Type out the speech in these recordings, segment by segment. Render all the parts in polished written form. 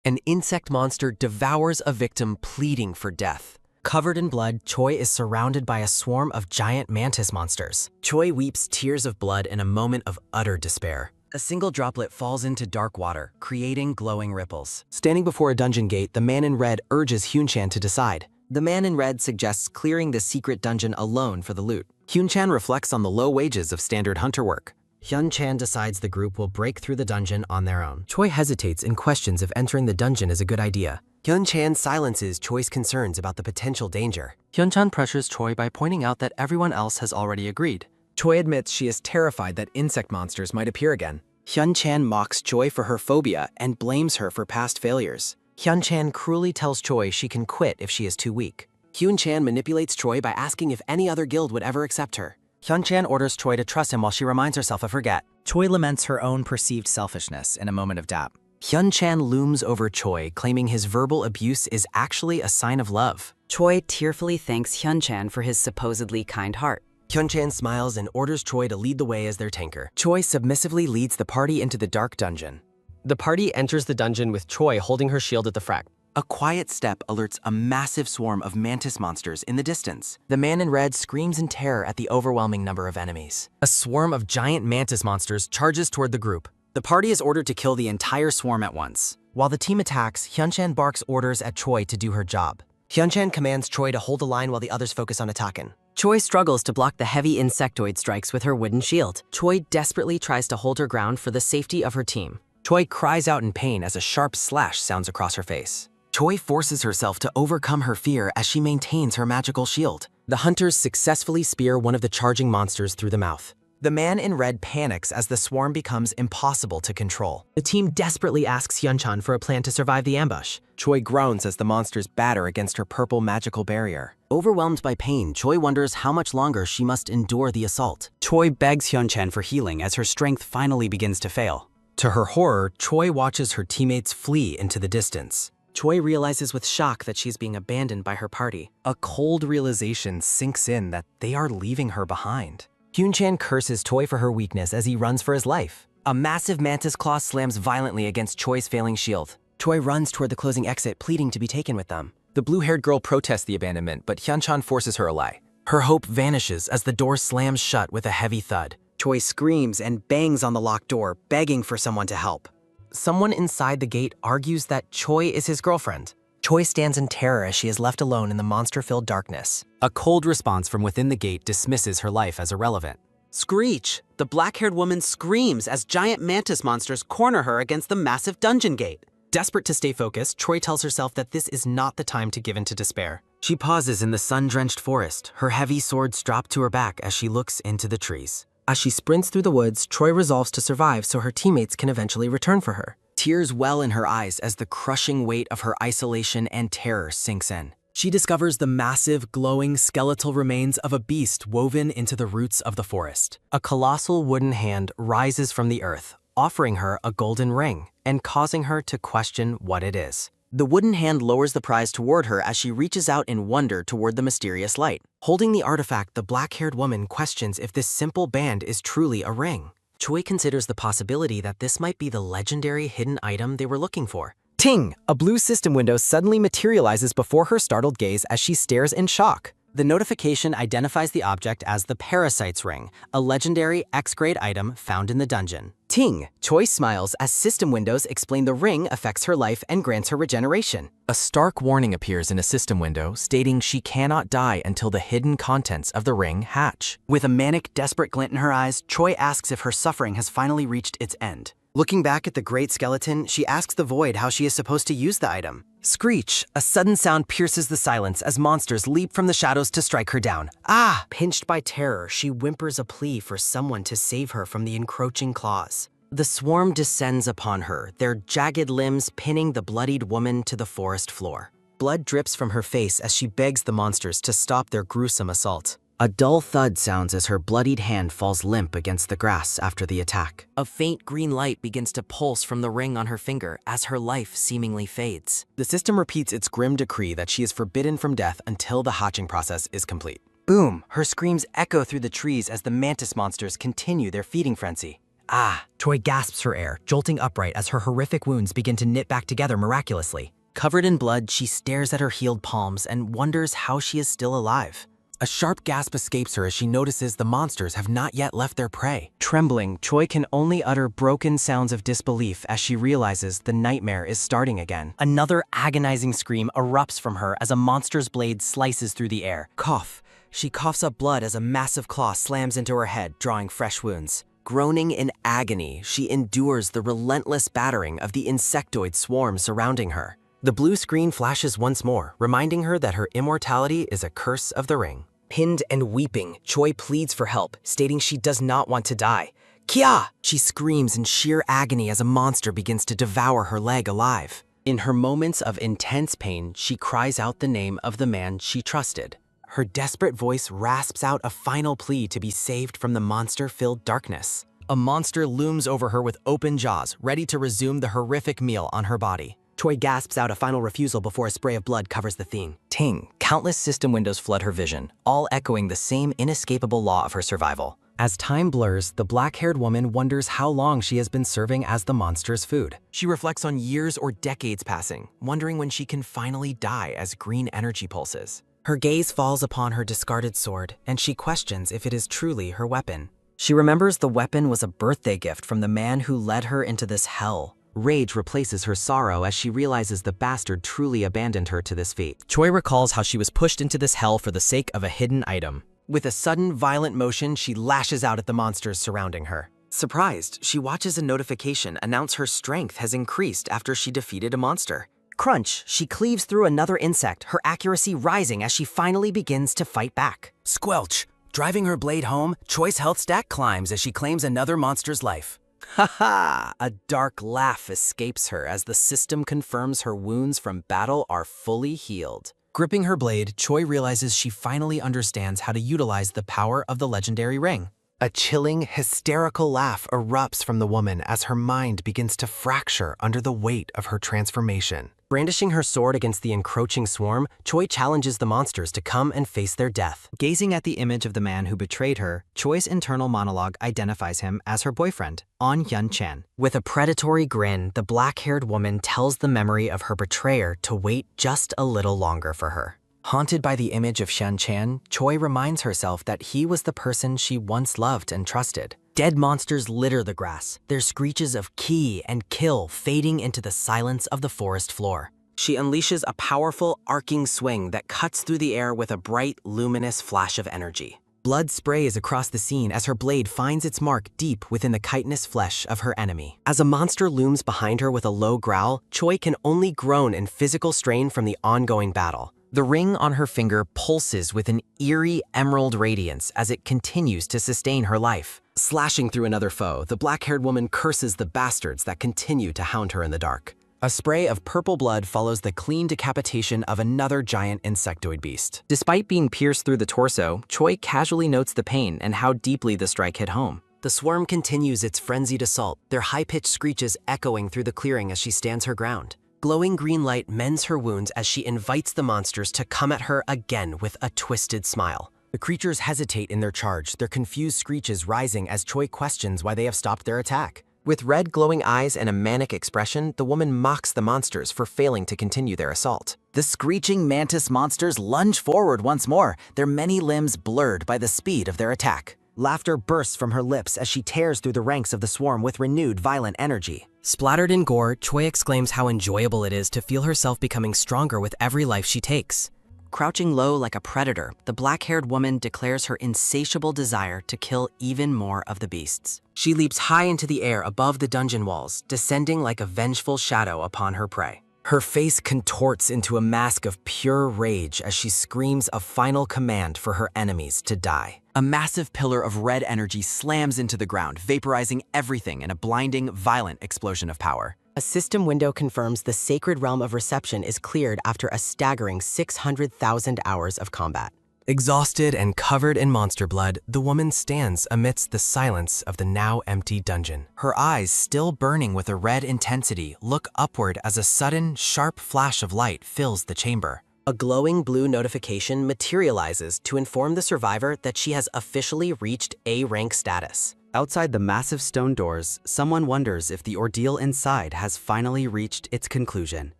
An insect monster devours a victim pleading for death. Covered in blood, Choi is surrounded by a swarm of giant mantis monsters. Choi weeps tears of blood in a moment of utter despair. A single droplet falls into dark water, creating glowing ripples. Standing before a dungeon gate, the man in red urges Hyun-chan to decide. The man in red suggests clearing the secret dungeon alone for the loot. Hyun-chan reflects on the low wages of standard hunter work. Hyun-chan decides the group will break through the dungeon on their own. Choi hesitates and questions if entering the dungeon is a good idea. Hyun-chan silences Choi's concerns about the potential danger. Hyun-chan pressures Choi by pointing out that everyone else has already agreed. Choi admits she is terrified that insect monsters might appear again. Hyun-chan mocks Choi for her phobia and blames her for past failures. Hyun-chan cruelly tells Choi she can quit if she is too weak. Hyun-chan manipulates Choi by asking if any other guild would ever accept her. Hyun-chan orders Choi to trust him while she reminds herself of her get. Choi laments her own perceived selfishness in a moment of doubt. Hyun-chan looms over Choi, claiming his verbal abuse is actually a sign of love. Choi tearfully thanks Hyun-chan for his supposedly kind heart. Hyun-chan smiles and orders Choi to lead the way as their tanker. Choi submissively leads the party into the dark dungeon. The party enters the dungeon with Choi holding her shield at the front. A quiet step alerts a massive swarm of mantis monsters in the distance. The man in red screams in terror at the overwhelming number of enemies. A swarm of giant mantis monsters charges toward the group. The party is ordered to kill the entire swarm at once. While the team attacks, Hyun-chan barks orders at Choi to do her job. Hyun-chan commands Choi to hold the line while the others focus on attacking. Choi struggles to block the heavy insectoid strikes with her wooden shield. Choi desperately tries to hold her ground for the safety of her team. Choi cries out in pain as a sharp slash sounds across her face. Choi forces herself to overcome her fear as she maintains her magical shield. The hunters successfully spear one of the charging monsters through the mouth. The man in red panics as the swarm becomes impossible to control. The team desperately asks Hyun-chan for a plan to survive the ambush. Choi groans as the monsters batter against her purple magical barrier. Overwhelmed by pain, Choi wonders how much longer she must endure the assault. Choi begs Hyun-chan for healing as her strength finally begins to fail. To her horror, Choi watches her teammates flee into the distance. Choi realizes with shock that she's being abandoned by her party. A cold realization sinks in that they are leaving her behind. Hyun-chan curses Choi for her weakness as he runs for his life. A massive mantis claw slams violently against Choi's failing shield. Choi runs toward the closing exit, pleading to be taken with them. The blue-haired girl protests the abandonment, but Hyun-chan forces her ally. Her hope vanishes as the door slams shut with a heavy thud. Choi screams and bangs on the locked door, begging for someone to help. Someone inside the gate argues that Choi is his girlfriend. Choi stands in terror as she is left alone in the monster-filled darkness. A cold response from within the gate dismisses her life as irrelevant. Screech! The black-haired woman screams as giant mantis monsters corner her against the massive dungeon gate. Desperate to stay focused, Choi tells herself that this is not the time to give in to despair. She pauses in the sun-drenched forest, her heavy sword strapped to her back as she looks into the trees. As she sprints through the woods, Choi resolves to survive so her teammates can eventually return for her. Tears well in her eyes as the crushing weight of her isolation and terror sinks in. She discovers the massive, glowing, skeletal remains of a beast woven into the roots of the forest. A colossal wooden hand rises from the earth, offering her a golden ring and causing her to question what it is. The wooden hand lowers the prize toward her as she reaches out in wonder toward the mysterious light. Holding the artifact, the black-haired woman questions if this simple band is truly a ring. Choi considers the possibility that this might be the legendary hidden item they were looking for. Ting! A blue system window suddenly materializes before her startled gaze as she stares in shock. The notification identifies the object as the Parasite's Ring, a legendary X-grade item found in the dungeon. Ting! Choi smiles as system windows explain the ring affects her life and grants her regeneration. A stark warning appears in a system window stating she cannot die until the hidden contents of the ring hatch. With a manic, desperate glint in her eyes, Choi asks if her suffering has finally reached its end. Looking back at the great skeleton, she asks the void how she is supposed to use the item. Screech! A sudden sound pierces the silence as monsters leap from the shadows to strike her down. Ah! Pinched by terror, she whimpers a plea for someone to save her from the encroaching claws. The swarm descends upon her, their jagged limbs pinning the bloodied woman to the forest floor. Blood drips from her face as she begs the monsters to stop their gruesome assault. A dull thud sounds as her bloodied hand falls limp against the grass after the attack. A faint green light begins to pulse from the ring on her finger as her life seemingly fades. The system repeats its grim decree that she is forbidden from death until the hatching process is complete. Boom! Her screams echo through the trees as the mantis monsters continue their feeding frenzy. Ah! Choi gasps for air, jolting upright as her horrific wounds begin to knit back together miraculously. Covered in blood, she stares at her healed palms and wonders how she is still alive. A sharp gasp escapes her as she notices the monsters have not yet left their prey. Trembling, Choi can only utter broken sounds of disbelief as she realizes the nightmare is starting again. Another agonizing scream erupts from her as a monster's blade slices through the air. Cough. She coughs up blood as a massive claw slams into her head, drawing fresh wounds. Groaning in agony, she endures the relentless battering of the insectoid swarm surrounding her. The blue screen flashes once more, reminding her that her immortality is a curse of the ring. Pinned and weeping, Choi pleads for help, stating she does not want to die. Kia! She screams in sheer agony as a monster begins to devour her leg alive. In her moments of intense pain, she cries out the name of the man she trusted. Her desperate voice rasps out a final plea to be saved from the monster-filled darkness. A monster looms over her with open jaws, ready to resume the horrific meal on her body. Choi gasps out a final refusal before a spray of blood covers the thing. Ting! Countless system windows flood her vision, all echoing the same inescapable law of her survival. As time blurs, the black-haired woman wonders how long she has been serving as the monster's food. She reflects on years or decades passing, wondering when she can finally die as green energy pulses. Her gaze falls upon her discarded sword, and she questions if it is truly her weapon. She remembers the weapon was a birthday gift from the man who led her into this hell. Rage replaces her sorrow as she realizes the bastard truly abandoned her to this fate. Choi recalls how she was pushed into this hell for the sake of a hidden item. With a sudden, violent motion, she lashes out at the monsters surrounding her. Surprised, she watches a notification announce her strength has increased after she defeated a monster. Crunch, she cleaves through another insect, her accuracy rising as she finally begins to fight back. Squelch! Driving her blade home, Choi's health stack climbs as she claims another monster's life. Ha! A dark laugh escapes her as the system confirms her wounds from battle are fully healed. Gripping her blade, Choi realizes she finally understands how to utilize the power of the legendary ring. A chilling, hysterical laugh erupts from the woman as her mind begins to fracture under the weight of her transformation. Brandishing her sword against the encroaching swarm, Choi challenges the monsters to come and face their death. Gazing at the image of the man who betrayed her, Choi's internal monologue identifies him as her boyfriend, On Hyun-chan. With a predatory grin, the black-haired woman tells the memory of her betrayer to wait just a little longer for her. Haunted by the image of Hyun-chan, Choi reminds herself that he was the person she once loved and trusted. Dead monsters litter the grass, their screeches of ki and kill fading into the silence of the forest floor. She unleashes a powerful, arcing swing that cuts through the air with a bright, luminous flash of energy. Blood sprays across the scene as her blade finds its mark deep within the chitinous flesh of her enemy. As a monster looms behind her with a low growl, Choi can only groan in physical strain from the ongoing battle. The ring on her finger pulses with an eerie emerald radiance as it continues to sustain her life. Slashing through another foe, the black-haired woman curses the bastards that continue to hound her in the dark. A spray of purple blood follows the clean decapitation of another giant insectoid beast. Despite being pierced through the torso, Choi casually notes the pain and how deeply the strike hit home. The swarm continues its frenzied assault, their high-pitched screeches echoing through the clearing as she stands her ground. Glowing green light mends her wounds as she invites the monsters to come at her again with a twisted smile. The creatures hesitate in their charge, their confused screeches rising as Choi questions why they have stopped their attack. With red glowing eyes and a manic expression, the woman mocks the monsters for failing to continue their assault. The screeching mantis monsters lunge forward once more, their many limbs blurred by the speed of their attack. Laughter bursts from her lips as she tears through the ranks of the swarm with renewed violent energy. Splattered in gore, Choi exclaims how enjoyable it is to feel herself becoming stronger with every life she takes. Crouching low like a predator, the black-haired woman declares her insatiable desire to kill even more of the beasts. She leaps high into the air above the dungeon walls, descending like a vengeful shadow upon her prey. Her face contorts into a mask of pure rage as she screams a final command for her enemies to die. A massive pillar of red energy slams into the ground, vaporizing everything in a blinding, violent explosion of power. A system window confirms the sacred realm of reception is cleared after a staggering 600,000 hours of combat. Exhausted and covered in monster blood, the woman stands amidst the silence of the now empty dungeon. Her eyes, still burning with a red intensity, look upward as a sudden, sharp flash of light fills the chamber. A glowing blue notification materializes to inform the survivor that she has officially reached A-rank status. Outside the massive stone doors, someone wonders if the ordeal inside has finally reached its conclusion.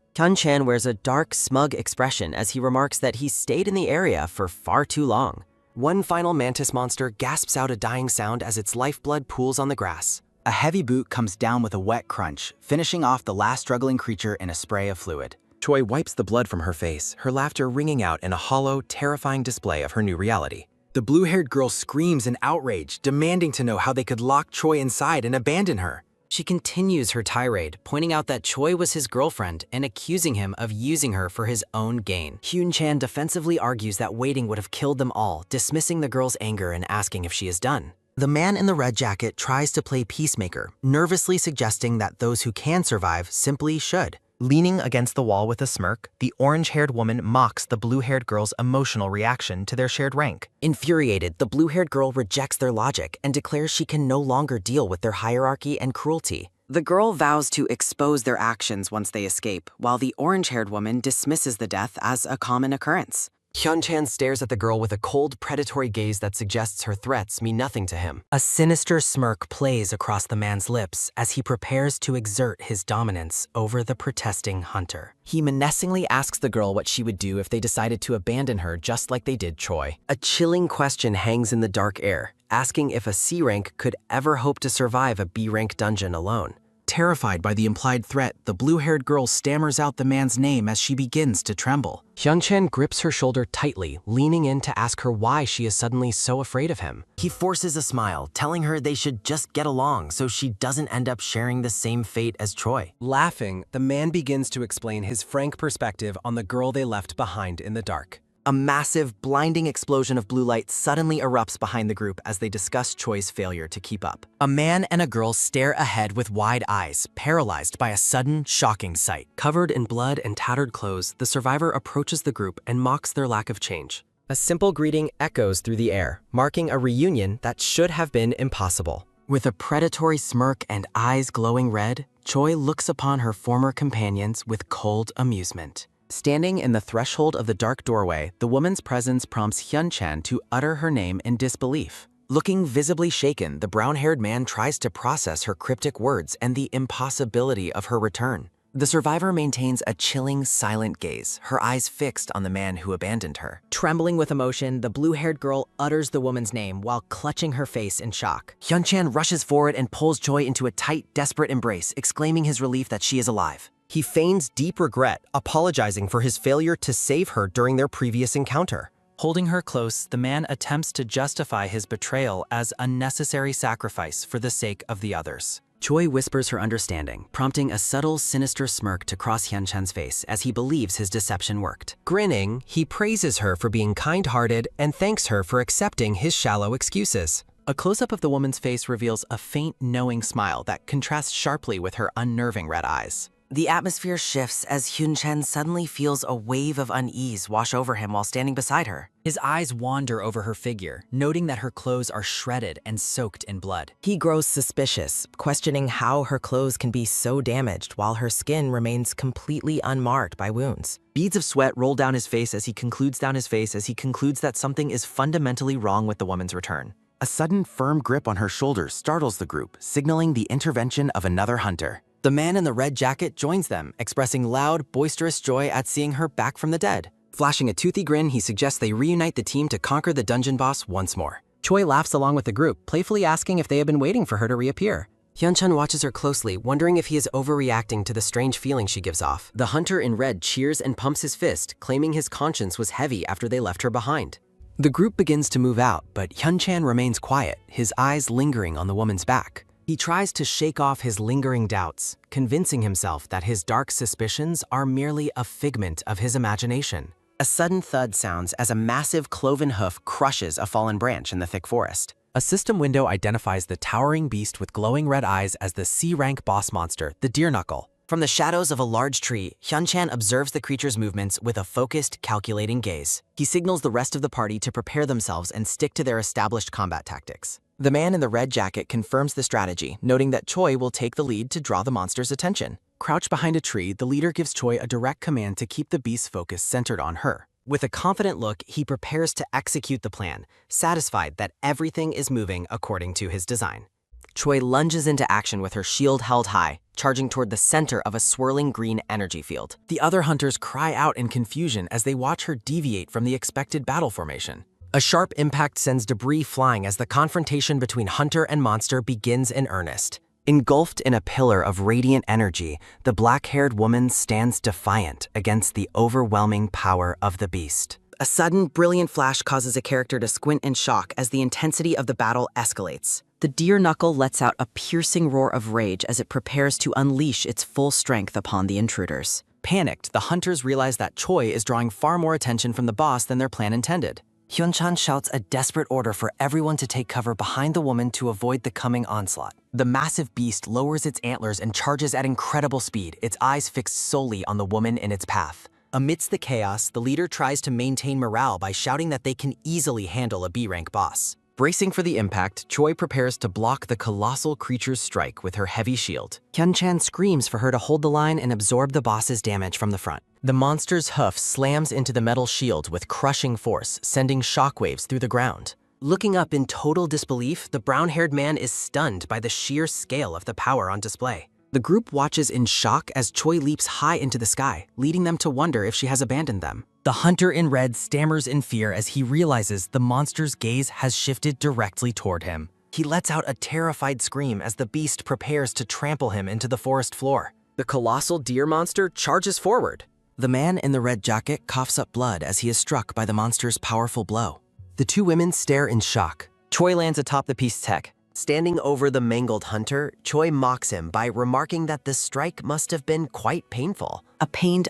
Hyun-chan wears a dark, smug expression as he remarks that he stayed in the area for far too long. One final mantis monster gasps out a dying sound as its lifeblood pools on the grass. A heavy boot comes down with a wet crunch, finishing off the last struggling creature in a spray of fluid. Choi wipes the blood from her face, her laughter ringing out in a hollow, terrifying display of her new reality. The blue-haired girl screams in outrage, demanding to know how they could lock Choi inside and abandon her. She continues her tirade, pointing out that Choi was his girlfriend and accusing him of using her for his own gain. Hyun-chan defensively argues that waiting would have killed them all, dismissing the girl's anger and asking if she is done. The man in the red jacket tries to play peacemaker, nervously suggesting that those who can survive simply should. Leaning against the wall with a smirk, the orange-haired woman mocks the blue-haired girl's emotional reaction to their shared rank. Infuriated, the blue-haired girl rejects their logic and declares she can no longer deal with their hierarchy and cruelty. The girl vows to expose their actions once they escape, while the orange-haired woman dismisses the death as a common occurrence. Hyun-chan stares at the girl with a cold, predatory gaze that suggests her threats mean nothing to him. A sinister smirk plays across the man's lips as he prepares to exert his dominance over the protesting hunter. He menacingly asks the girl what she would do if they decided to abandon her just like they did Choi. A chilling question hangs in the dark air, asking if a C rank could ever hope to survive a B rank dungeon alone. Terrified by the implied threat, the blue-haired girl stammers out the man's name as she begins to tremble. Hyun-chan grips her shoulder tightly, leaning in to ask her why she is suddenly so afraid of him. He forces a smile, telling her they should just get along so she doesn't end up sharing the same fate as Choi. Laughing, the man begins to explain his frank perspective on the girl they left behind in the dark. A massive, blinding explosion of blue light suddenly erupts behind the group as they discuss Choi's failure to keep up. A man and a girl stare ahead with wide eyes, paralyzed by a sudden, shocking sight. Covered in blood and tattered clothes, the survivor approaches the group and mocks their lack of change. A simple greeting echoes through the air, marking a reunion that should have been impossible. With a predatory smirk and eyes glowing red, Choi looks upon her former companions with cold amusement. Standing in the threshold of the dark doorway, the woman's presence prompts Hyun-chan to utter her name in disbelief. Looking visibly shaken, the brown-haired man tries to process her cryptic words and the impossibility of her return. The survivor maintains a chilling, silent gaze, her eyes fixed on the man who abandoned her. Trembling with emotion, the blue-haired girl utters the woman's name while clutching her face in shock. Hyun-chan rushes forward and pulls Choi into a tight, desperate embrace, exclaiming his relief that she is alive. He feigns deep regret, apologizing for his failure to save her during their previous encounter. Holding her close, the man attempts to justify his betrayal as unnecessary sacrifice for the sake of the others. Choi whispers her understanding, prompting a subtle, sinister smirk to cross Hyun-chan's face as he believes his deception worked. Grinning, he praises her for being kind-hearted and thanks her for accepting his shallow excuses. A close-up of the woman's face reveals a faint, knowing smile that contrasts sharply with her unnerving red eyes. The atmosphere shifts as Hyun-chan suddenly feels a wave of unease wash over him while standing beside her. His eyes wander over her figure, noting that her clothes are shredded and soaked in blood. He grows suspicious, questioning how her clothes can be so damaged while her skin remains completely unmarked by wounds. Beads of sweat roll down his face as he concludes that something is fundamentally wrong with the woman's return. A sudden, firm grip on her shoulders startles the group, signaling the intervention of another hunter. The man in the red jacket joins them, expressing loud, boisterous joy at seeing her back from the dead. Flashing a toothy grin, he suggests they reunite the team to conquer the dungeon boss once more. Choi laughs along with the group, playfully asking if they have been waiting for her to reappear. Hyun-chan watches her closely, wondering if he is overreacting to the strange feeling she gives off. The hunter in red cheers and pumps his fist, claiming his conscience was heavy after they left her behind. The group begins to move out, but Hyun-chan remains quiet, his eyes lingering on the woman's back. He tries to shake off his lingering doubts, convincing himself that his dark suspicions are merely a figment of his imagination. A sudden thud sounds as a massive cloven hoof crushes a fallen branch in the thick forest. A system window identifies the towering beast with glowing red eyes as the C-rank boss monster, the deer knuckle. From the shadows of a large tree, Hyun-chan observes the creature's movements with a focused, calculating gaze. He signals the rest of the party to prepare themselves and stick to their established combat tactics. The man in the red jacket confirms the strategy, noting that Choi will take the lead to draw the monster's attention. Crouched behind a tree, the leader gives Choi a direct command to keep the beast's focus centered on her. With a confident look, he prepares to execute the plan, satisfied that everything is moving according to his design. Choi lunges into action with her shield held high, charging toward the center of a swirling green energy field. The other hunters cry out in confusion as they watch her deviate from the expected battle formation. A sharp impact sends debris flying as the confrontation between hunter and monster begins in earnest. Engulfed in a pillar of radiant energy, the black-haired woman stands defiant against the overwhelming power of the beast. A sudden, brilliant flash causes a character to squint in shock as the intensity of the battle escalates. The deer knuckle lets out a piercing roar of rage as it prepares to unleash its full strength upon the intruders. Panicked, the hunters realize that Choi is drawing far more attention from the boss than their plan intended. Hyunchan shouts a desperate order for everyone to take cover behind the woman to avoid the coming onslaught. The massive beast lowers its antlers and charges at incredible speed, its eyes fixed solely on the woman in its path. Amidst the chaos, the leader tries to maintain morale by shouting that they can easily handle a B-rank boss. Bracing for the impact, Choi prepares to block the colossal creature's strike with her heavy shield. Hyunchan screams for her to hold the line and absorb the boss's damage from the front. The monster's hoof slams into the metal shield with crushing force, sending shockwaves through the ground. Looking up in total disbelief, the brown-haired man is stunned by the sheer scale of the power on display. The group watches in shock as Choi leaps high into the sky, leading them to wonder if she has abandoned them. The hunter in red stammers in fear as he realizes the monster's gaze has shifted directly toward him. He lets out a terrified scream as the beast prepares to trample him into the forest floor. The colossal deer monster charges forward. The man in the red jacket coughs up blood as he is struck by the monster's powerful blow. The two women stare in shock. Choi lands atop the beast's head. Standing over the mangled hunter, Choi mocks him by remarking that the strike must have been quite painful. A pained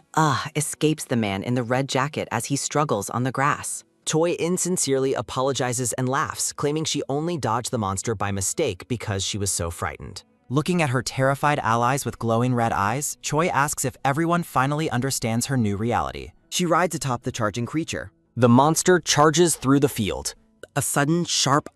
escapes the man in the red jacket as he struggles on the grass. Choi insincerely apologizes and laughs, claiming she only dodged the monster by mistake because she was so frightened. Looking at her terrified allies with glowing red eyes, Choi asks if everyone finally understands her new reality. She rides atop the charging creature. The monster charges through the field. A sudden, sharp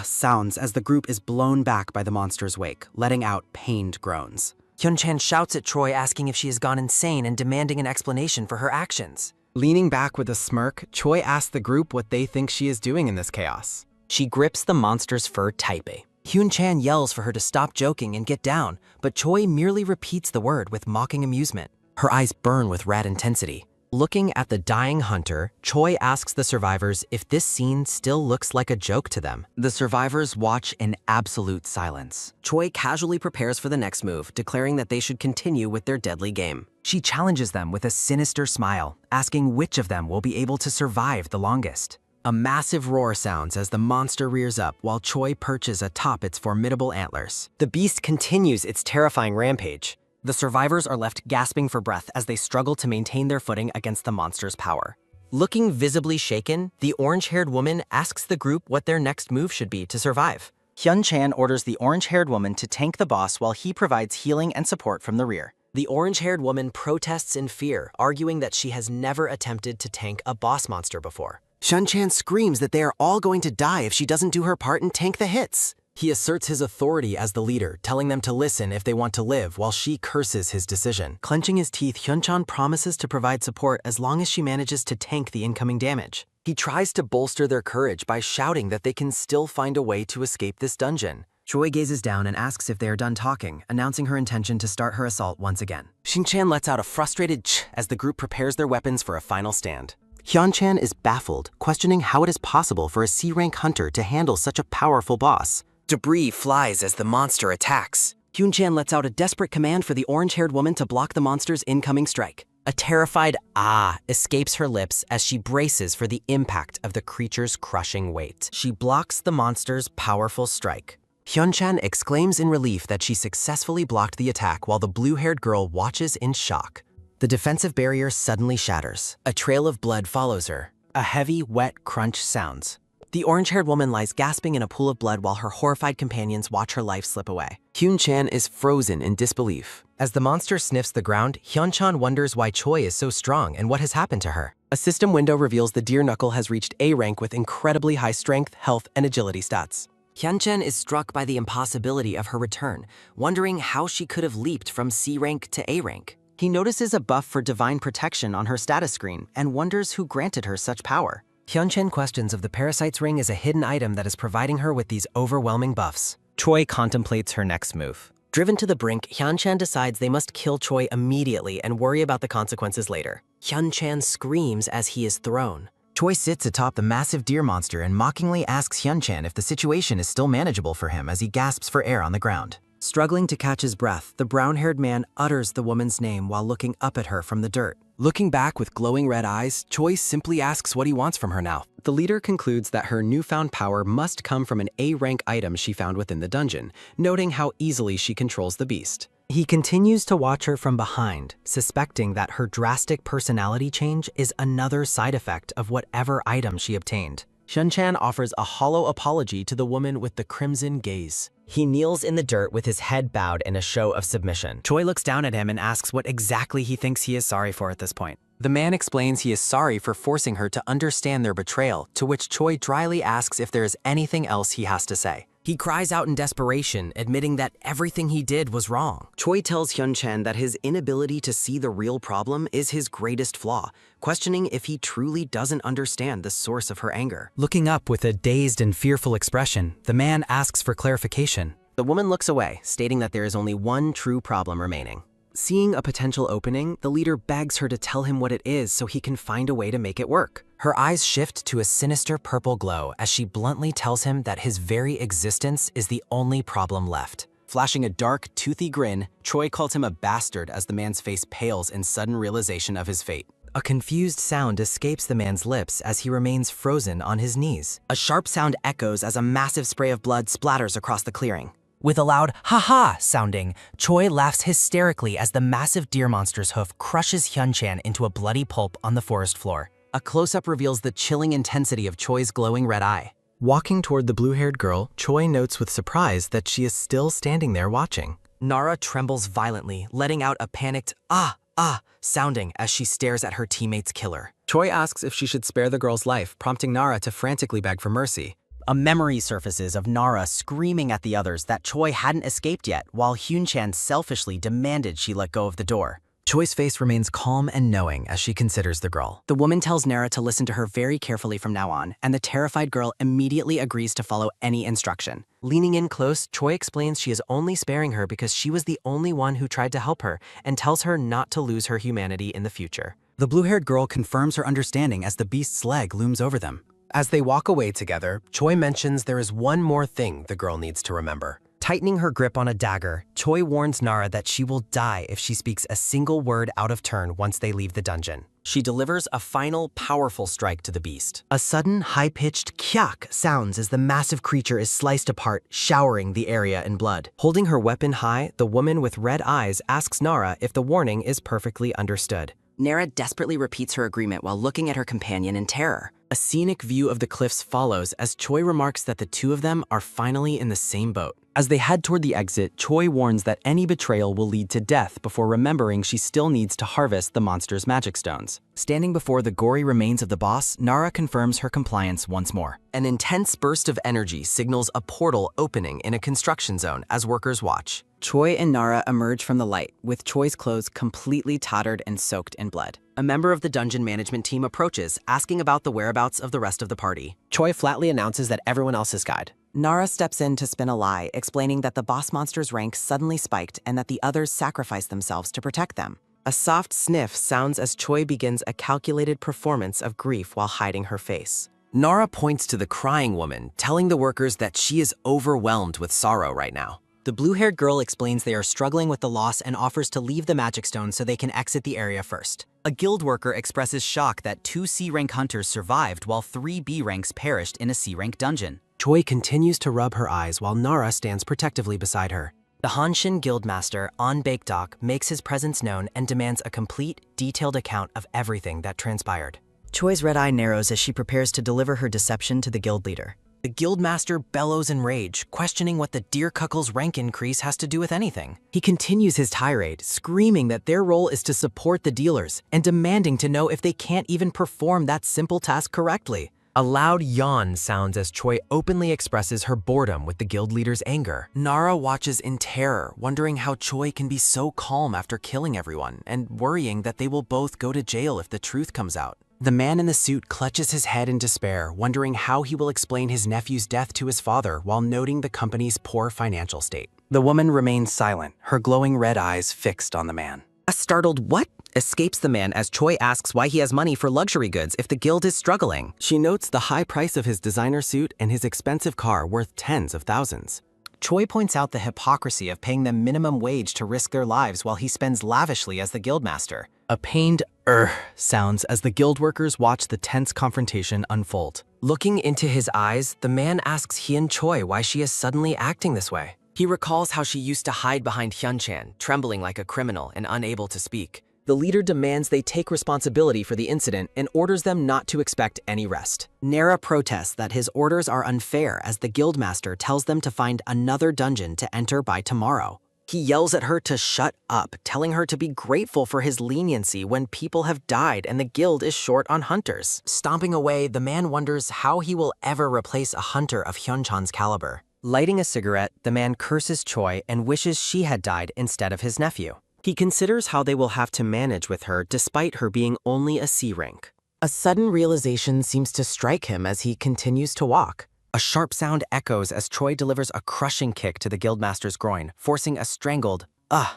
sounds as the group is blown back by the monster's wake, letting out pained groans. Hyunchan shouts at Choi asking if she has gone insane and demanding an explanation for her actions. Leaning back with a smirk, Choi asks the group what they think she is doing in this chaos. She grips the monster's fur tightly. Hyunchan yells for her to stop joking and get down, but Choi merely repeats the word with mocking amusement. Her eyes burn with red intensity. Looking at the dying hunter, Choi asks the survivors if this scene still looks like a joke to them. The survivors watch in absolute silence. Choi casually prepares for the next move, declaring that they should continue with their deadly game. She challenges them with a sinister smile, asking which of them will be able to survive the longest. A massive roar sounds as the monster rears up while Choi perches atop its formidable antlers. The beast continues its terrifying rampage. The survivors are left gasping for breath as they struggle to maintain their footing against the monster's power. Looking visibly shaken, the orange-haired woman asks the group what their next move should be to survive. Hyunchan orders the orange-haired woman to tank the boss while he provides healing and support from the rear. The orange-haired woman protests in fear, arguing that she has never attempted to tank a boss monster before. Hyunchan screams that they are all going to die if she doesn't do her part and tank the hits. He asserts his authority as the leader, telling them to listen if they want to live, while she curses his decision. Clenching his teeth, Hyunchan promises to provide support as long as she manages to tank the incoming damage. He tries to bolster their courage by shouting that they can still find a way to escape this dungeon. Choi gazes down and asks if they are done talking, announcing her intention to start her assault once again. Hyunchan lets out a frustrated ch as the group prepares their weapons for a final stand. Hyunchan is baffled, questioning how it is possible for a C-rank hunter to handle such a powerful boss. Debris flies as the monster attacks. Hyunchan lets out a desperate command for the orange-haired woman to block the monster's incoming strike. A terrified escapes her lips as she braces for the impact of the creature's crushing weight. She blocks the monster's powerful strike. Hyunchan exclaims in relief that she successfully blocked the attack while the blue-haired girl watches in shock. The defensive barrier suddenly shatters. A trail of blood follows her. A heavy, wet crunch sounds. The orange-haired woman lies gasping in a pool of blood while her horrified companions watch her life slip away. Hyunchan is frozen in disbelief. As the monster sniffs the ground, Hyunchan wonders why Choi is so strong and what has happened to her. A system window reveals the deer knuckle has reached A rank with incredibly high strength, health, and agility stats. Hyunchan is struck by the impossibility of her return, wondering how she could have leaped from C rank to A rank. He notices a buff for divine protection on her status screen and wonders who granted her such power. Hyunchan questions if the parasite's ring is a hidden item that is providing her with these overwhelming buffs. Choi contemplates her next move. Driven to the brink, Hyun-chan decides they must kill Choi immediately and worry about the consequences later. Hyun-chan screams as he is thrown. Choi sits atop the massive deer monster and mockingly asks Hyun-chan if the situation is still manageable for him as he gasps for air on the ground. Struggling to catch his breath, the brown-haired man utters the woman's name while looking up at her from the dirt. Looking back with glowing red eyes, Choi simply asks what he wants from her now. The leader concludes that her newfound power must come from an A-rank item she found within the dungeon, noting how easily she controls the beast. He continues to watch her from behind, suspecting that her drastic personality change is another side effect of whatever item she obtained. Hyun-chan offers a hollow apology to the woman with the crimson gaze. He kneels in the dirt with his head bowed in a show of submission. Choi looks down at him and asks what exactly he thinks he is sorry for at this point. The man explains he is sorry for forcing her to understand their betrayal, to which Choi dryly asks if there is anything else he has to say. He cries out in desperation, admitting that everything he did was wrong. Choi tells Hyun-chan that his inability to see the real problem is his greatest flaw, questioning if he truly doesn't understand the source of her anger. Looking up with a dazed and fearful expression, the man asks for clarification. The woman looks away, stating that there is only one true problem remaining. Seeing a potential opening, the leader begs her to tell him what it is so he can find a way to make it work. Her eyes shift to a sinister purple glow as she bluntly tells him that his very existence is the only problem left. Flashing a dark, toothy grin, Choi calls him a bastard as the man's face pales in sudden realization of his fate. A confused sound escapes the man's lips as he remains frozen on his knees. A sharp sound echoes as a massive spray of blood splatters across the clearing. With a loud ha-ha sounding, Choi laughs hysterically as the massive deer monster's hoof crushes Hyun-chan into a bloody pulp on the forest floor. A close-up reveals the chilling intensity of Choi's glowing red eye. Walking toward the blue-haired girl, Choi notes with surprise that she is still standing there watching. Nara trembles violently, letting out a panicked ah sounding as she stares at her teammate's killer. Choi asks if she should spare the girl's life, prompting Nara to frantically beg for mercy. A memory surfaces of Nara screaming at the others that Choi hadn't escaped yet, while Hyun-chan selfishly demanded she let go of the door. Choi's face remains calm and knowing as she considers the girl. The woman tells Nara to listen to her very carefully from now on, and the terrified girl immediately agrees to follow any instruction. Leaning in close, Choi explains she is only sparing her because she was the only one who tried to help her, and tells her not to lose her humanity in the future. The blue-haired girl confirms her understanding as the beast's leg looms over them. As they walk away together, Choi mentions there is one more thing the girl needs to remember. Tightening her grip on a dagger, Choi warns Nara that she will die if she speaks a single word out of turn once they leave the dungeon. She delivers a final, powerful strike to the beast. A sudden, high-pitched kyak sounds as the massive creature is sliced apart, showering the area in blood. Holding her weapon high, the woman with red eyes asks Nara if the warning is perfectly understood. Nara desperately repeats her agreement while looking at her companion in terror. A scenic view of the cliffs follows as Choi remarks that the two of them are finally in the same boat. As they head toward the exit, Choi warns that any betrayal will lead to death before remembering she still needs to harvest the monster's magic stones. Standing before the gory remains of the boss, Nara confirms her compliance once more. An intense burst of energy signals a portal opening in a construction zone as workers watch. Choi and Nara emerge from the light, with Choi's clothes completely tattered and soaked in blood. A member of the dungeon management team approaches, asking about the whereabouts of the rest of the party. Choi flatly announces that everyone else is gone. Nara steps in to spin a lie, explaining that the boss monster's rank suddenly spiked and that the others sacrificed themselves to protect them. A soft sniff sounds as Choi begins a calculated performance of grief while hiding her face. Nara points to the crying woman, telling the workers that she is overwhelmed with sorrow right now. The blue-haired girl explains they are struggling with the loss and offers to leave the magic stone so they can exit the area first. A guild worker expresses shock that 2 C-rank hunters survived while 3 B ranks perished in a C-rank dungeon. Choi continues to rub her eyes while Nara stands protectively beside her. The Hanshin Guildmaster, On Baekdok, makes his presence known and demands a complete, detailed account of everything that transpired. Choi's red eye narrows as she prepares to deliver her deception to the guild leader. The Guildmaster bellows in rage, questioning what the deer cuckle's rank increase has to do with anything. He continues his tirade, screaming that their role is to support the dealers, and demanding to know if they can't even perform that simple task correctly. A loud yawn sounds as Choi openly expresses her boredom with the guild leader's anger. Nara watches in terror, wondering how Choi can be so calm after killing everyone, and worrying that they will both go to jail if the truth comes out. The man in the suit clutches his head in despair, wondering how he will explain his nephew's death to his father while noting the company's poor financial state. The woman remains silent, her glowing red eyes fixed on the man. A startled "what?" escapes the man as Choi asks why he has money for luxury goods if the guild is struggling. She notes the high price of his designer suit and his expensive car worth tens of thousands. Choi points out the hypocrisy of paying them minimum wage to risk their lives while he spends lavishly as the guildmaster. A pained sounds as the guild workers watch the tense confrontation unfold. Looking into his eyes, the man asks Hyun Choi why she is suddenly acting this way. He recalls how she used to hide behind Hyun-chan, trembling like a criminal and unable to speak. The leader demands they take responsibility for the incident and orders them not to expect any rest. Nara protests that his orders are unfair as the guildmaster tells them to find another dungeon to enter by tomorrow. He yells at her to shut up, telling her to be grateful for his leniency when people have died and the guild is short on hunters. Stomping away, the man wonders how he will ever replace a hunter of Hyun-chan's caliber. Lighting a cigarette, the man curses Choi and wishes she had died instead of his nephew. He considers how they will have to manage with her despite her being only a C rank. A sudden realization seems to strike him as he continues to walk. A sharp sound echoes as Choi delivers a crushing kick to the guildmaster's groin, forcing a strangled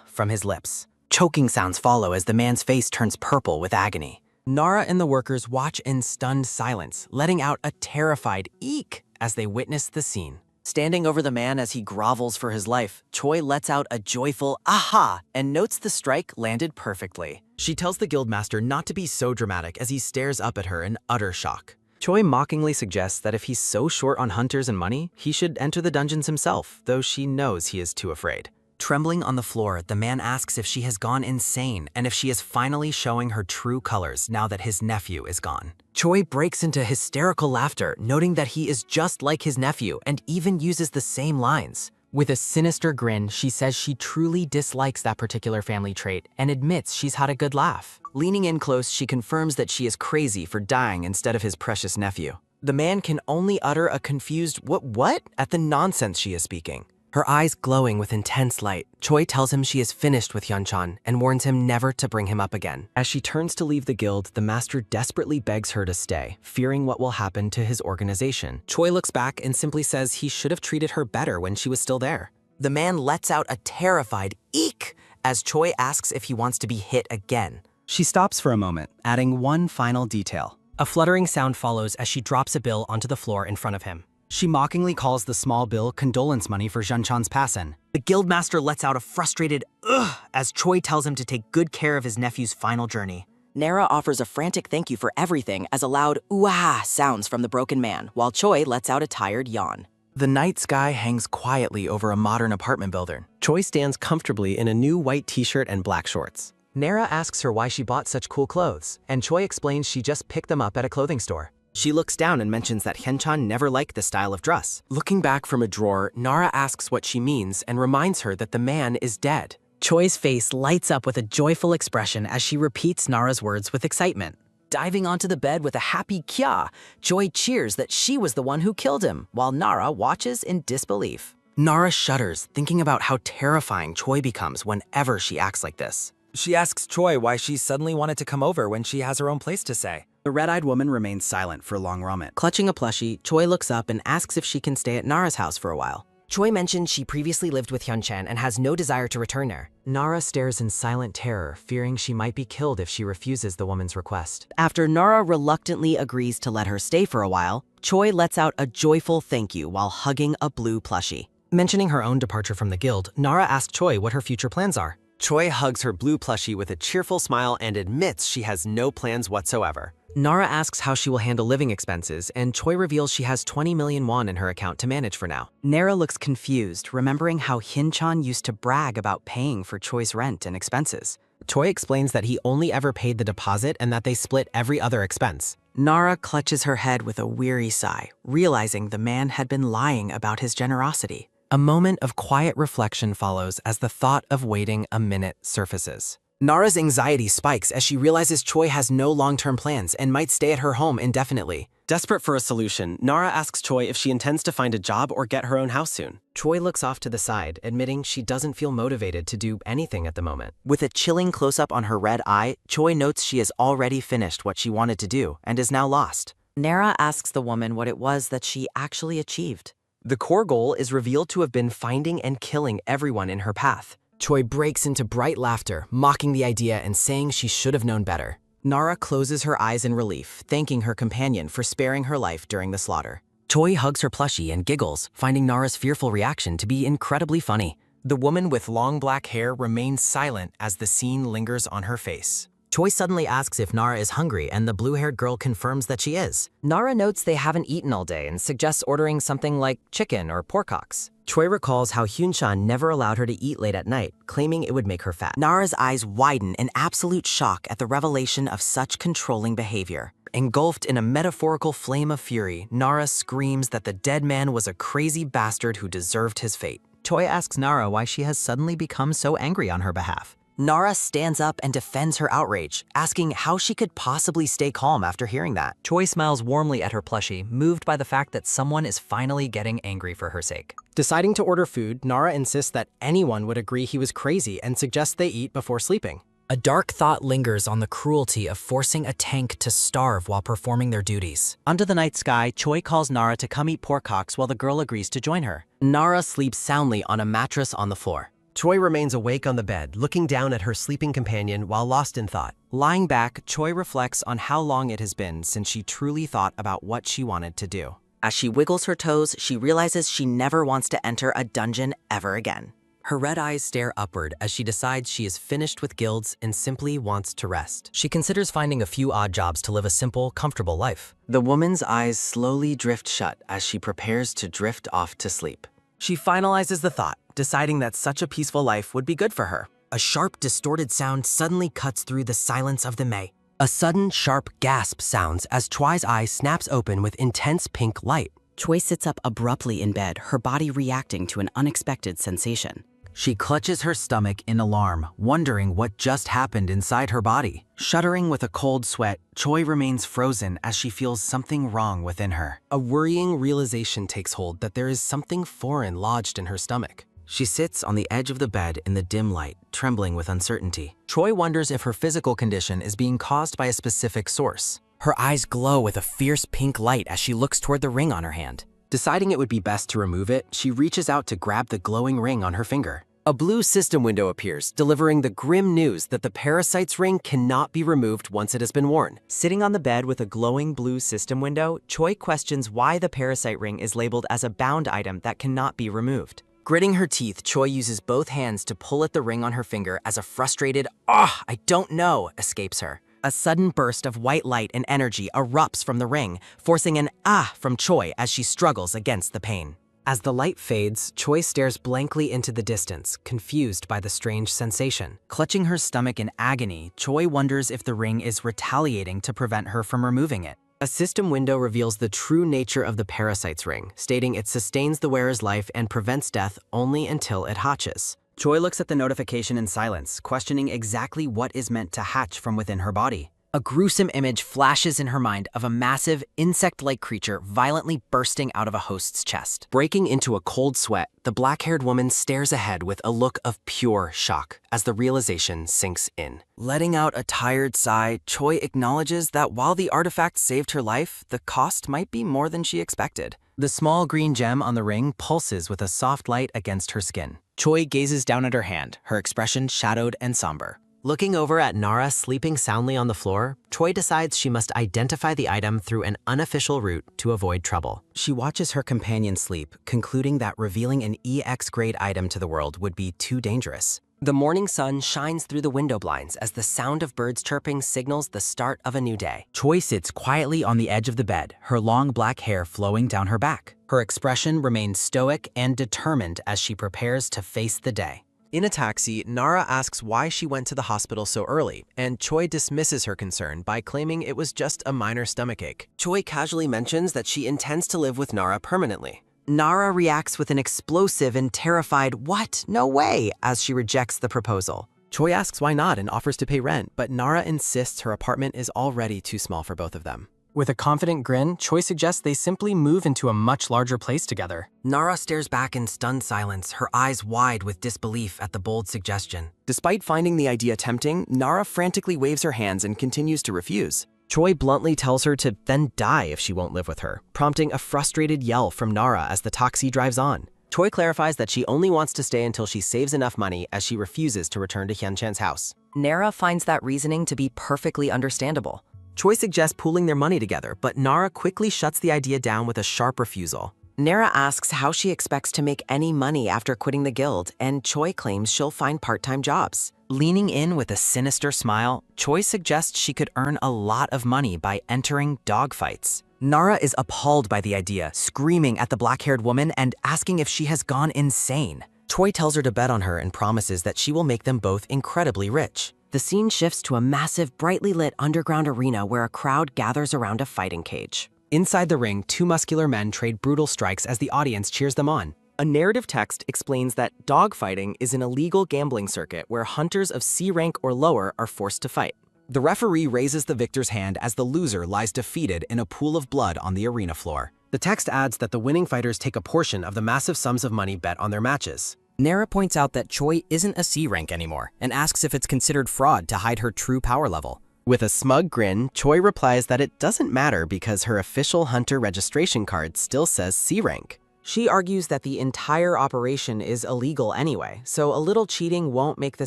from his lips. Choking sounds follow as the man's face turns purple with agony. Nara and the workers watch in stunned silence, letting out a terrified eek as they witness the scene. Standing over the man as he grovels for his life, Choi lets out a joyful aha and notes the strike landed perfectly. She tells the guildmaster not to be so dramatic as he stares up at her in utter shock. Choi mockingly suggests that if he's so short on hunters and money, he should enter the dungeons himself, though she knows he is too afraid. Trembling on the floor, the man asks if she has gone insane and if she is finally showing her true colors now that his nephew is gone. Choi breaks into hysterical laughter, noting that he is just like his nephew and even uses the same lines. With a sinister grin, she says she truly dislikes that particular family trait and admits she's had a good laugh. Leaning in close, she confirms that she is crazy for dying instead of his precious nephew. The man can only utter a confused what at the nonsense she is speaking. Her eyes glowing with intense light, Choi tells him she is finished with Hyun-chan and warns him never to bring him up again. As she turns to leave the guild, the master desperately begs her to stay, fearing what will happen to his organization. Choi looks back and simply says he should have treated her better when she was still there. The man lets out a terrified eek as Choi asks if he wants to be hit again. She stops for a moment, adding one final detail. A fluttering sound follows as she drops a bill onto the floor in front of him. She mockingly calls the small bill condolence money for Hyun-chan's passing. The guildmaster lets out a frustrated ugh as Choi tells him to take good care of his nephew's final journey. Nara offers a frantic thank you for everything as a loud ooh-ah sounds from the broken man, while Choi lets out a tired yawn. The night sky hangs quietly over a modern apartment building. Choi stands comfortably in a new white t-shirt and black shorts. Nara asks her why she bought such cool clothes, and Choi explains she just picked them up at a clothing store. She looks down and mentions that Hyun-chan never liked the style of dress. Looking back from a drawer, Nara asks what she means and reminds her that the man is dead. Choi's face lights up with a joyful expression as she repeats Nara's words with excitement. Diving onto the bed with a happy kya, Choi cheers that she was the one who killed him, while Nara watches in disbelief. Nara shudders, thinking about how terrifying Choi becomes whenever she acts like this. She asks Choi why she suddenly wanted to come over when she has her own place to stay. The red-eyed woman remains silent for a long moment. Clutching a plushie, Choi looks up and asks if she can stay at Nara's house for a while. Choi mentions she previously lived with Hyun-chan and has no desire to return there. Nara stares in silent terror, fearing she might be killed if she refuses the woman's request. After Nara reluctantly agrees to let her stay for a while, Choi lets out a joyful thank you while hugging a blue plushie. Mentioning her own departure from the guild, Nara asks Choi what her future plans are. Choi hugs her blue plushie with a cheerful smile and admits she has no plans whatsoever. Nara asks how she will handle living expenses, and Choi reveals she has 20 million won in her account to manage for now. Nara looks confused, remembering how Hyun-chan used to brag about paying for Choi's rent and expenses. Choi explains that he only ever paid the deposit and that they split every other expense. Nara clutches her head with a weary sigh, realizing the man had been lying about his generosity. A moment of quiet reflection follows as the thought of waiting a minute surfaces. Nara's anxiety spikes as she realizes Choi has no long-term plans and might stay at her home indefinitely. Desperate for a solution, Nara asks Choi if she intends to find a job or get her own house soon. Choi looks off to the side, admitting she doesn't feel motivated to do anything at the moment. With a chilling close-up on her red eye, Choi notes she has already finished what she wanted to do and is now lost. Nara asks the woman what it was that she actually achieved. The core goal is revealed to have been finding and killing everyone in her path. Choi breaks into bright laughter, mocking the idea and saying she should have known better. Nara closes her eyes in relief, thanking her companion for sparing her life during the slaughter. Choi hugs her plushie and giggles, finding Nara's fearful reaction to be incredibly funny. The woman with long black hair remains silent as the scene lingers on her face. Choi suddenly asks if Nara is hungry, and the blue-haired girl confirms that she is. Nara notes they haven't eaten all day and suggests ordering something like chicken or porkocks. Choi recalls how Hyun-chan never allowed her to eat late at night, claiming it would make her fat. Nara's eyes widen in absolute shock at the revelation of such controlling behavior. Engulfed in a metaphorical flame of fury, Nara screams that the dead man was a crazy bastard who deserved his fate. Choi asks Nara why she has suddenly become so angry on her behalf. Nara stands up and defends her outrage, asking how she could possibly stay calm after hearing that. Choi smiles warmly at her plushie, moved by the fact that someone is finally getting angry for her sake. Deciding to order food, Nara insists that anyone would agree he was crazy and suggests they eat before sleeping. A dark thought lingers on the cruelty of forcing a tank to starve while performing their duties. Under the night sky, Choi calls Nara to come eat porkocks while the girl agrees to join her. Nara sleeps soundly on a mattress on the floor. Choi remains awake on the bed, looking down at her sleeping companion while lost in thought. Lying back, Choi reflects on how long it has been since she truly thought about what she wanted to do. As she wiggles her toes, she realizes she never wants to enter a dungeon ever again. Her red eyes stare upward as she decides she is finished with guilds and simply wants to rest. She considers finding a few odd jobs to live a simple, comfortable life. The woman's eyes slowly drift shut as she prepares to drift off to sleep. She finalizes the thought, deciding that such a peaceful life would be good for her. A sharp, distorted sound suddenly cuts through the silence of the May. A sudden, sharp gasp sounds as Choi's eye snaps open with intense pink light. Choi sits up abruptly in bed, her body reacting to an unexpected sensation. She clutches her stomach in alarm, wondering what just happened inside her body. Shuddering with a cold sweat, Choi remains frozen as she feels something wrong within her. A worrying realization takes hold that there is something foreign lodged in her stomach. She sits on the edge of the bed in the dim light, trembling with uncertainty. Choi wonders if her physical condition is being caused by a specific source. Her eyes glow with a fierce pink light as she looks toward the ring on her hand. Deciding it would be best to remove it, she reaches out to grab the glowing ring on her finger. A blue system window appears, delivering the grim news that the parasite's ring cannot be removed once it has been worn. Sitting on the bed with a glowing blue system window, Choi questions why the parasite ring is labeled as a bound item that cannot be removed. Gritting her teeth, Choi uses both hands to pull at the ring on her finger as a frustrated, "Ah, I don't know," escapes her. A sudden burst of white light and energy erupts from the ring, forcing an "ah" from Choi as she struggles against the pain. As the light fades, Choi stares blankly into the distance, confused by the strange sensation. Clutching her stomach in agony, Choi wonders if the ring is retaliating to prevent her from removing it. A system window reveals the true nature of the parasite's ring, stating it sustains the wearer's life and prevents death only until it hatches. Choi looks at the notification in silence, questioning exactly what is meant to hatch from within her body. A gruesome image flashes in her mind of a massive, insect-like creature violently bursting out of a host's chest. Breaking into a cold sweat, the black-haired woman stares ahead with a look of pure shock as the realization sinks in. Letting out a tired sigh, Choi acknowledges that while the artifact saved her life, the cost might be more than she expected. The small green gem on the ring pulses with a soft light against her skin. Choi gazes down at her hand, her expression shadowed and somber. Looking over at Nara sleeping soundly on the floor, Choi decides she must identify the item through an unofficial route to avoid trouble. She watches her companion sleep, concluding that revealing an EX-grade item to the world would be too dangerous. The morning sun shines through the window blinds as the sound of birds chirping signals the start of a new day. Choi sits quietly on the edge of the bed, her long black hair flowing down her back. Her expression remains stoic and determined as she prepares to face the day. In a taxi, Nara asks why she went to the hospital so early, and Choi dismisses her concern by claiming it was just a minor stomachache. Choi casually mentions that she intends to live with Nara permanently. Nara reacts with an explosive and terrified "what? No way!" as she rejects the proposal. Choi asks why not and offers to pay rent, but Nara insists her apartment is already too small for both of them. With a confident grin, Choi suggests they simply move into a much larger place together. Nara stares back in stunned silence, her eyes wide with disbelief at the bold suggestion. Despite finding the idea tempting, Nara frantically waves her hands and continues to refuse. Choi bluntly tells her to then die if she won't live with her, prompting a frustrated yell from Nara as the taxi drives on. Choi clarifies that she only wants to stay until she saves enough money, as she refuses to return to Hyunchan's house. Nara finds that reasoning to be perfectly understandable. Choi suggests pooling their money together, but Nara quickly shuts the idea down with a sharp refusal. Nara asks how she expects to make any money after quitting the guild, and Choi claims she'll find part-time jobs. Leaning in with a sinister smile, Choi suggests she could earn a lot of money by entering dogfights. Nara is appalled by the idea, screaming at the black-haired woman and asking if she has gone insane. Choi tells her to bet on her and promises that she will make them both incredibly rich. The scene shifts to a massive, brightly lit underground arena where a crowd gathers around a fighting cage. Inside the ring, two muscular men trade brutal strikes as the audience cheers them on. A narrative text explains that dogfighting is an illegal gambling circuit where hunters of C rank or lower are forced to fight. The referee raises the victor's hand as the loser lies defeated in a pool of blood on the arena floor. The text adds that the winning fighters take a portion of the massive sums of money bet on their matches. Nara points out that Choi isn't a C rank anymore and asks if it's considered fraud to hide her true power level. With a smug grin, Choi replies that it doesn't matter because her official hunter registration card still says C rank. She argues that the entire operation is illegal anyway, so a little cheating won't make the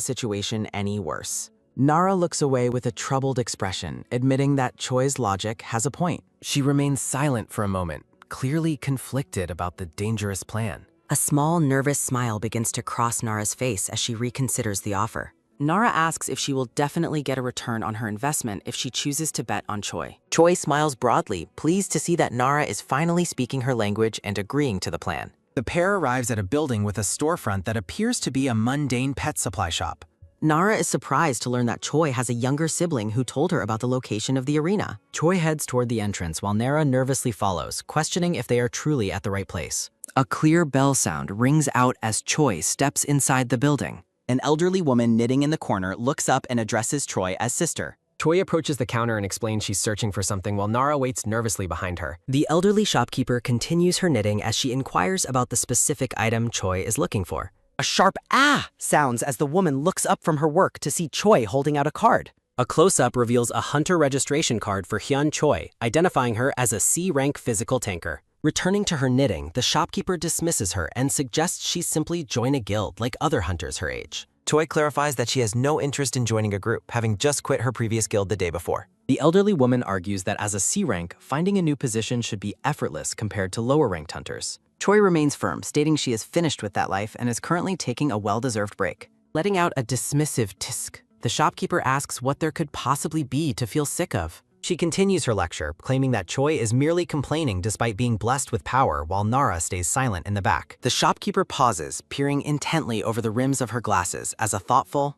situation any worse. Nara looks away with a troubled expression, admitting that Choi's logic has a point. She remains silent for a moment, clearly conflicted about the dangerous plan. A small, nervous smile begins to cross Nara's face as she reconsiders the offer. Nara asks if she will definitely get a return on her investment if she chooses to bet on Choi. Choi smiles broadly, pleased to see that Nara is finally speaking her language and agreeing to the plan. The pair arrives at a building with a storefront that appears to be a mundane pet supply shop. Nara is surprised to learn that Choi has a younger sibling who told her about the location of the arena. Choi heads toward the entrance while Nara nervously follows, questioning if they are truly at the right place. A clear bell sound rings out as Choi steps inside the building. An elderly woman knitting in the corner looks up and addresses Choi as sister. Choi approaches the counter and explains she's searching for something while Nara waits nervously behind her. The elderly shopkeeper continues her knitting as she inquires about the specific item Choi is looking for. A sharp "ah" sounds as the woman looks up from her work to see Choi holding out a card. A close-up reveals a hunter registration card for Hyun Choi, identifying her as a C-rank physical tanker. Returning to her knitting, the shopkeeper dismisses her and suggests she simply join a guild like other hunters her age. Choi clarifies that she has no interest in joining a group, having just quit her previous guild the day before. The elderly woman argues that as a C-rank, finding a new position should be effortless compared to lower-ranked hunters. Choi remains firm, stating she is finished with that life and is currently taking a well-deserved break. Letting out a dismissive tisk, the shopkeeper asks what there could possibly be to feel sick of. She continues her lecture, claiming that Choi is merely complaining despite being blessed with power while Nara stays silent in the back. The shopkeeper pauses, peering intently over the rims of her glasses as a thoughtful,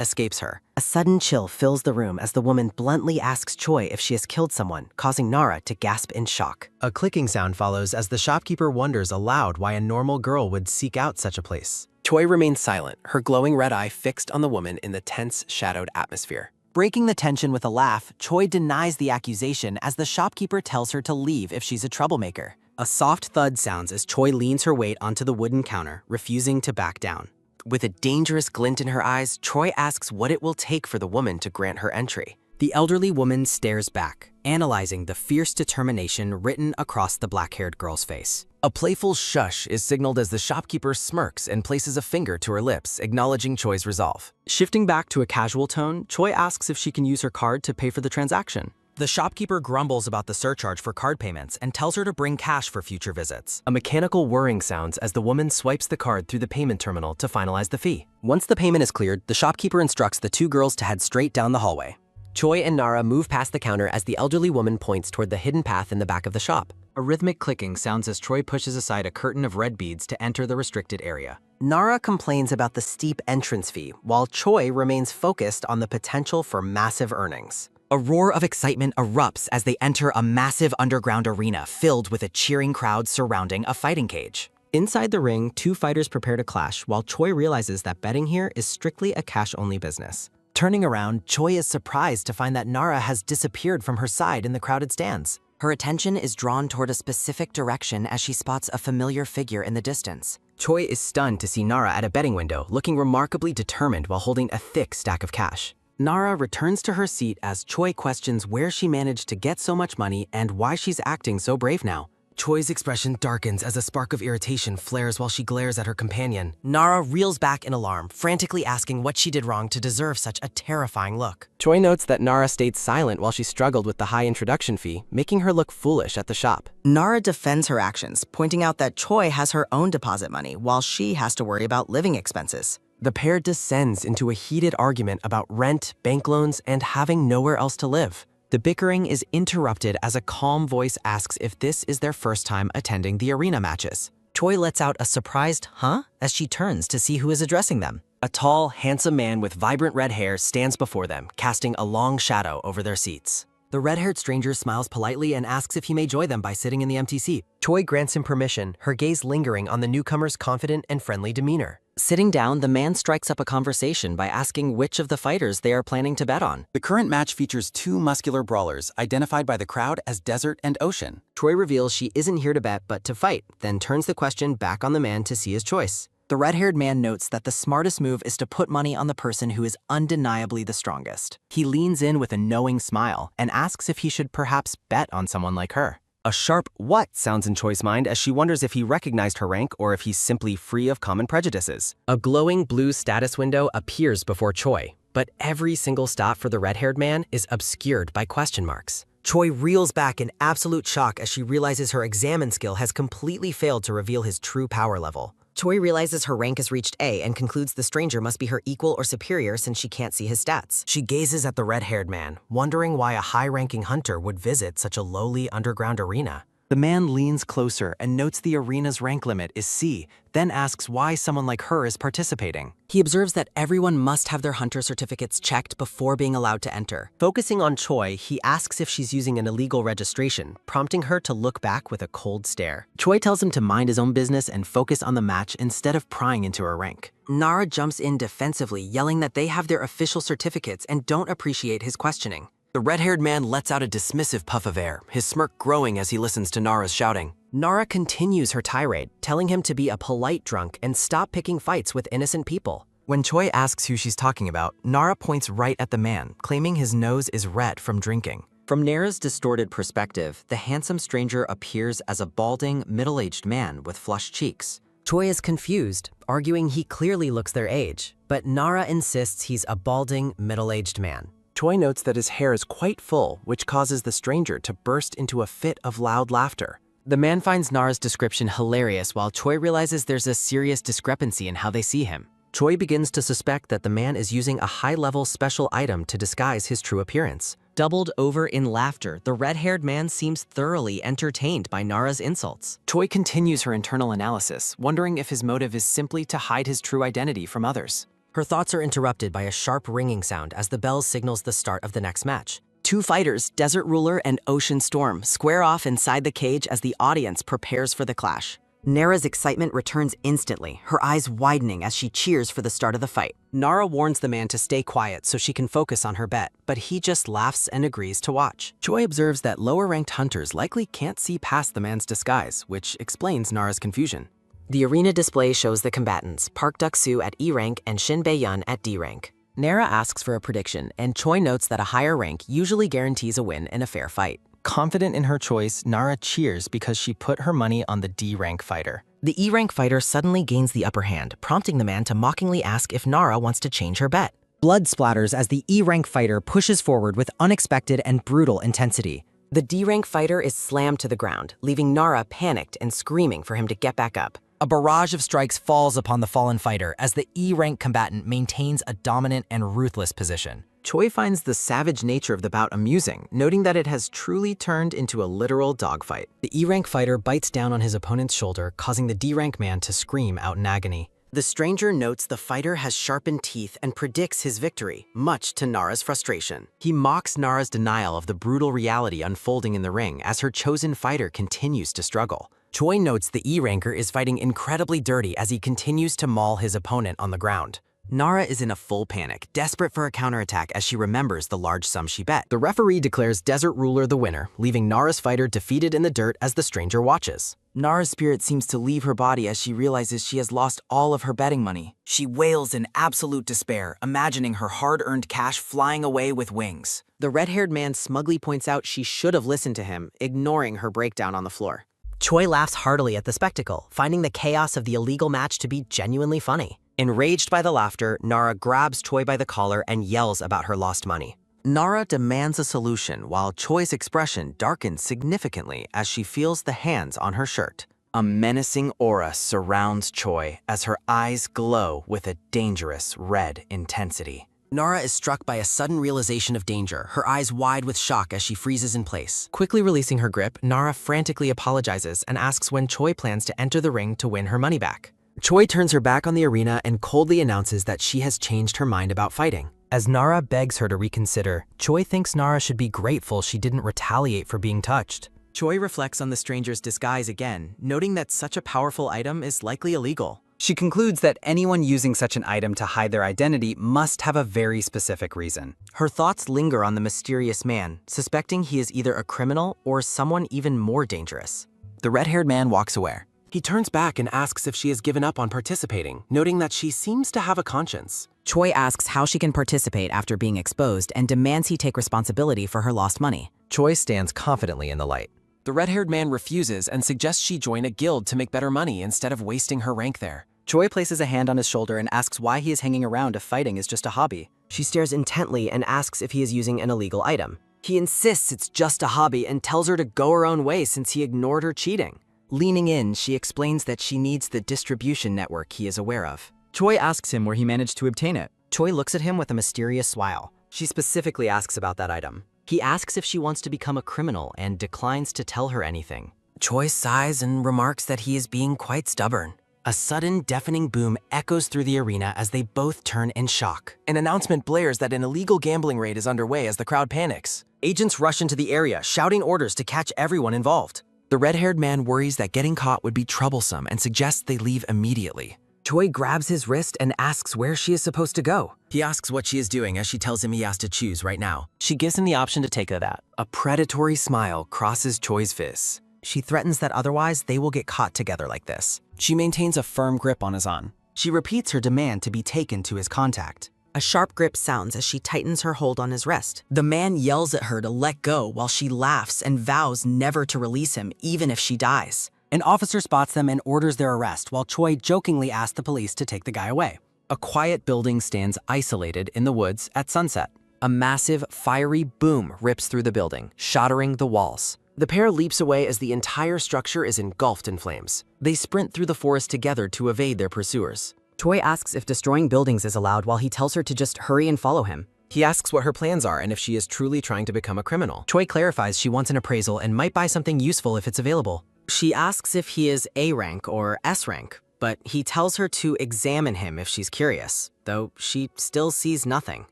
escapes her. A sudden chill fills the room as the woman bluntly asks Choi if she has killed someone, causing Nara to gasp in shock. A clicking sound follows as the shopkeeper wonders aloud why a normal girl would seek out such a place. Choi remains silent, her glowing red eye fixed on the woman in the tense, shadowed atmosphere. Breaking the tension with a laugh, Choi denies the accusation as the shopkeeper tells her to leave if she's a troublemaker. A soft thud sounds as Choi leans her weight onto the wooden counter, refusing to back down. With a dangerous glint in her eyes, Choi asks what it will take for the woman to grant her entry. The elderly woman stares back, analyzing the fierce determination written across the black-haired girl's face. A playful shush is signaled as the shopkeeper smirks and places a finger to her lips, acknowledging Choi's resolve. Shifting back to a casual tone, Choi asks if she can use her card to pay for the transaction. The shopkeeper grumbles about the surcharge for card payments and tells her to bring cash for future visits. A mechanical whirring sounds as the woman swipes the card through the payment terminal to finalize the fee. Once the payment is cleared, the shopkeeper instructs the two girls to head straight down the hallway. Choi and Nara move past the counter as the elderly woman points toward the hidden path in the back of the shop. A rhythmic clicking sounds as Choi pushes aside a curtain of red beads to enter the restricted area. Nara complains about the steep entrance fee, while Choi remains focused on the potential for massive earnings. A roar of excitement erupts as they enter a massive underground arena filled with a cheering crowd surrounding a fighting cage. Inside the ring, two fighters prepare to clash while Choi realizes that betting here is strictly a cash-only business. Turning around, Choi is surprised to find that Nara has disappeared from her side in the crowded stands. Her attention is drawn toward a specific direction as she spots a familiar figure in the distance. Choi is stunned to see Nara at a betting window, looking remarkably determined while holding a thick stack of cash. Nara returns to her seat as Choi questions where she managed to get so much money and why she's acting so brave now. Choi's expression darkens as a spark of irritation flares while she glares at her companion. Nara reels back in alarm, frantically asking what she did wrong to deserve such a terrifying look. Choi notes that Nara stayed silent while she struggled with the high introduction fee, making her look foolish at the shop. Nara defends her actions, pointing out that Choi has her own deposit money while she has to worry about living expenses. The pair descends into a heated argument about rent, bank loans, and having nowhere else to live. The bickering is interrupted as a calm voice asks if this is their first time attending the arena matches. Choi lets out a surprised "huh?" as she turns to see who is addressing them. A tall, handsome man with vibrant red hair stands before them, casting a long shadow over their seats. The red-haired stranger smiles politely and asks if he may join them by sitting in the empty seat. Choi grants him permission, her gaze lingering on the newcomer's confident and friendly demeanor. Sitting down, the man strikes up a conversation by asking which of the fighters they are planning to bet on. The current match features two muscular brawlers, identified by the crowd as Desert and Ocean. Choi reveals she isn't here to bet but to fight, then turns the question back on the man to see his choice. The red-haired man notes that the smartest move is to put money on the person who is undeniably the strongest. He leans in with a knowing smile and asks if he should perhaps bet on someone like her. A sharp "what" sounds in Choi's mind as she wonders if he recognized her rank or if he's simply free of common prejudices. A glowing blue status window appears before Choi, but every single stat for the red-haired man is obscured by question marks. Choi reels back in absolute shock as she realizes her examine skill has completely failed to reveal his true power level. Choi realizes her rank has reached A and concludes the stranger must be her equal or superior since she can't see his stats. She gazes at the red-haired man, wondering why a high-ranking hunter would visit such a lowly underground arena. The man leans closer and notes the arena's rank limit is C, then asks why someone like her is participating. He observes that everyone must have their hunter certificates checked before being allowed to enter. Focusing on Choi, he asks if she's using an illegal registration, prompting her to look back with a cold stare. Choi tells him to mind his own business and focus on the match instead of prying into her rank. Nara jumps in defensively, yelling that they have their official certificates and don't appreciate his questioning. The red-haired man lets out a dismissive puff of air, his smirk growing as he listens to Nara's shouting. Nara continues her tirade, telling him to be a polite drunk and stop picking fights with innocent people. When Choi asks who she's talking about, Nara points right at the man, claiming his nose is red from drinking. From Nara's distorted perspective, the handsome stranger appears as a balding, middle-aged man with flushed cheeks. Choi is confused, arguing he clearly looks their age, but Nara insists he's a balding, middle-aged man. Choi notes that his hair is quite full, which causes the stranger to burst into a fit of loud laughter. The man finds Nara's description hilarious while Choi realizes there's a serious discrepancy in how they see him. Choi begins to suspect that the man is using a high-level special item to disguise his true appearance. Doubled over in laughter, the red-haired man seems thoroughly entertained by Nara's insults. Choi continues her internal analysis, wondering if his motive is simply to hide his true identity from others. Her thoughts are interrupted by a sharp ringing sound as the bell signals the start of the next match. Two fighters, Desert Ruler and Ocean Storm, square off inside the cage as the audience prepares for the clash. Nara's excitement returns instantly, her eyes widening as she cheers for the start of the fight. Nara warns the man to stay quiet so she can focus on her bet, but he just laughs and agrees to watch. Choi observes that lower-ranked hunters likely can't see past the man's disguise, which explains Nara's confusion. The arena display shows the combatants, Park Duk-soo at E rank and Shin Bae-yeon at D rank. Nara asks for a prediction, and Choi notes that a higher rank usually guarantees a win in a fair fight. Confident in her choice, Nara cheers because she put her money on the D rank fighter. The E rank fighter suddenly gains the upper hand, prompting the man to mockingly ask if Nara wants to change her bet. Blood splatters as the E rank fighter pushes forward with unexpected and brutal intensity. The D rank fighter is slammed to the ground, leaving Nara panicked and screaming for him to get back up. A barrage of strikes falls upon the fallen fighter as the E-rank combatant maintains a dominant and ruthless position. Choi finds the savage nature of the bout amusing, noting that it has truly turned into a literal dogfight. The E-rank fighter bites down on his opponent's shoulder, causing the D-rank man to scream out in agony. The stranger notes the fighter has sharpened teeth and predicts his victory, much to Nara's frustration. He mocks Nara's denial of the brutal reality unfolding in the ring as her chosen fighter continues to struggle. Choi notes the E-ranker is fighting incredibly dirty as he continues to maul his opponent on the ground. Nara is in a full panic, desperate for a counterattack as she remembers the large sum she bet. The referee declares Desert Ruler the winner, leaving Nara's fighter defeated in the dirt as the stranger watches. Nara's spirit seems to leave her body as she realizes she has lost all of her betting money. She wails in absolute despair, imagining her hard-earned cash flying away with wings. The red-haired man smugly points out she should have listened to him, ignoring her breakdown on the floor. Choi laughs heartily at the spectacle, finding the chaos of the illegal match to be genuinely funny. Enraged by the laughter, Nara grabs Choi by the collar and yells about her lost money. Nara demands a solution while Choi's expression darkens significantly as she feels the hands on her shirt. A menacing aura surrounds Choi as her eyes glow with a dangerous red intensity. Nara is struck by a sudden realization of danger, her eyes wide with shock as she freezes in place. Quickly releasing her grip, Nara frantically apologizes and asks when Choi plans to enter the ring to win her money back. Choi turns her back on the arena and coldly announces that she has changed her mind about fighting. As Nara begs her to reconsider, Choi thinks Nara should be grateful she didn't retaliate for being touched. Choi reflects on the stranger's disguise again, noting that such a powerful item is likely illegal. She concludes that anyone using such an item to hide their identity must have a very specific reason. Her thoughts linger on the mysterious man, suspecting he is either a criminal or someone even more dangerous. The red-haired man walks away. He turns back and asks if she has given up on participating, noting that she seems to have a conscience. Choi asks how she can participate after being exposed and demands he take responsibility for her lost money. Choi stands confidently in the light. The red-haired man refuses and suggests she join a guild to make better money instead of wasting her rank there. Choi places a hand on his shoulder and asks why he is hanging around if fighting is just a hobby. She stares intently and asks if he is using an illegal item. He insists it's just a hobby and tells her to go her own way since he ignored her cheating. Leaning in, she explains that she needs the distribution network he is aware of. Choi asks him where he managed to obtain it. Choi looks at him with a mysterious smile. She specifically asks about that item. He asks if she wants to become a criminal and declines to tell her anything. Choi sighs and remarks that he is being quite stubborn. A sudden, deafening boom echoes through the arena as they both turn in shock. An announcement blares that an illegal gambling raid is underway as the crowd panics. Agents rush into the area, shouting orders to catch everyone involved. The red-haired man worries that getting caught would be troublesome and suggests they leave immediately. Choi grabs his wrist and asks where she is supposed to go. He asks what she is doing as she tells him he has to choose right now. She gives him the option to take that. A predatory smile crosses Choi's face. She threatens that otherwise they will get caught together like this. She maintains a firm grip on his arm. She repeats her demand to be taken to his contact. A sharp grip sounds as she tightens her hold on his wrist. The man yells at her to let go while she laughs and vows never to release him even if she dies. An officer spots them and orders their arrest while Choi jokingly asks the police to take the guy away. A quiet building stands isolated in the woods at sunset. A massive, fiery boom rips through the building, shattering the walls. The pair leaps away as the entire structure is engulfed in flames. They sprint through the forest together to evade their pursuers. Choi asks if destroying buildings is allowed while he tells her to just hurry and follow him. He asks what her plans are and if she is truly trying to become a criminal. Choi clarifies she wants an appraisal and might buy something useful if it's available. She asks if he is A rank or S rank, but he tells her to examine him if she's curious, though she still sees nothing.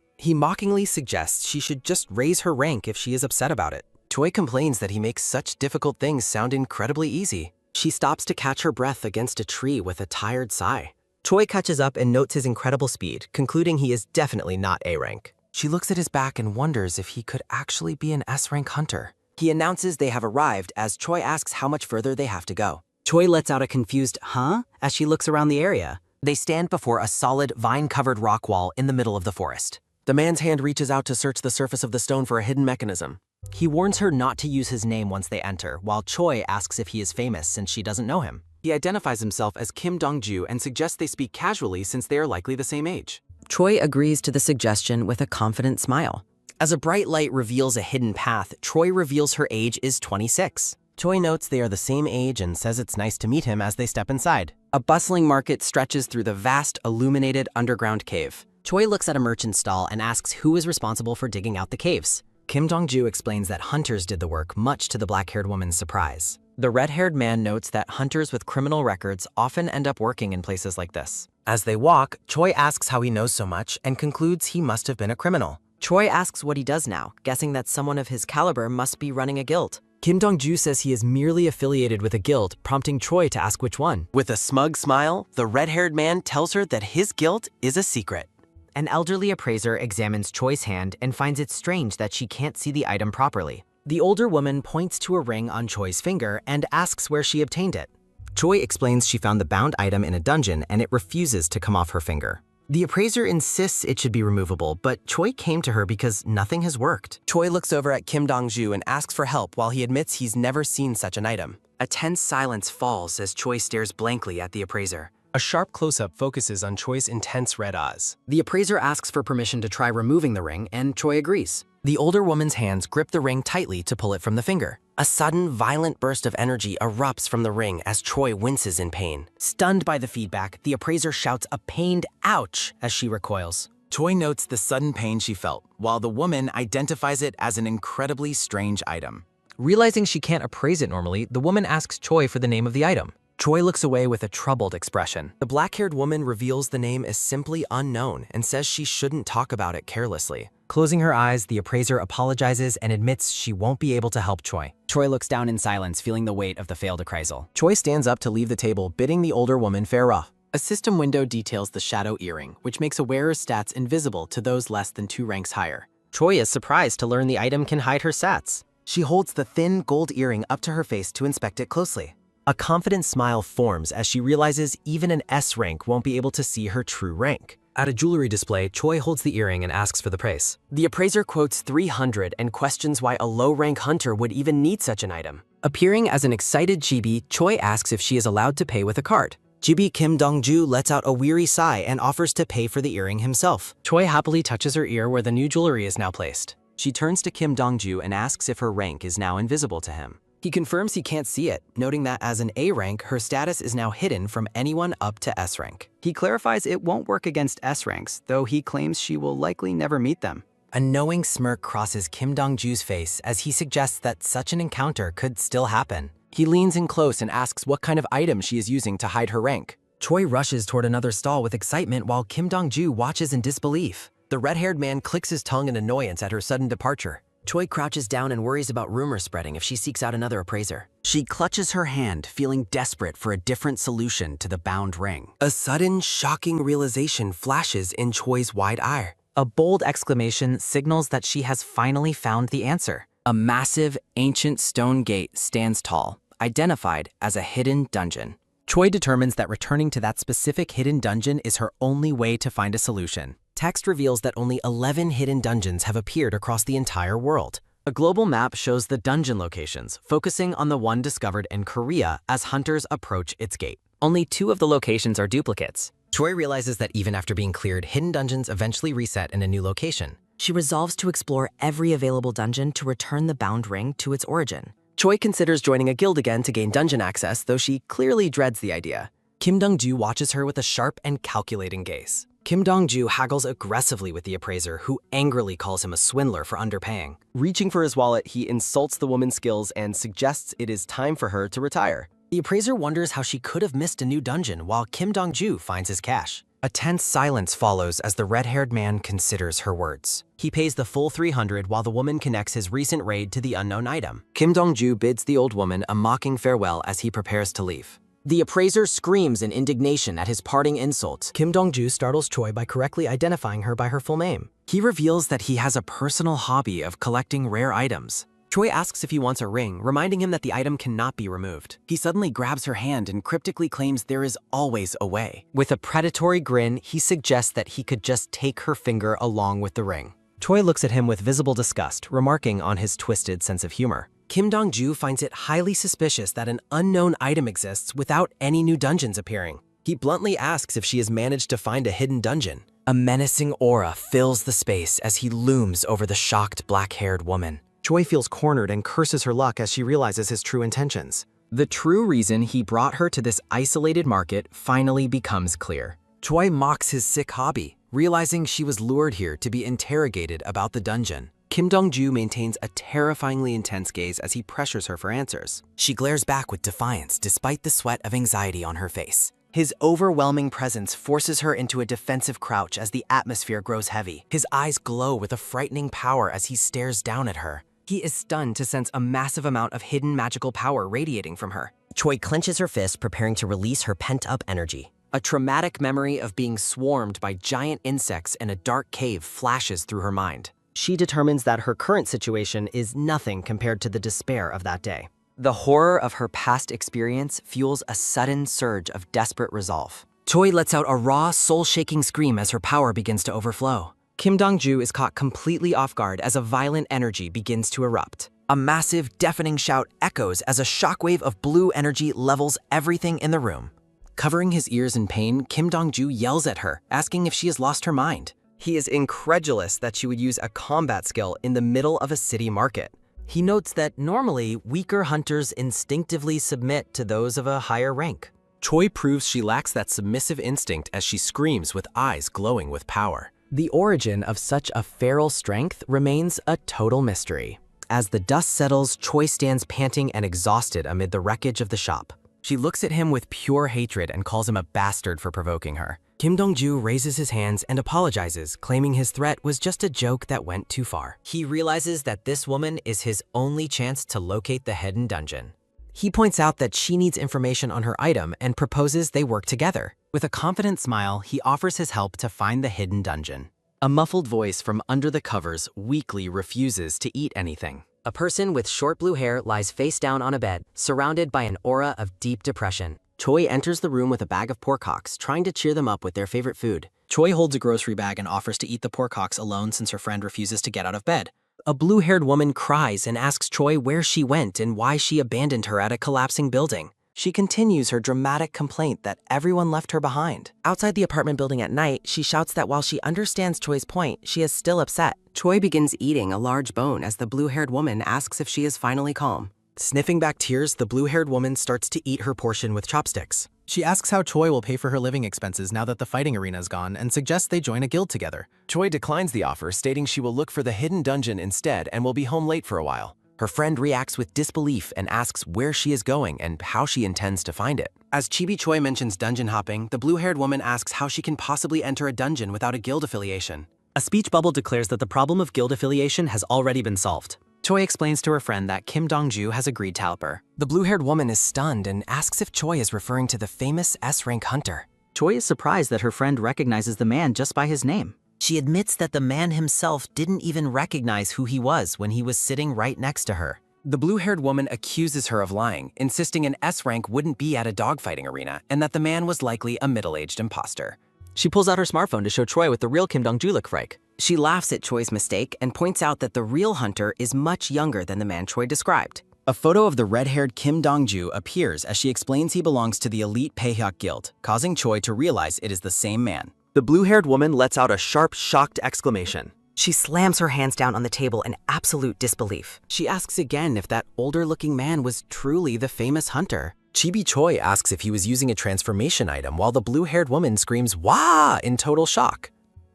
He mockingly suggests she should just raise her rank if she is upset about it. Choi complains that he makes such difficult things sound incredibly easy. She stops to catch her breath against a tree with a tired sigh. Choi catches up and notes his incredible speed, concluding he is definitely not A rank. She looks at his back and wonders if he could actually be an S-rank hunter. He announces they have arrived as Choi asks how much further they have to go. Choi lets out a confused huh as she looks around the area. They stand before a solid, vine-covered rock wall in the middle of the forest. The man's hand reaches out to search the surface of the stone for a hidden mechanism. He warns her not to use his name once they enter, while Choi asks if he is famous since she doesn't know him. He identifies himself as Kim Dong-ju and suggests they speak casually since they are likely the same age. Choi agrees to the suggestion with a confident smile. As a bright light reveals a hidden path, Choi reveals her age is 26. Choi notes they are the same age and says it's nice to meet him as they step inside. A bustling market stretches through the vast, illuminated underground cave. Choi looks at a merchant stall and asks who is responsible for digging out the caves. Kim Dong-ju explains that hunters did the work, much to the black-haired woman's surprise. The red-haired man notes that hunters with criminal records often end up working in places like this. As they walk, Choi asks how he knows so much and concludes he must have been a criminal. Choi asks what he does now, guessing that someone of his caliber must be running a guild. Kim Dong-ju says he is merely affiliated with a guild, prompting Choi to ask which one. With a smug smile, the red-haired man tells her that his guilt is a secret. An elderly appraiser examines Choi's hand and finds it strange that she can't see the item properly. The older woman points to a ring on Choi's finger and asks where she obtained it. Choi explains she found the bound item in a dungeon and it refuses to come off her finger. The appraiser insists it should be removable, but Choi came to her because nothing has worked. Choi looks over at Kim Dong-ju and asks for help while he admits he's never seen such an item. A tense silence falls as Choi stares blankly at the appraiser. A sharp close-up focuses on Choi's intense red eyes. The appraiser asks for permission to try removing the ring, and Choi agrees. The older woman's hands grip the ring tightly to pull it from the finger. A sudden, violent burst of energy erupts from the ring as Choi winces in pain. Stunned by the feedback, the appraiser shouts a pained ouch as she recoils. Choi notes the sudden pain she felt, while the woman identifies it as an incredibly strange item. Realizing she can't appraise it normally, the woman asks Choi for the name of the item. Choi looks away with a troubled expression. The black-haired woman reveals the name is simply unknown and says she shouldn't talk about it carelessly. Closing her eyes, the appraiser apologizes and admits she won't be able to help Choi. Choi looks down in silence, feeling the weight of the failed appraisal. Choi stands up to leave the table, bidding the older woman farewell. A system window details the shadow earring, which makes a wearer's stats invisible to those less than 2 ranks higher. Choi is surprised to learn the item can hide her stats. She holds the thin gold earring up to her face to inspect it closely. A confident smile forms as she realizes even an S rank won't be able to see her true rank. At a jewelry display, Choi holds the earring and asks for the price. The appraiser quotes 300 and questions why a low-rank hunter would even need such an item. Appearing as an excited chibi, Choi asks if she is allowed to pay with a card. Chibi Kim Dong-ju lets out a weary sigh and offers to pay for the earring himself. Choi happily touches her ear where the new jewelry is now placed. She turns to Kim Dong-ju and asks if her rank is now invisible to him. He confirms he can't see it, noting that as an A rank, her status is now hidden from anyone up to S rank. He clarifies it won't work against S ranks, though he claims she will likely never meet them. A knowing smirk crosses Kim Dong-ju's face as he suggests that such an encounter could still happen. He leans in close and asks what kind of item she is using to hide her rank. Choi rushes toward another stall with excitement while Kim Dong-ju watches in disbelief. The red-haired man clicks his tongue in annoyance at her sudden departure. Choi crouches down and worries about rumors spreading if she seeks out another appraiser. She clutches her hand, feeling desperate for a different solution to the bound ring. A sudden, shocking realization flashes in Choi's wide eye. A bold exclamation signals that she has finally found the answer. A massive, ancient stone gate stands tall, identified as a hidden dungeon. Choi determines that returning to that specific hidden dungeon is her only way to find a solution. Text reveals that only 11 hidden dungeons have appeared across the entire world. A global map shows the dungeon locations, focusing on the one discovered in Korea as hunters approach its gate. Only 2 of the locations are duplicates. Choi realizes that even after being cleared, hidden dungeons eventually reset in a new location. She resolves to explore every available dungeon to return the bound ring to its origin. Choi considers joining a guild again to gain dungeon access, though she clearly dreads the idea. Kim Dong-ju watches her with a sharp and calculating gaze. Kim Dong-ju haggles aggressively with the appraiser, who angrily calls him a swindler for underpaying. Reaching for his wallet, he insults the woman's skills and suggests it is time for her to retire. The appraiser wonders how she could have missed a new dungeon while Kim Dong-ju finds his cash. A tense silence follows as the red-haired man considers her words. He pays the full 300 while the woman connects his recent raid to the unknown item. Kim Dong-ju bids the old woman a mocking farewell as he prepares to leave. The appraiser screams in indignation at his parting insult. Kim Dong-ju startles Choi by correctly identifying her by her full name. He reveals that he has a personal hobby of collecting rare items. Choi asks if he wants a ring, reminding him that the item cannot be removed. He suddenly grabs her hand and cryptically claims there is always a way. With a predatory grin, he suggests that he could just take her finger along with the ring. Choi looks at him with visible disgust, remarking on his twisted sense of humor. Kim Dong-ju finds it highly suspicious that an unknown item exists without any new dungeons appearing. He bluntly asks if she has managed to find a hidden dungeon. A menacing aura fills the space as he looms over the shocked black-haired woman. Choi feels cornered and curses her luck as she realizes his true intentions. The true reason he brought her to this isolated market finally becomes clear. Choi mocks his sick hobby, realizing she was lured here to be interrogated about the dungeon. Kim Dong-ju maintains a terrifyingly intense gaze as he pressures her for answers. She glares back with defiance despite the sweat of anxiety on her face. His overwhelming presence forces her into a defensive crouch as the atmosphere grows heavy. His eyes glow with a frightening power as he stares down at her. He is stunned to sense a massive amount of hidden magical power radiating from her. Choi clenches her fist, preparing to release her pent-up energy. A traumatic memory of being swarmed by giant insects in a dark cave flashes through her mind. She determines that her current situation is nothing compared to the despair of that day. The horror of her past experience fuels a sudden surge of desperate resolve. Choi lets out a raw, soul-shaking scream as her power begins to overflow. Kim Dong-ju is caught completely off guard as a violent energy begins to erupt. A massive, deafening shout echoes as a shockwave of blue energy levels everything in the room. Covering his ears in pain, Kim Dong-ju yells at her, asking if she has lost her mind. He is incredulous that she would use a combat skill in the middle of a city market. He notes that normally, weaker hunters instinctively submit to those of a higher rank. Choi proves she lacks that submissive instinct as she screams with eyes glowing with power. The origin of such a feral strength remains a total mystery. As the dust settles, Choi stands panting and exhausted amid the wreckage of the shop. She looks at him with pure hatred and calls him a bastard for provoking her. Kim Dong-ju raises his hands and apologizes, claiming his threat was just a joke that went too far. He realizes that this woman is his only chance to locate the hidden dungeon. He points out that she needs information on her item and proposes they work together. With a confident smile, he offers his help to find the hidden dungeon. A muffled voice from under the covers weakly refuses to eat anything. A person with short blue hair lies face down on a bed, surrounded by an aura of deep depression. Choi enters the room with a bag of pork-hocks, trying to cheer them up with their favorite food. Choi holds a grocery bag and offers to eat the pork-hocks alone since her friend refuses to get out of bed. A blue-haired woman cries and asks Choi where she went and why she abandoned her at a collapsing building. She continues her dramatic complaint that everyone left her behind. Outside the apartment building at night, she shouts that while she understands Choi's point, she is still upset. Choi begins eating a large bone as the blue-haired woman asks if she is finally calm. Sniffing back tears, the blue-haired woman starts to eat her portion with chopsticks. She asks how Choi will pay for her living expenses now that the fighting arena is gone and suggests they join a guild together. Choi declines the offer, stating she will look for the hidden dungeon instead and will be home late for a while. Her friend reacts with disbelief and asks where she is going and how she intends to find it. As Chibi Choi mentions dungeon hopping, the blue-haired woman asks how she can possibly enter a dungeon without a guild affiliation. A speech bubble declares that the problem of guild affiliation has already been solved. Choi explains to her friend that Kim Dong-ju has agreed to help her. The blue-haired woman is stunned and asks if Choi is referring to the famous S-rank hunter. Choi is surprised that her friend recognizes the man just by his name. She admits that the man himself didn't even recognize who he was when he was sitting right next to her. The blue-haired woman accuses her of lying, insisting an S-rank wouldn't be at a dogfighting arena and that the man was likely a middle-aged imposter. She pulls out her smartphone to show Choi what the real Kim Dong-ju look like. She laughs at Choi's mistake and points out that the real hunter is much younger than the man Choi described. A photo of the red-haired Kim Dong-ju appears as she explains he belongs to the elite Paehyuk Guild, causing Choi to realize it is the same man. The blue-haired woman lets out a sharp, shocked exclamation. She slams her hands down on the table in absolute disbelief. She asks again if that older-looking man was truly the famous hunter. Chibi Choi asks if he was using a transformation item while the blue-haired woman screams "Wah!" in total shock.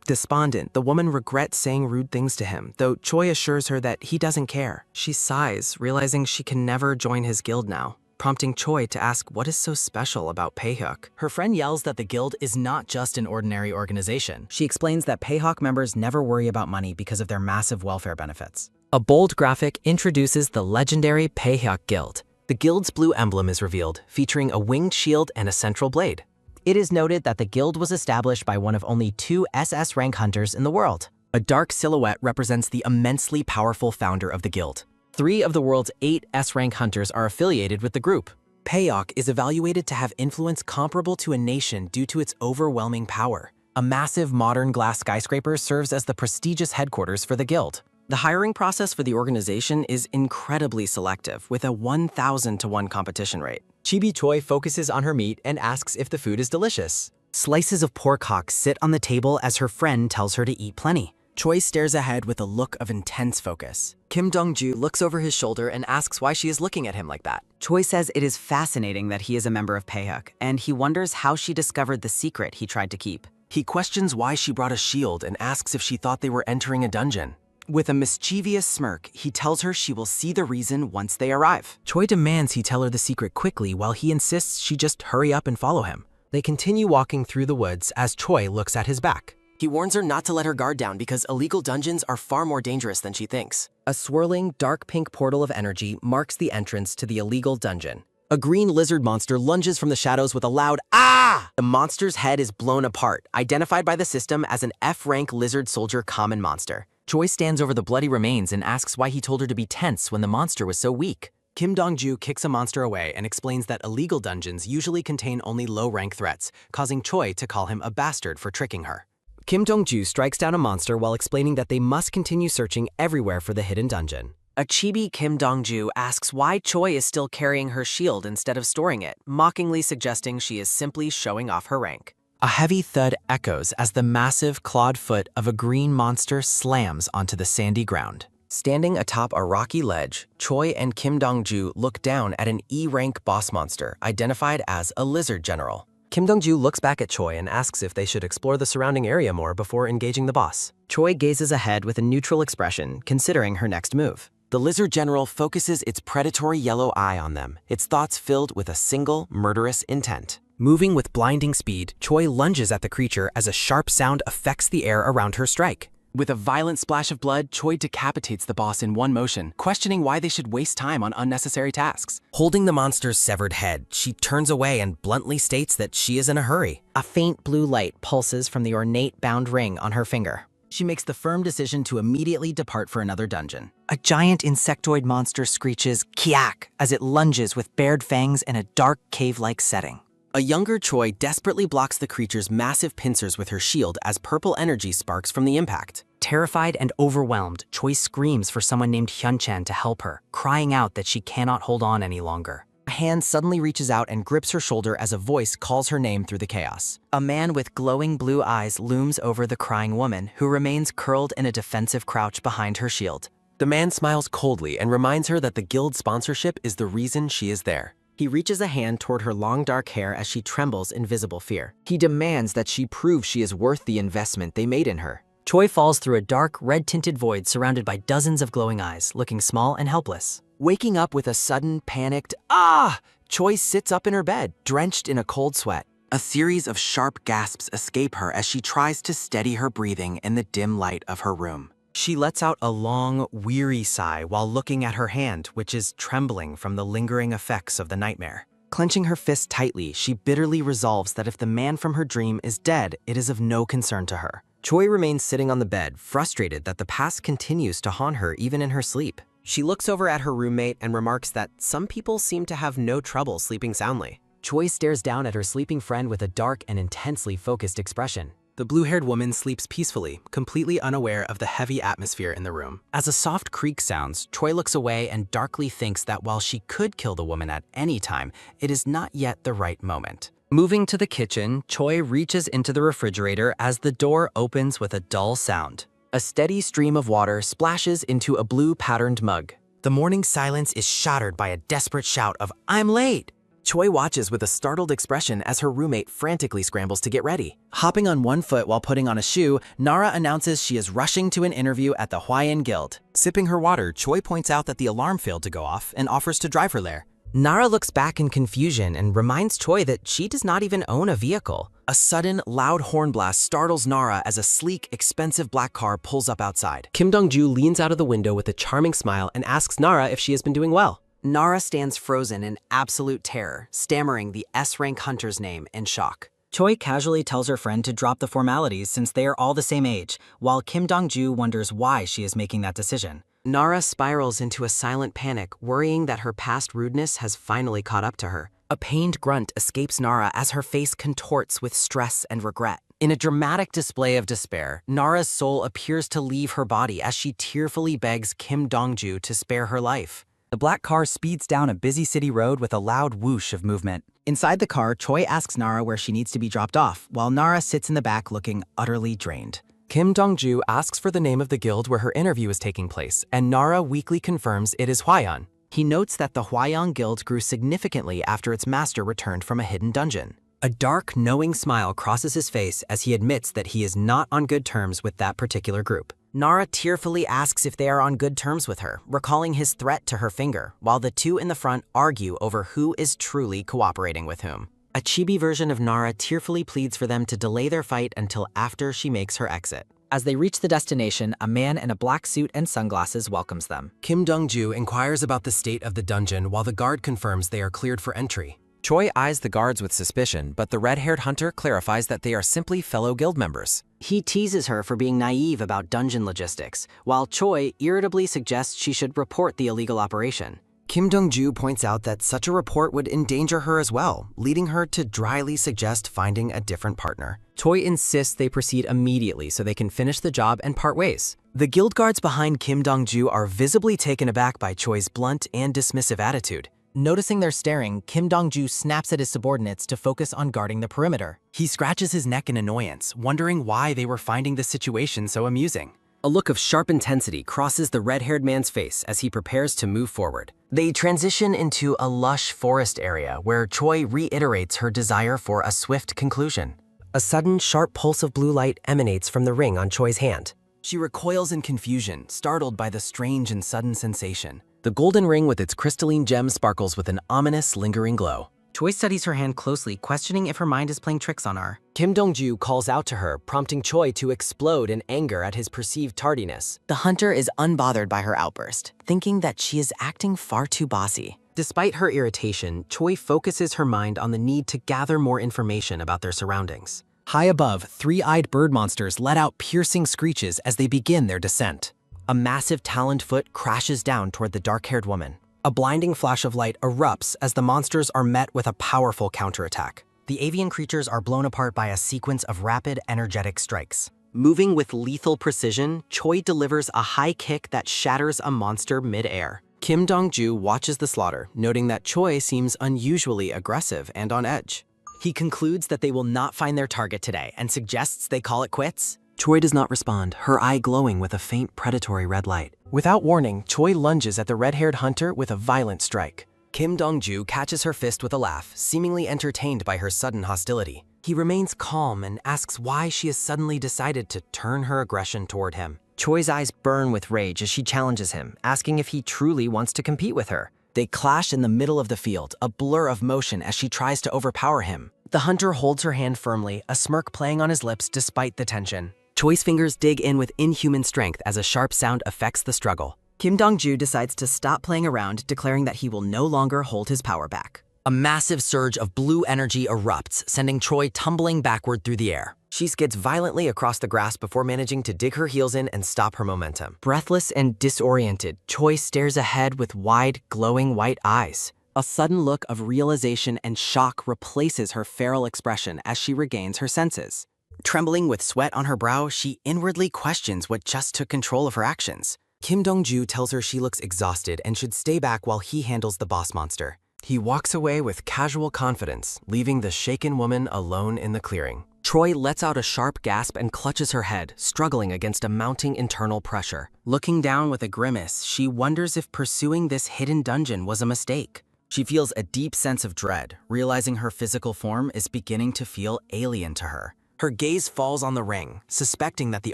Despondent, the woman regrets saying rude things to him, though Choi assures her that he doesn't care. She sighs, realizing she can never join his guild now, prompting Choi to ask what is so special about Paehyuk. Her friend yells that the guild is not just an ordinary organization. She explains that Paehyuk members never worry about money because of their massive welfare benefits. A bold graphic introduces the legendary Paehyuk Guild. The guild's blue emblem is revealed, featuring a winged shield and a central blade. It is noted that the guild was established by one of only 2 SS rank hunters in the world. A dark silhouette represents the immensely powerful founder of the guild. 3 of the world's 8 S-rank hunters are affiliated with the group. Paehyuk is evaluated to have influence comparable to a nation due to its overwhelming power. A massive modern glass skyscraper serves as the prestigious headquarters for the guild. The hiring process for the organization is incredibly selective, with a 1,000-to-1 competition rate. Chibi Choi focuses on her meat and asks if the food is delicious. Slices of pork hocks sit on the table as her friend tells her to eat plenty. Choi stares ahead with a look of intense focus. Kim Dong-ju looks over his shoulder and asks why she is looking at him like that. Choi says it is fascinating that he is a member of Paehyuk, and he wonders how she discovered the secret he tried to keep. He questions why she brought a shield and asks if she thought they were entering a dungeon. With a mischievous smirk, he tells her she will see the reason once they arrive. Choi demands he tell her the secret quickly while he insists she just hurry up and follow him. They continue walking through the woods as Choi looks at his back. He warns her not to let her guard down because illegal dungeons are far more dangerous than she thinks. A swirling, dark pink portal of energy marks the entrance to the illegal dungeon. A green lizard monster lunges from the shadows with a loud "Ah!" The monster's head is blown apart, identified by the system as an F-rank lizard soldier common monster. Choi stands over the bloody remains and asks why he told her to be tense when the monster was so weak. Kim Dong-ju kicks a monster away and explains that illegal dungeons usually contain only low-rank threats, causing Choi to call him a bastard for tricking her. Kim Dong-ju strikes down a monster while explaining that they must continue searching everywhere for the hidden dungeon. A chibi Kim Dong-ju asks why Choi is still carrying her shield instead of storing it, mockingly suggesting she is simply showing off her rank. A heavy thud echoes as the massive clawed foot of a green monster slams onto the sandy ground. Standing atop a rocky ledge, Choi and Kim Dong-ju look down at an E-rank boss monster identified as a lizard general. Kim Dong-ju looks back at Choi and asks if they should explore the surrounding area more before engaging the boss. Choi gazes ahead with a neutral expression, considering her next move. The lizard general focuses its predatory yellow eye on them, its thoughts filled with a single murderous intent. Moving with blinding speed, Choi lunges at the creature as a sharp sound affects the air around her strike. With a violent splash of blood, Choi decapitates the boss in one motion, questioning why they should waste time on unnecessary tasks. Holding the monster's severed head, she turns away and bluntly states that she is in a hurry. A faint blue light pulses from the ornate bound ring on her finger. She makes the firm decision to immediately depart for another dungeon. A giant insectoid monster screeches "Kiak" as it lunges with bared fangs in a dark cave-like setting. A younger Choi desperately blocks the creature's massive pincers with her shield as purple energy sparks from the impact. Terrified and overwhelmed, Choi screams for someone named Hyun-chan to help her, crying out that she cannot hold on any longer. A hand suddenly reaches out and grips her shoulder as a voice calls her name through the chaos. A man with glowing blue eyes looms over the crying woman, who remains curled in a defensive crouch behind her shield. The man smiles coldly and reminds her that the guild sponsorship is the reason she is there. He reaches a hand toward her long dark hair as she trembles in visible fear. He demands that she prove she is worth the investment they made in her. Choi falls through a dark, red-tinted void surrounded by dozens of glowing eyes, looking small and helpless. Waking up with a sudden, panicked "Ah!" Choi sits up in her bed, drenched in a cold sweat. A series of sharp gasps escape her as she tries to steady her breathing in the dim light of her room. She lets out a long, weary sigh while looking at her hand, which is trembling from the lingering effects of the nightmare. Clenching her fist tightly, she bitterly resolves that if the man from her dream is dead, it is of no concern to her. Choi remains sitting on the bed, frustrated that the past continues to haunt her even in her sleep. She looks over at her roommate and remarks that some people seem to have no trouble sleeping soundly. Choi stares down at her sleeping friend with a dark and intensely focused expression. The blue-haired woman sleeps peacefully, completely unaware of the heavy atmosphere in the room. As a soft creak sounds, Choi looks away and darkly thinks that while she could kill the woman at any time, it is not yet the right moment. Moving to the kitchen, Choi reaches into the refrigerator as the door opens with a dull sound. A steady stream of water splashes into a blue-patterned mug. The morning silence is shattered by a desperate shout of "I'm late!" Choi watches with a startled expression as her roommate frantically scrambles to get ready. Hopping on one foot while putting on a shoe, Nara announces she is rushing to an interview at the Hawaiian Guild. Sipping her water, Choi points out that the alarm failed to go off and offers to drive her there. Nara looks back in confusion and reminds Choi that she does not even own a vehicle. A sudden, loud horn blast startles Nara as a sleek, expensive black car pulls up outside. Kim Dong-ju leans out of the window with a charming smile and asks Nara if she has been doing well. Nara stands frozen in absolute terror, stammering the S-rank hunter's name in shock. Choi casually tells her friend to drop the formalities since they are all the same age, while Kim Dong-ju wonders why she is making that decision. Nara spirals into a silent panic, worrying that her past rudeness has finally caught up to her. A pained grunt escapes Nara as her face contorts with stress and regret. In a dramatic display of despair, Nara's soul appears to leave her body as she tearfully begs Kim Dong-ju to spare her life. The black car speeds down a busy city road with a loud whoosh of movement. Inside the car, Choi asks Nara where she needs to be dropped off, while Nara sits in the back looking utterly drained. Kim Dong-ju asks for the name of the guild where her interview is taking place, and Nara weakly confirms it is Hwayeon. He notes that the Hwayeon Guild grew significantly after its master returned from a hidden dungeon. A dark, knowing smile crosses his face as he admits that he is not on good terms with that particular group. Nara tearfully asks if they are on good terms with her, recalling his threat to her finger, while the two in the front argue over who is truly cooperating with whom. A chibi version of Nara tearfully pleads for them to delay their fight until after she makes her exit. As they reach the destination, a man in a black suit and sunglasses welcomes them. Kim Dong-ju inquires about the state of the dungeon while the guard confirms they are cleared for entry. Choi eyes the guards with suspicion, but the red-haired hunter clarifies that they are simply fellow guild members. He teases her for being naive about dungeon logistics, while Choi irritably suggests she should report the illegal operation. Kim Dong-ju points out that such a report would endanger her as well, leading her to dryly suggest finding a different partner. Choi insists they proceed immediately so they can finish the job and part ways. The guild guards behind Kim Dong-ju are visibly taken aback by Choi's blunt and dismissive attitude. Noticing their staring, Kim Dong-ju snaps at his subordinates to focus on guarding the perimeter. He scratches his neck in annoyance, wondering why they were finding the situation so amusing. A look of sharp intensity crosses the red-haired man's face as he prepares to move forward. They transition into a lush forest area where Choi reiterates her desire for a swift conclusion. A sudden, sharp pulse of blue light emanates from the ring on Choi's hand. She recoils in confusion, startled by the strange and sudden sensation. The golden ring with its crystalline gem sparkles with an ominous, lingering glow. Choi studies her hand closely, questioning if her mind is playing tricks on her. Kim Dong-ju calls out to her, prompting Choi to explode in anger at his perceived tardiness. The hunter is unbothered by her outburst, thinking that she is acting far too bossy. Despite her irritation, Choi focuses her mind on the need to gather more information about their surroundings. High above, three-eyed bird monsters let out piercing screeches as they begin their descent. A massive taloned foot crashes down toward the dark-haired woman. A blinding flash of light erupts as the monsters are met with a powerful counterattack. The avian creatures are blown apart by a sequence of rapid, energetic strikes. Moving with lethal precision, Choi delivers a high kick that shatters a monster mid-air. Kim Dong-ju watches the slaughter, noting that Choi seems unusually aggressive and on edge. He concludes that they will not find their target today and suggests they call it quits. Choi does not respond, her eye glowing with a faint predatory red light. Without warning, Choi lunges at the red-haired hunter with a violent strike. Kim Dong-ju catches her fist with a laugh, seemingly entertained by her sudden hostility. He remains calm and asks why she has suddenly decided to turn her aggression toward him. Choi's eyes burn with rage as she challenges him, asking if he truly wants to compete with her. They clash in the middle of the field, a blur of motion as she tries to overpower him. The hunter holds her hand firmly, a smirk playing on his lips despite the tension. Choi's fingers dig in with inhuman strength as a sharp sound affects the struggle. Kim Dong-ju decides to stop playing around, declaring that he will no longer hold his power back. A massive surge of blue energy erupts, sending Choi tumbling backward through the air. She skids violently across the grass before managing to dig her heels in and stop her momentum. Breathless and disoriented, Choi stares ahead with wide, glowing white eyes. A sudden look of realization and shock replaces her feral expression as she regains her senses. Trembling with sweat on her brow, she inwardly questions what just took control of her actions. Kim Dong-ju tells her she looks exhausted and should stay back while he handles the boss monster. He walks away with casual confidence, leaving the shaken woman alone in the clearing. Choi lets out a sharp gasp and clutches her head, struggling against a mounting internal pressure. Looking down with a grimace, she wonders if pursuing this hidden dungeon was a mistake. She feels a deep sense of dread, realizing her physical form is beginning to feel alien to her. Her gaze falls on the ring, suspecting that the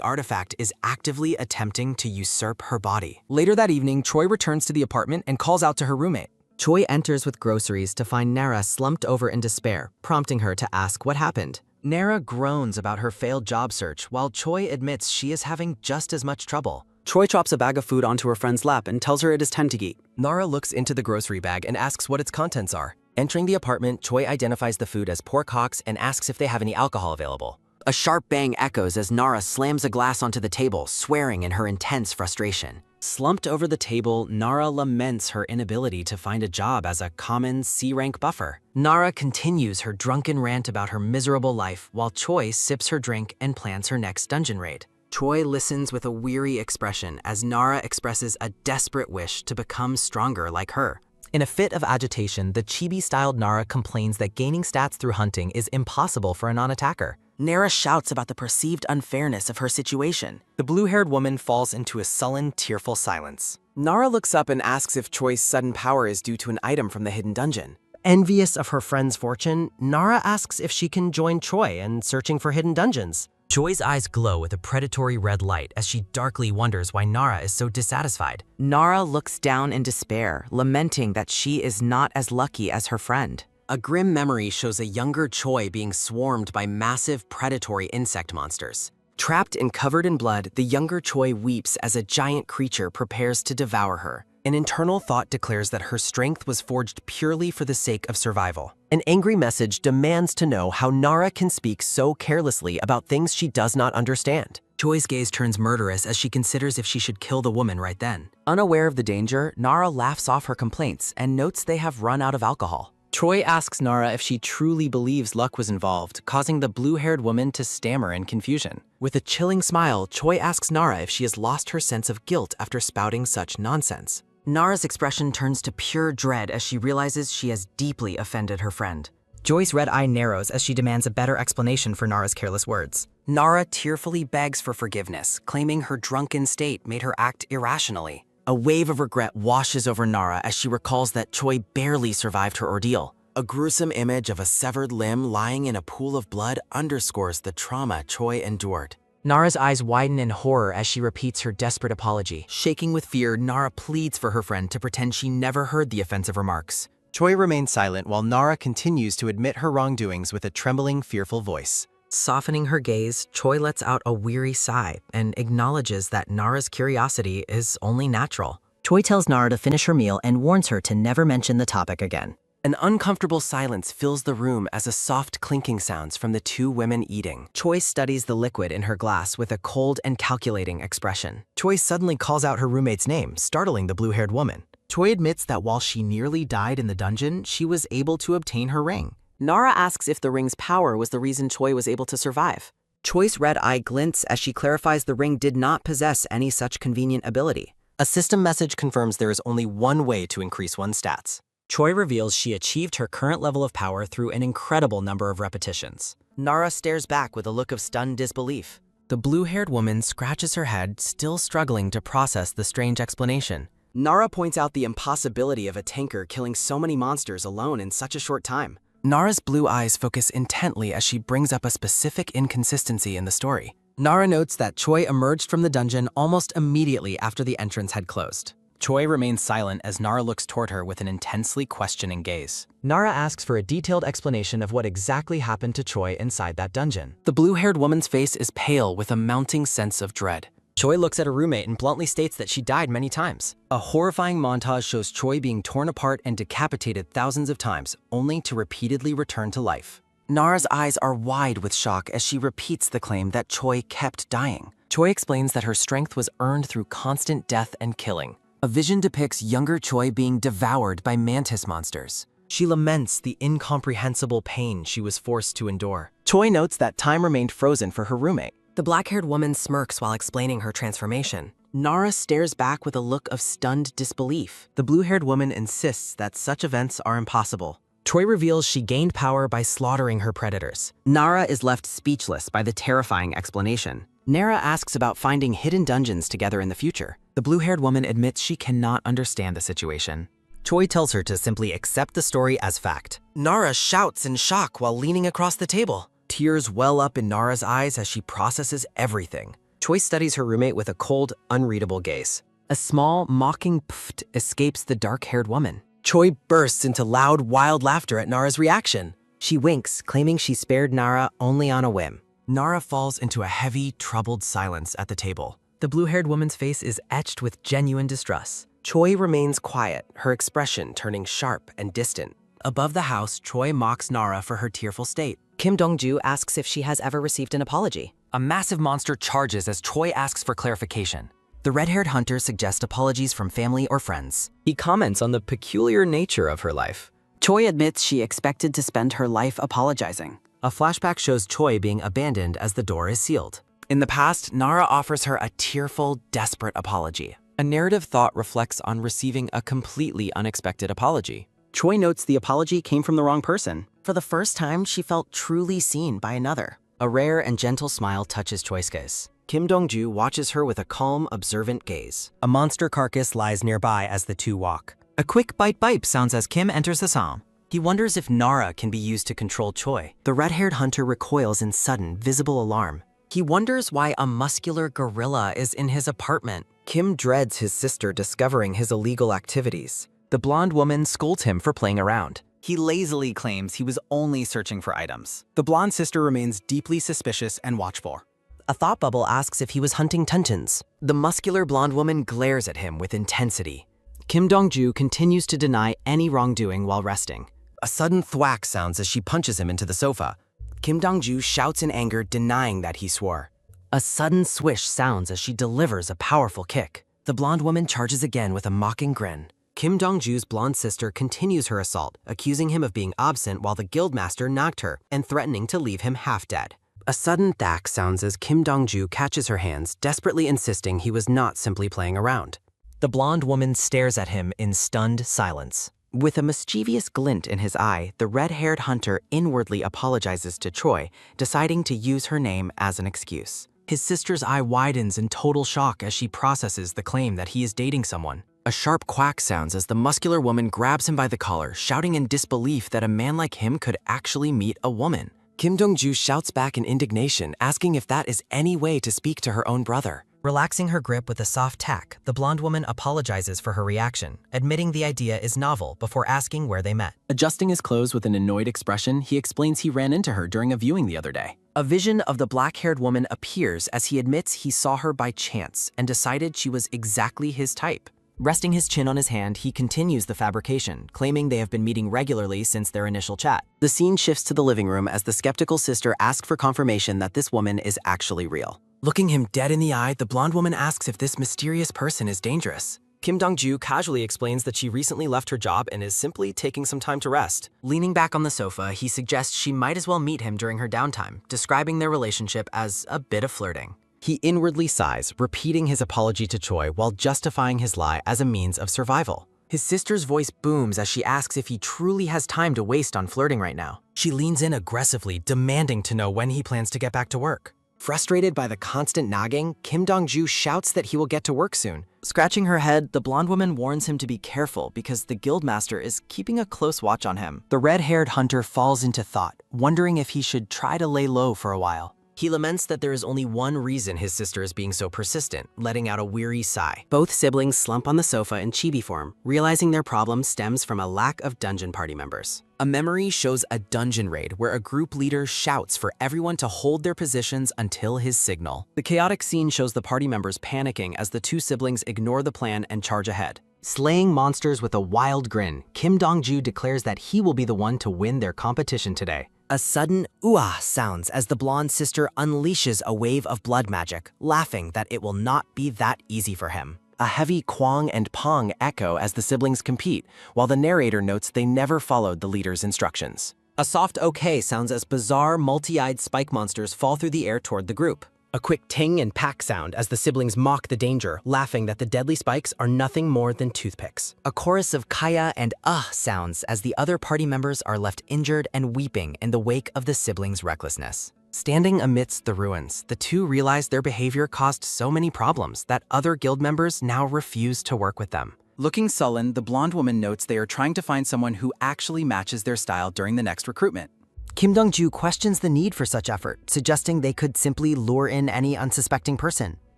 artifact is actively attempting to usurp her body. Later that evening, Choi returns to the apartment and calls out to her roommate. Choi enters with groceries to find Nara slumped over in despair, prompting her to ask what happened. Nara groans about her failed job search, while Choi admits she is having just as much trouble. Choi chops a bag of food onto her friend's lap and tells her it is time to eat. Nara looks into the grocery bag and asks what its contents are. Entering the apartment, Choi identifies the food as pork hocks and asks if they have any alcohol available. A sharp bang echoes as Nara slams a glass onto the table, swearing in her intense frustration. Slumped over the table, Nara laments her inability to find a job as a common C-rank buffer. Nara continues her drunken rant about her miserable life while Choi sips her drink and plans her next dungeon raid. Choi listens with a weary expression as Nara expresses a desperate wish to become stronger like her. In a fit of agitation, the chibi-styled Nara complains that gaining stats through hunting is impossible for a non-attacker. Nara shouts about the perceived unfairness of her situation. The blue-haired woman falls into a sullen, tearful silence. Nara looks up and asks if Choi's sudden power is due to an item from the hidden dungeon. Envious of her friend's fortune, Nara asks if she can join Choi in searching for hidden dungeons. Choi's eyes glow with a predatory red light as she darkly wonders why Nara is so dissatisfied. Nara looks down in despair, lamenting that she is not as lucky as her friend. A grim memory shows a younger Choi being swarmed by massive predatory insect monsters. Trapped and covered in blood, the younger Choi weeps as a giant creature prepares to devour her. An internal thought declares that her strength was forged purely for the sake of survival. An angry message demands to know how Nara can speak so carelessly about things she does not understand. Choi's gaze turns murderous as she considers if she should kill the woman right then. Unaware of the danger, Nara laughs off her complaints and notes they have run out of alcohol. Choi asks Nara if she truly believes luck was involved, causing the blue-haired woman to stammer in confusion. With a chilling smile, Choi asks Nara if she has lost her sense of guilt after spouting such nonsense. Nara's expression turns to pure dread as she realizes she has deeply offended her friend. Joy's red eye narrows as she demands a better explanation for Nara's careless words. Nara tearfully begs for forgiveness, claiming her drunken state made her act irrationally. A wave of regret washes over Nara as she recalls that Choi barely survived her ordeal. A gruesome image of a severed limb lying in a pool of blood underscores the trauma Choi endured. Nara's eyes widen in horror as she repeats her desperate apology. Shaking with fear, Nara pleads for her friend to pretend she never heard the offensive remarks. Choi remains silent while Nara continues to admit her wrongdoings with a trembling, fearful voice. Softening her gaze, Choi lets out a weary sigh and acknowledges that Nara's curiosity is only natural. Choi tells Nara to finish her meal and warns her to never mention the topic again. An uncomfortable silence fills the room as a soft clinking sounds from the two women eating. Choi studies the liquid in her glass with a cold and calculating expression. Choi suddenly calls out her roommate's name, startling the blue-haired woman. Choi admits that while she nearly died in the dungeon, she was able to obtain her ring. Nara asks if the ring's power was the reason Choi was able to survive. Choi's red eye glints as she clarifies the ring did not possess any such convenient ability. A system message confirms there is only one way to increase one's stats. Choi reveals she achieved her current level of power through an incredible number of repetitions. Nara stares back with a look of stunned disbelief. The blue-haired woman scratches her head, still struggling to process the strange explanation. Nara points out the impossibility of a tanker killing so many monsters alone in such a short time. Nara's blue eyes focus intently as she brings up a specific inconsistency in the story. Nara notes that Choi emerged from the dungeon almost immediately after the entrance had closed. Choi remains silent as Nara looks toward her with an intensely questioning gaze. Nara asks for a detailed explanation of what exactly happened to Choi inside that dungeon. The blue-haired woman's face is pale with a mounting sense of dread. Choi looks at her roommate and bluntly states that she died many times. A horrifying montage shows Choi being torn apart and decapitated thousands of times, only to repeatedly return to life. Nara's eyes are wide with shock as she repeats the claim that Choi kept dying. Choi explains that her strength was earned through constant death and killing. A vision depicts younger Choi being devoured by mantis monsters. She laments the incomprehensible pain she was forced to endure. Choi notes that time remained frozen for her roommate. The black-haired woman smirks while explaining her transformation. Nara stares back with a look of stunned disbelief. The blue-haired woman insists that such events are impossible. Choi reveals she gained power by slaughtering her predators. Nara is left speechless by the terrifying explanation. Nara asks about finding hidden dungeons together in the future. The blue-haired woman admits she cannot understand the situation. Choi tells her to simply accept the story as fact. Nara shouts in shock while leaning across the table. Tears well up in Nara's eyes as she processes everything. Choi studies her roommate with a cold, unreadable gaze. A small, mocking pft escapes the dark-haired woman. Choi bursts into loud, wild laughter at Nara's reaction. She winks, claiming she spared Nara only on a whim. Nara falls into a heavy, troubled silence at the table. The blue-haired woman's face is etched with genuine distress. Choi remains quiet, her expression turning sharp and distant. Above the house, Choi mocks Nara for her tearful state. Kim Dong-ju asks if she has ever received an apology. A massive monster charges as Choi asks for clarification. The red-haired hunter suggests apologies from family or friends. He comments on the peculiar nature of her life. Choi admits she expected to spend her life apologizing. A flashback shows Choi being abandoned as the door is sealed. In the past, Nara offers her a tearful, desperate apology. A narrative thought reflects on receiving a completely unexpected apology. Choi notes the apology came from the wrong person. For the first time, she felt truly seen by another. A rare and gentle smile touches Choi's gaze. Kim Dong-ju watches her with a calm, observant gaze. A monster carcass lies nearby as the two walk. A quick bite sounds as Kim enters the psalm. He wonders if Nara can be used to control Choi. The red-haired hunter recoils in sudden, visible alarm. He wonders why a muscular gorilla is in his apartment. Kim dreads his sister discovering his illegal activities. The blonde woman scolds him for playing around. He lazily claims he was only searching for items. The blonde sister remains deeply suspicious and watchful. A thought bubble asks if he was hunting tuntins. The muscular blonde woman glares at him with intensity. Kim Dong-ju continues to deny any wrongdoing while resting. A sudden thwack sounds as she punches him into the sofa. Kim Dong-ju shouts in anger, denying that he swore. A sudden swish sounds as she delivers a powerful kick. The blonde woman charges again with a mocking grin. Kim Dong-ju's blonde sister continues her assault, accusing him of being absent while the guildmaster knocked her and threatening to leave him half dead. A sudden thack sounds as Kim Dong-ju catches her hands, desperately insisting he was not simply playing around. The blonde woman stares at him in stunned silence. With a mischievous glint in his eye, the red-haired hunter inwardly apologizes to Choi, deciding to use her name as an excuse. His sister's eye widens in total shock as she processes the claim that he is dating someone. A sharp quack sounds as the muscular woman grabs him by the collar, shouting in disbelief that a man like him could actually meet a woman. Kim Dong-ju shouts back in indignation, asking if that is any way to speak to her own brother. Relaxing her grip with a soft tack, the blonde woman apologizes for her reaction, admitting the idea is novel before asking where they met. Adjusting his clothes with an annoyed expression, he explains he ran into her during a viewing the other day. A vision of the black-haired woman appears as he admits he saw her by chance and decided she was exactly his type. Resting his chin on his hand, he continues the fabrication, claiming they have been meeting regularly since their initial chat. The scene shifts to the living room as the skeptical sister asks for confirmation that this woman is actually real. Looking him dead in the eye, the blonde woman asks if this mysterious person is dangerous. Kim Dong-ju casually explains that she recently left her job and is simply taking some time to rest. Leaning back on the sofa, he suggests she might as well meet him during her downtime, describing their relationship as a bit of flirting. He inwardly sighs, repeating his apology to Choi while justifying his lie as a means of survival. His sister's voice booms as she asks if he truly has time to waste on flirting right now. She leans in aggressively, demanding to know when he plans to get back to work. Frustrated by the constant nagging, Kim Dong-ju shouts that he will get to work soon. Scratching her head, the blonde woman warns him to be careful because the guildmaster is keeping a close watch on him. The red-haired hunter falls into thought, wondering if he should try to lay low for a while. He laments that there is only one reason his sister is being so persistent, letting out a weary sigh. Both siblings slump on the sofa in chibi form, realizing their problem stems from a lack of dungeon party members. A memory shows a dungeon raid where a group leader shouts for everyone to hold their positions until his signal. The chaotic scene shows the party members panicking as the two siblings ignore the plan and charge ahead. Slaying monsters with a wild grin, Kim Dong-ju declares that he will be the one to win their competition today. A sudden ooh-ah sounds as the blonde sister unleashes a wave of blood magic, laughing that it will not be that easy for him. A heavy kwang and pong echo as the siblings compete, while the narrator notes they never followed the leader's instructions. A soft okay sounds as bizarre, multi-eyed spike monsters fall through the air toward the group. A quick ting and pack sound as the siblings mock the danger, laughing that the deadly spikes are nothing more than toothpicks. A chorus of kaya and sounds as the other party members are left injured and weeping in the wake of the siblings' recklessness. Standing amidst the ruins, the two realize their behavior caused so many problems that other guild members now refuse to work with them. Looking sullen, the blonde woman notes they are trying to find someone who actually matches their style during the next recruitment. Kim Dong-ju questions the need for such effort, suggesting they could simply lure in any unsuspecting person.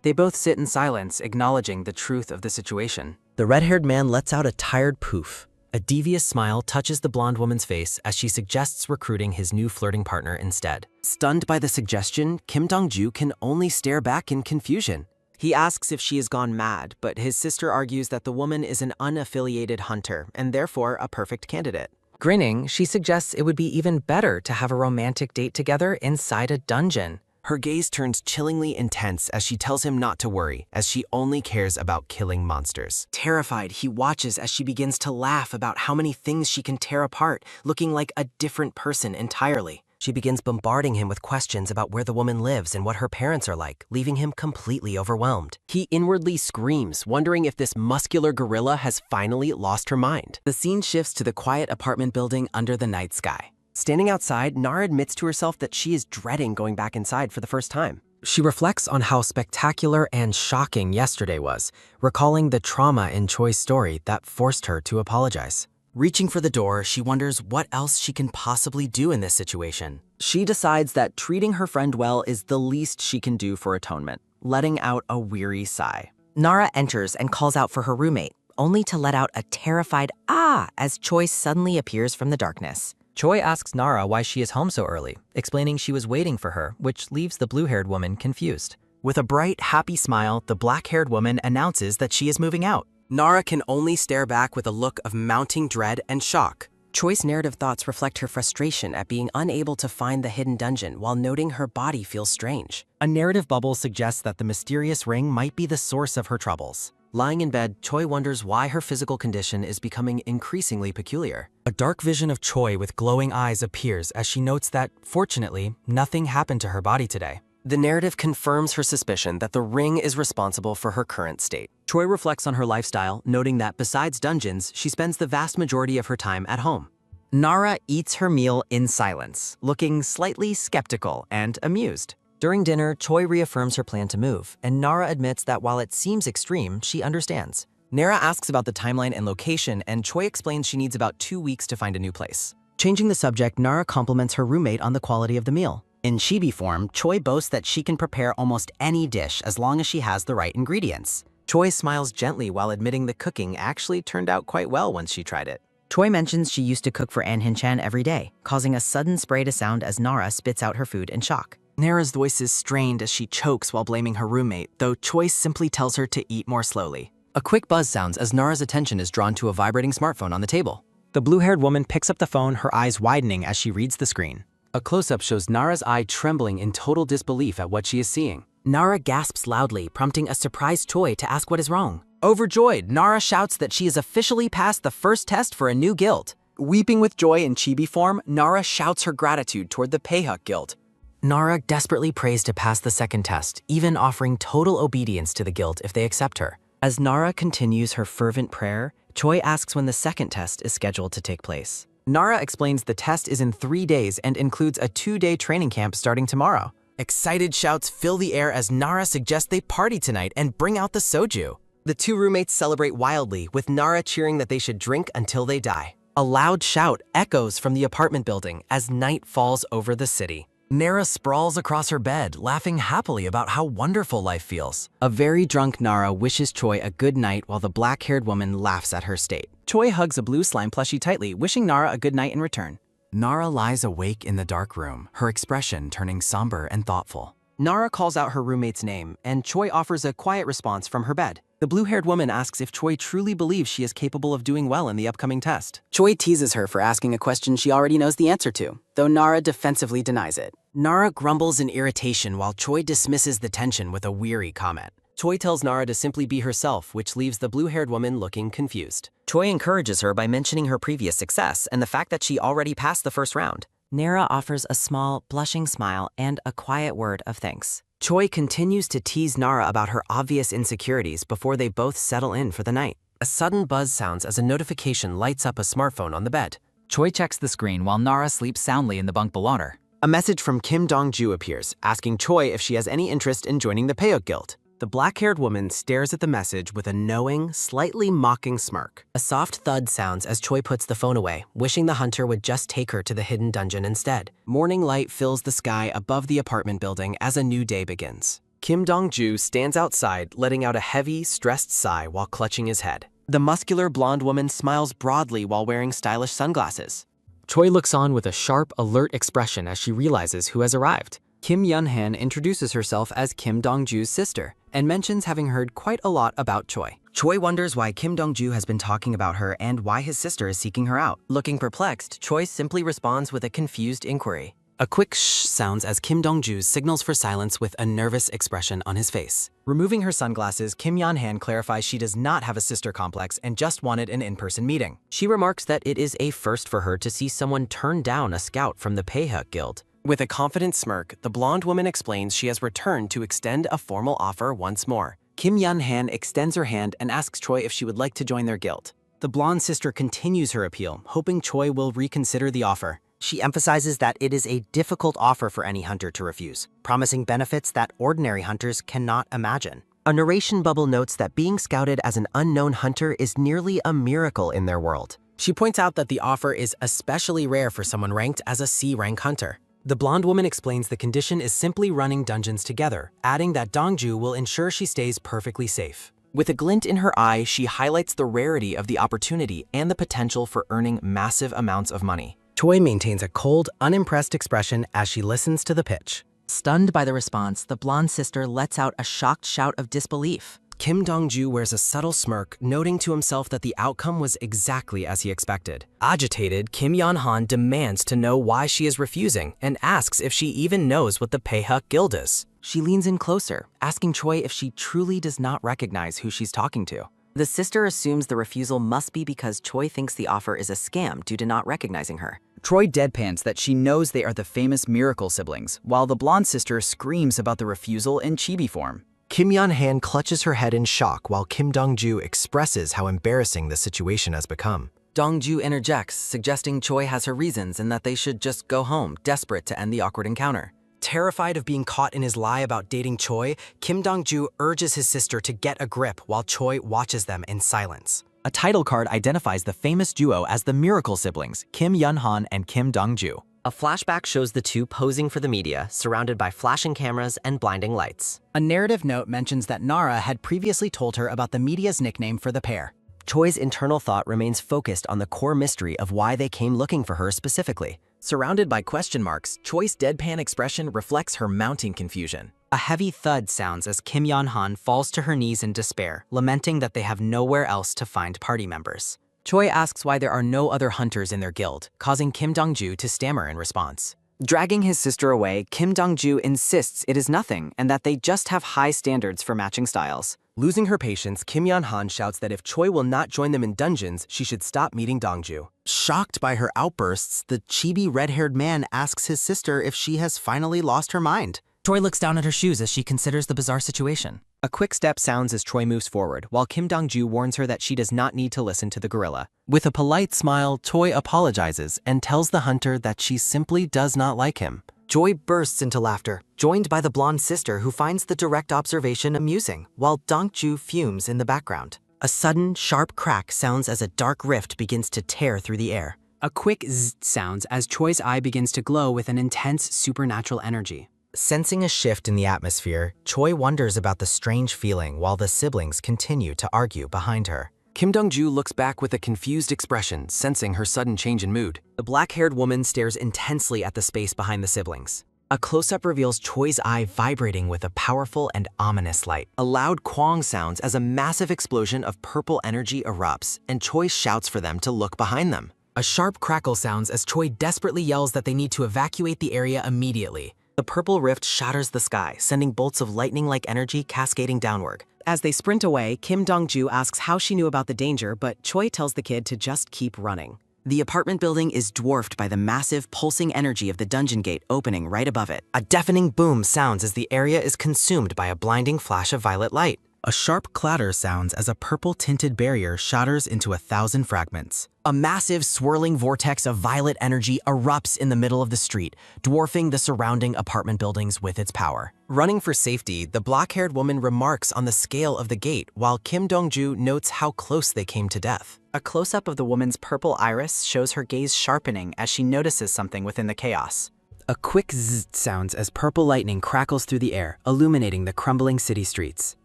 They both sit in silence, acknowledging the truth of the situation. The red-haired man lets out a tired poof. A devious smile touches the blonde woman's face as she suggests recruiting his new flirting partner instead. Stunned by the suggestion, Kim Dong-ju can only stare back in confusion. He asks if she has gone mad, but his sister argues that the woman is an unaffiliated hunter and therefore a perfect candidate. Grinning, she suggests it would be even better to have a romantic date together inside a dungeon. Her gaze turns chillingly intense as she tells him not to worry, as she only cares about killing monsters. Terrified, he watches as she begins to laugh about how many things she can tear apart, looking like a different person entirely. She begins bombarding him with questions about where the woman lives and what her parents are like, leaving him completely overwhelmed. He inwardly screams, wondering if this muscular gorilla has finally lost her mind. The scene shifts to the quiet apartment building under the night sky. Standing outside, Nara admits to herself that she is dreading going back inside for the first time. She reflects on how spectacular and shocking yesterday was, recalling the trauma in Choi's story that forced her to apologize. Reaching for the door, she wonders what else she can possibly do in this situation. She decides that treating her friend well is the least she can do for atonement, letting out a weary sigh. Nara enters and calls out for her roommate, only to let out a terrified "ah" as Choi suddenly appears from the darkness. Choi asks Nara why she is home so early, explaining she was waiting for her, which leaves the blue-haired woman confused. With a bright, happy smile, the black-haired woman announces that she is moving out. Nara can only stare back with a look of mounting dread and shock. Choi's narrative thoughts reflect her frustration at being unable to find the hidden dungeon while noting her body feels strange. A narrative bubble suggests that the mysterious ring might be the source of her troubles. Lying in bed, Choi wonders why her physical condition is becoming increasingly peculiar. A dark vision of Choi with glowing eyes appears as she notes that, fortunately, nothing happened to her body today. The narrative confirms her suspicion that the ring is responsible for her current state. Choi reflects on her lifestyle, noting that besides dungeons, she spends the vast majority of her time at home. Nara eats her meal in silence, looking slightly skeptical and amused. During dinner, Choi reaffirms her plan to move, and Nara admits that while it seems extreme, she understands. Nara asks about the timeline and location, and Choi explains she needs about 2 weeks to find a new place. Changing the subject, Nara compliments her roommate on the quality of the meal. In chibi form, Choi boasts that she can prepare almost any dish as long as she has the right ingredients. Choi smiles gently while admitting the cooking actually turned out quite well once she tried it. Choi mentions she used to cook for Anhin-chan every day, causing a sudden spray to sound as Nara spits out her food in shock. Nara's voice is strained as she chokes while blaming her roommate, though Choi simply tells her to eat more slowly. A quick buzz sounds as Nara's attention is drawn to a vibrating smartphone on the table. The blue-haired woman picks up the phone, her eyes widening as she reads the screen. A close-up shows Nara's eye trembling in total disbelief at what she is seeing. Nara gasps loudly, prompting a surprised Choi to ask what is wrong. Overjoyed, Nara shouts that she has officially passed the first test for a new guild. Weeping with joy in chibi form, Nara shouts her gratitude toward the Peihuk Guild. Nara desperately prays to pass the second test, even offering total obedience to the guild if they accept her. As Nara continues her fervent prayer, Choi asks when the second test is scheduled to take place. Nara explains the test is in 3 days and includes a 2-day training camp starting tomorrow. Excited shouts fill the air as Nara suggests they party tonight and bring out the soju. The two roommates celebrate wildly, with Nara cheering that they should drink until they die. A loud shout echoes from the apartment building as night falls over the city. Nara sprawls across her bed, laughing happily about how wonderful life feels. A very drunk Nara wishes Choi a good night while the black-haired woman laughs at her state. Choi hugs a blue slime plushie tightly, wishing Nara a good night in return. Nara lies awake in the dark room, her expression turning somber and thoughtful. Nara calls out her roommate's name, and Choi offers a quiet response from her bed. The blue-haired woman asks if Choi truly believes she is capable of doing well in the upcoming test. Choi teases her for asking a question she already knows the answer to, though Nara defensively denies it. Nara grumbles in irritation while Choi dismisses the tension with a weary comment. Choi tells Nara to simply be herself, which leaves the blue-haired woman looking confused. Choi encourages her by mentioning her previous success and the fact that she already passed the first round. Nara offers a small, blushing smile and a quiet word of thanks. Choi continues to tease Nara about her obvious insecurities before they both settle in for the night. A sudden buzz sounds as a notification lights up a smartphone on the bed. Choi checks the screen while Nara sleeps soundly in the bunk below her. A message from Kim Dong-ju appears, asking Choi if she has any interest in joining the Peihuk Guild. The black-haired woman stares at the message with a knowing, slightly mocking smirk. A soft thud sounds as Choi puts the phone away, wishing the hunter would just take her to the hidden dungeon instead. Morning light fills the sky above the apartment building as a new day begins. Kim Dong-ju stands outside, letting out a heavy, stressed sigh while clutching his head. The muscular blonde woman smiles broadly while wearing stylish sunglasses. Choi looks on with a sharp, alert expression as she realizes who has arrived. Kim Yun-han introduces herself as Kim Dong-ju's sister and mentions having heard quite a lot about Choi. Choi wonders why Kim Dong-ju has been talking about her and why his sister is seeking her out. Looking perplexed, Choi simply responds with a confused inquiry. A quick shh sounds as Kim Dong-ju signals for silence with a nervous expression on his face. Removing her sunglasses, Kim Yun-han clarifies she does not have a sister complex and just wanted an in-person meeting. She remarks that it is a first for her to see someone turn down a scout from the Peihuk Guild. With a confident smirk, the blonde woman explains she has returned to extend a formal offer once more. Kim Yun-han extends her hand and asks Choi if she would like to join their guild. The blonde sister continues her appeal, hoping Choi will reconsider the offer. She emphasizes that it is a difficult offer for any hunter to refuse, promising benefits that ordinary hunters cannot imagine. A narration bubble notes that being scouted as an unknown hunter is nearly a miracle in their world. She points out that the offer is especially rare for someone ranked as a C-rank hunter. The blonde woman explains the condition is simply running dungeons together, adding that Dong-ju will ensure she stays perfectly safe. With a glint in her eye, she highlights the rarity of the opportunity and the potential for earning massive amounts of money. Choi maintains a cold, unimpressed expression as she listens to the pitch. Stunned by the response, the blonde sister lets out a shocked shout of disbelief. Kim Dong-ju wears a subtle smirk, noting to himself that the outcome was exactly as he expected. Agitated, Kim Yeon-han demands to know why she is refusing and asks if she even knows what the Paehuk Guild is. She leans in closer, asking Choi if she truly does not recognize who she's talking to. The sister assumes the refusal must be because Choi thinks the offer is a scam due to not recognizing her. Choi deadpans that she knows they are the famous miracle siblings, while the blonde sister screams about the refusal in chibi form. Kim Yeon-han clutches her head in shock while Kim Dong-ju expresses how embarrassing the situation has become. Dong-ju interjects, suggesting Choi has her reasons and that they should just go home, desperate to end the awkward encounter. Terrified of being caught in his lie about dating Choi, Kim Dong-ju urges his sister to get a grip while Choi watches them in silence. A title card identifies the famous duo as the miracle siblings, Kim Yeon-han and Kim Dong-ju. A flashback shows the two posing for the media, surrounded by flashing cameras and blinding lights. A narrative note mentions that Nara had previously told her about the media's nickname for the pair. Choi's internal thought remains focused on the core mystery of why they came looking for her specifically. Surrounded by question marks, Choi's deadpan expression reflects her mounting confusion. A heavy thud sounds as Kim Yeon-han falls to her knees in despair, lamenting that they have nowhere else to find party members. Choi asks why there are no other hunters in their guild, causing Kim Dong-ju to stammer in response. Dragging his sister away, Kim Dong-ju insists it is nothing and that they just have high standards for matching styles. Losing her patience, Kim Yeon-han shouts that if Choi will not join them in dungeons, she should stop meeting Dong-ju. Shocked by her outbursts, the chibi red-haired man asks his sister if she has finally lost her mind. Choi looks down at her shoes as she considers the bizarre situation. A quick step sounds as Choi moves forward, while Kim Dong-ju warns her that she does not need to listen to the gorilla. With a polite smile, Choi apologizes and tells the hunter that she simply does not like him. Choi bursts into laughter, joined by the blonde sister who finds the direct observation amusing, while Dong-ju fumes in the background. A sudden, sharp crack sounds as a dark rift begins to tear through the air. A quick zzz sounds as Choi's eye begins to glow with an intense supernatural energy. Sensing a shift in the atmosphere, Choi wonders about the strange feeling while the siblings continue to argue behind her. Kim Dong-ju looks back with a confused expression, sensing her sudden change in mood. The black-haired woman stares intensely at the space behind the siblings. A close-up reveals Choi's eye vibrating with a powerful and ominous light. A loud quang sounds as a massive explosion of purple energy erupts, and Choi shouts for them to look behind them. A sharp crackle sounds as Choi desperately yells that they need to evacuate the area immediately. The purple rift shatters the sky, sending bolts of lightning-like energy cascading downward. As they sprint away, Kim Dong-ju asks how she knew about the danger, but Choi tells the kid to just keep running. The apartment building is dwarfed by the massive, pulsing energy of the dungeon gate opening right above it. A deafening boom sounds as the area is consumed by a blinding flash of violet light. A sharp clatter sounds as a purple-tinted barrier shatters into 1,000 fragments. A massive, swirling vortex of violet energy erupts in the middle of the street, dwarfing the surrounding apartment buildings with its power. Running for safety, the black-haired woman remarks on the scale of the gate, while Kim Dong-ju notes how close they came to death. A close-up of the woman's purple iris shows her gaze sharpening as she notices something within the chaos. A quick zzz sounds as purple lightning crackles through the air, illuminating the crumbling city streets.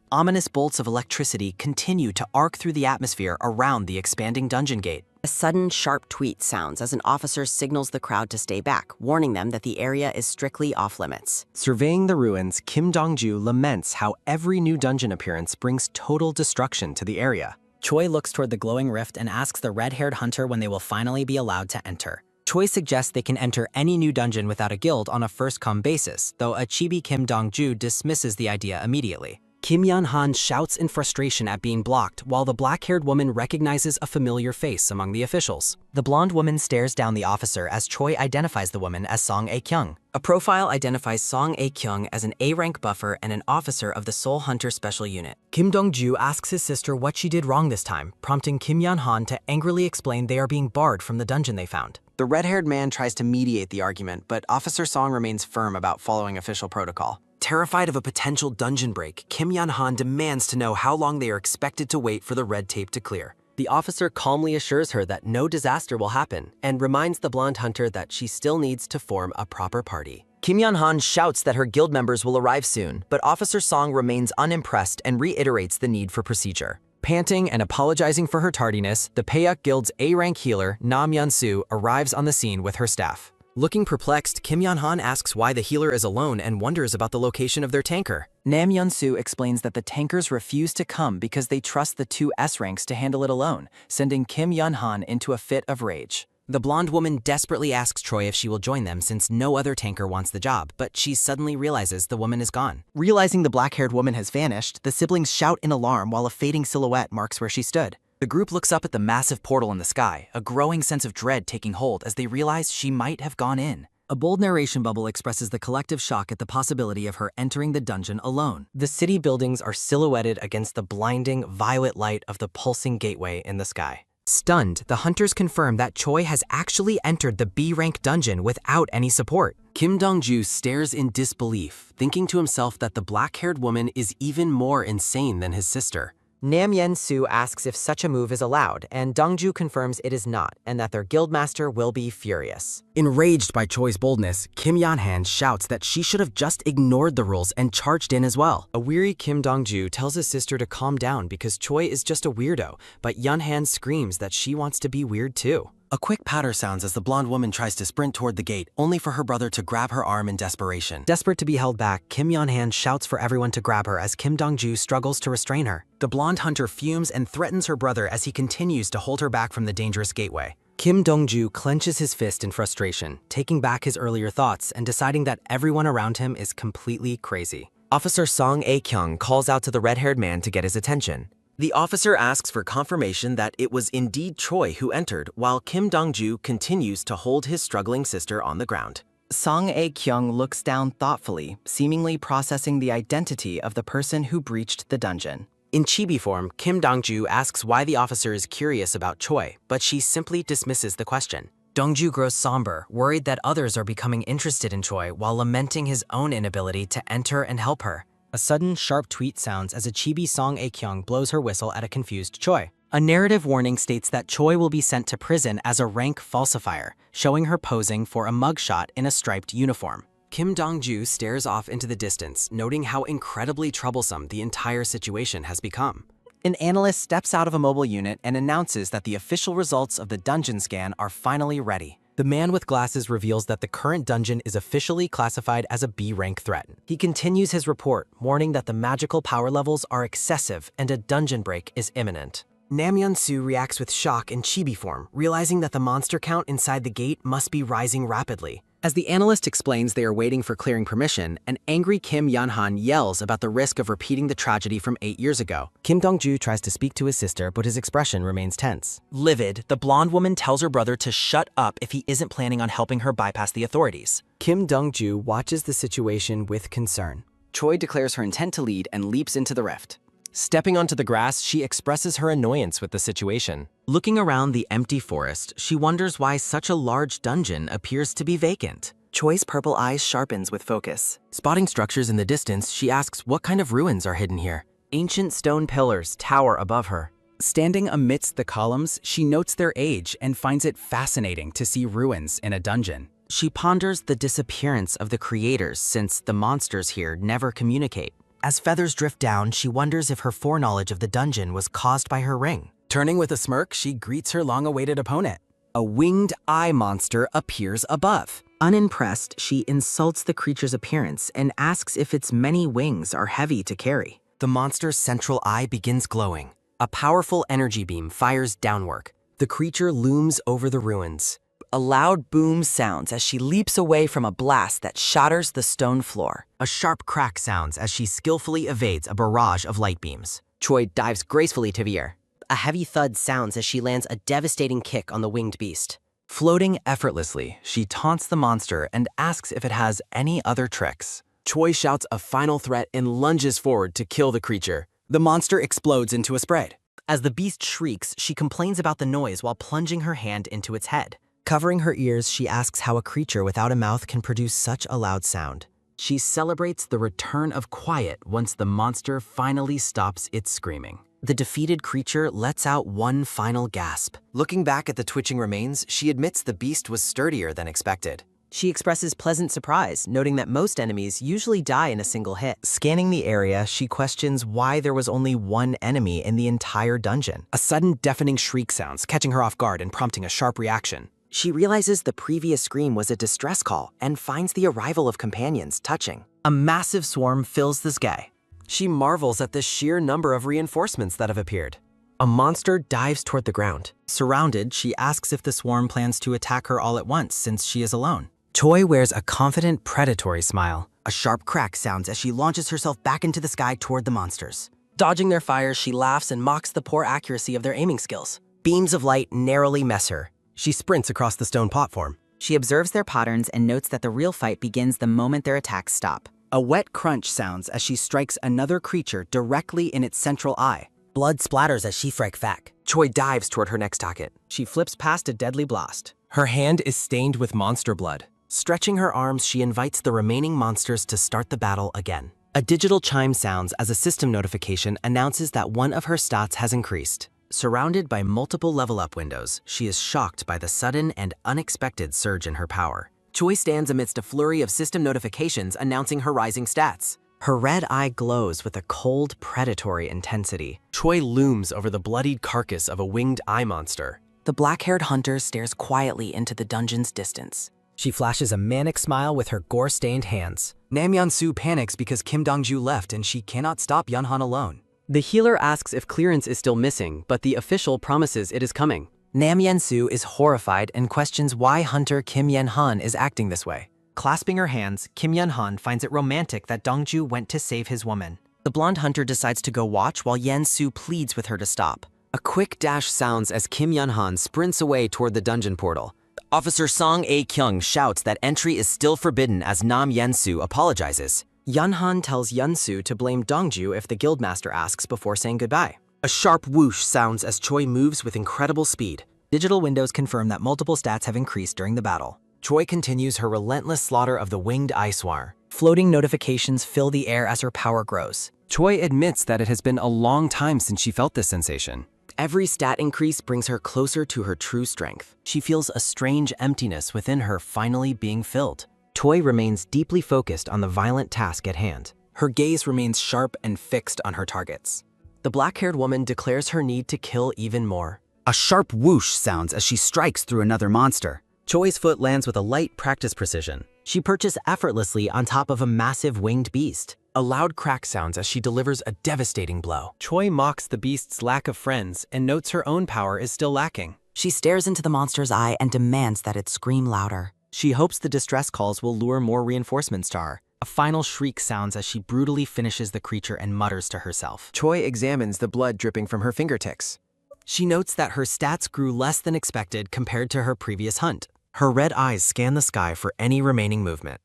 Ominous bolts of electricity continue to arc through the atmosphere around the expanding dungeon gate. A sudden, sharp tweet sounds as an officer signals the crowd to stay back, warning them that the area is strictly off-limits. Surveying the ruins, Kim Dong-ju laments how every new dungeon appearance brings total destruction to the area. Choi looks toward the glowing rift and asks the red-haired hunter when they will finally be allowed to enter. Choi suggests they can enter any new dungeon without a guild on a first-come basis, though a chibi Kim Dong-ju dismisses the idea immediately. Kim Yeon-han shouts in frustration at being blocked, while the black-haired woman recognizes a familiar face among the officials. The blonde woman stares down the officer as Choi identifies the woman as Song A-kyung. A profile identifies Song A-kyung as an A-rank buffer and an officer of the Soul Hunter Special Unit. Kim Dong-ju asks his sister what she did wrong this time, prompting Kim Yeon-han to angrily explain they are being barred from the dungeon they found. The red-haired man tries to mediate the argument, but Officer Song remains firm about following official protocol. Terrified of a potential dungeon break, Kim Yeon-han demands to know how long they are expected to wait for the red tape to clear. The officer calmly assures her that no disaster will happen and reminds the blonde hunter that she still needs to form a proper party. Kim Yeon-han shouts that her guild members will arrive soon, but Officer Song remains unimpressed and reiterates the need for procedure. Panting and apologizing for her tardiness, the Paeuk Guild's A-rank healer, Nam Yeon-soo, arrives on the scene with her staff. Looking perplexed, Kim Yeon-han asks why the healer is alone and wonders about the location of their tanker. Nam Yeon-soo explains that the tankers refuse to come because they trust the two S ranks to handle it alone, sending Kim Yeon-han into a fit of rage. The blonde woman desperately asks Choi if she will join them since no other tanker wants the job, but she suddenly realizes the woman is gone. Realizing the black-haired woman has vanished, the siblings shout in alarm while a fading silhouette marks where she stood. The group looks up at the massive portal in the sky, a growing sense of dread taking hold as they realize she might have gone in. A bold narration bubble expresses the collective shock at the possibility of her entering the dungeon alone. The city buildings are silhouetted against the blinding violet light of the pulsing gateway in the sky. Stunned, the hunters confirm that Choi has actually entered the B-rank dungeon without any support. Kim Dong-ju stares in disbelief, thinking to himself that the black-haired woman is even more insane than his sister. Nam Yeon-soo asks if such a move is allowed, and Dong-ju confirms it is not, and that their guildmaster will be furious. Enraged by Choi's boldness, Kim Yeon-han shouts that she should have just ignored the rules and charged in as well. A weary Kim Dong-ju tells his sister to calm down because Choi is just a weirdo, but Yeon-han screams that she wants to be weird too. A quick patter sounds as the blonde woman tries to sprint toward the gate, only for her brother to grab her arm in desperation. Desperate to be held back, Kim Yeon-han shouts for everyone to grab her as Kim Dong-ju struggles to restrain her. The blonde hunter fumes and threatens her brother as he continues to hold her back from the dangerous gateway. Kim Dong-ju clenches his fist in frustration, taking back his earlier thoughts and deciding that everyone around him is completely crazy. Officer Song A-kyung calls out to the red-haired man to get his attention. The officer asks for confirmation that it was indeed Choi who entered, while Kim Dong-ju continues to hold his struggling sister on the ground. Song A-kyung looks down thoughtfully, seemingly processing the identity of the person who breached the dungeon. In chibi form, Kim Dong-ju asks why the officer is curious about Choi, but she simply dismisses the question. Dong-ju grows somber, worried that others are becoming interested in Choi while lamenting his own inability to enter and help her. A sudden, sharp tweet sounds as a chibi Song A-kyung blows her whistle at a confused Choi. A narrative warning states that Choi will be sent to prison as a rank falsifier, showing her posing for a mugshot in a striped uniform. Kim Dong-ju stares off into the distance, noting how incredibly troublesome the entire situation has become. An analyst steps out of a mobile unit and announces that the official results of the dungeon scan are finally ready. The man with glasses reveals that the current dungeon is officially classified as a B-rank threat. He continues his report, warning that the magical power levels are excessive and a dungeon break is imminent. Nam Yeon-soo reacts with shock in chibi form, realizing that the monster count inside the gate must be rising rapidly. As the analyst explains they are waiting for clearing permission, an angry Kim Yeon-han yells about the risk of repeating the tragedy from 8 years ago. Kim Dong-ju tries to speak to his sister, but his expression remains tense. Livid, the blonde woman tells her brother to shut up if he isn't planning on helping her bypass the authorities. Kim Dong-ju watches the situation with concern. Choi declares her intent to lead and leaps into the rift. Stepping onto the grass, she expresses her annoyance with the situation. Looking around the empty forest, she wonders why such a large dungeon appears to be vacant. Choi's purple eyes sharpens with focus. Spotting structures in the distance, she asks what kind of ruins are hidden here. Ancient stone pillars tower above her. Standing amidst the columns, she notes their age and finds it fascinating to see ruins in a dungeon. She ponders the disappearance of the creators since the monsters here never communicate. As feathers drift down, she wonders if her foreknowledge of the dungeon was caused by her ring. Turning with a smirk, she greets her long-awaited opponent. A winged eye monster appears above. Unimpressed, she insults the creature's appearance and asks if its many wings are heavy to carry. The monster's central eye begins glowing. A powerful energy beam fires downward. The creature looms over the ruins. A loud boom sounds as she leaps away from a blast that shatters the stone floor. A sharp crack sounds as she skillfully evades a barrage of light beams. Choi dives gracefully to the air. A heavy thud sounds as she lands a devastating kick on the winged beast. Floating effortlessly, she taunts the monster and asks if it has any other tricks. Choi shouts a final threat and lunges forward to kill the creature. The monster explodes into a spray. As the beast shrieks, she complains about the noise while plunging her hand into its head. Covering her ears, she asks how a creature without a mouth can produce such a loud sound. She celebrates the return of quiet once the monster finally stops its screaming. The defeated creature lets out one final gasp. Looking back at the twitching remains, she admits the beast was sturdier than expected. She expresses pleasant surprise, noting that most enemies usually die in a single hit. Scanning the area, she questions why there was only one enemy in the entire dungeon. A sudden deafening shriek sounds, catching her off guard and prompting a sharp reaction. She realizes the previous scream was a distress call and finds the arrival of companions touching. A massive swarm fills the sky. She marvels at the sheer number of reinforcements that have appeared. A monster dives toward the ground. Surrounded, she asks if the swarm plans to attack her all at once since she is alone. Choi wears a confident, predatory smile. A sharp crack sounds as she launches herself back into the sky toward the monsters. Dodging their fires, she laughs and mocks the poor accuracy of their aiming skills. Beams of light narrowly miss her. She sprints across the stone platform. She observes their patterns and notes that the real fight begins the moment their attacks stop. A wet crunch sounds as she strikes another creature directly in its central eye. Blood splatters as she strikes back. Choi dives toward her next target. She flips past a deadly blast. Her hand is stained with monster blood. Stretching her arms, she invites the remaining monsters to start the battle again. A digital chime sounds as a system notification announces that one of her stats has increased. Surrounded by multiple level-up windows, she is shocked by the sudden and unexpected surge in her power. Choi stands amidst a flurry of system notifications announcing her rising stats. Her red eye glows with a cold, predatory intensity. Choi looms over the bloodied carcass of a winged eye monster. The black-haired hunter stares quietly into the dungeon's distance. She flashes a manic smile with her gore-stained hands. Nam Yeon-soo panics because Kim Dong-ju left and she cannot stop Yeon-han alone. The healer asks if clearance is still missing, but the official promises it is coming. Nam Yeon-soo is horrified and questions why Hunter Kim Yeon-han is acting this way. Clasping her hands, Kim Yeon-han finds it romantic that Dong-ju went to save his woman. The blonde hunter decides to go watch while Yeon-soo pleads with her to stop. A quick dash sounds as Kim Yeon-han sprints away toward the dungeon portal. Officer Song A-kyung shouts that entry is still forbidden as Nam Yeon-soo apologizes. Yeon-han tells Yeon-soo to blame Dong-ju if the guildmaster asks before saying goodbye. A sharp whoosh sounds as Choi moves with incredible speed. Digital windows confirm that multiple stats have increased during the battle. Choi continues her relentless slaughter of the winged eye swarm. Floating notifications fill the air as her power grows. Choi admits that it has been a long time since she felt this sensation. Every stat increase brings her closer to her true strength. She feels a strange emptiness within her finally being filled. Choi remains deeply focused on the violent task at hand. Her gaze remains sharp and fixed on her targets. The black-haired woman declares her need to kill even more. A sharp whoosh sounds as she strikes through another monster. Choi's foot lands with a light practice precision. She perches effortlessly on top of a massive winged beast. A loud crack sounds as she delivers a devastating blow. Choi mocks the beast's lack of friends and notes her own power is still lacking. She stares into the monster's eye and demands that it scream louder. She hopes the distress calls will lure more reinforcements to her. A final shriek sounds as she brutally finishes the creature and mutters to herself. Choi examines the blood dripping from her fingertips. She notes that her stats grew less than expected compared to her previous hunt. Her red eyes scan the sky for any remaining movement.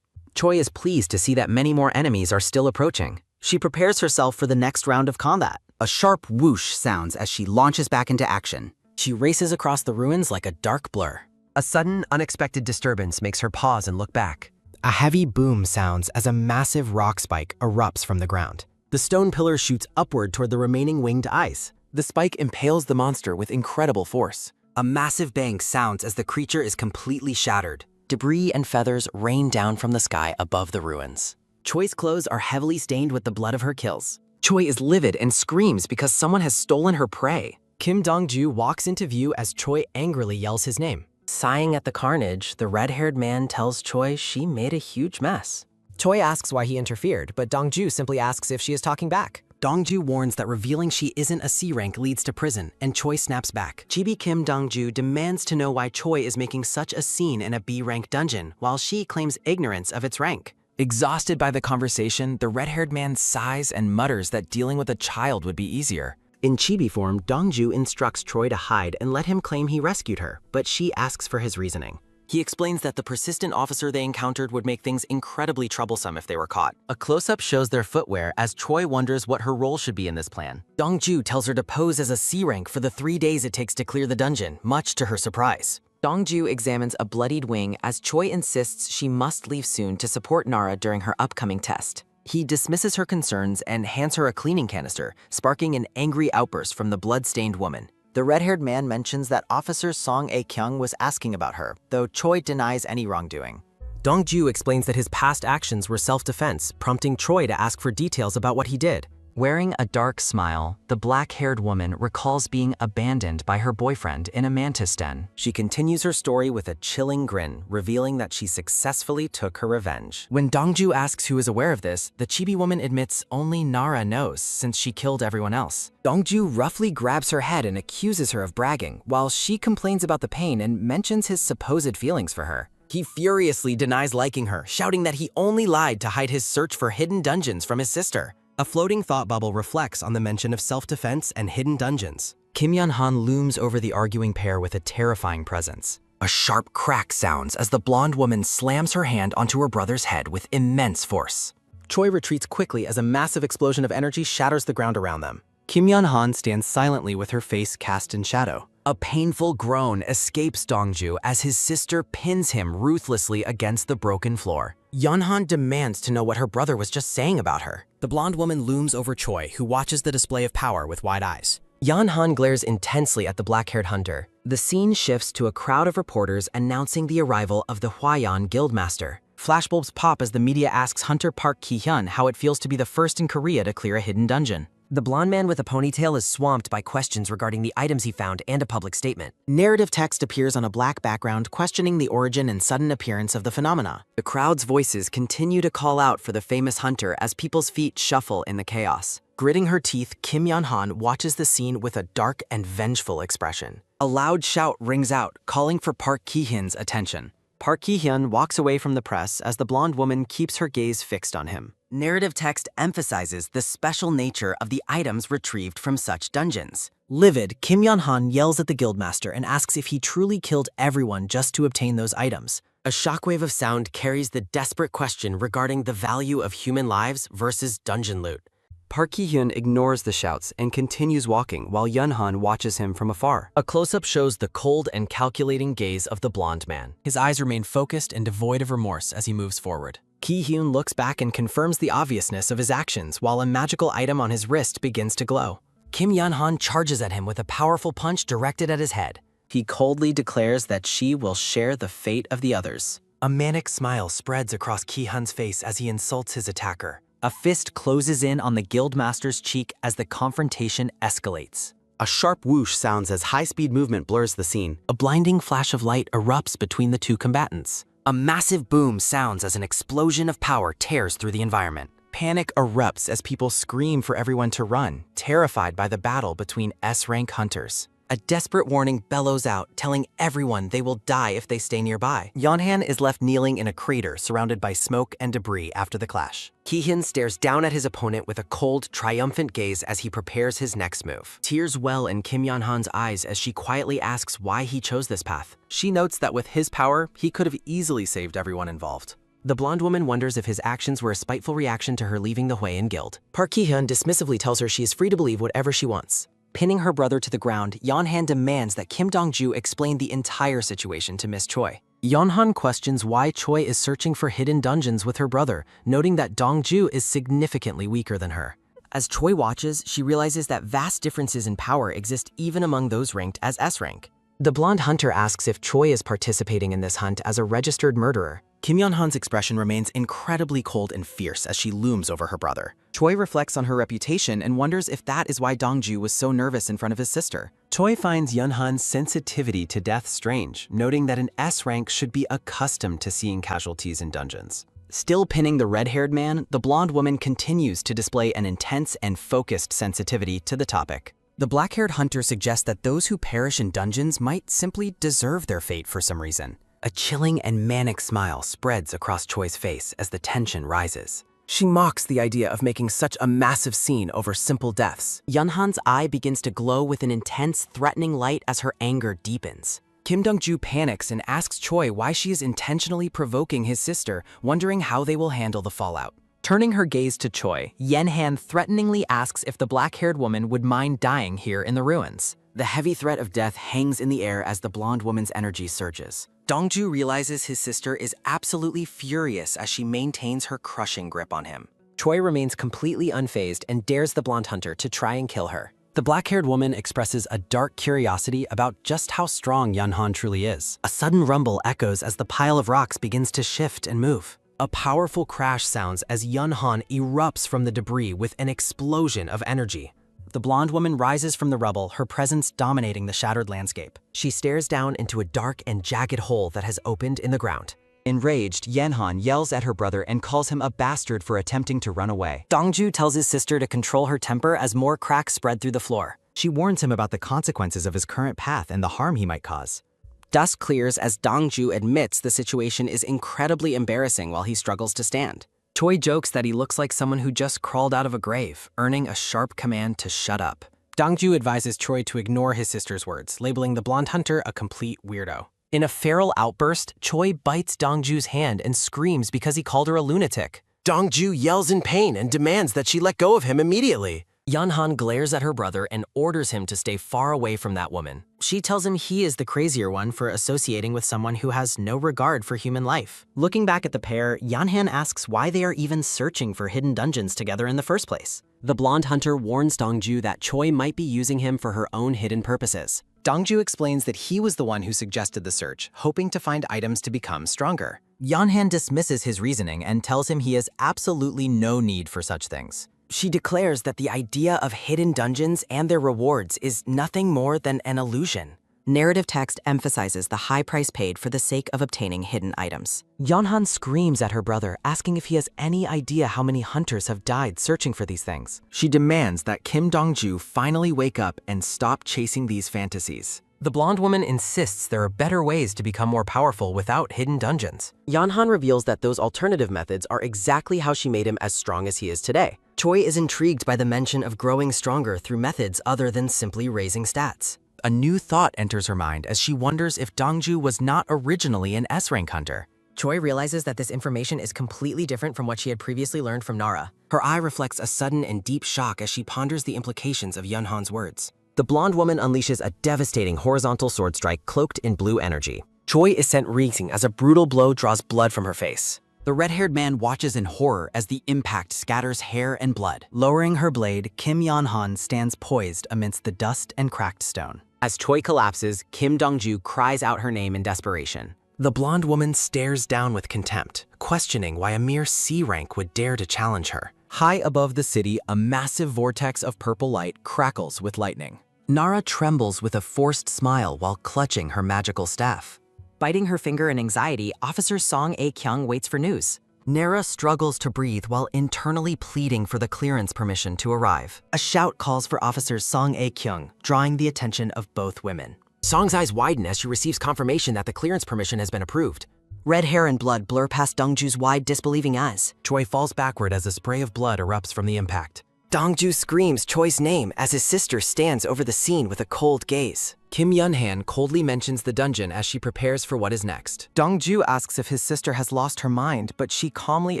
Choi is pleased to see that many more enemies are still approaching. She prepares herself for the next round of combat. A sharp whoosh sounds as she launches back into action. She races across the ruins like a dark blur. A sudden, unexpected disturbance makes her pause and look back. A heavy boom sounds as a massive rock spike erupts from the ground. The stone pillar shoots upward toward the remaining winged eyes. The spike impales the monster with incredible force. A massive bang sounds as the creature is completely shattered. Debris and feathers rain down from the sky above the ruins. Choi's clothes are heavily stained with the blood of her kills. Choi is livid and screams because someone has stolen her prey. Kim Dong-ju walks into view as Choi angrily yells his name. Sighing at the carnage, the red-haired man tells Choi she made a huge mess. Choi asks why he interfered, but Dong-ju simply asks if she is talking back. Dong-ju warns that revealing she isn't a C rank leads to prison, and Choi snaps back. Chibi Kim Dong-ju demands to know why Choi is making such a scene in a B-rank dungeon, while she claims ignorance of its rank. Exhausted by the conversation, the red-haired man sighs and mutters that dealing with a child would be easier. In chibi form, Dong-ju instructs Choi to hide and let him claim he rescued her, but she asks for his reasoning. He explains that the persistent officer they encountered would make things incredibly troublesome if they were caught. A close-up shows their footwear as Choi wonders what her role should be in this plan. Dong-ju tells her to pose as a C rank for the 3 days it takes to clear the dungeon, much to her surprise. Dong-ju examines a bloodied wing as Choi insists she must leave soon to support Nara during her upcoming test. He dismisses her concerns and hands her a cleaning canister, sparking an angry outburst from the blood-stained woman. The red-haired man mentions that Officer Song A-kyung was asking about her, though Choi denies any wrongdoing. Dongju explains that his past actions were self-defense, prompting Choi to ask for details about what he did. Wearing a dark smile, the black-haired woman recalls being abandoned by her boyfriend in a mantis den. She continues her story with a chilling grin, revealing that she successfully took her revenge. When Dongju asks who is aware of this, the chibi woman admits only Nara knows, since she killed everyone else. Dongju roughly grabs her head and accuses her of bragging, while she complains about the pain and mentions his supposed feelings for her. He furiously denies liking her, shouting that he only lied to hide his search for hidden dungeons from his sister. A floating thought bubble reflects on the mention of self-defense and hidden dungeons. Kim Yeon-han looms over the arguing pair with a terrifying presence. A sharp crack sounds as the blonde woman slams her hand onto her brother's head with immense force. Choi retreats quickly as a massive explosion of energy shatters the ground around them. Kim Yeon-han stands silently with her face cast in shadow. A painful groan escapes Dongju as his sister pins him ruthlessly against the broken floor. Yeon-han demands to know what her brother was just saying about her. The blonde woman looms over Choi, who watches the display of power with wide eyes. Yeon-han glares intensely at the black-haired hunter. The scene shifts to a crowd of reporters announcing the arrival of the Hwayeon Guildmaster. Flashbulbs pop as the media asks Hunter Park Ki-hyun how it feels to be the first in Korea to clear a hidden dungeon. The blonde man with a ponytail is swamped by questions regarding the items he found and a public statement. Narrative text appears on a black background questioning the origin and sudden appearance of the phenomena. The crowd's voices continue to call out for the famous hunter as people's feet shuffle in the chaos. Gritting her teeth, Kim Yeon-han watches the scene with a dark and vengeful expression. A loud shout rings out, calling for Park Ki-hyun's attention. Park Ki-hyun walks away from the press as the blonde woman keeps her gaze fixed on him. Narrative text emphasizes the special nature of the items retrieved from such dungeons. Livid, Kim Yeon-han yells at the guildmaster and asks if he truly killed everyone just to obtain those items. A shockwave of sound carries the desperate question regarding the value of human lives versus dungeon loot. Park Ki-hyun ignores the shouts and continues walking while Yeon-han watches him from afar. A close-up shows the cold and calculating gaze of the blonde man. His eyes remain focused and devoid of remorse as he moves forward. Ki-hyun looks back and confirms the obviousness of his actions while a magical item on his wrist begins to glow. Kim Yeon-han charges at him with a powerful punch directed at his head. He coldly declares that she will share the fate of the others. A manic smile spreads across Ki-hyun's face as he insults his attacker. A fist closes in on the guildmaster's cheek as the confrontation escalates. A sharp whoosh sounds as high-speed movement blurs the scene. A blinding flash of light erupts between the two combatants. A massive boom sounds as an explosion of power tears through the environment. Panic erupts as people scream for everyone to run, terrified by the battle between S-rank hunters. A desperate warning bellows out, telling everyone they will die if they stay nearby. Yeon-han is left kneeling in a crater surrounded by smoke and debris after the clash. Ki-hyun stares down at his opponent with a cold, triumphant gaze as he prepares his next move. Tears well in Kim Yeon-han's eyes as she quietly asks why he chose this path. She notes that with his power, he could have easily saved everyone involved. The blonde woman wonders if his actions were a spiteful reaction to her leaving the Hwayeon Guild. Park Ki-hyun dismissively tells her she is free to believe whatever she wants. Pinning her brother to the ground, Yeon-han demands that Kim Dong-ju explain the entire situation to Miss Choi. Yeon-han questions why Choi is searching for hidden dungeons with her brother, noting that Dong-ju is significantly weaker than her. As Choi watches, she realizes that vast differences in power exist even among those ranked as S-rank. The blonde hunter asks if Choi is participating in this hunt as a registered murderer. Kim Yeon-han's expression remains incredibly cold and fierce as she looms over her brother. Choi reflects on her reputation and wonders if that is why Dong-ju was so nervous in front of his sister. Choi finds Yeon-han's sensitivity to death strange, noting that an S-rank should be accustomed to seeing casualties in dungeons. Still pinning the red-haired man, the blonde woman continues to display an intense and focused sensitivity to the topic. The black-haired hunter suggests that those who perish in dungeons might simply deserve their fate for some reason. A chilling and manic smile spreads across Choi's face as the tension rises. She mocks the idea of making such a massive scene over simple deaths. Yeon-han's eye begins to glow with an intense, threatening light as her anger deepens. Kim Dong-ju panics and asks Choi why she is intentionally provoking his sister, wondering how they will handle the fallout. Turning her gaze to Choi, Yeon-han threateningly asks if the black-haired woman would mind dying here in the ruins. The heavy threat of death hangs in the air as the blonde woman's energy surges. Dong-ju realizes his sister is absolutely furious as she maintains her crushing grip on him. Choi remains completely unfazed and dares the blonde hunter to try and kill her. The The black-haired woman expresses a dark curiosity about just how strong Yunhan truly is. A sudden rumble echoes as the pile of rocks begins to shift and move. A powerful crash sounds as Yunhan erupts from the debris with an explosion of energy. The blonde woman rises from the rubble, her presence dominating the shattered landscape. She stares down into a dark and jagged hole that has opened in the ground. Enraged, Yanhan yells at her brother and calls him a bastard for attempting to run away. Dongju tells his sister to control her temper as more cracks spread through the floor. She warns him about the consequences of his current path and the harm he might cause. Dust clears as Dongju admits the situation is incredibly embarrassing while he struggles to stand. Choi jokes that he looks like someone who just crawled out of a grave, earning a sharp command to shut up. Dongju advises Choi to ignore his sister's words, labeling the blonde hunter a complete weirdo. In a feral outburst, Choi bites Dongju's hand and screams because he called her a lunatic. Dongju yells in pain and demands that she let go of him immediately. Yunhan glares at her brother and orders him to stay far away from that woman. She tells him he is the crazier one for associating with someone who has no regard for human life. Looking back at the pair, Yanhan asks why they are even searching for hidden dungeons together in the first place. The blonde hunter warns Dongju that Choi might be using him for her own hidden purposes. Dongju explains that he was the one who suggested the search, hoping to find items to become stronger. Yanhan dismisses his reasoning and tells him he has absolutely no need for such things. She declares that the idea of hidden dungeons and their rewards is nothing more than an illusion. Narrative text emphasizes the high price paid for the sake of obtaining hidden items. Yunhan screams at her brother, asking if he has any idea how many hunters have died searching for these things. She demands that Kim Dongju finally wake up and stop chasing these fantasies. The blonde woman insists there are better ways to become more powerful without hidden dungeons. Yunhan reveals that those alternative methods are exactly how she made him as strong as he is today. Choi is intrigued by the mention of growing stronger through methods other than simply raising stats. A new thought enters her mind as she wonders if Dongju was not originally an S-rank hunter. Choi realizes that this information is completely different from what she had previously learned from Nara. Her eye reflects a sudden and deep shock as she ponders the implications of Yunhan's words. The blonde woman unleashes a devastating horizontal sword strike cloaked in blue energy. Choi is sent reeling as a brutal blow draws blood from her face. The red-haired man watches in horror as the impact scatters hair and blood. Lowering her blade, Kim Yanhan stands poised amidst the dust and cracked stone. As Choi collapses, Kim Dongju cries out her name in desperation. The blonde woman stares down with contempt, questioning why a mere C-rank would dare to challenge her. High above the city, a massive vortex of purple light crackles with lightning. Nara trembles with a forced smile while clutching her magical staff. Biting her finger in anxiety, Officer Song A-kyung waits for news. Nara struggles to breathe while internally pleading for the clearance permission to arrive. A shout calls for Officer Song A-kyung, drawing the attention of both women. Song's eyes widen as she receives confirmation that the clearance permission has been approved. Red hair and blood blur past Dongju's wide, disbelieving eyes. Choi falls backward as a spray of blood erupts from the impact. Dongju screams Choi's name as his sister stands over the scene with a cold gaze. Kim Yunhan coldly mentions the dungeon as she prepares for what is next. Dongju asks if his sister has lost her mind, but she calmly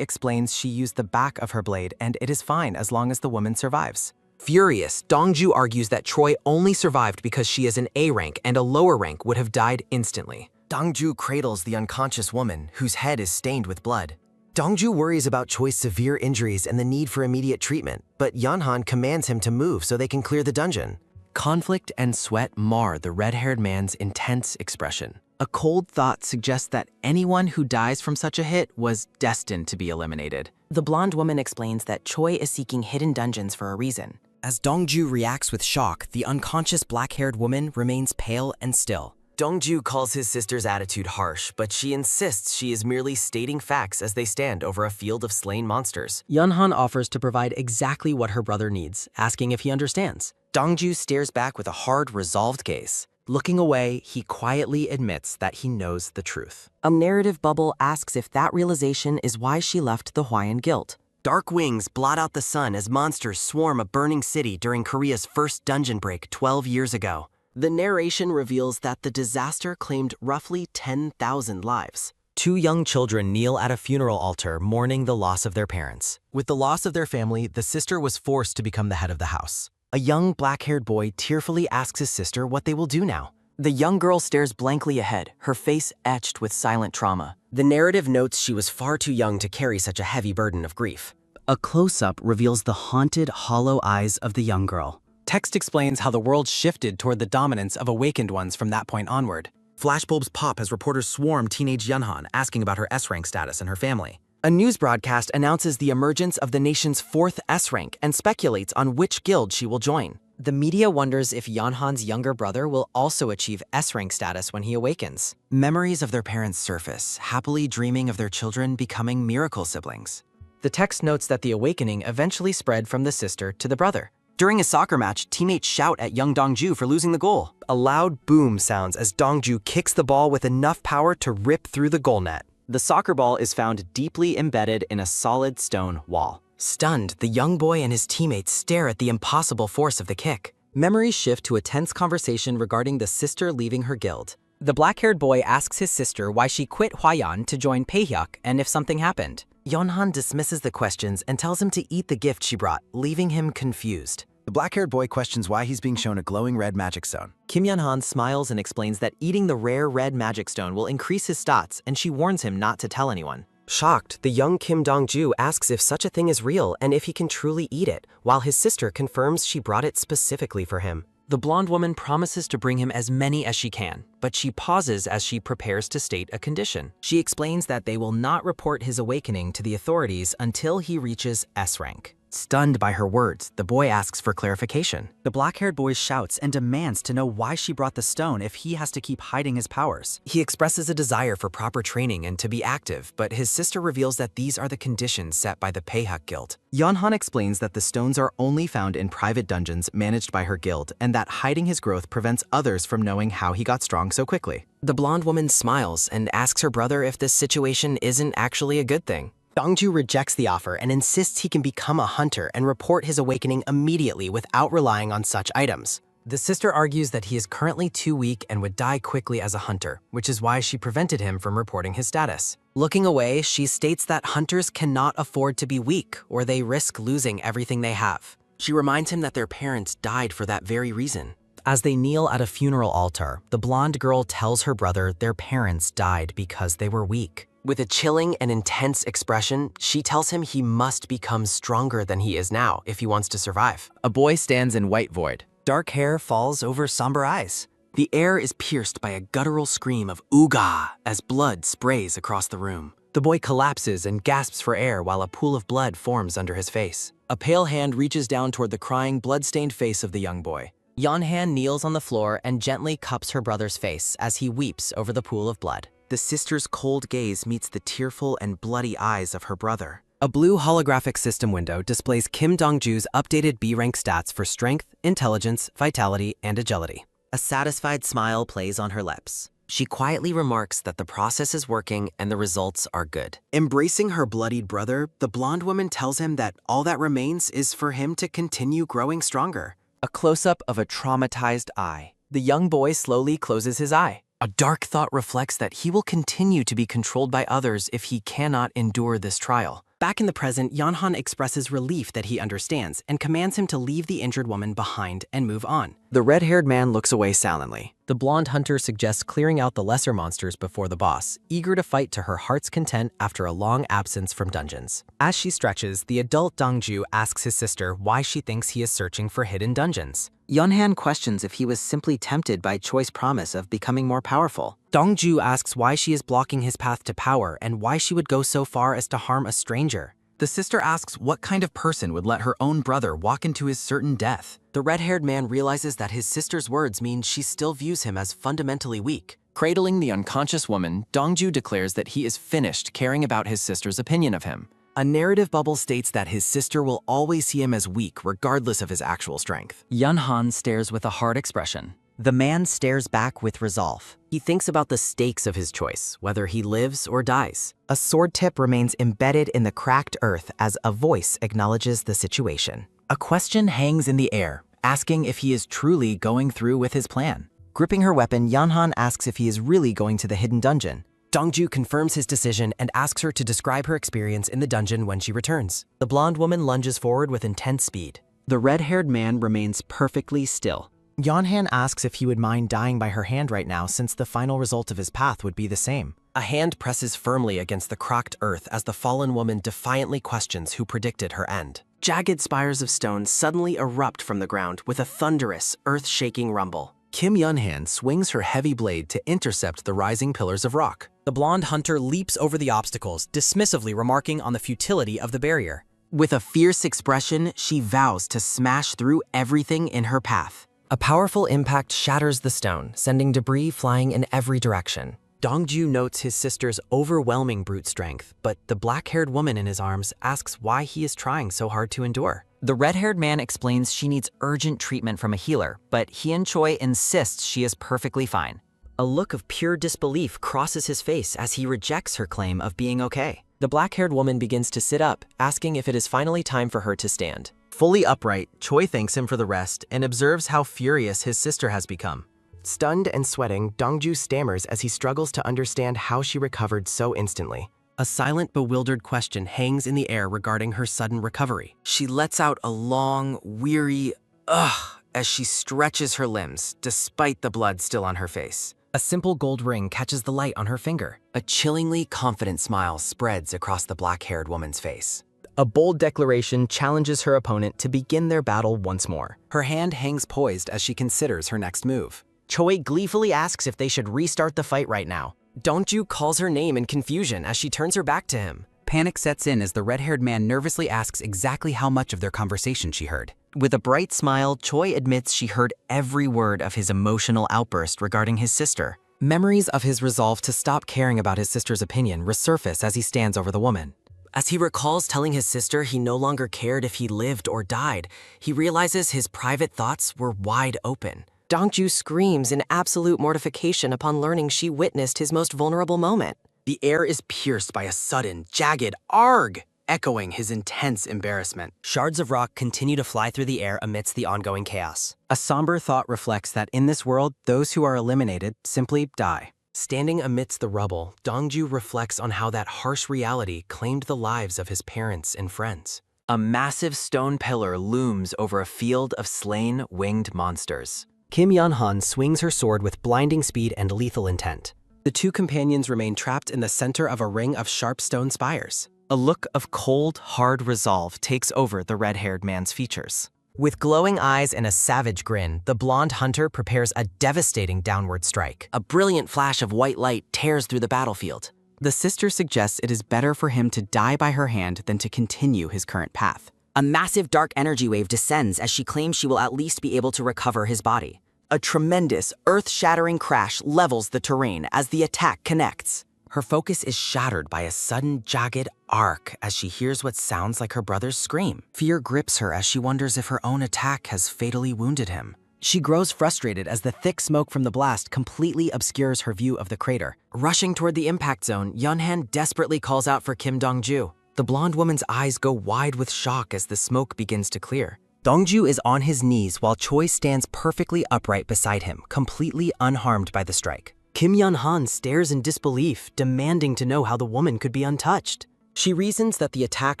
explains she used the back of her blade and it is fine as long as the woman survives. Furious, Dongju argues that Choi only survived because she is an A rank and a lower rank would have died instantly. Dongju cradles the unconscious woman, whose head is stained with blood. Dongju worries about Choi's severe injuries and the need for immediate treatment, but Yunhan commands him to move so they can clear the dungeon. Conflict and sweat mar the red-haired man's intense expression. A cold thought suggests that anyone who dies from such a hit was destined to be eliminated. The blonde woman explains that Choi is seeking hidden dungeons for a reason. As Dongju reacts with shock, the unconscious black-haired woman remains pale and still. Dongju calls his sister's attitude harsh, but she insists she is merely stating facts as they stand over a field of slain monsters. Yunhan offers to provide exactly what her brother needs, asking if he understands. Dongju stares back with a hard, resolved gaze. Looking away, he quietly admits that he knows the truth. A narrative bubble asks if that realization is why she left the Hawaiian guild. Dark wings blot out the sun as monsters swarm a burning city during Korea's first dungeon break 12 years ago. The narration reveals that the disaster claimed roughly 10,000 lives. Two young children kneel at a funeral altar mourning the loss of their parents. With the loss of their family, the sister was forced to become the head of the house. A young black-haired boy tearfully asks his sister what they will do now. The young girl stares blankly ahead, her face etched with silent trauma. The narrative notes she was far too young to carry such a heavy burden of grief. A close-up reveals the haunted, hollow eyes of the young girl. Text explains how the world shifted toward the dominance of awakened ones from that point onward. Flashbulbs pop as reporters swarm teenage Yunhan, asking about her S-rank status and her family. A news broadcast announces the emergence of the nation's 4th S-rank and speculates on which guild she will join. The media wonders if Yunhan's younger brother will also achieve S-rank status when he awakens. Memories of their parents surface, happily dreaming of their children becoming miracle siblings. The text notes that the awakening eventually spread from the sister to the brother. During a soccer match, teammates shout at young Dongju for losing the goal. A loud boom sounds as Dongju kicks the ball with enough power to rip through the goal net. The soccer ball is found deeply embedded in a solid stone wall. Stunned, the young boy and his teammates stare at the impossible force of the kick. Memories shift to a tense conversation regarding the sister leaving her guild. The black-haired boy asks his sister why she quit Hwayan to join Paehyuk and if something happened. Yunhan dismisses the questions and tells him to eat the gift she brought, leaving him confused. The black-haired boy questions why he's being shown a glowing red magic stone. Kim Yunhan smiles and explains that eating the rare red magic stone will increase his stats, and she warns him not to tell anyone. Shocked, the young Kim Dongju asks if such a thing is real and if he can truly eat it, while his sister confirms she brought it specifically for him. The blonde woman promises to bring him as many as she can, but she pauses as she prepares to state a condition. She explains that they will not report his awakening to the authorities until he reaches S rank. Stunned by her words, the boy asks for clarification. The black-haired boy shouts and demands to know why she brought the stone if he has to keep hiding his powers. He expresses a desire for proper training and to be active, but his sister reveals that these are the conditions set by the Paehyuk Guild. Yunhan explains that the stones are only found in private dungeons managed by her guild, and that hiding his growth prevents others from knowing how he got strong so quickly. The blonde woman smiles and asks her brother if this situation isn't actually a good thing. Dongju rejects the offer and insists he can become a hunter and report his awakening immediately without relying on such items. The sister argues that he is currently too weak and would die quickly as a hunter, which is why she prevented him from reporting his status. Looking away, she states that hunters cannot afford to be weak or they risk losing everything they have. She reminds him that their parents died for that very reason. As they kneel at a funeral altar, the blonde girl tells her brother their parents died because they were weak. With a chilling and intense expression, she tells him he must become stronger than he is now if he wants to survive. A boy stands in white void. Dark hair falls over somber eyes. The air is pierced by a guttural scream of "Ooga" as blood sprays across the room. The boy collapses and gasps for air while a pool of blood forms under his face. A pale hand reaches down toward the crying, blood-stained face of the young boy. Yunhan kneels on the floor and gently cups her brother's face as he weeps over the pool of blood. The sister's cold gaze meets the tearful and bloody eyes of her brother. A blue holographic system window displays Kim Dongju's updated B-rank stats for strength, intelligence, vitality, and agility. A satisfied smile plays on her lips. She quietly remarks that the process is working and the results are good. Embracing her bloodied brother, the blonde woman tells him that all that remains is for him to continue growing stronger. A close-up of a traumatized eye. The young boy slowly closes his eye. A dark thought reflects that he will continue to be controlled by others if he cannot endure this trial. Back in the present, Yunhan expresses relief that he understands and commands him to leave the injured woman behind and move on. The red-haired man looks away silently. The blonde hunter suggests clearing out the lesser monsters before the boss, eager to fight to her heart's content after a long absence from dungeons. As she stretches, the adult Dongju asks his sister why she thinks he is searching for hidden dungeons. Yunhan questions if he was simply tempted by Choi's promise of becoming more powerful. Dongju asks why she is blocking his path to power and why she would go so far as to harm a stranger. The sister asks what kind of person would let her own brother walk into his certain death. The red-haired man realizes that his sister's words mean she still views him as fundamentally weak. Cradling the unconscious woman, Dongju declares that he is finished caring about his sister's opinion of him. A narrative bubble states that his sister will always see him as weak regardless of his actual strength. Yunhan stares with a hard expression. The man stares back with resolve. He thinks about the stakes of his choice, whether he lives or dies. A sword tip remains embedded in the cracked earth as a voice acknowledges the situation. A question hangs in the air, asking if he is truly going through with his plan. Gripping her weapon, Yunhan asks if he is really going to the hidden dungeon. Dongju confirms his decision and asks her to describe her experience in the dungeon when she returns. The blonde woman lunges forward with intense speed. The red-haired man remains perfectly still. Yunhan asks if he would mind dying by her hand right now since the final result of his path would be the same. A hand presses firmly against the cracked earth as the fallen woman defiantly questions who predicted her end. Jagged spires of stone suddenly erupt from the ground with a thunderous, earth-shaking rumble. Kim Yun-han swings her heavy blade to intercept the rising pillars of rock. The blonde hunter leaps over the obstacles, dismissively remarking on the futility of the barrier. With a fierce expression, she vows to smash through everything in her path. A powerful impact shatters the stone, sending debris flying in every direction. Dongju notes his sister's overwhelming brute strength, but the black-haired woman in his arms asks why he is trying so hard to endure. The red-haired man explains she needs urgent treatment from a healer, but Choi insists she is perfectly fine. A look of pure disbelief crosses his face as he rejects her claim of being okay. The black-haired woman begins to sit up, asking if it is finally time for her to stand. Fully upright, Choi thanks him for the rest and observes how furious his sister has become. Stunned and sweating, Dongju stammers as he struggles to understand how she recovered so instantly. A silent, bewildered question hangs in the air regarding her sudden recovery. She lets out a long, weary ugh as she stretches her limbs, despite the blood still on her face. A simple gold ring catches the light on her finger. A chillingly confident smile spreads across the black-haired woman's face. A bold declaration challenges her opponent to begin their battle once more. Her hand hangs poised as she considers her next move. Choi gleefully asks if they should restart the fight right now. Dongju calls her name in confusion as she turns her back to him. Panic sets in as the red-haired man nervously asks exactly how much of their conversation she heard. With a bright smile, Choi admits she heard every word of his emotional outburst regarding his sister. Memories of his resolve to stop caring about his sister's opinion resurface as he stands over the woman. As he recalls telling his sister he no longer cared if he lived or died, he realizes his private thoughts were wide open. Dongju screams in absolute mortification upon learning she witnessed his most vulnerable moment. The air is pierced by a sudden, jagged arg, echoing his intense embarrassment. Shards of rock continue to fly through the air amidst the ongoing chaos. A somber thought reflects that in this world, those who are eliminated simply die. Standing amidst the rubble, Dongju reflects on how that harsh reality claimed the lives of his parents and friends. A massive stone pillar looms over a field of slain winged monsters. Kim Yun-han swings her sword with blinding speed and lethal intent. The two companions remain trapped in the center of a ring of sharp stone spires. A look of cold, hard resolve takes over the red-haired man's features. With glowing eyes and a savage grin, the blonde hunter prepares a devastating downward strike. A brilliant flash of white light tears through the battlefield. The sister suggests it is better for him to die by her hand than to continue his current path. A massive dark energy wave descends as she claims she will at least be able to recover his body. A tremendous, earth-shattering crash levels the terrain as the attack connects. Her focus is shattered by a sudden, jagged arc as she hears what sounds like her brother's scream. Fear grips her as she wonders if her own attack has fatally wounded him. She grows frustrated as the thick smoke from the blast completely obscures her view of the crater. Rushing toward the impact zone, Yun-han desperately calls out for Kim Dongju. The blonde woman's eyes go wide with shock as the smoke begins to clear. Dongju is on his knees while Choi stands perfectly upright beside him, completely unharmed by the strike. Kim Yun-han stares in disbelief, demanding to know how the woman could be untouched. She reasons that the attack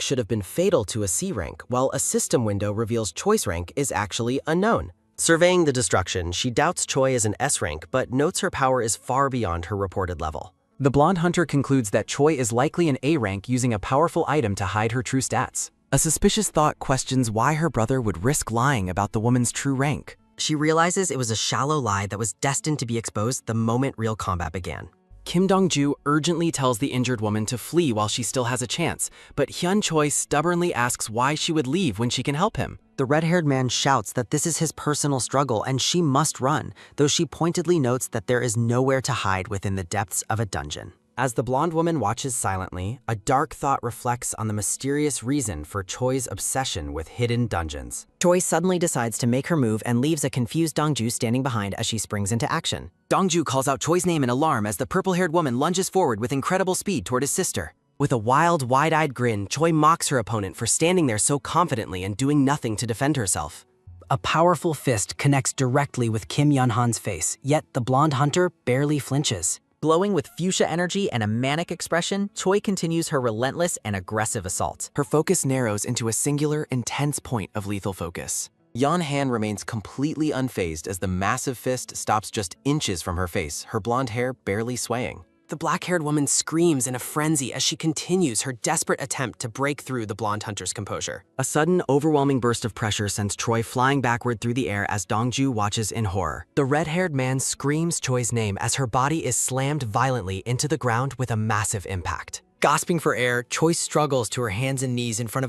should have been fatal to a C rank, while a system window reveals Choi's rank is actually unknown. Surveying the destruction, she doubts Choi is an S rank, but notes her power is far beyond her reported level. The blonde hunter concludes that Choi is likely an A rank using a powerful item to hide her true stats. A suspicious thought questions why her brother would risk lying about the woman's true rank. She realizes it was a shallow lie that was destined to be exposed the moment real combat began. Kim Dongju urgently tells the injured woman to flee while she still has a chance, but Hyun Choi stubbornly asks why she would leave when she can help him. The red-haired man shouts that this is his personal struggle and she must run, though she pointedly notes that there is nowhere to hide within the depths of a dungeon. As the blonde woman watches silently, a dark thought reflects on the mysterious reason for Choi's obsession with hidden dungeons. Choi suddenly decides to make her move and leaves a confused Dongju standing behind as she springs into action. Dongju calls out Choi's name in alarm as the purple-haired woman lunges forward with incredible speed toward his sister. With a wild, wide-eyed grin, Choi mocks her opponent for standing there so confidently and doing nothing to defend herself. A powerful fist connects directly with Kim Yun-han's face, yet the blonde hunter barely flinches. Glowing with fuchsia energy and a manic expression, Choi continues her relentless and aggressive assault. Her focus narrows into a singular, intense point of lethal focus. Yun-han remains completely unfazed as the massive fist stops just inches from her face, her blonde hair barely swaying. The black-haired woman screams in a frenzy as she continues her desperate attempt to break through the blonde hunter's composure. A sudden, overwhelming burst of pressure sends Choi flying backward through the air as Dongju watches in horror. The red-haired man screams Choi's name as her body is slammed violently into the ground with a massive impact. Gasping for air, Choi struggles to her hands and knees in front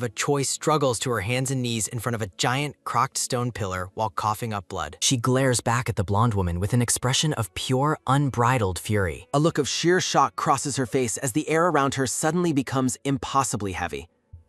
of a giant, crocked stone pillar while coughing up blood. She glares back at the blonde woman with an expression of pure, unbridled fury. A look of sheer shock crosses her face as the air around her suddenly becomes impossibly heavy.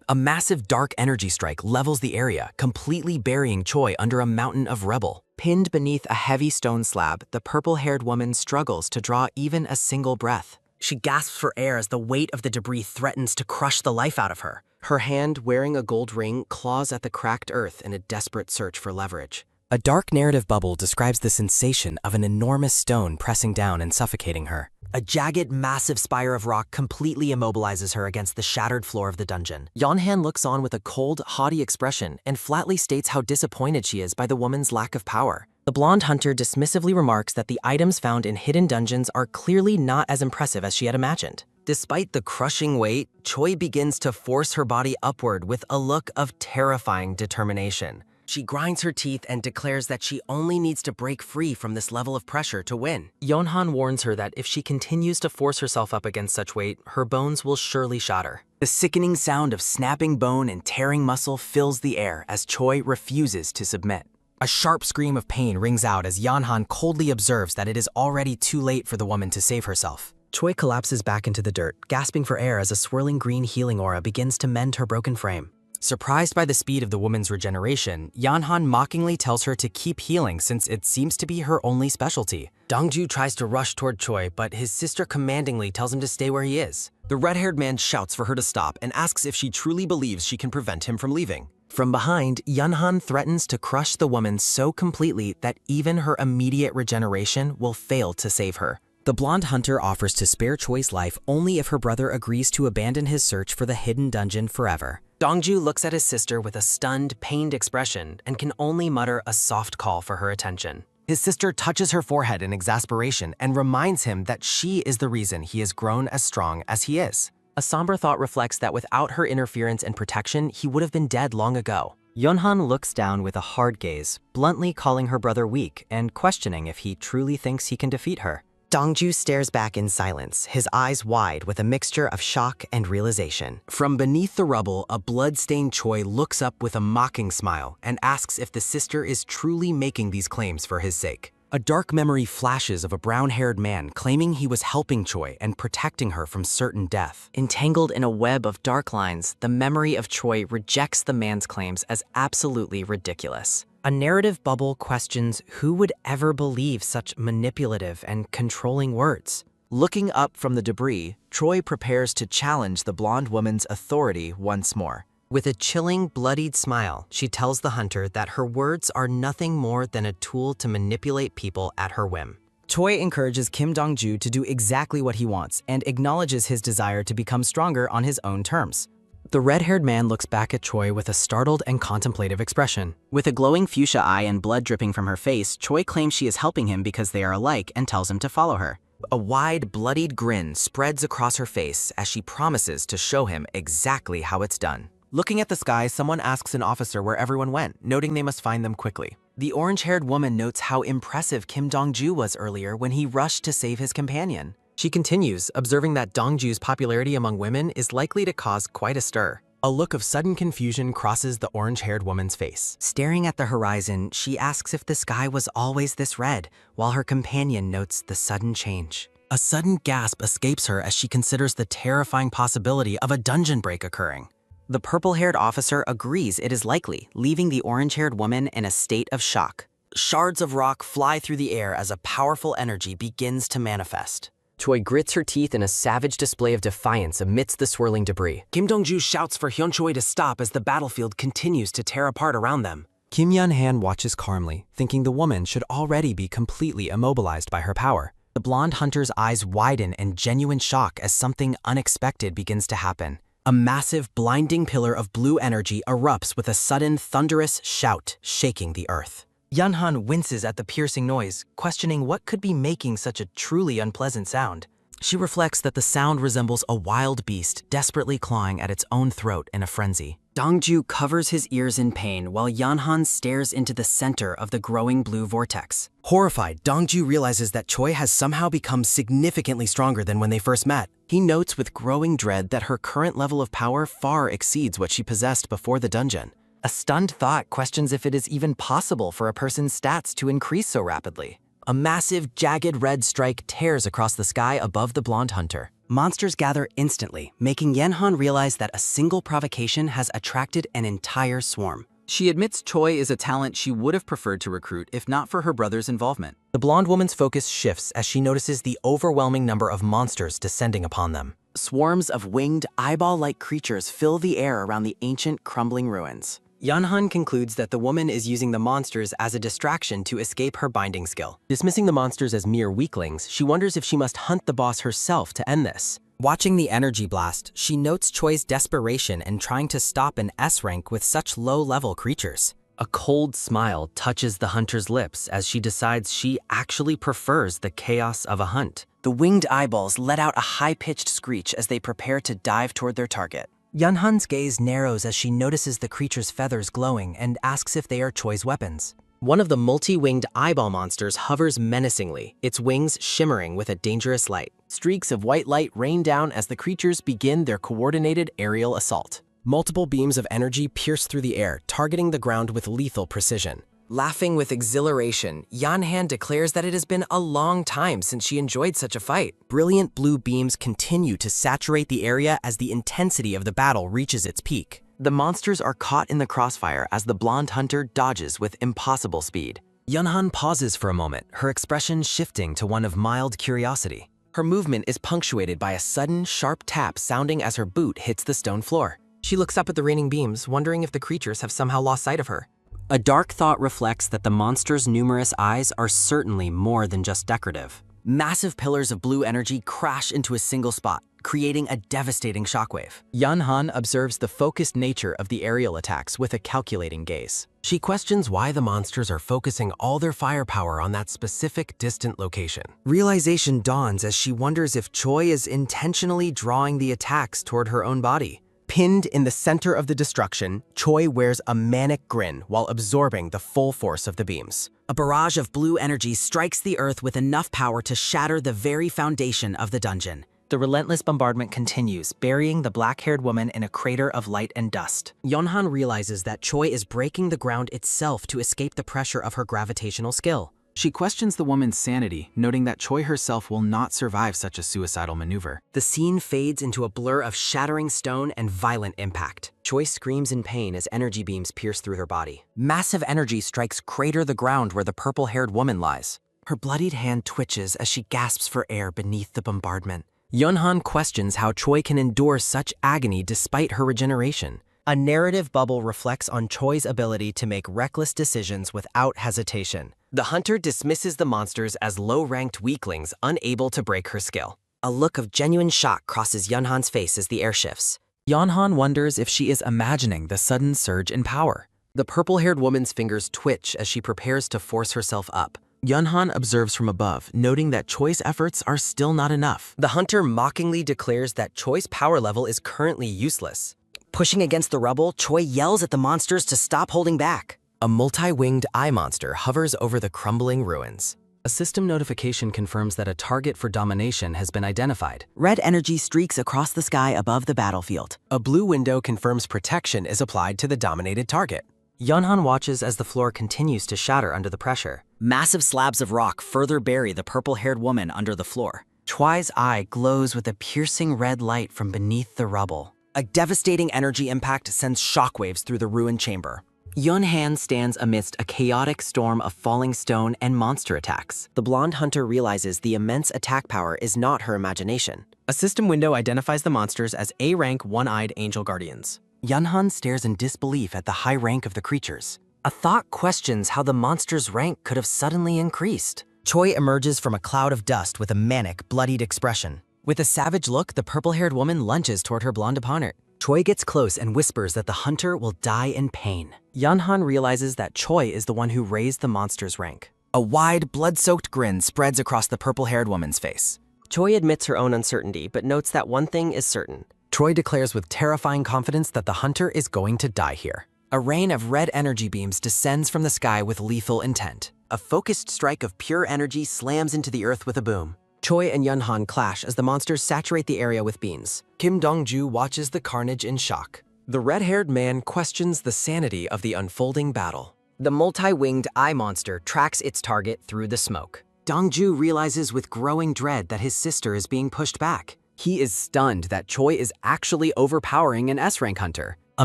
A massive dark energy strike levels the area, completely burying Choi under a mountain of rubble. Pinned beneath a heavy stone slab, the purple-haired woman struggles to draw even a single breath. She gasps for air as the weight of the debris threatens to crush the life out of her. Her hand, wearing a gold ring, claws at the cracked earth in a desperate search for leverage. A dark narrative bubble describes the sensation of an enormous stone pressing down and suffocating her. A jagged, massive spire of rock completely immobilizes her against the shattered floor of the dungeon. Yeonhan looks on with a cold, haughty expression and flatly states how disappointed she is by the woman's lack of power. The blonde hunter dismissively remarks that the items found in hidden dungeons are clearly not as impressive as she had imagined. Despite the crushing weight, Choi begins to force her body upward with a look of terrifying determination. She grinds her teeth and declares that she only needs to break free from this level of pressure to win. Yeonhan warns her that if she continues to force herself up against such weight, her bones will surely shatter. The sickening sound of snapping bone and tearing muscle fills the air as Choi refuses to submit. A sharp scream of pain rings out as Yeonhan coldly observes that it is already too late for the woman to save herself. Choi collapses back into the dirt, gasping for air as a swirling green healing aura begins to mend her broken frame. Surprised by the speed of the woman's regeneration, Yeonhan mockingly tells her to keep healing since it seems to be her only specialty. Dongju tries to rush toward Choi, but his sister commandingly tells him to stay where he is. The red-haired man shouts for her to stop and asks if she truly believes she can prevent him from leaving. From behind, Yeonhan threatens to crush the woman so completely that even her immediate regeneration will fail to save her. The blonde hunter offers to spare Choi's life only if her brother agrees to abandon his search for the hidden dungeon forever. Dongju looks at his sister with a stunned, pained expression and can only mutter a soft call for her attention. His sister touches her forehead in exasperation and reminds him that she is the reason he has grown as strong as he is. A somber thought reflects that without her interference and protection, he would have been dead long ago. Yeonhan looks down with a hard gaze, bluntly calling her brother weak and questioning if he truly thinks he can defeat her. Dongju stares back in silence, his eyes wide with a mixture of shock and realization. From beneath the rubble, a blood-stained Choi looks up with a mocking smile and asks if the sister is truly making these claims for his sake. A dark memory flashes of a brown-haired man claiming he was helping Choi and protecting her from certain death. Entangled in a web of dark lines, the memory of Choi rejects the man's claims as absolutely ridiculous. A narrative bubble questions who would ever believe such manipulative and controlling words. Looking up from the debris, Choi prepares to challenge the blonde woman's authority once more. With a chilling, bloodied smile, she tells the hunter that her words are nothing more than a tool to manipulate people at her whim. Choi encourages Kim Dongju to do exactly what he wants and acknowledges his desire to become stronger on his own terms. The red-haired man looks back at Choi with a startled and contemplative expression. With a glowing fuchsia eye and blood dripping from her face, Choi claims she is helping him because they are alike and tells him to follow her. A wide, bloodied grin spreads across her face as she promises to show him exactly how it's done. Looking at the sky, someone asks an officer where everyone went, noting they must find them quickly. The orange-haired woman notes how impressive Kim Dongju was earlier when he rushed to save his companion. She continues, observing that Dongju's popularity among women is likely to cause quite a stir. A look of sudden confusion crosses the orange-haired woman's face. Staring at the horizon, she asks if the sky was always this red, while her companion notes the sudden change. A sudden gasp escapes her as she considers the terrifying possibility of a dungeon break occurring. The purple-haired officer agrees it is likely, leaving the orange-haired woman in a state of shock. Shards of rock fly through the air as a powerful energy begins to manifest. Choi grits her teeth in a savage display of defiance amidst the swirling debris. Kim Dongju shouts for Hyun-choi to stop as the battlefield continues to tear apart around them. Kim Yeon-han watches calmly, thinking the woman should already be completely immobilized by her power. The blonde hunter's eyes widen in genuine shock as something unexpected begins to happen. A massive, blinding pillar of blue energy erupts with a sudden, thunderous shout, shaking the earth. Yeonhan winces at the piercing noise, questioning what could be making such a truly unpleasant sound. She reflects that the sound resembles a wild beast desperately clawing at its own throat in a frenzy. Dongju covers his ears in pain while Yanhan stares into the center of the growing blue vortex. Horrified, Dongju realizes that Choi has somehow become significantly stronger than when they first met. He notes with growing dread that her current level of power far exceeds what she possessed before the dungeon. A stunned thought questions if it is even possible for a person's stats to increase so rapidly. A massive, jagged red strike tears across the sky above the blonde hunter. Monsters gather instantly, making Yanhan realize that a single provocation has attracted an entire swarm. She admits Choi is a talent she would have preferred to recruit if not for her brother's involvement. The blonde woman's focus shifts as she notices the overwhelming number of monsters descending upon them. Swarms of winged, eyeball-like creatures fill the air around the ancient, crumbling ruins. Yanhan concludes that the woman is using the monsters as a distraction to escape her binding skill. Dismissing the monsters as mere weaklings, she wonders if she must hunt the boss herself to end this. Watching the energy blast, she notes Choi's desperation in trying to stop an S rank with such low-level creatures. A cold smile touches the hunter's lips as she decides she actually prefers the chaos of a hunt. The winged eyeballs let out a high-pitched screech as they prepare to dive toward their target. Yanhan's gaze narrows as she notices the creature's feathers glowing and asks if they are Choi's weapons. One of the multi-winged eyeball monsters hovers menacingly, its wings shimmering with a dangerous light. Streaks of white light rain down as the creatures begin their coordinated aerial assault. Multiple beams of energy pierce through the air, targeting the ground with lethal precision. Laughing with exhilaration, Yanhan declares that it has been a long time since she enjoyed such a fight. Brilliant blue beams continue to saturate the area as the intensity of the battle reaches its peak. The monsters are caught in the crossfire as the blonde hunter dodges with impossible speed. Yanhan pauses for a moment, her expression shifting to one of mild curiosity. Her movement is punctuated by a sudden, sharp tap sounding as her boot hits the stone floor. She looks up at the raining beams, wondering if the creatures have somehow lost sight of her. A dark thought reflects that the monster's numerous eyes are certainly more than just decorative. Massive pillars of blue energy crash into a single spot, creating a devastating shockwave. Yanhan observes the focused nature of the aerial attacks with a calculating gaze. She questions why the monsters are focusing all their firepower on that specific distant location. Realization dawns as she wonders if Choi is intentionally drawing the attacks toward her own body. Pinned in the center of the destruction, Choi wears a manic grin while absorbing the full force of the beams. A barrage of blue energy strikes the earth with enough power to shatter the very foundation of the dungeon. The relentless bombardment continues, burying the black-haired woman in a crater of light and dust. Yanhan realizes that Choi is breaking the ground itself to escape the pressure of her gravitational skill. She questions the woman's sanity, noting that Choi herself will not survive such a suicidal maneuver. The scene fades into a blur of shattering stone and violent impact. Choi screams in pain as energy beams pierce through her body. Massive energy strikes crater the ground where the purple-haired woman lies. Her bloodied hand twitches as she gasps for air beneath the bombardment. Yanhan questions how Choi can endure such agony despite her regeneration. A narrative bubble reflects on Choi's ability to make reckless decisions without hesitation. The hunter dismisses the monsters as low-ranked weaklings unable to break her skill. A look of genuine shock crosses Yanhan's face as the air shifts. Yanhan wonders if she is imagining the sudden surge in power. The purple-haired woman's fingers twitch as she prepares to force herself up. Yanhan observes from above, noting that Choi's efforts are still not enough. The hunter mockingly declares that Choi's power level is currently useless. Pushing against the rubble, Choi yells at the monsters to stop holding back. A multi-winged eye monster hovers over the crumbling ruins. A system notification confirms that a target for domination has been identified. Red energy streaks across the sky above the battlefield. A blue window confirms protection is applied to the dominated target. Yanhan watches as the floor continues to shatter under the pressure. Massive slabs of rock further bury the purple-haired woman under the floor. Choi's eye glows with a piercing red light from beneath the rubble. A devastating energy impact sends shockwaves through the ruined chamber. Yanhan stands amidst a chaotic storm of falling stone and monster attacks. The blonde hunter realizes the immense attack power is not her imagination. A system window identifies the monsters as A-rank one-eyed angel guardians. Yanhan stares in disbelief at the high rank of the creatures. A thought questions how the monster's rank could have suddenly increased. Choi emerges from a cloud of dust with a manic, bloodied expression. With a savage look, the purple-haired woman lunges toward her blonde opponent. Choi gets close and whispers that the hunter will die in pain. Yanhan realizes that Choi is the one who raised the monster's rank. A wide, blood-soaked grin spreads across the purple-haired woman's face. Choi admits her own uncertainty, but notes that one thing is certain. Choi declares with terrifying confidence that the hunter is going to die here. A rain of red energy beams descends from the sky with lethal intent. A focused strike of pure energy slams into the earth with a boom. Choi and Yunhan clash as the monsters saturate the area with beams. Kim Dong-ju watches the carnage in shock. The red-haired man questions the sanity of the unfolding battle. The multi-winged eye monster tracks its target through the smoke. Dong-ju realizes with growing dread that his sister is being pushed back. He is stunned that Choi is actually overpowering an S-rank hunter. A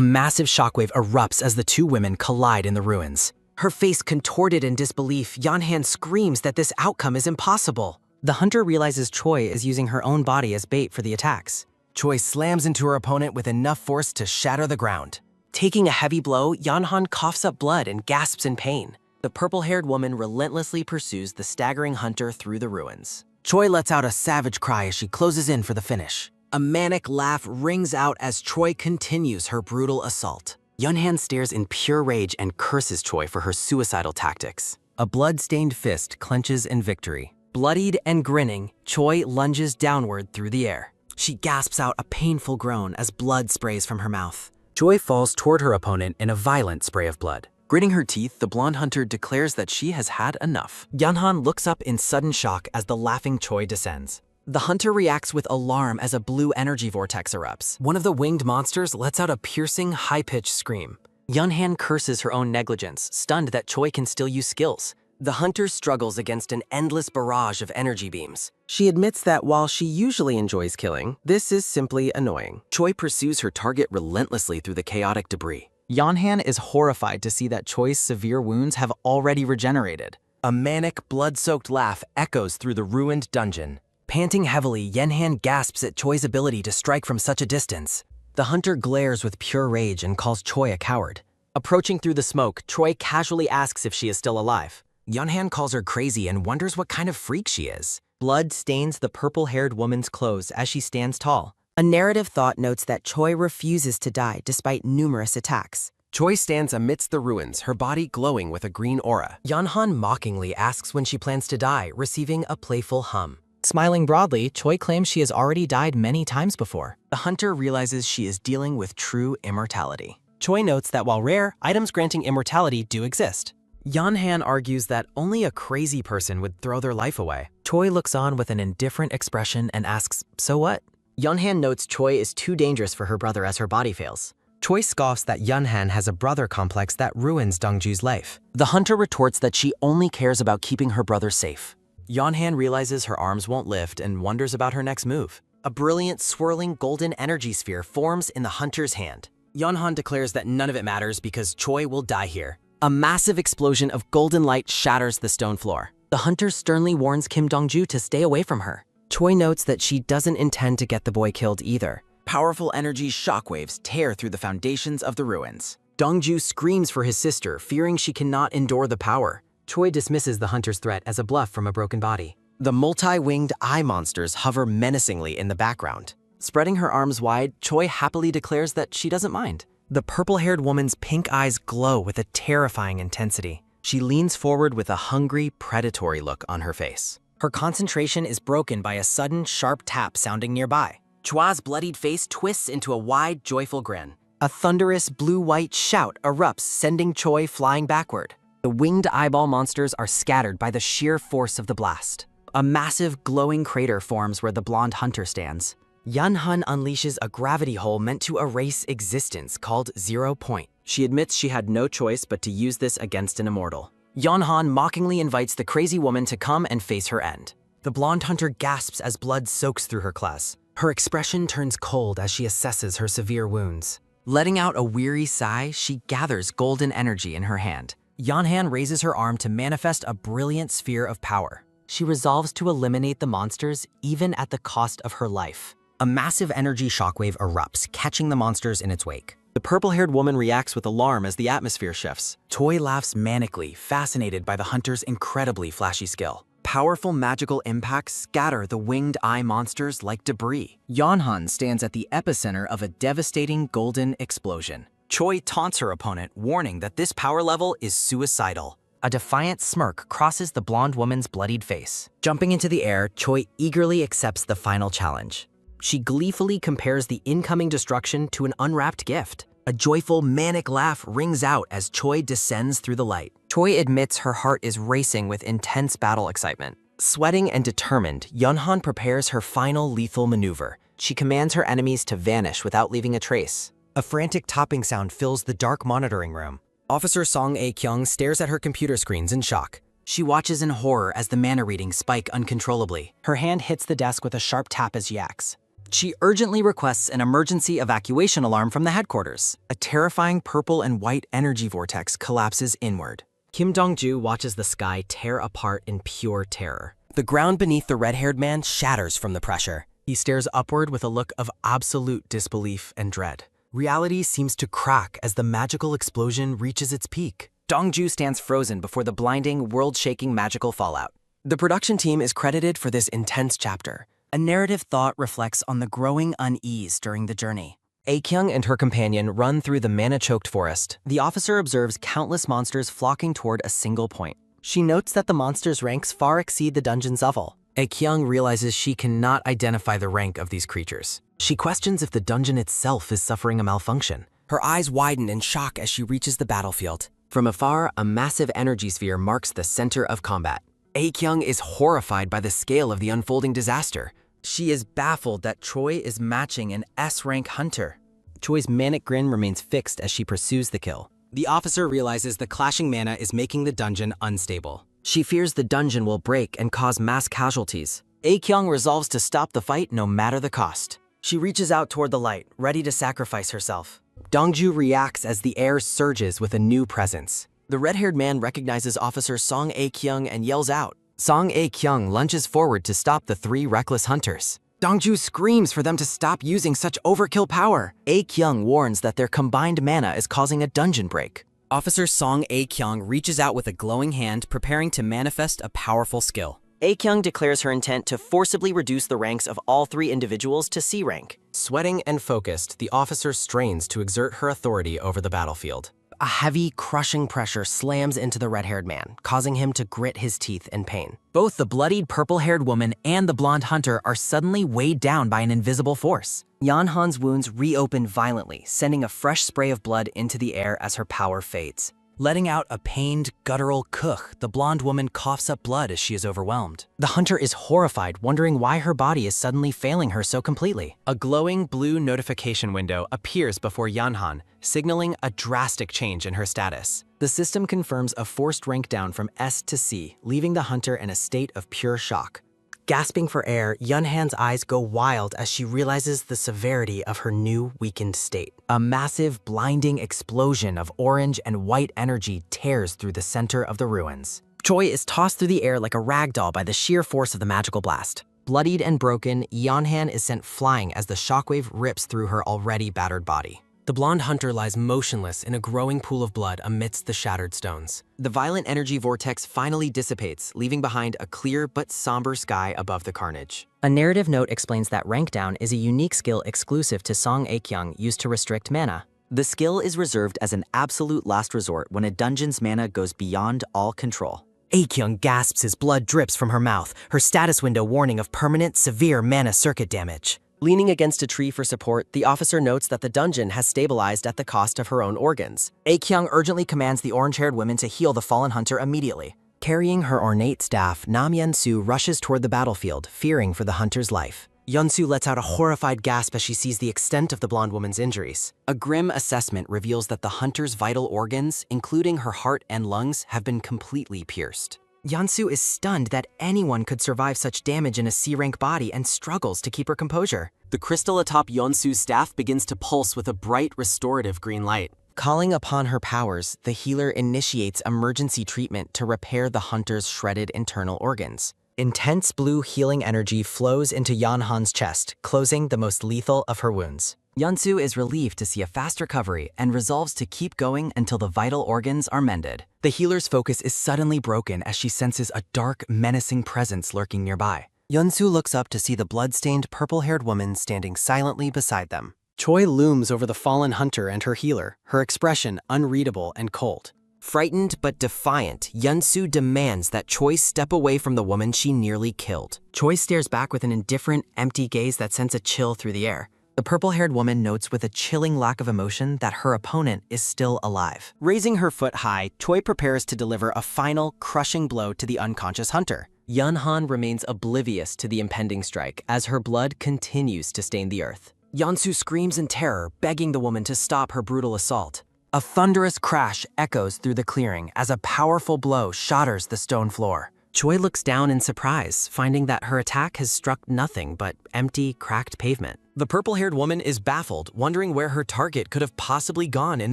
massive shockwave erupts as the two women collide in the ruins. Her face contorted in disbelief, Yunhan screams that this outcome is impossible. The hunter realizes Choi is using her own body as bait for the attacks. Choi slams into her opponent with enough force to shatter the ground. Taking a heavy blow, Yunhan coughs up blood and gasps in pain. The purple-haired woman relentlessly pursues the staggering hunter through the ruins. Choi lets out a savage cry as she closes in for the finish. A manic laugh rings out as Choi continues her brutal assault. Yunhan stares in pure rage and curses Choi for her suicidal tactics. A blood-stained fist clenches in victory. Bloodied and grinning, Choi lunges downward through the air. She gasps out a painful groan as blood sprays from her mouth. Choi falls toward her opponent in a violent spray of blood. Gritting her teeth, the blonde hunter declares that she has had enough. Yunhan looks up in sudden shock as the laughing Choi descends. The hunter reacts with alarm as a blue energy vortex erupts. One of the winged monsters lets out a piercing, high-pitched scream. Yunhan curses her own negligence, stunned that Choi can still use skills. The hunter struggles against an endless barrage of energy beams. She admits that while she usually enjoys killing, this is simply annoying. Choi pursues her target relentlessly through the chaotic debris. Yunhan is horrified to see that Choi's severe wounds have already regenerated. A manic, blood-soaked laugh echoes through the ruined dungeon. Panting heavily, Yunhan gasps at Choi's ability to strike from such a distance. The hunter glares with pure rage and calls Choi a coward. Approaching through the smoke, Choi casually asks if she is still alive. Yunhan calls her crazy and wonders what kind of freak she is. Blood stains the purple-haired woman's clothes as she stands tall. A narrative thought notes that Choi refuses to die despite numerous attacks. Choi stands amidst the ruins, her body glowing with a green aura. Yunhan mockingly asks when she plans to die, receiving a playful hum. Smiling broadly, Choi claims she has already died many times before. The hunter realizes she is dealing with true immortality. Choi notes that while rare, items granting immortality do exist. Yunhan argues that only a crazy person would throw their life away. Choi looks on with an indifferent expression and asks, "So what?" Yunhan notes Choi is too dangerous for her brother as her body fails. Choi scoffs that Yunhan has a brother complex that ruins Dongju's life. The hunter retorts that she only cares about keeping her brother safe. Yunhan realizes her arms won't lift and wonders about her next move. A brilliant, swirling golden energy sphere forms in the hunter's hand. Yunhan declares that none of it matters because Choi will die here. A massive explosion of golden light shatters the stone floor. The hunter sternly warns Kim Dong-ju to stay away from her. Choi notes that she doesn't intend to get the boy killed either. Powerful energy shockwaves tear through the foundations of the ruins. Dong-ju screams for his sister, fearing she cannot endure the power. Choi dismisses the hunter's threat as a bluff from a broken body. The multi-winged eye monsters hover menacingly in the background. Spreading her arms wide, Choi happily declares that she doesn't mind. The purple-haired woman's pink eyes glow with a terrifying intensity. She leans forward with a hungry, predatory look on her face. Her concentration is broken by a sudden, sharp tap sounding nearby. Choi's bloodied face twists into a wide, joyful grin. A thunderous blue-white shout erupts, sending Choi flying backward. The winged eyeball monsters are scattered by the sheer force of the blast. A massive, glowing crater forms where the blonde hunter stands. Yunhan unleashes a gravity hole meant to erase existence called 0 Point. She admits she had no choice but to use this against an immortal. Yunhan mockingly invites the crazy woman to come and face her end. The blonde hunter gasps as blood soaks through her claws. Her expression turns cold as she assesses her severe wounds. Letting out a weary sigh, she gathers golden energy in her hand. Yunhan raises her arm to manifest a brilliant sphere of power. She resolves to eliminate the monsters even at the cost of her life. A massive energy shockwave erupts, catching the monsters in its wake. The purple-haired woman reacts with alarm as the atmosphere shifts. Choi laughs manically, fascinated by the hunter's incredibly flashy skill. Powerful magical impacts scatter the winged eye monsters like debris. Yunhan stands at the epicenter of a devastating golden explosion. Choi taunts her opponent, warning that this power level is suicidal. A defiant smirk crosses the blonde woman's bloodied face. Jumping into the air, Choi eagerly accepts the final challenge. She gleefully compares the incoming destruction to an unwrapped gift. A joyful, manic laugh rings out as Choi descends through the light. Choi admits her heart is racing with intense battle excitement. Sweating and determined, Yunhan prepares her final lethal maneuver. She commands her enemies to vanish without leaving a trace. A frantic topping sound fills the dark monitoring room. Officer Song A-kyung stares at her computer screens in shock. She watches in horror as the mana readings spike uncontrollably. Her hand hits the desk with a sharp tap as she acts. She urgently requests an emergency evacuation alarm from the headquarters. A terrifying purple and white energy vortex collapses inward. Kim Dong-ju watches the sky tear apart in pure terror. The ground beneath the red-haired man shatters from the pressure. He stares upward with a look of absolute disbelief and dread. Reality seems to crack as the magical explosion reaches its peak. Dong-ju stands frozen before the blinding, world-shaking magical fallout. The production team is credited for this intense chapter. A narrative thought reflects on the growing unease during the journey. A-kyung and her companion run through the mana-choked forest. The officer observes countless monsters flocking toward a single point. She notes that the monsters' ranks far exceed the dungeon's level. A-kyung realizes she cannot identify the rank of these creatures. She questions if the dungeon itself is suffering a malfunction. Her eyes widen in shock as she reaches the battlefield. From afar, a massive energy sphere marks the center of combat. A-kyung is horrified by the scale of the unfolding disaster. She is baffled that Choi is matching an S-rank hunter. Choi's manic grin remains fixed as she pursues the kill. The officer realizes the clashing mana is making the dungeon unstable. She fears the dungeon will break and cause mass casualties. A-kyung resolves to stop the fight no matter the cost. She reaches out toward the light, ready to sacrifice herself. Dong-ju reacts as the air surges with a new presence. The red-haired man recognizes Officer Song A-kyung and yells out. Song A-kyung lunges forward to stop the three reckless hunters. Dong-ju screams for them to stop using such overkill power. A-kyung warns that their combined mana is causing a dungeon break. Officer Song A-kyung reaches out with a glowing hand, preparing to manifest a powerful skill. A-kyung declares her intent to forcibly reduce the ranks of all three individuals to C rank. Sweating and focused, the officer strains to exert her authority over the battlefield. A heavy, crushing pressure slams into the red-haired man, causing him to grit his teeth in pain. Both the bloodied purple-haired woman and the blonde hunter are suddenly weighed down by an invisible force. Yanhan's wounds reopen violently, sending a fresh spray of blood into the air as her power fades. Letting out a pained, guttural kuch, the blonde woman coughs up blood as she is overwhelmed. The hunter is horrified, wondering why her body is suddenly failing her so completely. A glowing blue notification window appears before Yanhan, signaling a drastic change in her status. The system confirms a forced rank down from S to C, leaving the hunter in a state of pure shock. Gasping for air, Yunhan's eyes go wild as she realizes the severity of her new, weakened state. A massive, blinding explosion of orange and white energy tears through the center of the ruins. Choi is tossed through the air like a rag doll by the sheer force of the magical blast. Bloodied and broken, Yunhan is sent flying as the shockwave rips through her already battered body. The blonde hunter lies motionless in a growing pool of blood amidst the shattered stones. The violent energy vortex finally dissipates, leaving behind a clear but somber sky above the carnage. A narrative note explains that Rank Down is a unique skill exclusive to Song A-kyung used to restrict mana. The skill is reserved as an absolute last resort when a dungeon's mana goes beyond all control. A-kyung gasps as blood drips from her mouth, her status window warning of permanent, severe mana circuit damage. Leaning against a tree for support, the officer notes that the dungeon has stabilized at the cost of her own organs. A-kyung urgently commands the orange-haired women to heal the fallen hunter immediately. Carrying her ornate staff, Nam Yeon-soo rushes toward the battlefield, fearing for the hunter's life. Yeon-soo lets out a horrified gasp as she sees the extent of the blonde woman's injuries. A grim assessment reveals that the hunter's vital organs, including her heart and lungs, have been completely pierced. Yeon-soo is stunned that anyone could survive such damage in a C-rank body and struggles to keep her composure. The crystal atop Yeon-soo's staff begins to pulse with a bright, restorative green light. Calling upon her powers, the healer initiates emergency treatment to repair the hunter's shredded internal organs. Intense blue healing energy flows into Yanhan's chest, closing the most lethal of her wounds. Yeon-soo is relieved to see a fast recovery and resolves to keep going until the vital organs are mended. The healer's focus is suddenly broken as she senses a dark, menacing presence lurking nearby. Yeon-soo looks up to see the blood-stained, purple-haired woman standing silently beside them. Choi looms over the fallen hunter and her healer, her expression unreadable and cold. Frightened but defiant, Yeonsu demands that Choi step away from the woman she nearly killed. Choi stares back with an indifferent, empty gaze that sends a chill through the air. The purple-haired woman notes with a chilling lack of emotion that her opponent is still alive. Raising her foot high, Choi prepares to deliver a final, crushing blow to the unconscious hunter. Yeonhan remains oblivious to the impending strike as her blood continues to stain the earth. Yeonsu screams in terror, begging the woman to stop her brutal assault. A thunderous crash echoes through the clearing as a powerful blow shatters the stone floor. Choi looks down in surprise, finding that her attack has struck nothing but empty, cracked pavement. The purple-haired woman is baffled, wondering where her target could have possibly gone in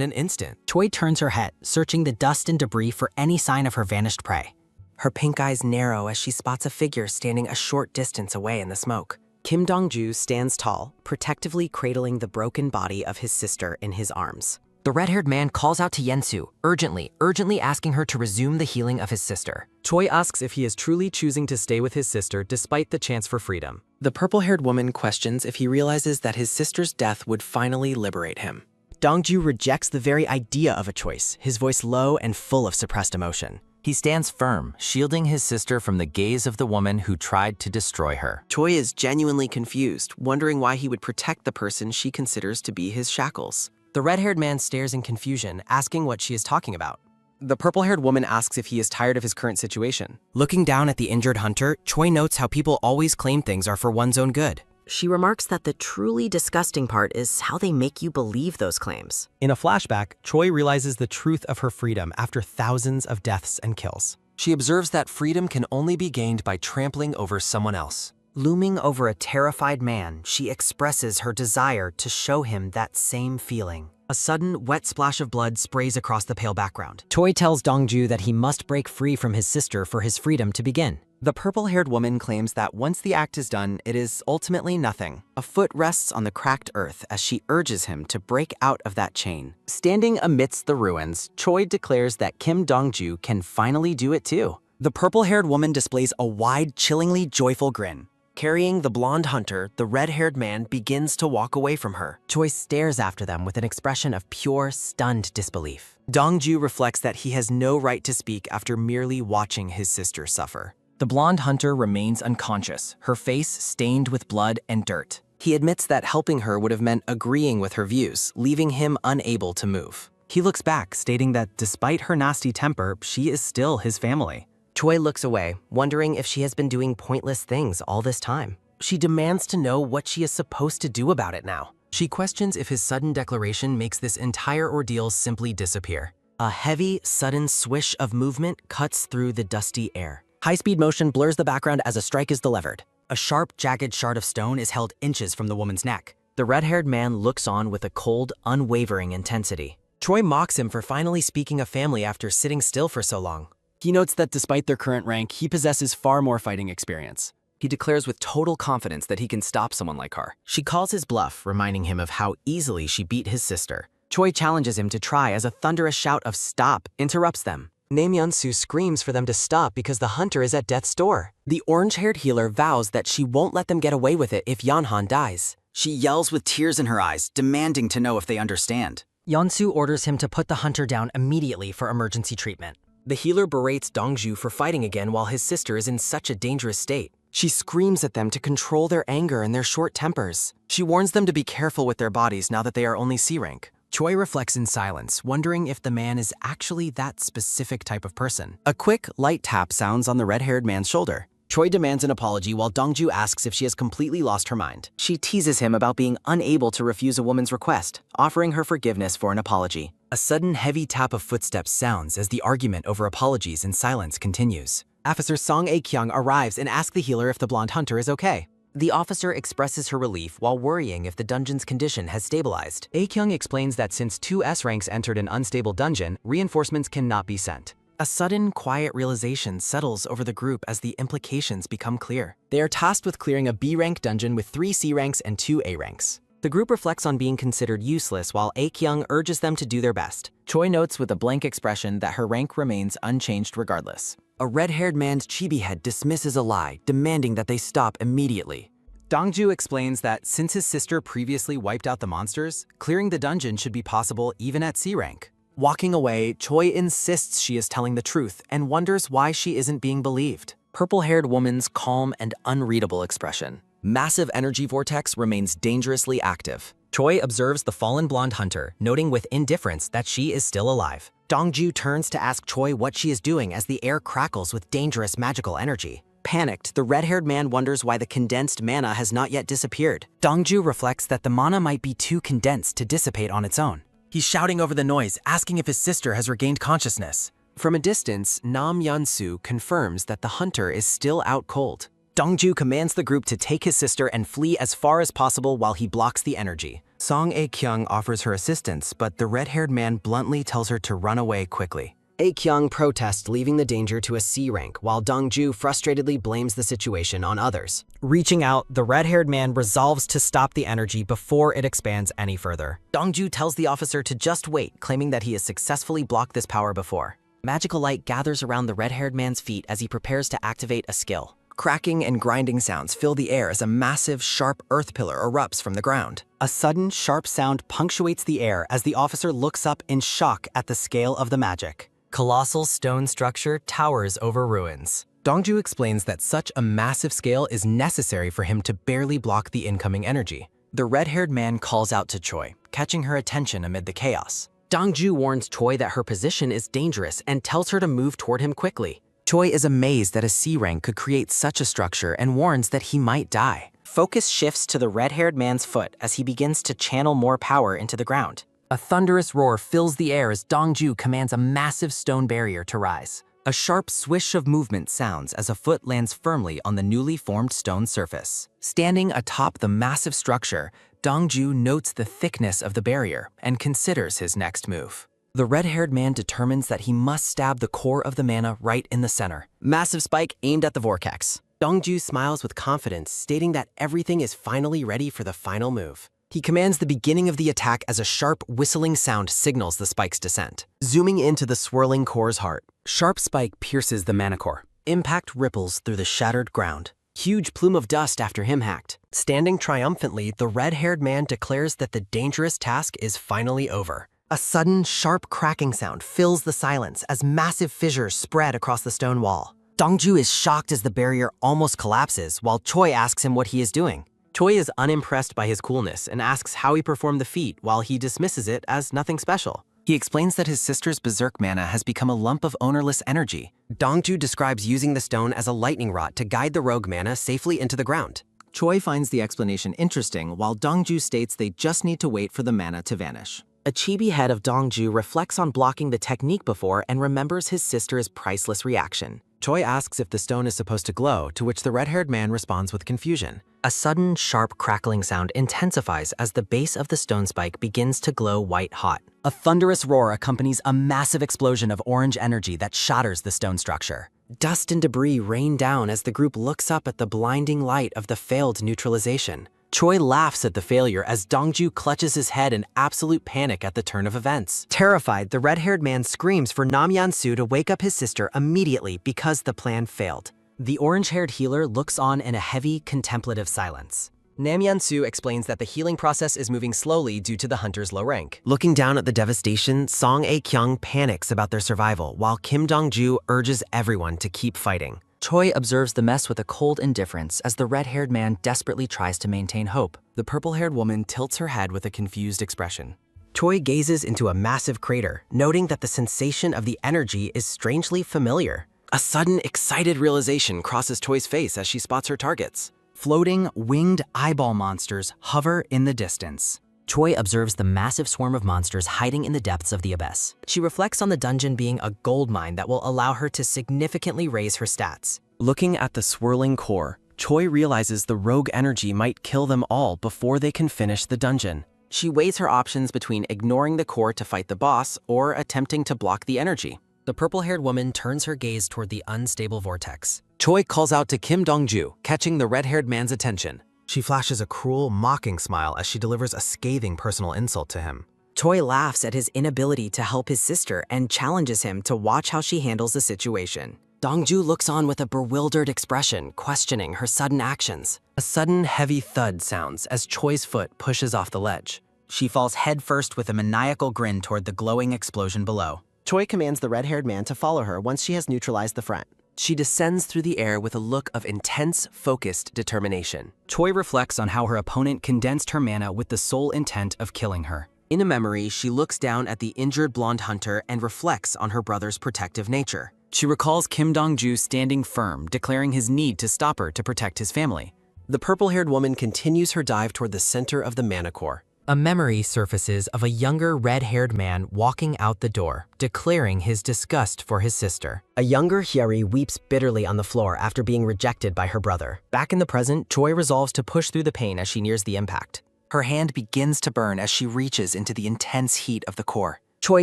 an instant. Choi turns her head, searching the dust and debris for any sign of her vanished prey. Her pink eyes narrow as she spots a figure standing a short distance away in the smoke. Kim Dong-ju stands tall, protectively cradling the broken body of his sister in his arms. The red-haired man calls out to Yeonsu, urgently asking her to resume the healing of his sister. Choi asks if he is truly choosing to stay with his sister despite the chance for freedom. The purple-haired woman questions if he realizes that his sister's death would finally liberate him. Dong-ju rejects the very idea of a choice, his voice low and full of suppressed emotion. He stands firm, shielding his sister from the gaze of the woman who tried to destroy her. Choi is genuinely confused, wondering why he would protect the person she considers to be his shackles. The red-haired man stares in confusion, asking what she is talking about. The purple-haired woman asks if he is tired of his current situation. Looking down at the injured hunter, Choi notes how people always claim things are for one's own good. She remarks that the truly disgusting part is how they make you believe those claims. In a flashback, Choi realizes the truth of her freedom after thousands of deaths and kills. She observes that freedom can only be gained by trampling over someone else. Looming over a terrified man, she expresses her desire to show him that same feeling. A sudden, wet splash of blood sprays across the pale background. Choi tells Dong-ju that he must break free from his sister for his freedom to begin. The purple-haired woman claims that once the act is done, it is ultimately nothing. A foot rests on the cracked earth as she urges him to break out of that chain. Standing amidst the ruins, Choi declares that Kim Dong-ju can finally do it too. The purple-haired woman displays a wide, chillingly joyful grin. Carrying the blonde hunter, the red-haired man begins to walk away from her. Choi stares after them with an expression of pure, stunned disbelief. Dong-ju reflects that he has no right to speak after merely watching his sister suffer. The blonde hunter remains unconscious, her face stained with blood and dirt. He admits that helping her would have meant agreeing with her views, leaving him unable to move. He looks back, stating that despite her nasty temper, she is still his family. Choi looks away, wondering if she has been doing pointless things all this time. She demands to know what she is supposed to do about it now. She questions if his sudden declaration makes this entire ordeal simply disappear. A heavy, sudden swish of movement cuts through the dusty air. High-speed motion blurs the background as a strike is delivered. A sharp, jagged shard of stone is held inches from the woman's neck. The red-haired man looks on with a cold, unwavering intensity. Choi mocks him for finally speaking of family after sitting still for so long. He notes that despite their current rank, he possesses far more fighting experience. He declares with total confidence that he can stop someone like her. She calls his bluff, reminding him of how easily she beat his sister. Choi challenges him to try as a thunderous shout of "stop" interrupts them. Yeonsu screams for them to stop because the hunter is at death's door. The orange-haired healer vows that she won't let them get away with it if Yeonhan dies. She yells with tears in her eyes, demanding to know if they understand. Yeonsu orders him to put the hunter down immediately for emergency treatment. The healer berates Dong-ju for fighting again while his sister is in such a dangerous state. She screams at them to control their anger and their short tempers. She warns them to be careful with their bodies now that they are only C rank. Choi reflects in silence, wondering if the man is actually that specific type of person. A quick, light tap sounds on the red-haired man's shoulder. Choi demands an apology while Dong-ju asks if she has completely lost her mind. She teases him about being unable to refuse a woman's request, offering her forgiveness for an apology. A sudden heavy tap of footsteps sounds as the argument over apologies in silence continues. Officer Song A-kyung arrives and asks the healer if the blonde hunter is okay. The officer expresses her relief while worrying if the dungeon's condition has stabilized. A-kyung explains that since 2 S ranks entered an unstable dungeon, reinforcements cannot be sent. A sudden, quiet realization settles over the group as the implications become clear. They are tasked with clearing a B-rank dungeon with 3 C ranks and 2 A ranks. The group reflects on being considered useless while A-kyung urges them to do their best. Choi notes with a blank expression that her rank remains unchanged regardless. A red-haired man's chibi head dismisses a lie, demanding that they stop immediately. Dong-ju explains that since his sister previously wiped out the monsters, clearing the dungeon should be possible even at C rank. Walking away, Choi insists she is telling the truth and wonders why she isn't being believed. Purple-haired woman's calm and unreadable expression. Massive energy vortex remains dangerously active. Choi observes the fallen blonde hunter, noting with indifference that she is still alive. Dongju turns to ask Choi what she is doing as the air crackles with dangerous magical energy. Panicked, the red-haired man wonders why the condensed mana has not yet disappeared. Dongju reflects that the mana might be too condensed to dissipate on its own. He's shouting over the noise, asking if his sister has regained consciousness. From a distance, Nam Yeon-soo confirms that the hunter is still out cold. Dongju commands the group to take his sister and flee as far as possible while he blocks the energy. Song A-kyung offers her assistance, but the red-haired man bluntly tells her to run away quickly. A-kyung protests leaving the danger to a C rank, while Dongju frustratedly blames the situation on others. Reaching out, the red-haired man resolves to stop the energy before it expands any further. Dongju tells the officer to just wait, claiming that he has successfully blocked this power before. Magical light gathers around the red-haired man's feet as he prepares to activate a skill. Cracking and grinding sounds fill the air as a massive, sharp earth pillar erupts from the ground. A sudden, sharp sound punctuates the air as the officer looks up in shock at the scale of the magic. Colossal stone structure towers over ruins. Dongju explains that such a massive scale is necessary for him to barely block the incoming energy. The red-haired man calls out to Choi, catching her attention amid the chaos. Dongju warns Choi that her position is dangerous and tells her to move toward him quickly. Choi is amazed that a C rank could create such a structure and warns that he might die. Focus shifts to the red-haired man's foot as he begins to channel more power into the ground. A thunderous roar fills the air as Dongju commands a massive stone barrier to rise. A sharp swish of movement sounds as a foot lands firmly on the newly formed stone surface. Standing atop the massive structure, Dongju notes the thickness of the barrier and considers his next move. The red-haired man determines that he must stab the core of the mana right in the center. Massive spike aimed at the vortex. Dongju smiles with confidence, stating that everything is finally ready for the final move. He commands the beginning of the attack as a sharp, whistling sound signals the spike's descent. Zooming into the swirling core's heart, Sharp spike pierces the mana core. Impact ripples through the shattered ground. Huge plume of dust after him hacked. Standing triumphantly, the red-haired man declares that the dangerous task is finally over. a sudden, sharp cracking sound fills the silence as massive fissures spread across the stone wall. Dongju is shocked as the barrier almost collapses, while Choi asks him what he is doing. Choi is unimpressed by his coolness and asks how he performed the feat, while he dismisses it as nothing special. He explains that his sister's berserk mana has become a lump of ownerless energy. Dongju describes using the stone as a lightning rod to guide the rogue mana safely into the ground. Choi finds the explanation interesting, while Dongju states they just need to wait for the mana to vanish. A chibi head of Dongju reflects on blocking the technique before and remembers his sister's priceless reaction. Choi asks if the stone is supposed to glow, to which the red-haired man responds with confusion. A sudden, sharp crackling sound intensifies as the base of the stone spike begins to glow white-hot. A thunderous roar accompanies a massive explosion of orange energy that shatters the stone structure. Dust and debris rain down as the group looks up at the blinding light of the failed neutralization. Choi laughs at the failure as Dongju clutches his head in absolute panic at the turn of events. Terrified, the red-haired man screams for Nam Yeon-soo to wake up his sister immediately because the plan failed. The orange-haired healer looks on in a heavy, contemplative silence. Nam Yeon-soo explains that the healing process is moving slowly due to the hunter's low rank. Looking down at the devastation, Song A-kyung panics about their survival, while Kim Dong-ju urges everyone to keep fighting. Choi observes the mess with a cold indifference as the red-haired man desperately tries to maintain hope. The purple-haired woman tilts her head with a confused expression. Choi gazes into a massive crater, noting that the sensation of the energy is strangely familiar. A sudden, excited realization crosses Choi's face as she spots her targets. Floating, winged eyeball monsters hover in the distance. Choi observes the massive swarm of monsters hiding in the depths of the abyss. She reflects on the dungeon being a gold mine that will allow her to significantly raise her stats. Looking at the swirling core, Choi realizes the rogue energy might kill them all before they can finish the dungeon. She weighs her options between ignoring the core to fight the boss or attempting to block the energy. The purple-haired woman turns her gaze toward the unstable vortex. Choi calls out to Kim Dong-ju, catching the red-haired man's attention. She flashes a cruel, mocking smile as she delivers a scathing personal insult to him. Choi laughs at his inability to help his sister and challenges him to watch how she handles the situation. Dongju looks on with a bewildered expression, questioning her sudden actions. A sudden, heavy thud sounds as Choi's foot pushes off the ledge. She falls headfirst with a maniacal grin toward the glowing explosion below. Choi commands the red-haired man to follow her once she has neutralized the front. She descends through the air with a look of intense, focused determination. Choi reflects on how her opponent condensed her mana with the sole intent of killing her. In a memory, she looks down at the injured blonde hunter and reflects on her brother's protective nature. She recalls Kim Dong-ju standing firm, declaring his need to stop her to protect his family. The purple-haired woman continues her dive toward the center of the mana core. A memory surfaces of a younger red-haired man walking out the door, declaring his disgust for his sister. A younger Hyeri weeps bitterly on the floor after being rejected by her brother. Back in the present, Choi resolves to push through the pain as she nears the impact. Her hand begins to burn as she reaches into the intense heat of the core. Choi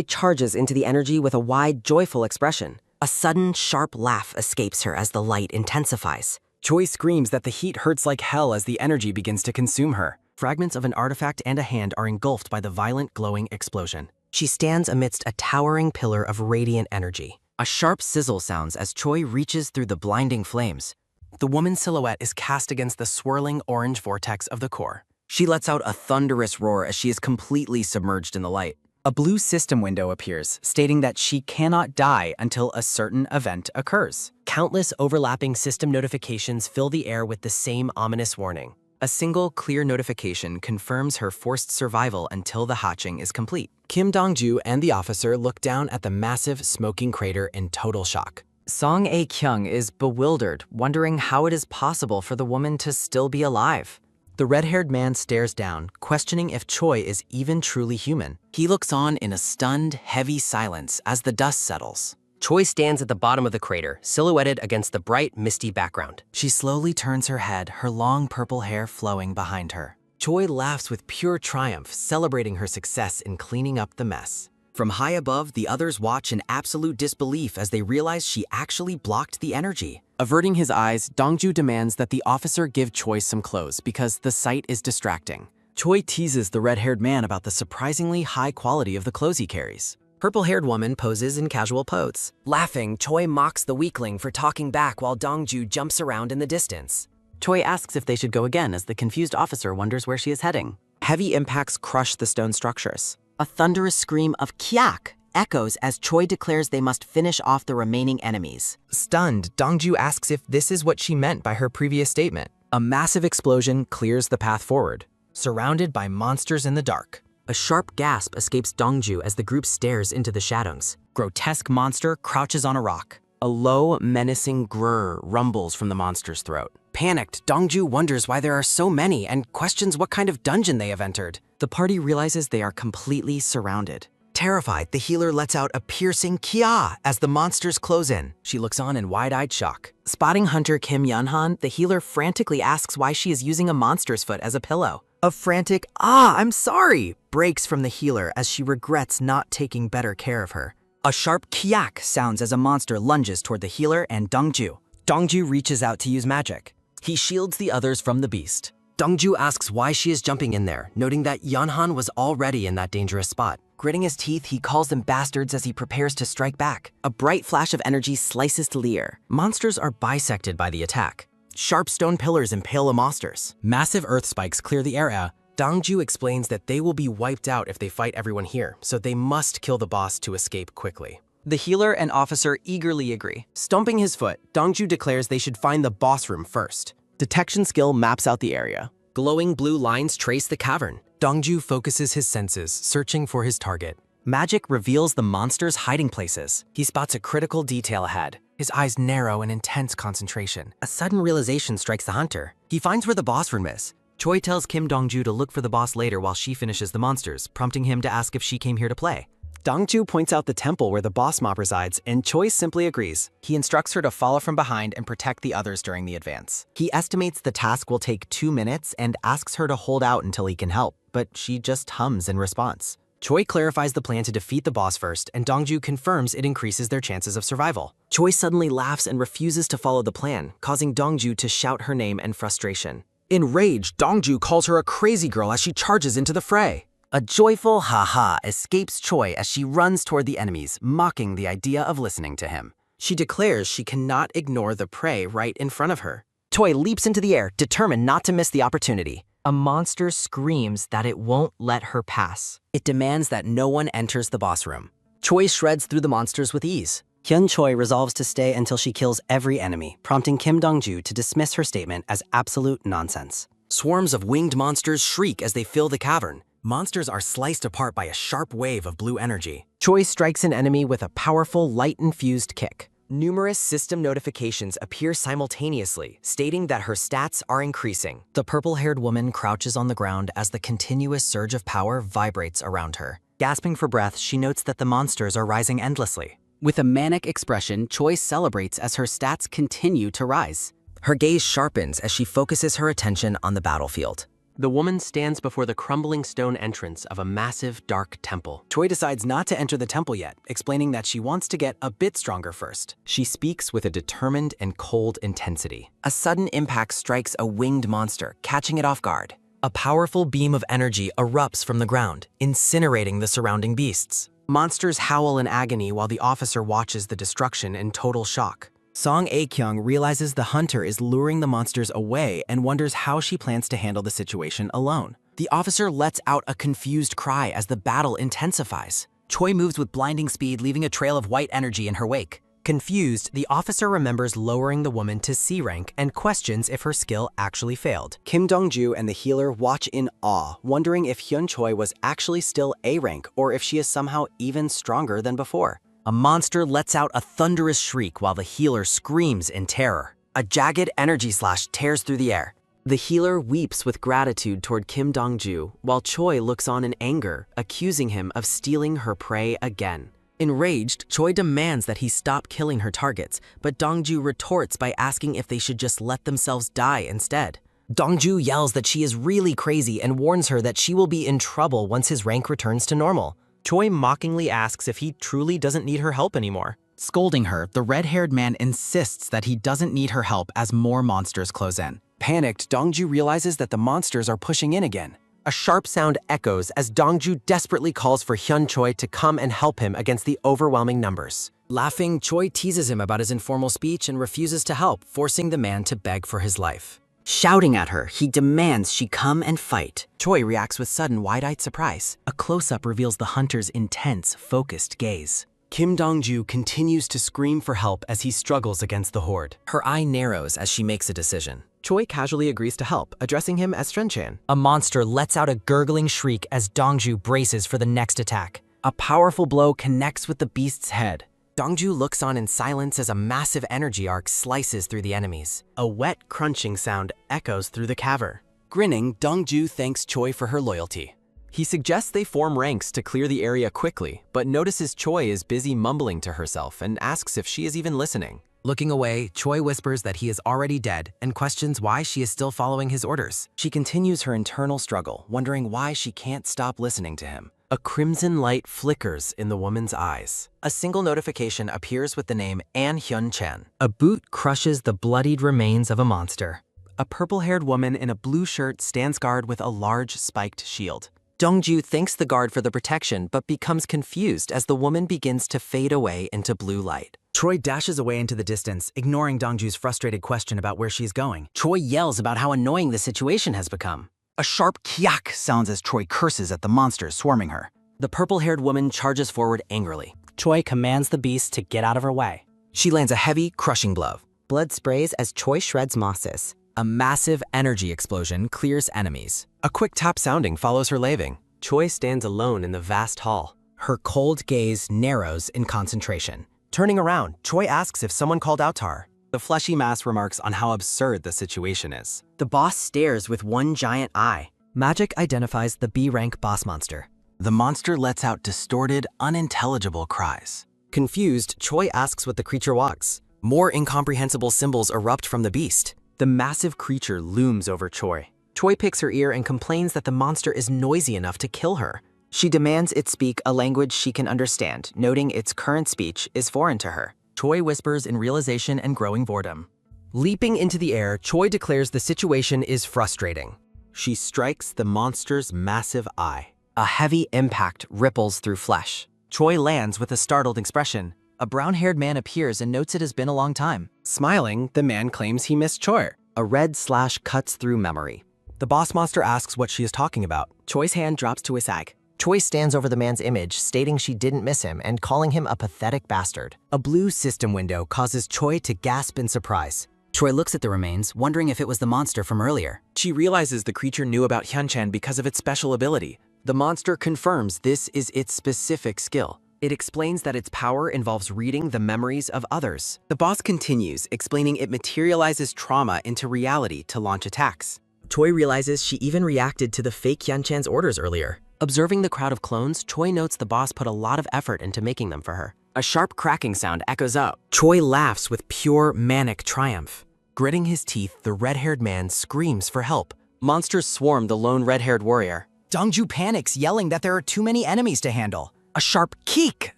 charges into the energy with a wide, joyful expression. A sudden, sharp laugh escapes her as the light intensifies. Choi screams that the heat hurts like hell as the energy begins to consume her. Fragments of an artifact and a hand are engulfed by the violent, glowing explosion. She stands amidst a towering pillar of radiant energy. A sharp sizzle sounds as Choi reaches through the blinding flames. The woman's silhouette is cast against the swirling orange vortex of the core. She lets out a thunderous roar as she is completely submerged in the light. A blue system window appears, stating that she cannot die until a certain event occurs. Countless overlapping system notifications fill the air with the same ominous warning. A single clear notification confirms her forced survival until the hatching is complete. Kim Dong-ju and the officer look down at the massive smoking crater in total shock. Song A-kyung is bewildered, wondering how it is possible for the woman to still be alive. The red-haired man stares down, questioning if Choi is even truly human. He looks on in a stunned, heavy silence as the dust settles. Choi stands at the bottom of the crater, silhouetted against the bright, misty background. She slowly turns her head, her long purple hair flowing behind her. Choi laughs with pure triumph, celebrating her success in cleaning up the mess. From high above, the others watch in absolute disbelief as they realize she actually blocked the energy. Averting his eyes, Dong-ju demands that the officer give Choi some clothes because the sight is distracting. Choi teases the red-haired man about the surprisingly high quality of the clothes he carries. Purple-haired woman poses in casual pose. Laughing, Choi mocks the weakling for talking back while Dong-ju jumps around in the distance. Choi asks if they should go again as the confused officer wonders where she is heading. Heavy impacts crush the stone structures. A thunderous scream of "Kyak" echoes as Choi declares they must finish off the remaining enemies. Stunned, Dong-ju asks if this is what she meant by her previous statement. A massive explosion clears the path forward, surrounded by monsters in the dark. A sharp gasp escapes Dong-ju as the group stares into the shadows. Grotesque monster crouches on a rock. A low, menacing grrr rumbles from the monster's throat. Panicked, Dong-ju wonders why there are so many and questions what kind of dungeon they have entered. The party realizes they are completely surrounded. Terrified, the healer lets out a piercing kia as the monsters close in. She looks on in wide-eyed shock. Spotting Hunter Kim Yunhan, the healer frantically asks why she is using a monster's foot as a pillow. A frantic, I'm sorry, breaks from the healer as she regrets not taking better care of her. A sharp kyak sounds as a monster lunges toward the healer and Dong-ju. Dong-ju reaches out to use magic. He shields the others from the beast. Dong-ju asks why she is jumping in there, noting that Yunhan was already in that dangerous spot. Gritting his teeth, he calls them bastards as he prepares to strike back. A bright flash of energy slices to the air. Monsters are bisected by the attack. Sharp stone pillars impale the monsters. Massive earth spikes clear the area. Dong-ju explains that they will be wiped out if they fight everyone here, so they must kill the boss to escape quickly. The healer and officer eagerly agree. Stomping his foot, Dong-ju declares they should find the boss room first. Detection skill maps out the area. Glowing blue lines trace the cavern. Dong-ju focuses his senses, searching for his target. Magic reveals the monster's hiding places. He spots a critical detail ahead. His eyes narrow in intense concentration. A sudden realization strikes the hunter. He finds where the boss room is. Choi tells Kim Dong-ju to look for the boss later while she finishes the monsters, prompting him to ask if she came here to play. Dong-ju points out the temple where the boss mob resides, and Choi simply agrees. He instructs her to follow from behind and protect the others during the advance. He estimates the task will take 2 minutes and asks her to hold out until he can help, but she just hums in response. Choi clarifies the plan to defeat the boss first, and Dong-ju confirms it increases their chances of survival. Choi suddenly laughs and refuses to follow the plan, causing Dong-ju to shout her name in frustration. Enraged, Dong-ju calls her a crazy girl as she charges into the fray. A joyful ha-ha escapes Choi as she runs toward the enemies, mocking the idea of listening to him. She declares she cannot ignore the prey right in front of her. Choi leaps into the air, determined not to miss the opportunity. A monster screams that it won't let her pass. It demands that no one enters the boss room. Choi shreds through the monsters with ease. Hyun Choi resolves to stay until she kills every enemy, prompting Kim Dong-ju to dismiss her statement as absolute nonsense. Swarms of winged monsters shriek as they fill the cavern. Monsters are sliced apart by a sharp wave of blue energy. Choi strikes an enemy with a powerful light-infused kick. Numerous system notifications appear simultaneously, stating that her stats are increasing. The purple-haired woman crouches on the ground as the continuous surge of power vibrates around her. Gasping for breath, she notes that the monsters are rising endlessly. With a manic expression, Choi celebrates as her stats continue to rise. Her gaze sharpens as she focuses her attention on the battlefield. The woman stands before the crumbling stone entrance of a massive, dark temple. Choi decides not to enter the temple yet, explaining that she wants to get a bit stronger first. She speaks with a determined and cold intensity. A sudden impact strikes a winged monster, catching it off guard. A powerful beam of energy erupts from the ground, incinerating the surrounding beasts. Monsters howl in agony while the officer watches the destruction in total shock. Song A-kyung realizes the hunter is luring the monsters away and wonders how she plans to handle the situation alone. The officer lets out a confused cry as the battle intensifies. Choi moves with blinding speed, leaving a trail of white energy in her wake. Confused, the officer remembers lowering the woman to C rank and questions if her skill actually failed. Kim Dong-ju and the healer watch in awe, wondering if Hyun Choi was actually still A rank or if she is somehow even stronger than before. A monster lets out a thunderous shriek while the healer screams in terror. A jagged energy slash tears through the air. The healer weeps with gratitude toward Kim Dong-ju, while Choi looks on in anger, accusing him of stealing her prey again. Enraged, Choi demands that he stop killing her targets, but Dong-ju retorts by asking if they should just let themselves die instead. Dong-ju yells that she is really crazy and warns her that she will be in trouble once his rank returns to normal. Choi mockingly asks if he truly doesn't need her help anymore. Scolding her, the red-haired man insists that he doesn't need her help as more monsters close in. Panicked, Dong-ju realizes that the monsters are pushing in again. A sharp sound echoes as Dong-ju desperately calls for Hyun Choi to come and help him against the overwhelming numbers. Laughing, Choi teases him about his informal speech and refuses to help, forcing the man to beg for his life. Shouting at her, he demands she come and fight. Choi reacts with sudden wide-eyed surprise. A close-up reveals the hunter's intense, focused gaze. Kim Dong-ju continues to scream for help as he struggles against the horde. Her eye narrows as she makes a decision. Choi casually agrees to help, addressing him as Stren-chan. A monster lets out a gurgling shriek as Dong-ju braces for the next attack. A powerful blow connects with the beast's head. Dong-ju looks on in silence as a massive energy arc slices through the enemies. A wet, crunching sound echoes through the cavern. Grinning, Dong-ju thanks Choi for her loyalty. He suggests they form ranks to clear the area quickly, but notices Choi is busy mumbling to herself and asks if she is even listening. Looking away, Choi whispers that he is already dead and questions why she is still following his orders. She continues her internal struggle, wondering why she can't stop listening to him. A crimson light flickers in the woman's eyes. A single notification appears with the name An Hyun-chan. A boot crushes the bloodied remains of a monster. A purple-haired woman in a blue shirt stands guard with a large spiked shield. Dong-ju thanks the guard for the protection but becomes confused as the woman begins to fade away into blue light. Choi dashes away into the distance, ignoring Dong-ju's frustrated question about where she's going. Choi yells about how annoying the situation has become. A sharp kyak sounds as Choi curses at the monsters swarming her. The purple-haired woman charges forward angrily. Choi commands the beast to get out of her way. She lands a heavy, crushing blow. Blood sprays as Choi shreds mosses. A massive energy explosion clears enemies. A quick tap sounding follows her laving. Choi stands alone in the vast hall. Her cold gaze narrows in concentration. Turning around, Choi asks if someone called out to her. The fleshy mass remarks on how absurd the situation is. The boss stares with one giant eye. Magic identifies the B-rank boss monster. The monster lets out distorted, unintelligible cries. Confused, Choi asks what the creature walks. More incomprehensible symbols erupt from the beast. The massive creature looms over Choi. Choi picks her ear and complains that the monster is noisy enough to kill her. She demands it speak a language she can understand, noting its current speech is foreign to her. Choi whispers in realization and growing boredom. Leaping into the air, Choi declares the situation is frustrating. She strikes the monster's massive eye. A heavy impact ripples through flesh. Choi lands with a startled expression. A brown-haired man appears and notes it has been a long time. Smiling, the man claims he missed Choi. A red slash cuts through memory. The boss monster asks what she is talking about. Choi's hand drops to his side. Choi stands over the man's image, stating she didn't miss him and calling him a pathetic bastard. A blue system window causes Choi to gasp in surprise. Choi looks at the remains, wondering if it was the monster from earlier. She realizes the creature knew about Hyunchan because of its special ability. The monster confirms this is its specific skill. It explains that its power involves reading the memories of others. The boss continues, explaining it materializes trauma into reality to launch attacks. Choi realizes she even reacted to the fake Hyunchan's orders earlier. Observing the crowd of clones, Choi notes the boss put a lot of effort into making them for her. A sharp cracking sound echoes out. Choi laughs with pure manic triumph. Gritting his teeth, the red-haired man screams for help. Monsters swarm the lone red-haired warrior. Dongju panics, yelling that there are too many enemies to handle. A sharp keek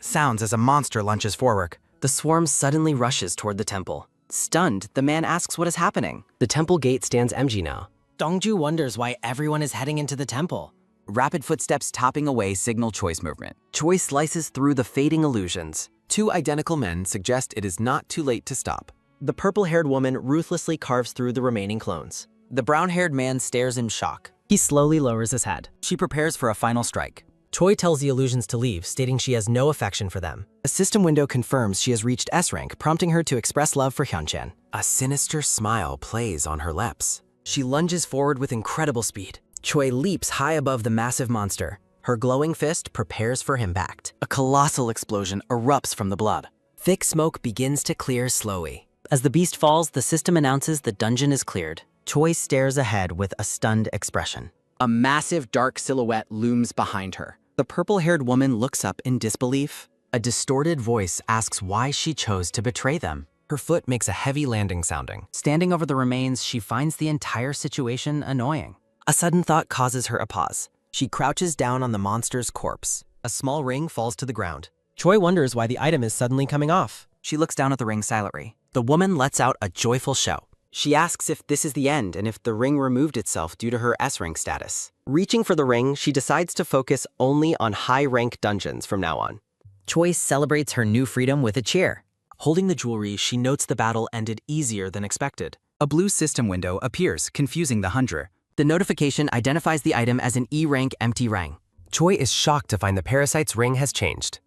sounds as a monster lunges forward. The swarm suddenly rushes toward the temple. Stunned, the man asks what is happening. The temple gate stands empty now. Dongju wonders why everyone is heading into the temple. Rapid footsteps topping away signal Choi's movement. Choi slices through the fading illusions. Two identical men suggest it is not too late to stop. The purple-haired woman ruthlessly carves through the remaining clones. The brown-haired man stares in shock. He slowly lowers his head. She prepares for a final strike. Choi tells the illusions to leave, stating she has no affection for them. A system window confirms she has reached S rank, prompting her to express love for Hyunchan. A sinister smile plays on her lips. She lunges forward with incredible speed. Choi leaps high above the massive monster. Her glowing fist prepares for impact. A colossal explosion erupts from the blood. Thick smoke begins to clear slowly. As the beast falls, the system announces the dungeon is cleared. Choi stares ahead with a stunned expression. A massive dark silhouette looms behind her. The purple-haired woman looks up in disbelief. A distorted voice asks why she chose to betray them. Her foot makes a heavy landing sounding. Standing over the remains, she finds the entire situation annoying. A sudden thought causes her a pause. She crouches down on the monster's corpse. A small ring falls to the ground. Choi wonders why the item is suddenly coming off. She looks down at the ring silently. The woman lets out a joyful shout. She asks if this is the end and if the ring removed itself due to her S-rank status. Reaching for the ring, she decides to focus only on high-rank dungeons from now on. Choi celebrates her new freedom with a cheer. Holding the jewelry, she notes the battle ended easier than expected. A blue system window appears, confusing the hunter. The notification identifies the item as an E-rank empty ring. Choi is shocked to find the parasite's ring has changed.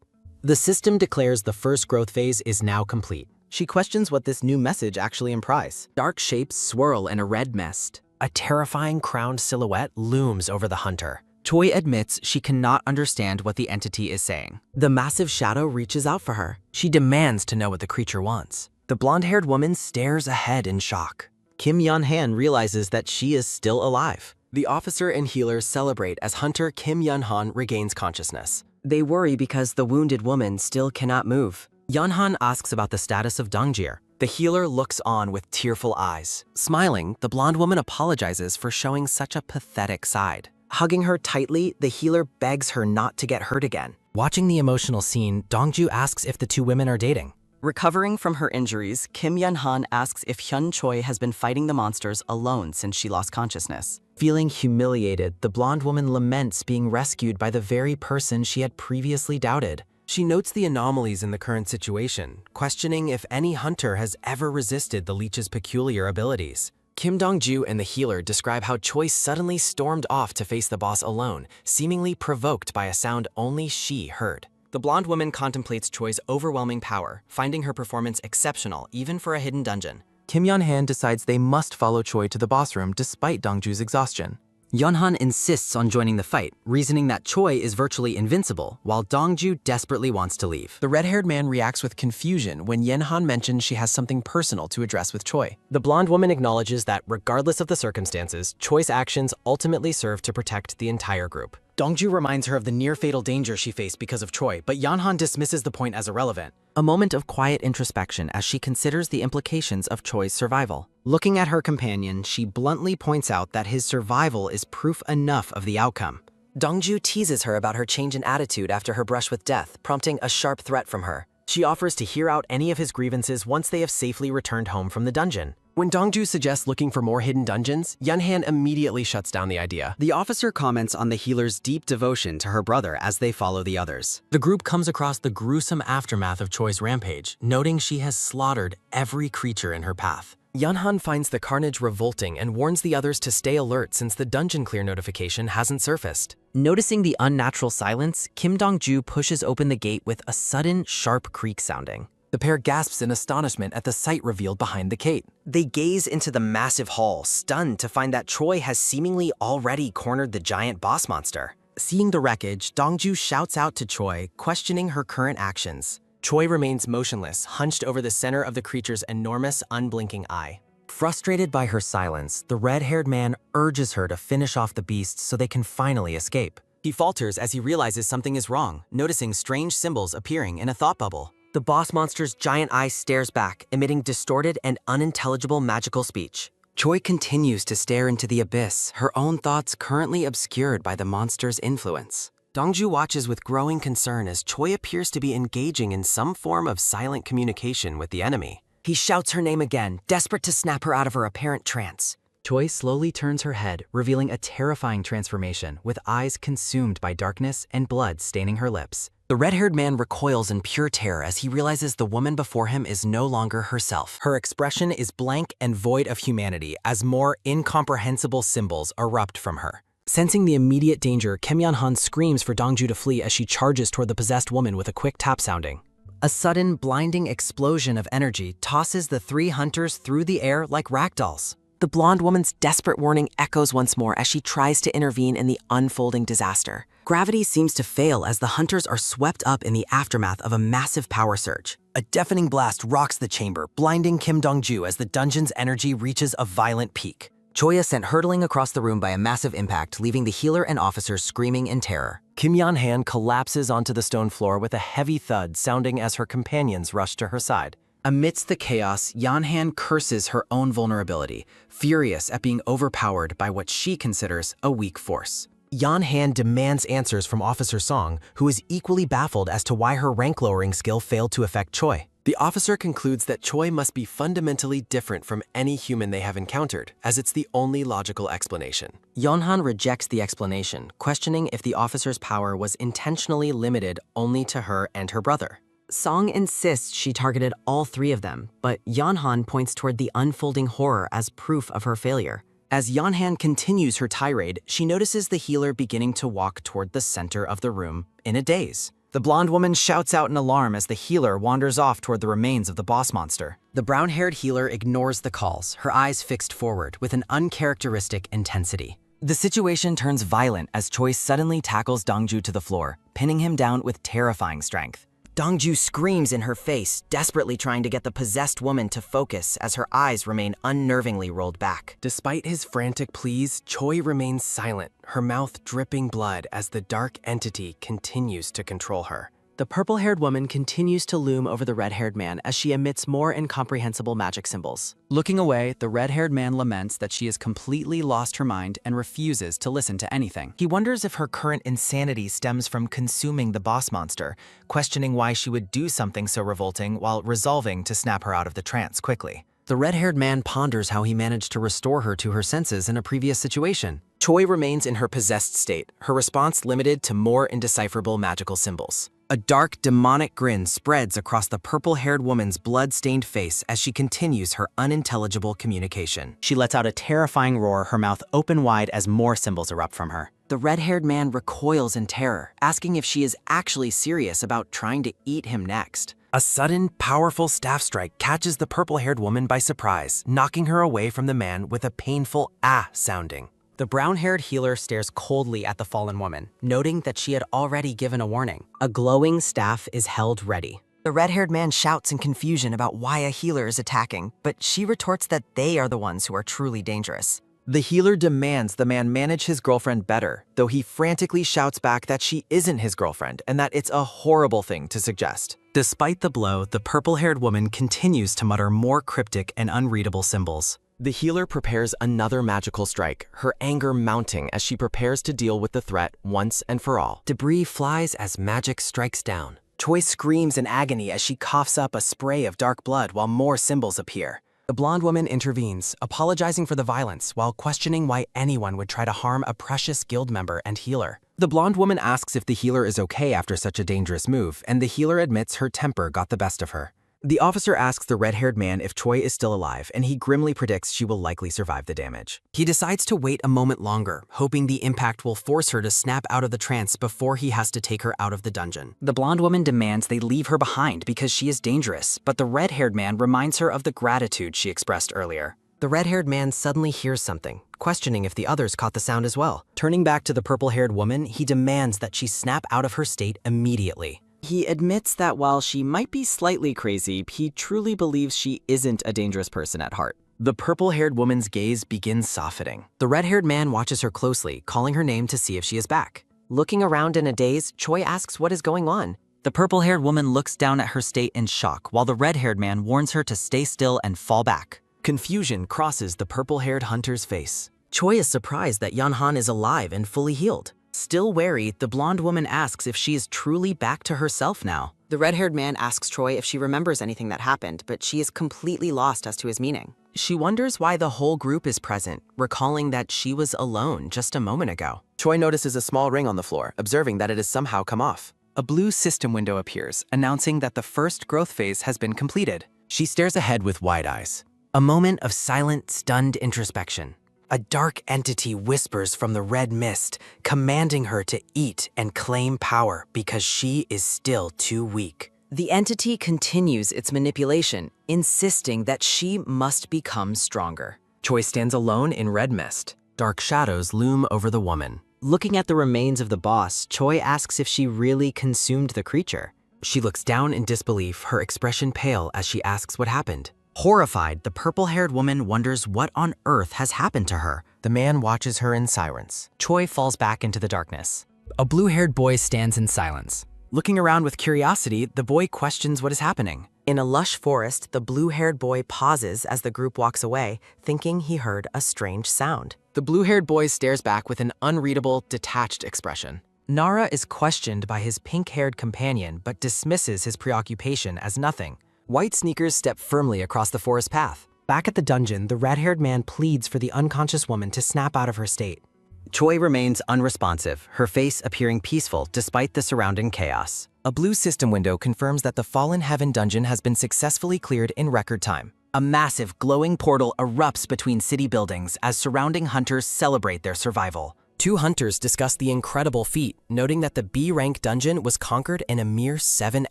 The system declares the first growth phase is now complete. She questions what this new message actually implies. Dark shapes swirl in a red mist. A terrifying crowned silhouette looms over the hunter. Choi admits she cannot understand what the entity is saying. The massive shadow reaches out for her. She demands to know what the creature wants. The blonde-haired woman stares ahead in shock. Kim Yun-han realizes that she is still alive. The officer and healer celebrate as Hunter Kim Yun-han regains consciousness. They worry because the wounded woman still cannot move. Yun-han asks about the status of Dongjir. The healer looks on with tearful eyes. Smiling, the blonde woman apologizes for showing such a pathetic side. Hugging her tightly, the healer begs her not to get hurt again. Watching the emotional scene, Dongju asks if the two women are dating. Recovering from her injuries, Kim Yun-han asks if Hyun Choi has been fighting the monsters alone since she lost consciousness. Feeling humiliated, the blonde woman laments being rescued by the very person she had previously doubted. She notes the anomalies in the current situation, questioning if any hunter has ever resisted the leech's peculiar abilities. Kim Dongju and the healer describe how Choi suddenly stormed off to face the boss alone, seemingly provoked by a sound only she heard. The blonde woman contemplates Choi's overwhelming power, finding her performance exceptional even for a hidden dungeon. Kim Yun-han decides they must follow Choi to the boss room despite Dongju's exhaustion. Yun-han insists on joining the fight, reasoning that Choi is virtually invincible, while Dongju desperately wants to leave. The red-haired man reacts with confusion when Yun-han mentions she has something personal to address with Choi. The blonde woman acknowledges that, regardless of the circumstances, Choi's actions ultimately serve to protect the entire group. Dongju reminds her of the near-fatal danger she faced because of Choi, but Yun-han dismisses the point as irrelevant. A moment of quiet introspection as she considers the implications of Choi's survival. Looking at her companion, she bluntly points out that his survival is proof enough of the outcome. Dongju teases her about her change in attitude after her brush with death, prompting a sharp threat from her. She offers to hear out any of his grievances once they have safely returned home from the dungeon. When Dongju suggests looking for more hidden dungeons, Yun-han immediately shuts down the idea. The officer comments on the healer's deep devotion to her brother as they follow the others. The group comes across the gruesome aftermath of Choi's rampage, noting she has slaughtered every creature in her path. Yunhan finds the carnage revolting and warns the others to stay alert since the dungeon clear notification hasn't surfaced. Noticing the unnatural silence, Kim Dong-ju pushes open the gate with a sudden, sharp creak sounding. The pair gasps in astonishment at the sight revealed behind the gate. They gaze into the massive hall, stunned to find that Choi has seemingly already cornered the giant boss monster. Seeing the wreckage, Dong-ju shouts out to Choi, questioning her current actions. Choi remains motionless, hunched over the center of the creature's enormous, unblinking eye. Frustrated by her silence, the red-haired man urges her to finish off the beast so they can finally escape. He falters as he realizes something is wrong, noticing strange symbols appearing in a thought bubble. The boss monster's giant eye stares back, emitting distorted and unintelligible magical speech. Choi continues to stare into the abyss, her own thoughts currently obscured by the monster's influence. Dongju watches with growing concern as Choi appears to be engaging in some form of silent communication with the enemy. He shouts her name again, desperate to snap her out of her apparent trance. Choi slowly turns her head, revealing a terrifying transformation, with eyes consumed by darkness and blood staining her lips. The red-haired man recoils in pure terror as he realizes the woman before him is no longer herself. Her expression is blank and void of humanity as more incomprehensible symbols erupt from her. Sensing the immediate danger, Kim Yunhan screams for Dongju to flee as she charges toward the possessed woman with a quick tap sounding. A sudden, blinding explosion of energy tosses the three hunters through the air like ragdolls. The blonde woman's desperate warning echoes once more as she tries to intervene in the unfolding disaster. Gravity seems to fail as the hunters are swept up in the aftermath of a massive power surge. A deafening blast rocks the chamber, blinding Kim Dong-ju as the dungeon's energy reaches a violent peak. Choi is sent hurtling across the room by a massive impact, leaving the healer and officers screaming in terror. Kim Yunhan collapses onto the stone floor with a heavy thud sounding as her companions rush to her side. Amidst the chaos, Yunhan curses her own vulnerability, furious at being overpowered by what she considers a weak force. Yunhan demands answers from Officer Song, who is equally baffled as to why her rank-lowering skill failed to affect Choi. The officer concludes that Choi must be fundamentally different from any human they have encountered, as it's the only logical explanation. Yunhan rejects the explanation, questioning if the officer's power was intentionally limited only to her and her brother. Song insists she targeted all three of them, but Yunhan points toward the unfolding horror as proof of her failure. As Yunhan continues her tirade, she notices the healer beginning to walk toward the center of the room in a daze. The blonde woman shouts out in alarm as the healer wanders off toward the remains of the boss monster. The brown-haired healer ignores the calls, her eyes fixed forward with an uncharacteristic intensity. The situation turns violent as Choi suddenly tackles Dongju to the floor, pinning him down with terrifying strength. Dongju screams in her face, desperately trying to get the possessed woman to focus as her eyes remain unnervingly rolled back. Despite his frantic pleas, Choi remains silent, her mouth dripping blood as the dark entity continues to control her. The purple-haired woman continues to loom over the red-haired man as she emits more incomprehensible magic symbols. Looking away, the red-haired man laments that she has completely lost her mind and refuses to listen to anything. He wonders if her current insanity stems from consuming the boss monster, questioning why she would do something so revolting while resolving to snap her out of the trance quickly. The red-haired man ponders how he managed to restore her to her senses in a previous situation. Choi remains in her possessed state, her response limited to more indecipherable magical symbols. A dark, demonic grin spreads across the purple-haired woman's blood-stained face as she continues her unintelligible communication. She lets out a terrifying roar, her mouth open wide as more symbols erupt from her. The red-haired man recoils in terror, asking if she is actually serious about trying to eat him next. A sudden, powerful staff strike catches the purple-haired woman by surprise, knocking her away from the man with a painful ah sounding. The brown-haired healer stares coldly at the fallen woman, noting that she had already given a warning. A glowing staff is held ready. The red-haired man shouts in confusion about why a healer is attacking, but she retorts that they are the ones who are truly dangerous. The healer demands the man manage his girlfriend better, though he frantically shouts back that she isn't his girlfriend and that it's a horrible thing to suggest. Despite the blow, the purple-haired woman continues to mutter more cryptic and unreadable symbols. The healer prepares another magical strike, her anger mounting as she prepares to deal with the threat once and for all. Debris flies as magic strikes down. Choi screams in agony as she coughs up a spray of dark blood while more symbols appear. The blonde woman intervenes, apologizing for the violence while questioning why anyone would try to harm a precious guild member and healer. The blonde woman asks if the healer is okay after such a dangerous move, and the healer admits her temper got the best of her. The officer asks the red-haired man if Choi is still alive, and he grimly predicts she will likely survive the damage. He decides to wait a moment longer, hoping the impact will force her to snap out of the trance before he has to take her out of the dungeon. The blonde woman demands they leave her behind because she is dangerous, but the red-haired man reminds her of the gratitude she expressed earlier. The red-haired man suddenly hears something, questioning if the others caught the sound as well. Turning back to the purple-haired woman, he demands that she snap out of her state immediately. He admits that while she might be slightly crazy, he truly believes she isn't a dangerous person at heart. The purple-haired woman's gaze begins softening. The red-haired man watches her closely, calling her name to see if she is back. Looking around in a daze, Choi asks what is going on. The purple-haired woman looks down at her state in shock, while the red-haired man warns her to stay still and fall back. Confusion crosses the purple-haired hunter's face. Choi is surprised that Yeonhan is alive and fully healed. Still wary, the blonde woman asks if she is truly back to herself now. The red-haired man asks Choi if she remembers anything that happened, but she is completely lost as to his meaning. She wonders why the whole group is present, recalling that she was alone just a moment ago. Choi notices a small ring on the floor, observing that it has somehow come off. A blue system window appears, announcing that the first growth phase has been completed. She stares ahead with wide eyes. A moment of silent, stunned introspection. A dark entity whispers from the red mist, commanding her to eat and claim power because she is still too weak. The entity continues its manipulation, insisting that she must become stronger. Choi stands alone in red mist. Dark shadows loom over the woman. Looking at the remains of the boss, Choi asks if she really consumed the creature. She looks down in disbelief, her expression pale as she asks what happened. Horrified, the purple-haired woman wonders what on earth has happened to her. The man watches her in silence. Choi falls back into the darkness. A blue-haired boy stands in silence. Looking around with curiosity, the boy questions what is happening. In a lush forest, the blue-haired boy pauses as the group walks away, thinking he heard a strange sound. The blue-haired boy stares back with an unreadable, detached expression. Nara is questioned by his pink-haired companion but dismisses his preoccupation as nothing. White sneakers step firmly across the forest path. Back at the dungeon, the red-haired man pleads for the unconscious woman to snap out of her state. Choi remains unresponsive, her face appearing peaceful despite the surrounding chaos. A blue system window confirms that the Fallen Heaven dungeon has been successfully cleared in record time. A massive, glowing portal erupts between city buildings as surrounding hunters celebrate their survival. Two hunters discuss the incredible feat, noting that the B-rank dungeon was conquered in a mere 7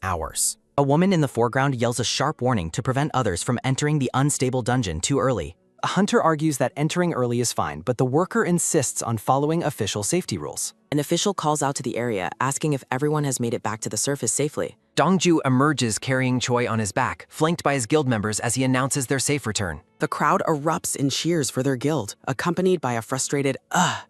hours. A woman in the foreground yells a sharp warning to prevent others from entering the unstable dungeon too early. A hunter argues that entering early is fine, but the worker insists on following official safety rules. An official calls out to the area, asking if everyone has made it back to the surface safely. Dongju emerges carrying Choi on his back, flanked by his guild members as he announces their safe return. The crowd erupts in cheers for their guild, accompanied by a frustrated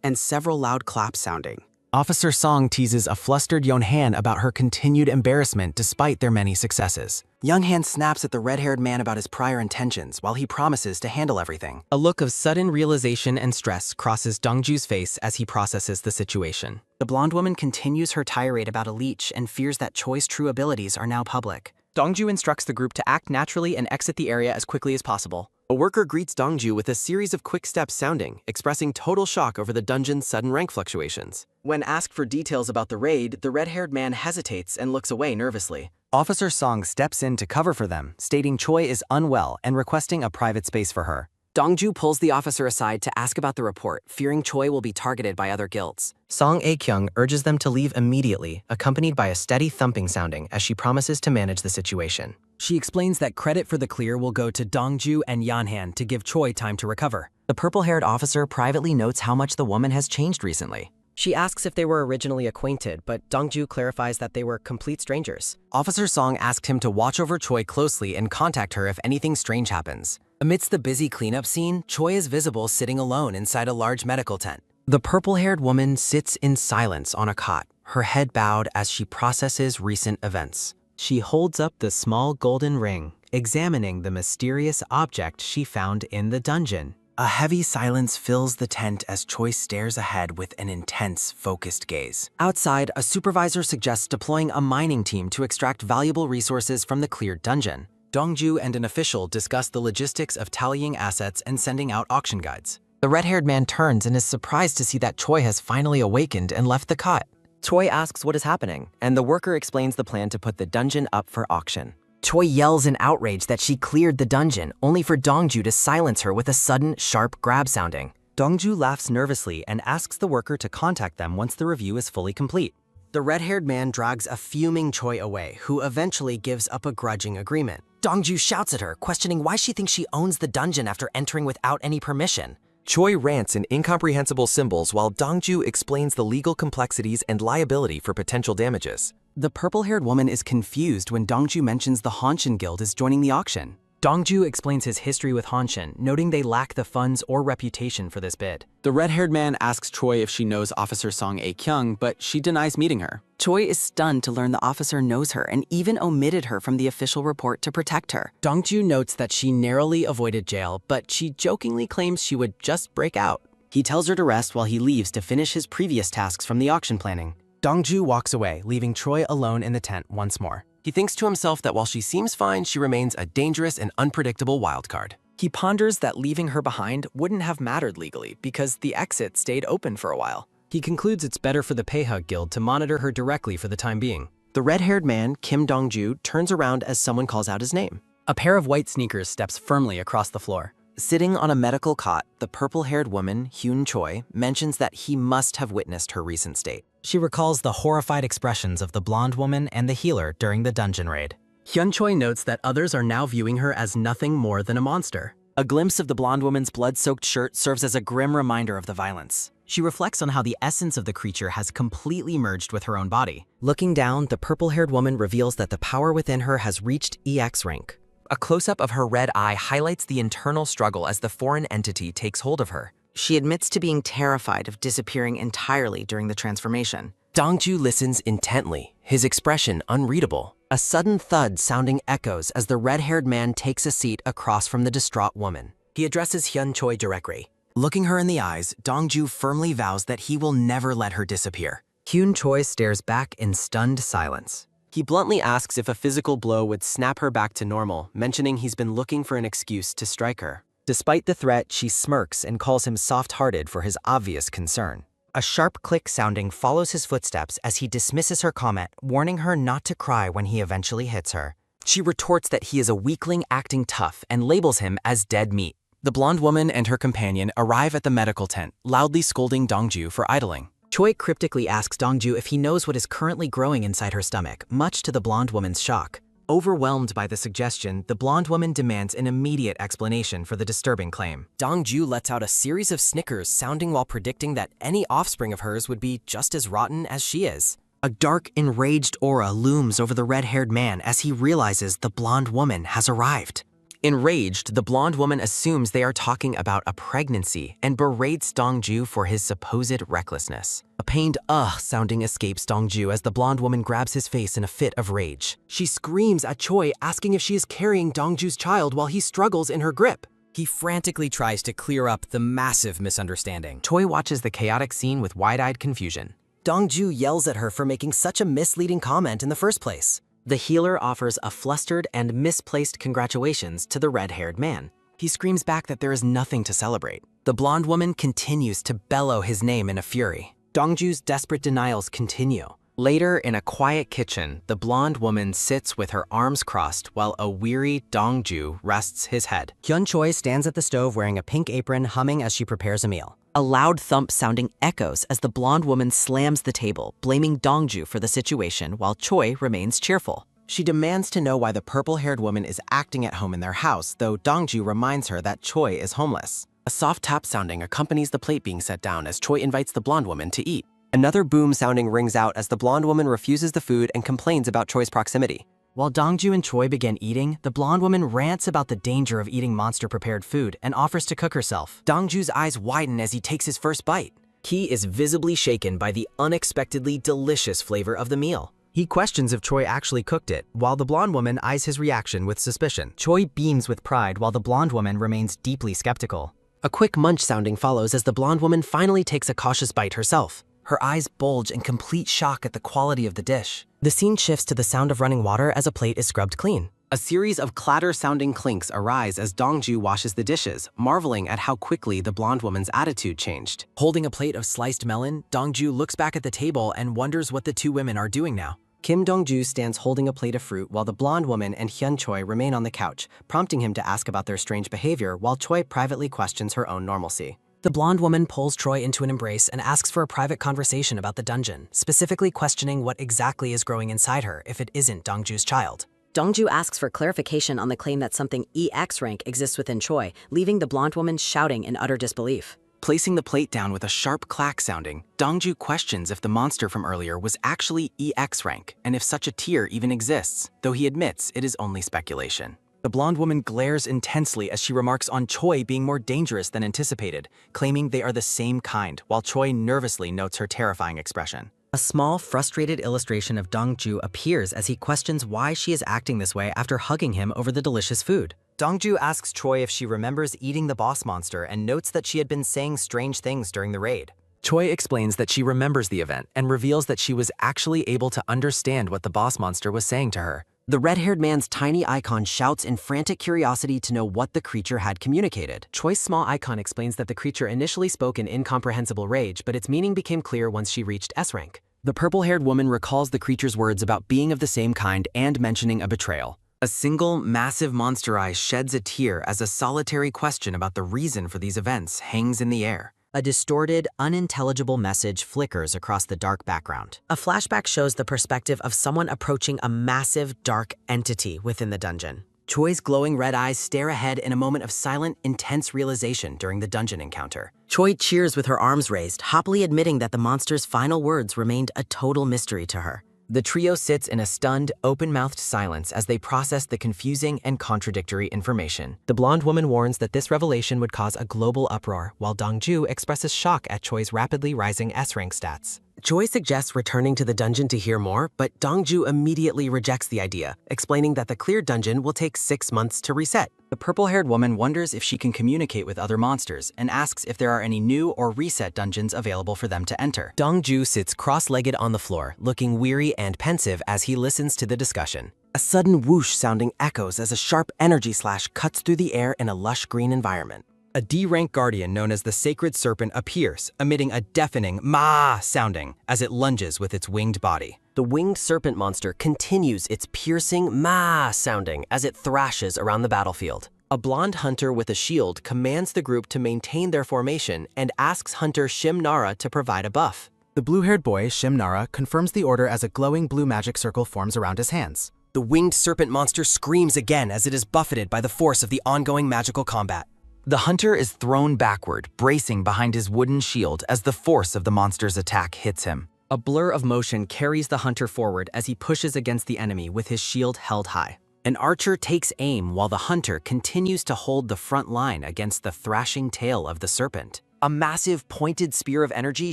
and several loud claps sounding. Officer Song teases a flustered Yeonhan about her continued embarrassment despite their many successes. Yeonhan snaps at the red-haired man about his prior intentions while he promises to handle everything. A look of sudden realization and stress crosses Dongju's face as he processes the situation. The blonde woman continues her tirade about a leech and fears that Choi's true abilities are now public. Dongju instructs the group to act naturally and exit the area as quickly as possible. A worker greets Dongju with a series of quick steps sounding, expressing total shock over the dungeon's sudden rank fluctuations. When asked for details about the raid, the red-haired man hesitates and looks away nervously. Officer Song steps in to cover for them, stating Choi is unwell and requesting a private space for her. Dongju pulls the officer aside to ask about the report, fearing Choi will be targeted by other guilds. Song Ae-kyung urges them to leave immediately, accompanied by a steady thumping sounding as she promises to manage the situation. She explains that credit for the clear will go to Dongju and Yeonhan to give Choi time to recover. The purple-haired officer privately notes how much the woman has changed recently. She asks if they were originally acquainted, but Dongju clarifies that they were complete strangers. Officer Song asked him to watch over Choi closely and contact her if anything strange happens. Amidst the busy cleanup scene, Choi is visible sitting alone inside a large medical tent. The purple-haired woman sits in silence on a cot, her head bowed as she processes recent events. She holds up the small golden ring, examining the mysterious object she found in the dungeon. A heavy silence fills the tent as Choi stares ahead with an intense, focused gaze. Outside, a supervisor suggests deploying a mining team to extract valuable resources from the cleared dungeon. Dongju and an official discuss the logistics of tallying assets and sending out auction guides. The red-haired man turns and is surprised to see that Choi has finally awakened and left the cot. Choi asks what is happening, and the worker explains the plan to put the dungeon up for auction. Choi yells in outrage that she cleared the dungeon, only for Dongju to silence her with a sudden, sharp grab sounding. Dongju laughs nervously and asks the worker to contact them once the review is fully complete. The red-haired man drags a fuming Choi away, who eventually gives up a grudging agreement. Dongju shouts at her, questioning why she thinks she owns the dungeon after entering without any permission. Choi rants in incomprehensible symbols while Dongju explains the legal complexities and liability for potential damages. The purple-haired woman is confused when Dongju mentions the Hanshin Guild is joining the auction. Dongju explains his history with Hanshin, noting they lack the funds or reputation for this bid. The red-haired man asks Choi if she knows Officer Song A-kyung, but she denies meeting her. Choi is stunned to learn the officer knows her and even omitted her from the official report to protect her. Dongju notes that she narrowly avoided jail, but she jokingly claims she would just break out. He tells her to rest while he leaves to finish his previous tasks from the auction planning. Dongju walks away, leaving Choi alone in the tent once more. He thinks to himself that while she seems fine, she remains a dangerous and unpredictable wildcard. He ponders that leaving her behind wouldn't have mattered legally because the exit stayed open for a while. He concludes it's better for the Payhug Guild to monitor her directly for the time being. The red-haired man, Kim Dongju, turns around as someone calls out his name. A pair of white sneakers steps firmly across the floor. Sitting on a medical cot, the purple-haired woman, Hyun Choi, mentions that he must have witnessed her recent state. She recalls the horrified expressions of the blonde woman and the healer during the dungeon raid. Hyun Choi notes that others are now viewing her as nothing more than a monster. A glimpse of the blonde woman's blood-soaked shirt serves as a grim reminder of the violence. She reflects on how the essence of the creature has completely merged with her own body. Looking down, the purple-haired woman reveals that the power within her has reached EX rank. A close-up of her red eye highlights the internal struggle as the foreign entity takes hold of her. She admits to being terrified of disappearing entirely during the transformation. Dongju listens intently, his expression unreadable. A sudden thud sounding echoes as the red-haired man takes a seat across from the distraught woman. He addresses Hyun Choi directly. Looking her in the eyes, Dongju firmly vows that he will never let her disappear. Hyun Choi stares back in stunned silence. He bluntly asks if a physical blow would snap her back to normal, mentioning he's been looking for an excuse to strike her. Despite the threat, she smirks and calls him soft-hearted for his obvious concern. A sharp click sounding follows his footsteps as he dismisses her comment, warning her not to cry when he eventually hits her. She retorts that he is a weakling acting tough and labels him as dead meat. The blonde woman and her companion arrive at the medical tent, loudly scolding Dongju for idling. Choi cryptically asks Dongju if he knows what is currently growing inside her stomach, much to the blonde woman's shock. Overwhelmed by the suggestion, the blonde woman demands an immediate explanation for the disturbing claim. Dongju lets out a series of snickers, sounding while predicting that any offspring of hers would be just as rotten as she is. A dark, enraged aura looms over the red-haired man as he realizes the blonde woman has arrived. Enraged, the blonde woman assumes they are talking about a pregnancy and berates Dongju for his supposed recklessness. A pained sounding escapes Dongju as the blonde woman grabs his face in a fit of rage. She screams at Choi, asking if she is carrying Dongju's child while he struggles in her grip. He frantically tries to clear up the massive misunderstanding. Choi watches the chaotic scene with wide-eyed confusion. Dongju yells at her for making such a misleading comment in the first place. The healer offers a flustered and misplaced congratulations to the red-haired man. He screams back that there is nothing to celebrate. The blonde woman continues to bellow his name in a fury. Dongju's desperate denials continue. Later, in a quiet kitchen, the blonde woman sits with her arms crossed while a weary Dongju rests his head. Hyun Choi stands at the stove wearing a pink apron, humming as she prepares a meal. A loud thump sounding echoes as the blonde woman slams the table, blaming Dongju for the situation while Choi remains cheerful. She demands to know why the purple-haired woman is acting at home in their house, though Dongju reminds her that Choi is homeless. A soft tap sounding accompanies the plate being set down as Choi invites the blonde woman to eat. Another boom sounding rings out as the blonde woman refuses the food and complains about Choi's proximity. While Dongju and Choi begin eating, the blonde woman rants about the danger of eating monster-prepared food and offers to cook herself. Dongju's eyes widen as he takes his first bite. He is visibly shaken by the unexpectedly delicious flavor of the meal. He questions if Choi actually cooked it, while the blonde woman eyes his reaction with suspicion. Choi beams with pride while the blonde woman remains deeply skeptical. A quick munch sounding follows as the blonde woman finally takes a cautious bite herself. Her eyes bulge in complete shock at the quality of the dish. The scene shifts to the sound of running water as a plate is scrubbed clean. A series of clatter-sounding clinks arise as Dongju washes the dishes, marveling at how quickly the blonde woman's attitude changed. Holding a plate of sliced melon, Dongju looks back at the table and wonders what the two women are doing now. Kim Dong-ju stands holding a plate of fruit while the blonde woman and Hyun Choi remain on the couch, prompting him to ask about their strange behavior while Choi privately questions her own normalcy. The blonde woman pulls Choi into an embrace and asks for a private conversation about the dungeon, specifically questioning what exactly is growing inside her if it isn't Dongju's child. Dongju asks for clarification on the claim that something EX rank exists within Choi, leaving the blonde woman shouting in utter disbelief. Placing the plate down with a sharp clack sounding, Dongju questions if the monster from earlier was actually EX rank and if such a tier even exists, though he admits it is only speculation. The blonde woman glares intensely as she remarks on Choi being more dangerous than anticipated, claiming they are the same kind, while Choi nervously notes her terrifying expression. A small, frustrated illustration of Dongju appears as he questions why she is acting this way after hugging him over the delicious food. Dongju asks Choi if she remembers eating the boss monster and notes that she had been saying strange things during the raid. Choi explains that she remembers the event and reveals that she was actually able to understand what the boss monster was saying to her. The red-haired man's tiny icon shouts in frantic curiosity to know what the creature had communicated. Choi's small icon explains that the creature initially spoke in incomprehensible rage, but its meaning became clear once she reached S rank. The purple-haired woman recalls the creature's words about being of the same kind and mentioning a betrayal. A single, massive monster eye sheds a tear as a solitary question about the reason for these events hangs in the air. A distorted, unintelligible message flickers across the dark background. A flashback shows the perspective of someone approaching a massive, dark entity within the dungeon. Choi's glowing red eyes stare ahead in a moment of silent, intense realization during the dungeon encounter. Choi cheers with her arms raised, happily admitting that the monster's final words remained a total mystery to her. The trio sits in a stunned, open-mouthed silence as they process the confusing and contradictory information. The blonde woman warns that this revelation would cause a global uproar, while Dongju expresses shock at Choi's rapidly rising S-rank stats. Choi suggests returning to the dungeon to hear more, but Dongju immediately rejects the idea, explaining that the cleared dungeon will take 6 months to reset. The purple-haired woman wonders if she can communicate with other monsters and asks if there are any new or reset dungeons available for them to enter. Dongju sits cross-legged on the floor, looking weary and pensive as he listens to the discussion. A sudden whoosh sounding echoes as a sharp energy slash cuts through the air in a lush green environment. A D-rank guardian known as the Sacred Serpent appears, emitting a deafening ma sounding as it lunges with its winged body. The winged serpent monster continues its piercing ma sounding as it thrashes around the battlefield. A blonde hunter with a shield commands the group to maintain their formation and asks hunter Shim Nara to provide a buff. The blue-haired boy, Shim Nara, confirms the order as a glowing blue magic circle forms around his hands. The winged serpent monster screams again as it is buffeted by the force of the ongoing magical combat. The hunter is thrown backward, bracing behind his wooden shield as the force of the monster's attack hits him. A blur of motion carries the hunter forward as he pushes against the enemy with his shield held high. An archer takes aim while the hunter continues to hold the front line against the thrashing tail of the serpent. A massive pointed spear of energy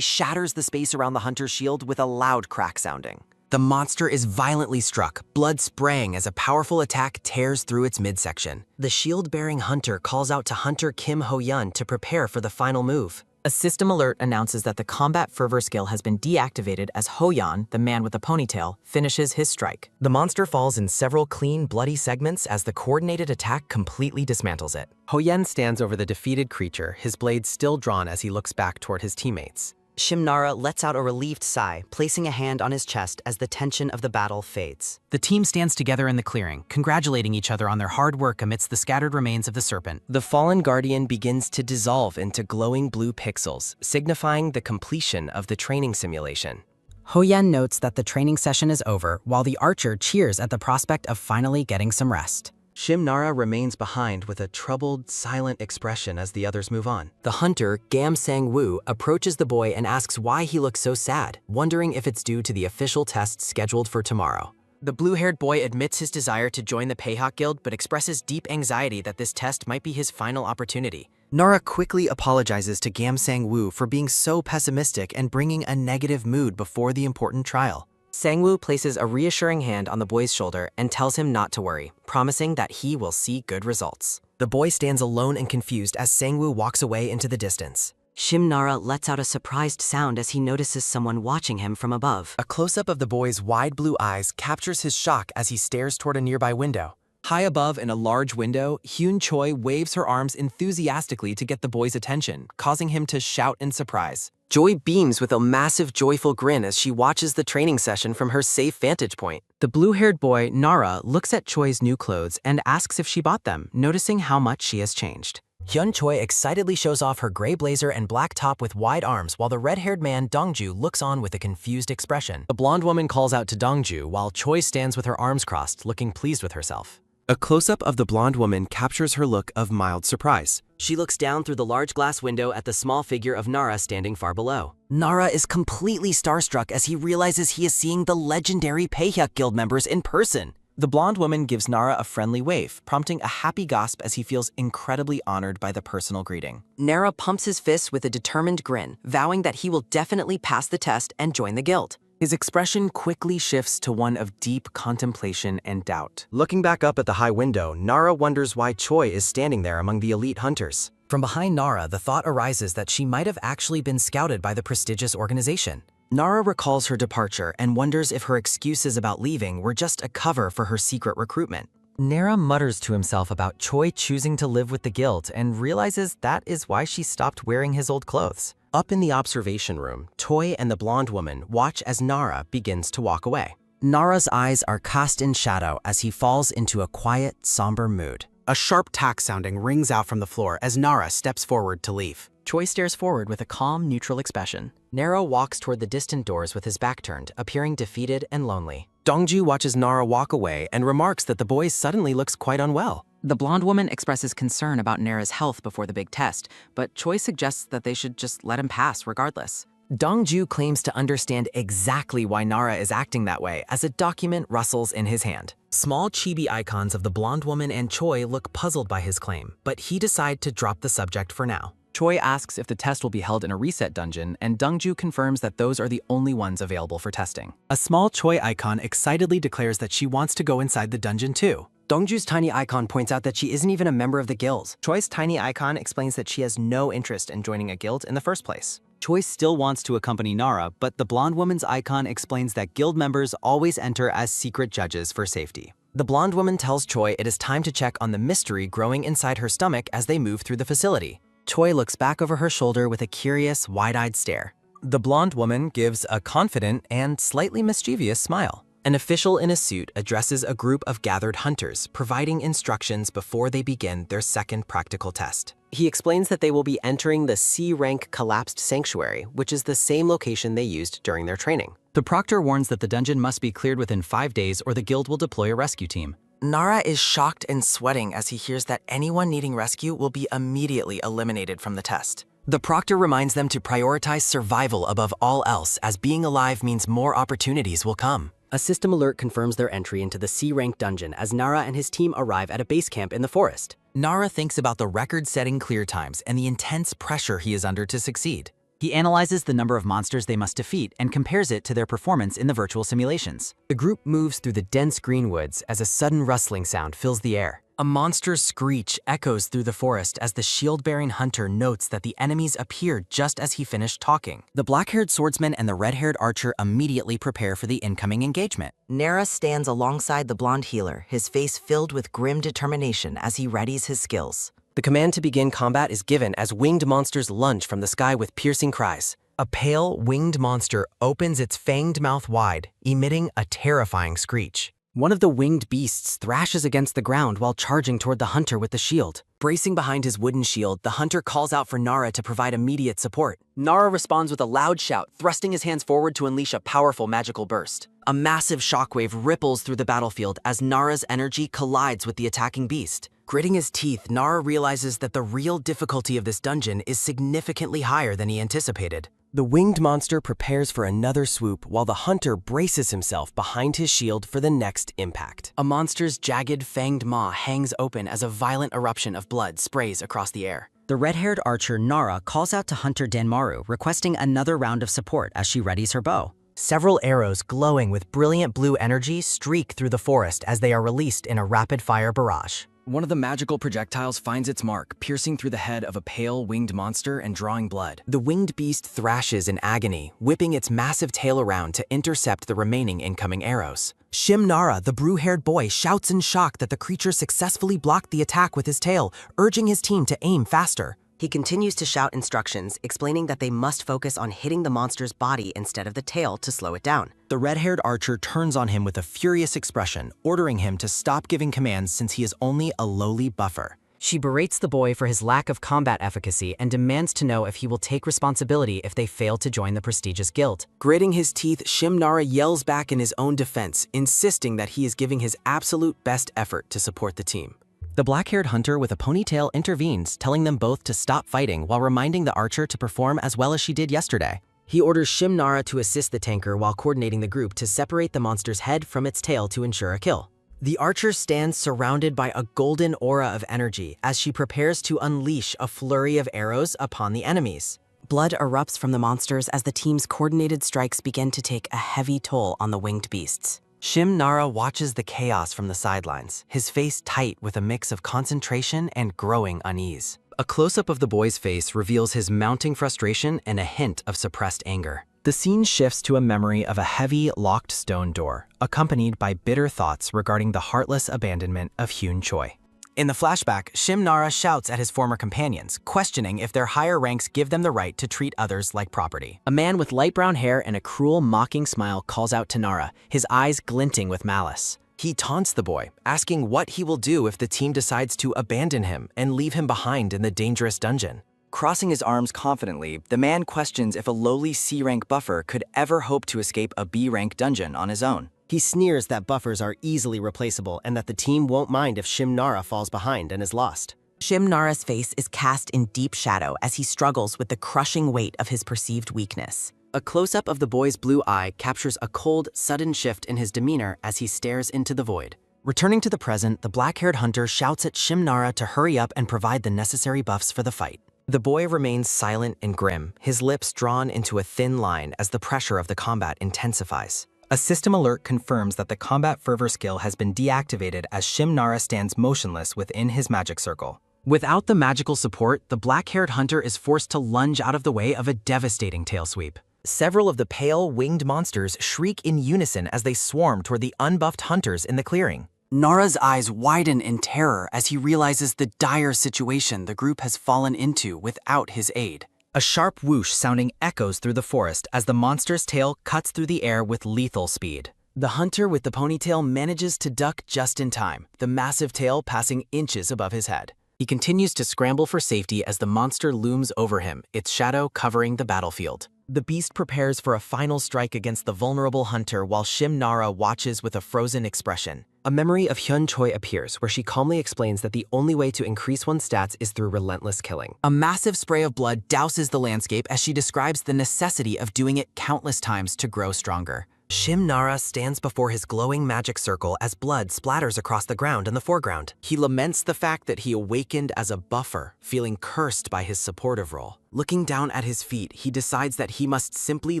shatters the space around the hunter's shield with a loud crack sounding. The monster is violently struck, blood spraying as a powerful attack tears through its midsection. The shield-bearing hunter calls out to hunter Kim Ho-yeon to prepare for the final move. A system alert announces that the combat fervor skill has been deactivated as Ho-yeon, the man with the ponytail, finishes his strike. The monster falls in several clean, bloody segments as the coordinated attack completely dismantles it. Ho-yeon stands over the defeated creature, his blade still drawn as he looks back toward his teammates. Shim Nara lets out a relieved sigh, placing a hand on his chest as the tension of the battle fades. The team stands together in the clearing, congratulating each other on their hard work amidst the scattered remains of the serpent. The fallen guardian begins to dissolve into glowing blue pixels, signifying the completion of the training simulation. Ho-yeon notes that the training session is over, while the archer cheers at the prospect of finally getting some rest. Shim Nara remains behind with a troubled, silent expression as the others move on. The hunter, Gam Sang-woo, approaches the boy and asks why he looks so sad, wondering if it's due to the official test scheduled for tomorrow. The blue-haired boy admits his desire to join the Peihak Guild but expresses deep anxiety that this test might be his final opportunity. Nara quickly apologizes to Gam Sang-woo for being so pessimistic and bringing a negative mood before the important trial. Sang-woo places a reassuring hand on the boy's shoulder and tells him not to worry, promising that he will see good results. The boy stands alone and confused as Sang-woo walks away into the distance. Shim Nara lets out a surprised sound as he notices someone watching him from above. A close-up of the boy's wide blue eyes captures his shock as he stares toward a nearby window. High above in a large window, Hyun Choi waves her arms enthusiastically to get the boy's attention, causing him to shout in surprise. Joy beams with a massive, joyful grin as she watches the training session from her safe vantage point. The blue-haired boy, Nara, looks at Choi's new clothes and asks if she bought them, noticing how much she has changed. Hyun Choi excitedly shows off her gray blazer and black top with wide arms while the red-haired man Dongju looks on with a confused expression. The blonde woman calls out to Dongju while Choi stands with her arms crossed, looking pleased with herself. A close-up of the blonde woman captures her look of mild surprise. She looks down through the large glass window at the small figure of Nara standing far below. Nara is completely starstruck as he realizes he is seeing the legendary Peihyuk Guild members in person. The blonde woman gives Nara a friendly wave, prompting a happy gasp as he feels incredibly honored by the personal greeting. Nara pumps his fists with a determined grin, vowing that he will definitely pass the test and join the guild. His expression quickly shifts to one of deep contemplation and doubt. Looking back up at the high window, Nara wonders why Choi is standing there among the elite hunters. From behind Nara, the thought arises that she might have actually been scouted by the prestigious organization. Nara recalls her departure and wonders if her excuses about leaving were just a cover for her secret recruitment. Nara mutters to himself about Choi choosing to live with the guild and realizes that is why she stopped wearing his old clothes. Up in the observation room, Choi and the blonde woman watch as Nara begins to walk away. Nara's eyes are cast in shadow as he falls into a quiet, somber mood. A sharp tack sounding rings out from the floor as Nara steps forward to leave. Choi stares forward with a calm, neutral expression. Nara walks toward the distant doors with his back turned, appearing defeated and lonely. Dongju watches Nara walk away and remarks that the boy suddenly looks quite unwell. The blonde woman expresses concern about Nara's health before the big test, but Choi suggests that they should just let him pass regardless. Dongju claims to understand exactly why Nara is acting that way as a document rustles in his hand. Small chibi icons of the blonde woman and Choi look puzzled by his claim, but he decides to drop the subject for now. Choi asks if the test will be held in a reset dungeon, and Dongju confirms that those are the only ones available for testing. A small Choi icon excitedly declares that she wants to go inside the dungeon too. Dongju's tiny icon points out that she isn't even a member of the guild. Choi's tiny icon explains that she has no interest in joining a guild in the first place. Choi still wants to accompany Nara, but the blonde woman's icon explains that guild members always enter as secret judges for safety. The blonde woman tells Choi it is time to check on the mystery growing inside her stomach as they move through the facility. Choi looks back over her shoulder with a curious, wide-eyed stare. The blonde woman gives a confident and slightly mischievous smile. An official in a suit addresses a group of gathered hunters, providing instructions before they begin their second practical test. He explains that they will be entering the C-rank collapsed sanctuary, which is the same location they used during their training. The proctor warns that the dungeon must be cleared within 5 days or the guild will deploy a rescue team. Nara is shocked and sweating as he hears that anyone needing rescue will be immediately eliminated from the test. The proctor reminds them to prioritize survival above all else, as being alive means more opportunities will come. A system alert confirms their entry into the C-rank dungeon as Nara and his team arrive at a base camp in the forest. Nara thinks about the record-setting clear times and the intense pressure he is under to succeed. He analyzes the number of monsters they must defeat and compares it to their performance in the virtual simulations. The group moves through the dense green woods as a sudden rustling sound fills the air. A monster's screech echoes through the forest as the shield-bearing hunter notes that the enemies appear just as he finished talking. The black-haired swordsman and the red-haired archer immediately prepare for the incoming engagement. Nara stands alongside the blonde healer, his face filled with grim determination as he readies his skills. The command to begin combat is given as winged monsters lunge from the sky with piercing cries. A pale, winged monster opens its fanged mouth wide, emitting a terrifying screech. One of the winged beasts thrashes against the ground while charging toward the hunter with the shield. Bracing behind his wooden shield, the hunter calls out for Nara to provide immediate support. Nara responds with a loud shout, thrusting his hands forward to unleash a powerful magical burst. A massive shockwave ripples through the battlefield as Nara's energy collides with the attacking beast. Gritting his teeth, Nara realizes that the real difficulty of this dungeon is significantly higher than he anticipated. The winged monster prepares for another swoop while the hunter braces himself behind his shield for the next impact. A monster's jagged, fanged maw hangs open as a violent eruption of blood sprays across the air. The red-haired archer Nara calls out to Hunter Danmaru, requesting another round of support as she readies her bow. Several arrows glowing with brilliant blue energy streak through the forest as they are released in a rapid-fire barrage. One of the magical projectiles finds its mark, piercing through the head of a pale, winged monster and drawing blood. The winged beast thrashes in agony, whipping its massive tail around to intercept the remaining incoming arrows. Shim Nara, the blue-haired boy, shouts in shock that the creature successfully blocked the attack with his tail, urging his team to aim faster. He continues to shout instructions, explaining that they must focus on hitting the monster's body instead of the tail to slow it down. The red-haired archer turns on him with a furious expression, ordering him to stop giving commands since he is only a lowly buffer. She berates the boy for his lack of combat efficacy and demands to know if he will take responsibility if they fail to join the prestigious guild. Gritting his teeth, Shimnara yells back in his own defense, insisting that he is giving his absolute best effort to support the team. The black-haired hunter with a ponytail intervenes, telling them both to stop fighting while reminding the archer to perform as well as she did yesterday. He orders Shimnara to assist the tanker while coordinating the group to separate the monster's head from its tail to ensure a kill. The archer stands surrounded by a golden aura of energy as she prepares to unleash a flurry of arrows upon the enemies. Blood erupts from the monsters as the team's coordinated strikes begin to take a heavy toll on the winged beasts. Shimnara watches the chaos from the sidelines, his face tight with a mix of concentration and growing unease. A close-up of the boy's face reveals his mounting frustration and a hint of suppressed anger. The scene shifts to a memory of a heavy, locked stone door, accompanied by bitter thoughts regarding the heartless abandonment of Hyun Choi. In the flashback, Shimnara shouts at his former companions, questioning if their higher ranks give them the right to treat others like property. A man with light brown hair and a cruel, mocking smile calls out to Nara, his eyes glinting with malice. He taunts the boy, asking what he will do if the team decides to abandon him and leave him behind in the dangerous dungeon. Crossing his arms confidently, the man questions if a lowly C-rank buffer could ever hope to escape a B-rank dungeon on his own. He sneers that buffers are easily replaceable and that the team won't mind if Shimnara falls behind and is lost. Shimnara's face is cast in deep shadow as he struggles with the crushing weight of his perceived weakness. A close-up of the boy's blue eye captures a cold, sudden shift in his demeanor as he stares into the void. Returning to the present, the black-haired hunter shouts at Shimnara to hurry up and provide the necessary buffs for the fight. The boy remains silent and grim, his lips drawn into a thin line as the pressure of the combat intensifies. A system alert confirms that the combat fervor skill has been deactivated as Shimnara stands motionless within his magic circle. Without the magical support, the black-haired hunter is forced to lunge out of the way of a devastating tail sweep. Several of the pale, winged monsters shriek in unison as they swarm toward the unbuffed hunters in the clearing. Nara's eyes widen in terror as he realizes the dire situation the group has fallen into without his aid. A sharp whoosh sounding echoes through the forest as the monster's tail cuts through the air with lethal speed. The hunter with the ponytail manages to duck just in time, the massive tail passing inches above his head. He continues to scramble for safety as the monster looms over him, its shadow covering the battlefield. The beast prepares for a final strike against the vulnerable hunter while Shimnara watches with a frozen expression. A memory of Hyun Choi appears where she calmly explains that the only way to increase one's stats is through relentless killing. A massive spray of blood douses the landscape as she describes the necessity of doing it countless times to grow stronger. Shimnara stands before his glowing magic circle as blood splatters across the ground in the foreground. He laments the fact that he awakened as a buffer, feeling cursed by his supportive role. Looking down at his feet, he decides that he must simply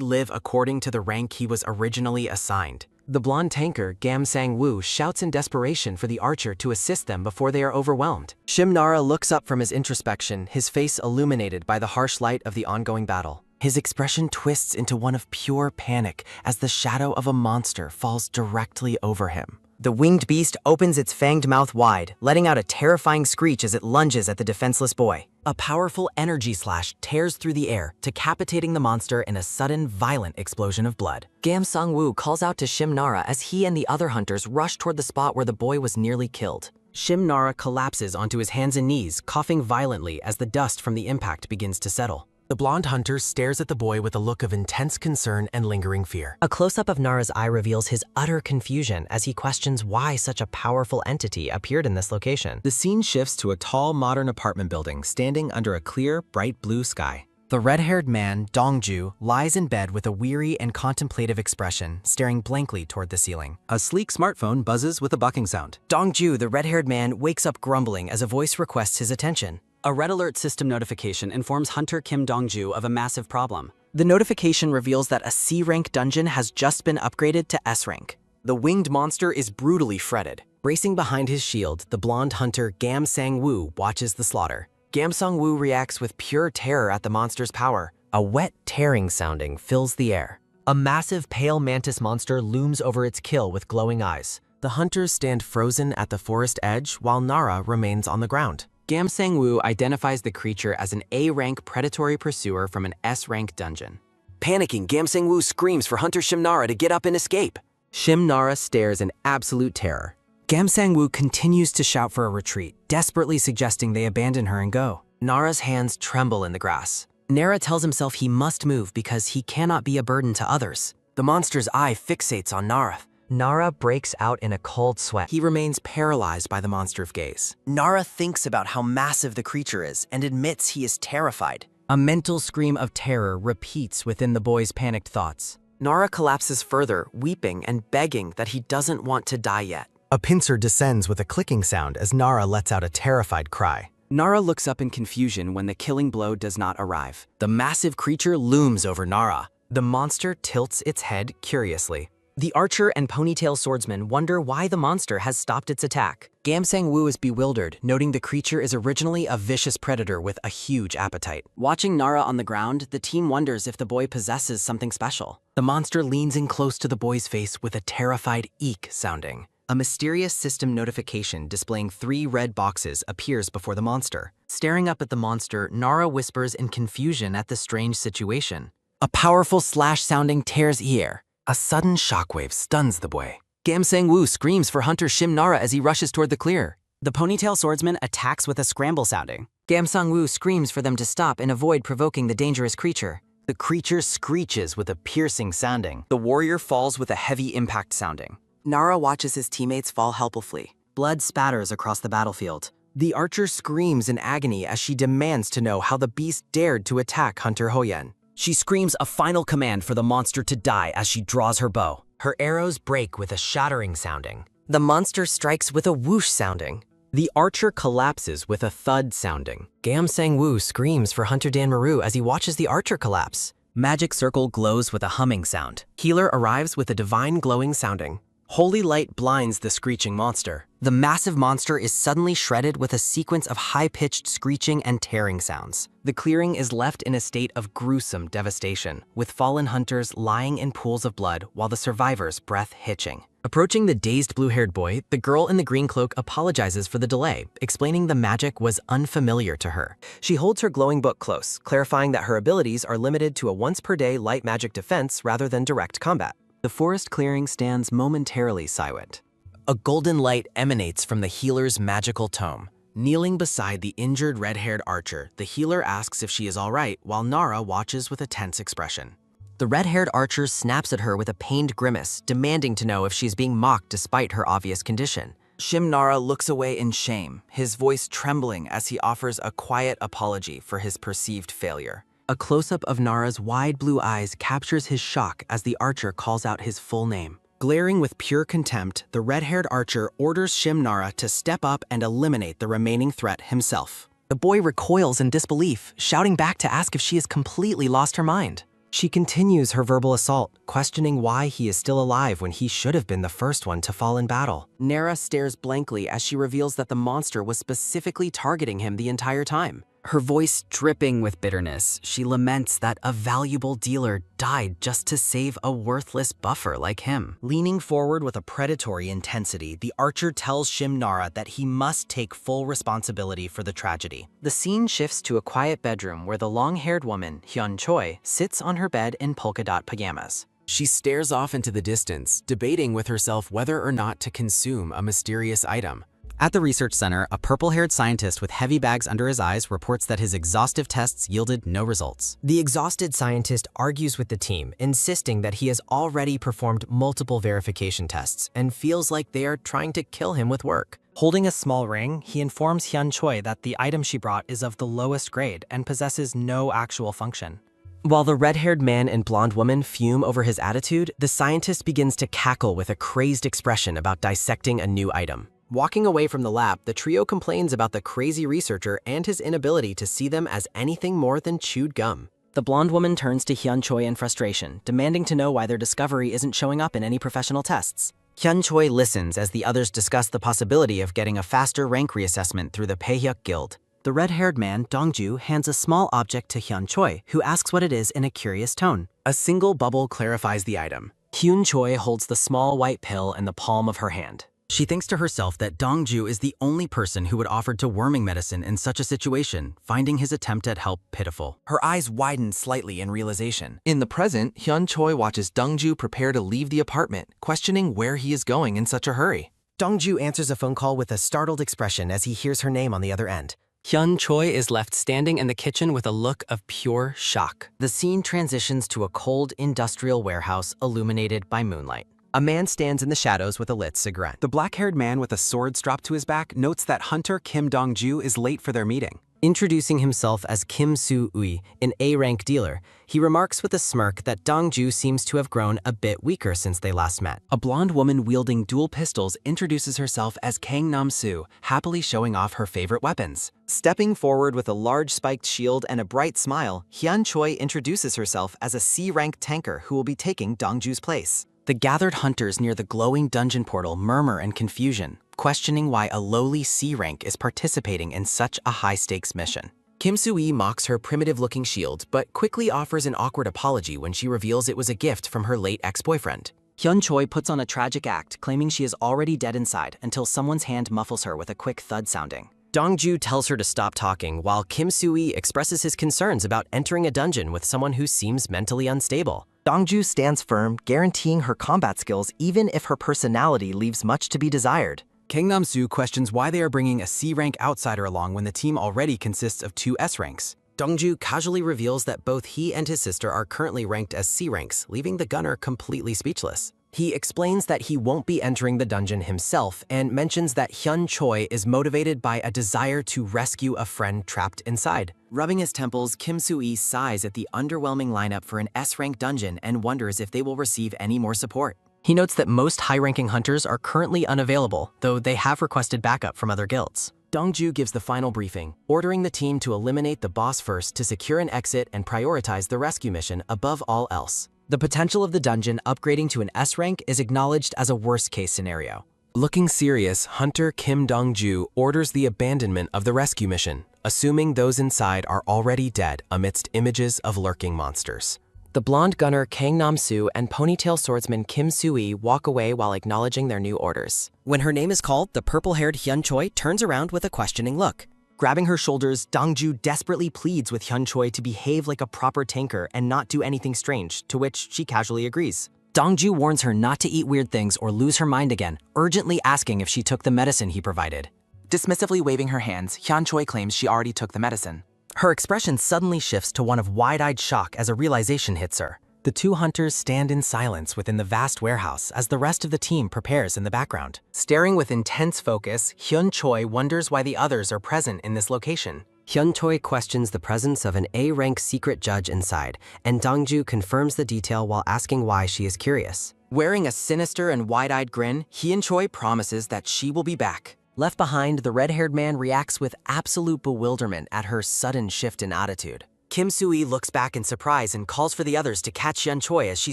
live according to the rank he was originally assigned. The blonde tanker, Gam Sang-woo, shouts in desperation for the archer to assist them before they are overwhelmed. Shimnara looks up from his introspection, his face illuminated by the harsh light of the ongoing battle. His expression twists into one of pure panic as the shadow of a monster falls directly over him. The winged beast opens its fanged mouth wide, letting out a terrifying screech as it lunges at the defenseless boy. A powerful energy slash tears through the air, decapitating the monster in a sudden, violent explosion of blood. Gam Sang-woo calls out to Shimnara as he and the other hunters rush toward the spot where the boy was nearly killed. Shimnara collapses onto his hands and knees, coughing violently as the dust from the impact begins to settle. The blonde hunter stares at the boy with a look of intense concern and lingering fear. A close-up of Nara's eye reveals his utter confusion as he questions why such a powerful entity appeared in this location. The scene shifts to a tall, modern apartment building standing under a clear, bright blue sky. The red-haired man, Dongju, lies in bed with a weary and contemplative expression, staring blankly toward the ceiling. A sleek smartphone buzzes with a bucking sound. Dongju, the red-haired man, wakes up grumbling as a voice requests his attention. A red alert system notification informs Hunter Kim Dongju of a massive problem. The notification reveals that a C-rank dungeon has just been upgraded to S-rank. The winged monster is brutally fretted. Bracing behind his shield, the blonde hunter Gam Sang-woo watches the slaughter. Gam Sang-woo reacts with pure terror at the monster's power. A wet, tearing sounding fills the air. A massive pale mantis monster looms over its kill with glowing eyes. The hunters stand frozen at the forest edge while Nara remains on the ground. Gam Sang-woo identifies the creature as an A-rank predatory pursuer from an S-rank dungeon. Panicking, Gam Sang-woo screams for Hunter Shim-nara to get up and escape. Shim-nara stares in absolute terror. Gam Sang-woo continues to shout for a retreat, desperately suggesting they abandon her and go. Nara's hands tremble in the grass. Nara tells himself he must move because he cannot be a burden to others. The monster's eye fixates on Nara. Nara breaks out in a cold sweat. He remains paralyzed by the monster's gaze. Nara thinks about how massive the creature is and admits he is terrified. A mental scream of terror repeats within the boy's panicked thoughts. Nara collapses further, weeping and begging that he doesn't want to die yet. A pincer descends with a clicking sound as Nara lets out a terrified cry. Nara looks up in confusion when the killing blow does not arrive. The massive creature looms over Nara. The monster tilts its head curiously. The archer and ponytail swordsman wonder why the monster has stopped its attack. Gam Sang-woo is bewildered, noting the creature is originally a vicious predator with a huge appetite. Watching Nara on the ground, the team wonders if the boy possesses something special. The monster leans in close to the boy's face with a terrified eek sounding. A mysterious system notification displaying 3 red boxes appears before the monster. Staring up at the monster, Nara whispers in confusion at the strange situation. A powerful slash sounding tears ear. A sudden shockwave stuns the boy. Gam Sang-woo screams for Hunter Shim-nara as he rushes toward the clear. The ponytail swordsman attacks with a scramble sounding. Gam Sang-woo screams for them to stop and avoid provoking the dangerous creature. The creature screeches with a piercing sounding. The warrior falls with a heavy impact sounding. Nara watches his teammates fall helplessly. Blood spatters across the battlefield. The archer screams in agony as she demands to know how the beast dared to attack Hunter Hoyen. She screams a final command for the monster to die as she draws her bow. Her arrows break with a shattering sounding. The monster strikes with a whoosh sounding. The archer collapses with a thud sounding. Gam Sang-woo screams for Hunter Dan-maru as he watches the archer collapse. Magic circle glows with a humming sound. Healer arrives with a divine glowing sounding. Holy light blinds the screeching monster. The massive monster is suddenly shredded with a sequence of high-pitched screeching and tearing sounds. The clearing is left in a state of gruesome devastation, with fallen hunters lying in pools of blood while the survivors' breath hitching. Approaching the dazed blue-haired boy, the girl in the green cloak apologizes for the delay, explaining the magic was unfamiliar to her. She holds her glowing book close, clarifying that her abilities are limited to a once-per-day light magic defense rather than direct combat. The forest clearing stands momentarily silent. A golden light emanates from the healer's magical tome. Kneeling beside the injured red-haired archer, the healer asks if she is all right while Nara watches with a tense expression. The red-haired archer snaps at her with a pained grimace, demanding to know if she's being mocked despite her obvious condition. Shim-nara looks away in shame, his voice trembling as he offers a quiet apology for his perceived failure. A close-up of Nara's wide blue eyes captures his shock as the archer calls out his full name. Glaring with pure contempt, the red-haired archer orders Shim-nara to step up and eliminate the remaining threat himself. The boy recoils in disbelief, shouting back to ask if she has completely lost her mind. She continues her verbal assault, questioning why he is still alive when he should have been the first one to fall in battle. Nara stares blankly as she reveals that the monster was specifically targeting him the entire time. Her voice dripping with bitterness, she laments that a valuable dealer died just to save a worthless buffer like him. Leaning forward with a predatory intensity, the archer tells Shim-nara that he must take full responsibility for the tragedy. The scene shifts to a quiet bedroom where the long-haired woman, Hyun Choi, sits on her bed in polka-dot pajamas. She stares off into the distance, debating with herself whether or not to consume a mysterious item. At the research center, a purple-haired scientist with heavy bags under his eyes reports that his exhaustive tests yielded no results. The exhausted scientist argues with the team, insisting that he has already performed multiple verification tests and feels like they are trying to kill him with work. Holding a small ring, he informs Hyun Choi that the item she brought is of the lowest grade and possesses no actual function. While the red-haired man and blonde woman fume over his attitude, the scientist begins to cackle with a crazed expression about dissecting a new item. Walking away from the lab, the trio complains about the crazy researcher and his inability to see them as anything more than chewed gum. The blonde woman turns to Hyun Choi in frustration, demanding to know why their discovery isn't showing up in any professional tests. Hyun Choi listens as the others discuss the possibility of getting a faster rank reassessment through the Paehyuk Guild. The red-haired man, Dongju, hands a small object to Hyun Choi, who asks what it is in a curious tone. A single bubble clarifies the item. Hyun Choi holds the small white pill in the palm of her hand. She thinks to herself that Dongju is the only person who would offer to worming medicine in such a situation, finding his attempt at help pitiful. Her eyes widen slightly in realization. In the present, Hyun Choi watches Dongju prepare to leave the apartment, questioning where he is going in such a hurry. Dongju answers a phone call with a startled expression as he hears her name on the other end. Hyun Choi is left standing in the kitchen with a look of pure shock. The scene transitions to a cold industrial warehouse illuminated by moonlight. A man stands in the shadows with a lit cigarette. The black-haired man with a sword strapped to his back notes that hunter Kim Dong-ju is late for their meeting. Introducing himself as Kim Soo-ui, an A-rank dealer, he remarks with a smirk that Dong-ju seems to have grown a bit weaker since they last met. A blonde woman wielding dual pistols introduces herself as Kang Nam-soo, happily showing off her favorite weapons. Stepping forward with a large spiked shield and a bright smile, Hyun Choi introduces herself as a C-rank tanker who will be taking Dongju's place. The gathered hunters near the glowing dungeon portal murmur in confusion, questioning why a lowly C rank is participating in such a high-stakes mission. Kim Soo-ui mocks her primitive-looking shield, but quickly offers an awkward apology when she reveals it was a gift from her late ex-boyfriend. Hyun Choi puts on a tragic act, claiming she is already dead inside until someone's hand muffles her with a quick thud sounding. Dongju tells her to stop talking, while Kim Soo-ui expresses his concerns about entering a dungeon with someone who seems mentally unstable. Dongju stands firm, guaranteeing her combat skills even if her personality leaves much to be desired. Kang Nam-soo questions why they are bringing a C-rank outsider along when the team already consists of 2 S-ranks. Dongju casually reveals that both he and his sister are currently ranked as C ranks, leaving the gunner completely speechless. He explains that he won't be entering the dungeon himself and mentions that Hyun Choi is motivated by a desire to rescue a friend trapped inside. Rubbing his temples, Kim Soo-ui sighs at the underwhelming lineup for an S-rank dungeon and wonders if they will receive any more support. He notes that most high-ranking hunters are currently unavailable, though they have requested backup from other guilds. Dongju gives the final briefing, ordering the team to eliminate the boss first to secure an exit and prioritize the rescue mission above all else. The potential of the dungeon upgrading to an S rank is acknowledged as a worst-case scenario. Looking serious, Hunter Kim Dong-ju orders the abandonment of the rescue mission, assuming those inside are already dead amidst images of lurking monsters. The blonde gunner Kang Nam-soo and ponytail swordsman Kim Soo-ui walk away while acknowledging their new orders. When her name is called, the purple-haired Hyun Choi turns around with a questioning look. Grabbing her shoulders, Dongju desperately pleads with Hyun Choi to behave like a proper tanker and not do anything strange, to which she casually agrees. Dongju warns her not to eat weird things or lose her mind again, urgently asking if she took the medicine he provided. Dismissively waving her hands, Hyun Choi claims she already took the medicine. Her expression suddenly shifts to one of wide-eyed shock as a realization hits her. The 2 hunters stand in silence within the vast warehouse as the rest of the team prepares in the background. Staring with intense focus, Hyun Choi wonders why the others are present in this location. Hyun Choi questions the presence of an A-rank secret judge inside, and Dongju confirms the detail while asking why she is curious. Wearing a sinister and wide-eyed grin, Hyun Choi promises that she will be back. Left behind, the red-haired man reacts with absolute bewilderment at her sudden shift in attitude. Kim Soo-ui looks back in surprise and calls for the others to catch Hyun Choi as she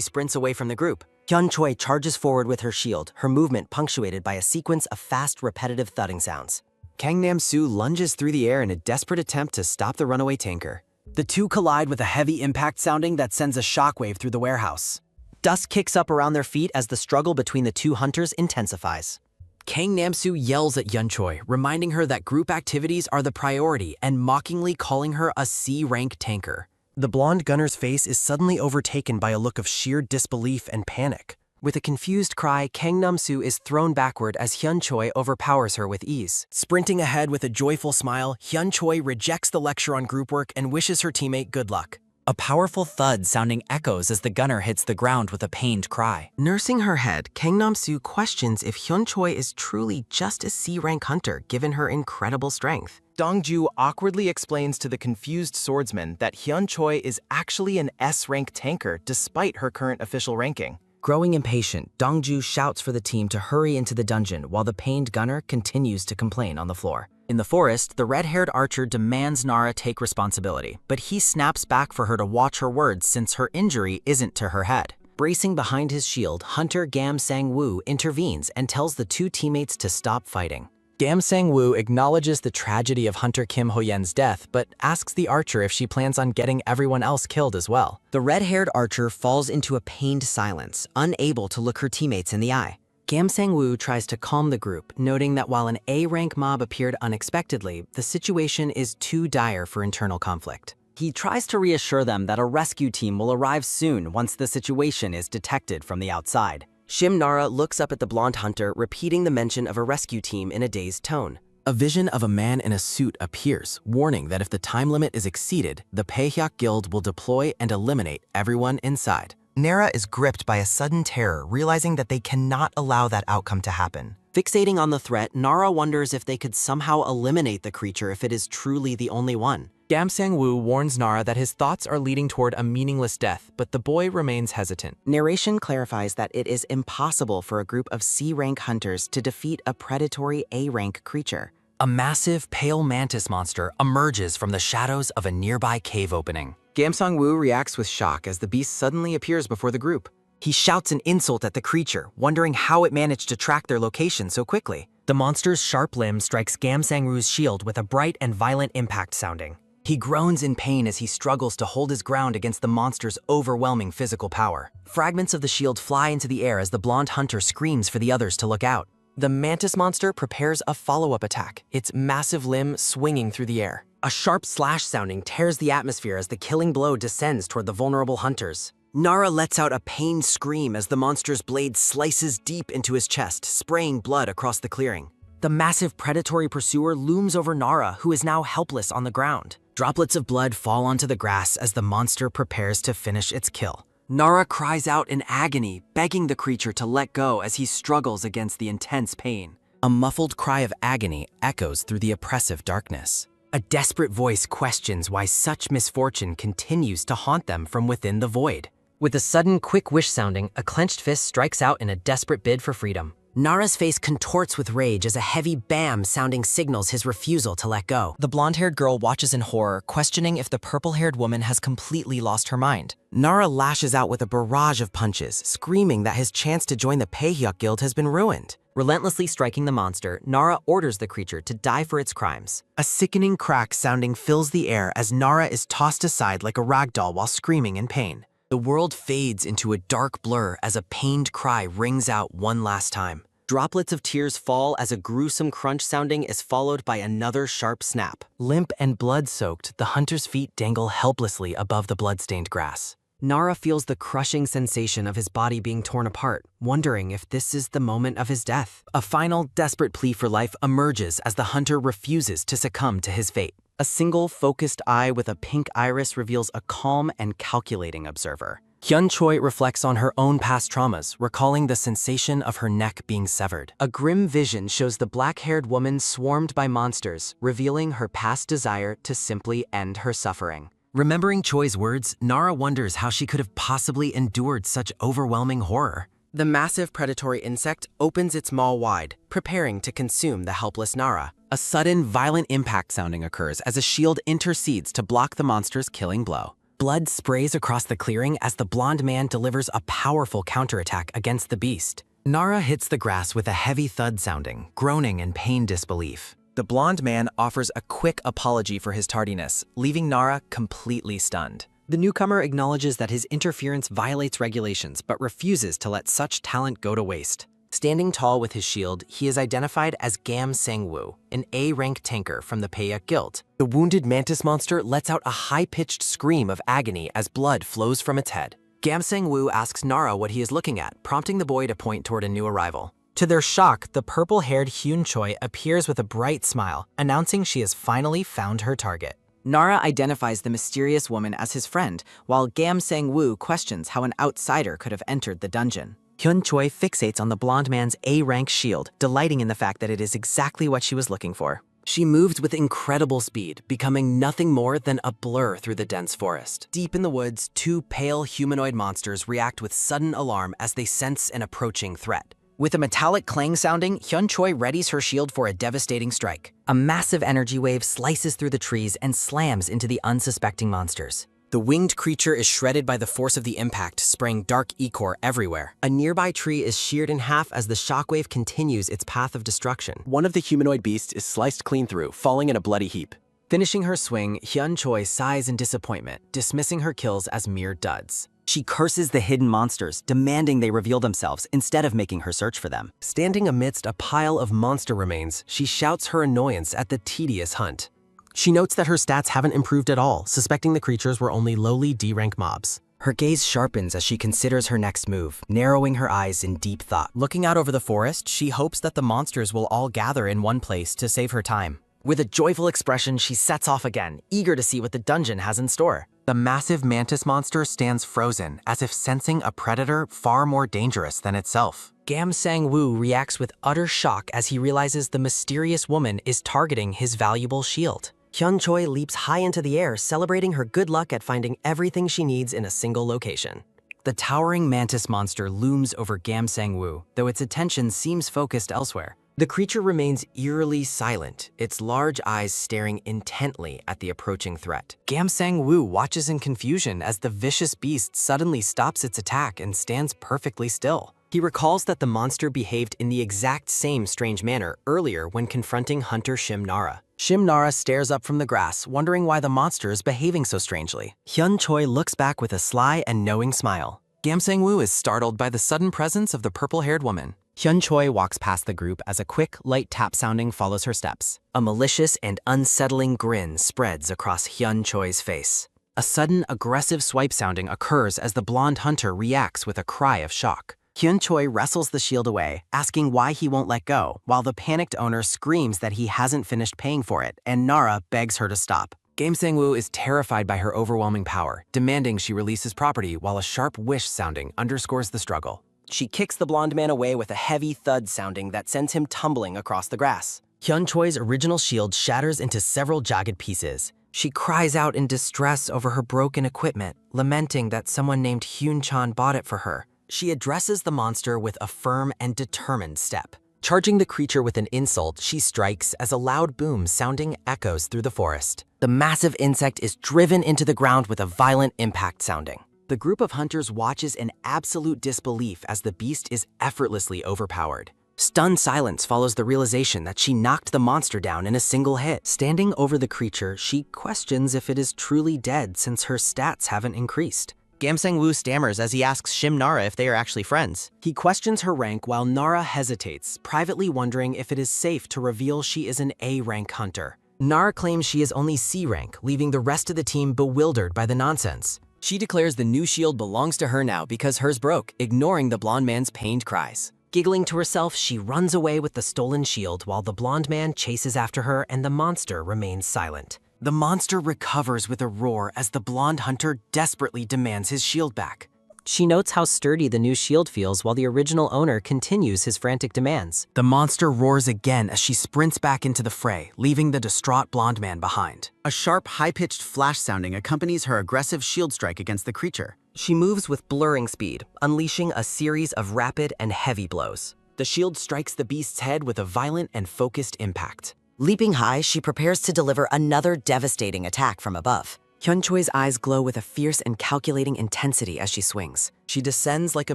sprints away from the group. Hyun Choi charges forward with her shield, her movement punctuated by a sequence of fast, repetitive thudding sounds. Kang Nam-soo lunges through the air in a desperate attempt to stop the runaway tanker. The 2 collide with a heavy impact sounding that sends a shockwave through the warehouse. Dust kicks up around their feet as the struggle between the 2 hunters intensifies. Kang Nam-soo yells at Hyun Choi, reminding her that group activities are the priority and mockingly calling her a C-rank tanker. The blonde gunner's face is suddenly overtaken by a look of sheer disbelief and panic. With a confused cry, Kang Nam-soo is thrown backward as Hyun Choi overpowers her with ease. Sprinting ahead with a joyful smile, Hyun Choi rejects the lecture on group work and wishes her teammate good luck. A powerful thud sounding echoes as the gunner hits the ground with a pained cry. Nursing her head, Kang Nam-soo questions if Hyun Choi is truly just a C-rank hunter given her incredible strength. Dongju awkwardly explains to the confused swordsman that Hyun Choi is actually an S-rank tanker despite her current official ranking. Growing impatient, Dongju shouts for the team to hurry into the dungeon while the pained gunner continues to complain on the floor. In the forest, the red-haired archer demands Nara take responsibility, but he snaps back for her to watch her words since her injury isn't to her head. Bracing behind his shield, Hunter Gam Sang-woo intervenes and tells the 2 teammates to stop fighting. Gam Sang-woo acknowledges the tragedy of Hunter Kim Ho-yen's death, but asks the archer if she plans on getting everyone else killed as well. The red-haired archer falls into a pained silence, unable to look her teammates in the eye. Gam Sang-woo tries to calm the group, noting that while an A-rank mob appeared unexpectedly, the situation is too dire for internal conflict. He tries to reassure them that a rescue team will arrive soon once the situation is detected from the outside. Shim Nara looks up at the blonde hunter, repeating the mention of a rescue team in a dazed tone. A vision of a man in a suit appears, warning that if the time limit is exceeded, the Paehyok Guild will deploy and eliminate everyone inside. Nara is gripped by a sudden terror, realizing that they cannot allow that outcome to happen. Fixating on the threat, Nara wonders if they could somehow eliminate the creature if it is truly the only one. Gam Sang-woo warns Nara that his thoughts are leading toward a meaningless death, but the boy remains hesitant. Narration clarifies that it is impossible for a group of C-rank hunters to defeat a predatory A-rank creature. A massive, pale mantis monster emerges from the shadows of a nearby cave opening. Gam Sang-woo reacts with shock as the beast suddenly appears before the group. He shouts an insult at the creature, wondering how it managed to track their location so quickly. The monster's sharp limb strikes Gam Sang-woo's shield with a bright and violent impact sounding. He groans in pain as he struggles to hold his ground against the monster's overwhelming physical power. Fragments of the shield fly into the air as the blonde hunter screams for the others to look out. The mantis monster prepares a follow-up attack, its massive limb swinging through the air. A sharp slash sounding tears the atmosphere as the killing blow descends toward the vulnerable hunters. Nara lets out a pained scream as the monster's blade slices deep into his chest, spraying blood across the clearing. The massive predatory pursuer looms over Nara, who is now helpless on the ground. Droplets of blood fall onto the grass as the monster prepares to finish its kill. Nara cries out in agony, begging the creature to let go as he struggles against the intense pain. A muffled cry of agony echoes through the oppressive darkness. A desperate voice questions why such misfortune continues to haunt them from within the void. With a sudden quick wish sounding, a clenched fist strikes out in a desperate bid for freedom. Nara's face contorts with rage as a heavy bam sounding signals his refusal to let go. The blonde-haired girl watches in horror, questioning if the purple-haired woman has completely lost her mind. Nara lashes out with a barrage of punches, screaming that his chance to join the Paehyok Guild has been ruined. Relentlessly striking the monster, Nara orders the creature to die for its crimes. A sickening crack sounding fills the air as Nara is tossed aside like a ragdoll while screaming in pain. The world fades into a dark blur as a pained cry rings out one last time. Droplets of tears fall as a gruesome crunch sounding is followed by another sharp snap. Limp and blood-soaked, the hunter's feet dangle helplessly above the blood-stained grass. Nara feels the crushing sensation of his body being torn apart, wondering if this is the moment of his death. A final, desperate plea for life emerges as the hunter refuses to succumb to his fate. A single, focused eye with a pink iris reveals a calm and calculating observer. Hyun Choi reflects on her own past traumas, recalling the sensation of her neck being severed. A grim vision shows the black-haired woman swarmed by monsters, revealing her past desire to simply end her suffering. Remembering Choi's words, Nara wonders how she could have possibly endured such overwhelming horror. The massive predatory insect opens its maw wide, preparing to consume the helpless Nara. A sudden, violent impact sounding occurs as a shield intercedes to block the monster's killing blow. Blood sprays across the clearing as the blonde man delivers a powerful counterattack against the beast. Nara hits the grass with a heavy thud sounding, groaning in pain disbelief. The blonde man offers a quick apology for his tardiness, leaving Nara completely stunned. The newcomer acknowledges that his interference violates regulations, but refuses to let such talent go to waste. Standing tall with his shield, he is identified as Gam Sang-woo, an A-rank tanker from the Paehyok Guild. The wounded mantis monster lets out a high-pitched scream of agony as blood flows from its head. Gam Sang-woo asks Nara what he is looking at, prompting the boy to point toward a new arrival. To their shock, the purple-haired Hyun Choi appears with a bright smile, announcing she has finally found her target. Nara identifies the mysterious woman as his friend, while Gam Sang-woo questions how an outsider could have entered the dungeon. Hyun Choi fixates on the blonde man's A-rank shield, delighting in the fact that it is exactly what she was looking for. She moves with incredible speed, becoming nothing more than a blur through the dense forest. Deep in the woods, two pale humanoid monsters react with sudden alarm as they sense an approaching threat. With a metallic clang sounding, Hyun Choi readies her shield for a devastating strike. A massive energy wave slices through the trees and slams into the unsuspecting monsters. The winged creature is shredded by the force of the impact, spraying dark ichor everywhere. A nearby tree is sheared in half as the shockwave continues its path of destruction. One of the humanoid beasts is sliced clean through, falling in a bloody heap. Finishing her swing, Hyun Choi sighs in disappointment, dismissing her kills as mere duds. She curses the hidden monsters, demanding they reveal themselves instead of making her search for them. Standing amidst a pile of monster remains, she shouts her annoyance at the tedious hunt. She notes that her stats haven't improved at all, suspecting the creatures were only lowly D-rank mobs. Her gaze sharpens as she considers her next move, narrowing her eyes in deep thought. Looking out over the forest, she hopes that the monsters will all gather in one place to save her time. With a joyful expression, she sets off again, eager to see what the dungeon has in store. The massive mantis monster stands frozen, as if sensing a predator far more dangerous than itself. Gam Sang-woo reacts with utter shock as he realizes the mysterious woman is targeting his valuable shield. Hyun Choi leaps high into the air, celebrating her good luck at finding everything she needs in a single location. The towering mantis monster looms over Gam Sang-woo, though its attention seems focused elsewhere. The creature remains eerily silent, its large eyes staring intently at the approaching threat. Gam Sang-woo watches in confusion as the vicious beast suddenly stops its attack and stands perfectly still. He recalls that the monster behaved in the exact same strange manner earlier when confronting Hunter Shim Nara. Shim Nara stares up from the grass, wondering why the monster is behaving so strangely. Hyun Choi looks back with a sly and knowing smile. Gam Sang-woo is startled by the sudden presence of the purple-haired woman. Hyun Choi walks past the group as a quick, light tap sounding follows her steps. A malicious and unsettling grin spreads across Hyun Choi's face. A sudden, aggressive swipe sounding occurs as the blonde hunter reacts with a cry of shock. Hyun Choi wrestles the shield away, asking why he won't let go, while the panicked owner screams that he hasn't finished paying for it, and Nara begs her to stop. Gam Sang-woo is terrified by her overwhelming power, demanding she release his property while a sharp whish sounding underscores the struggle. She kicks the blonde man away with a heavy thud sounding that sends him tumbling across the grass. Hyun Choi's original shield shatters into several jagged pieces. She cries out in distress over her broken equipment, lamenting that someone named Hyun-chan bought it for her. She addresses the monster with a firm and determined step. Charging the creature with an insult, she strikes as a loud boom sounding echoes through the forest. The massive insect is driven into the ground with a violent impact sounding. The group of hunters watches in absolute disbelief as the beast is effortlessly overpowered. Stunned silence follows the realization that she knocked the monster down in a single hit. Standing over the creature, she questions if it is truly dead since her stats haven't increased. Gam Sang-woo stammers as he asks Shim Nara if they are actually friends. He questions her rank while Nara hesitates, privately wondering if it is safe to reveal she is an A-rank hunter. Nara claims she is only C-rank, leaving the rest of the team bewildered by the nonsense. She declares the new shield belongs to her now because hers broke, ignoring the blonde man's pained cries. Giggling to herself, she runs away with the stolen shield while the blonde man chases after her and the monster remains silent. The monster recovers with a roar as the blonde hunter desperately demands his shield back. She notes how sturdy the new shield feels while the original owner continues his frantic demands. The monster roars again as she sprints back into the fray, leaving the distraught blonde man behind. A sharp, high-pitched flash sounding accompanies her aggressive shield strike against the creature. She moves with blurring speed, unleashing a series of rapid and heavy blows. The shield strikes the beast's head with a violent and focused impact. Leaping high, she prepares to deliver another devastating attack from above. Hyun Choi's eyes glow with a fierce and calculating intensity as she swings. She descends like a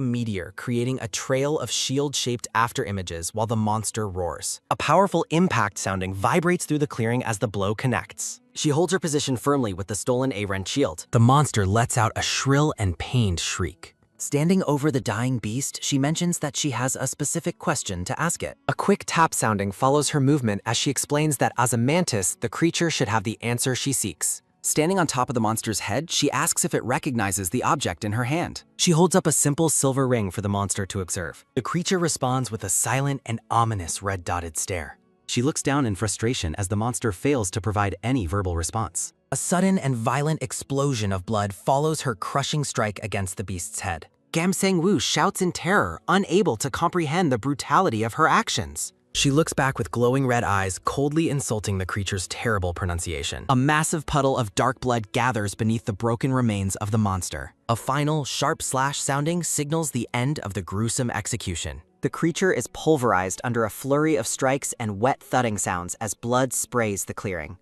meteor, creating a trail of shield-shaped afterimages while the monster roars. A powerful impact sounding vibrates through the clearing as the blow connects. She holds her position firmly with the stolen A-rank shield. The monster lets out a shrill and pained shriek. Standing over the dying beast, she mentions that she has a specific question to ask it. A quick tap sounding follows her movement as she explains that as a mantis, the creature should have the answer she seeks. Standing on top of the monster's head, she asks if it recognizes the object in her hand. She holds up a simple silver ring for the monster to observe. The creature responds with a silent and ominous red-dotted stare. She looks down in frustration as the monster fails to provide any verbal response. A sudden and violent explosion of blood follows her crushing strike against the beast's head. Gam Sang-woo shouts in terror, unable to comprehend the brutality of her actions. She looks back with glowing red eyes, coldly insulting the creature's terrible pronunciation. A massive puddle of dark blood gathers beneath the broken remains of the monster. A final, sharp slash sounding signals the end of the gruesome execution. The creature is pulverized under a flurry of strikes and wet thudding sounds as blood sprays the clearing.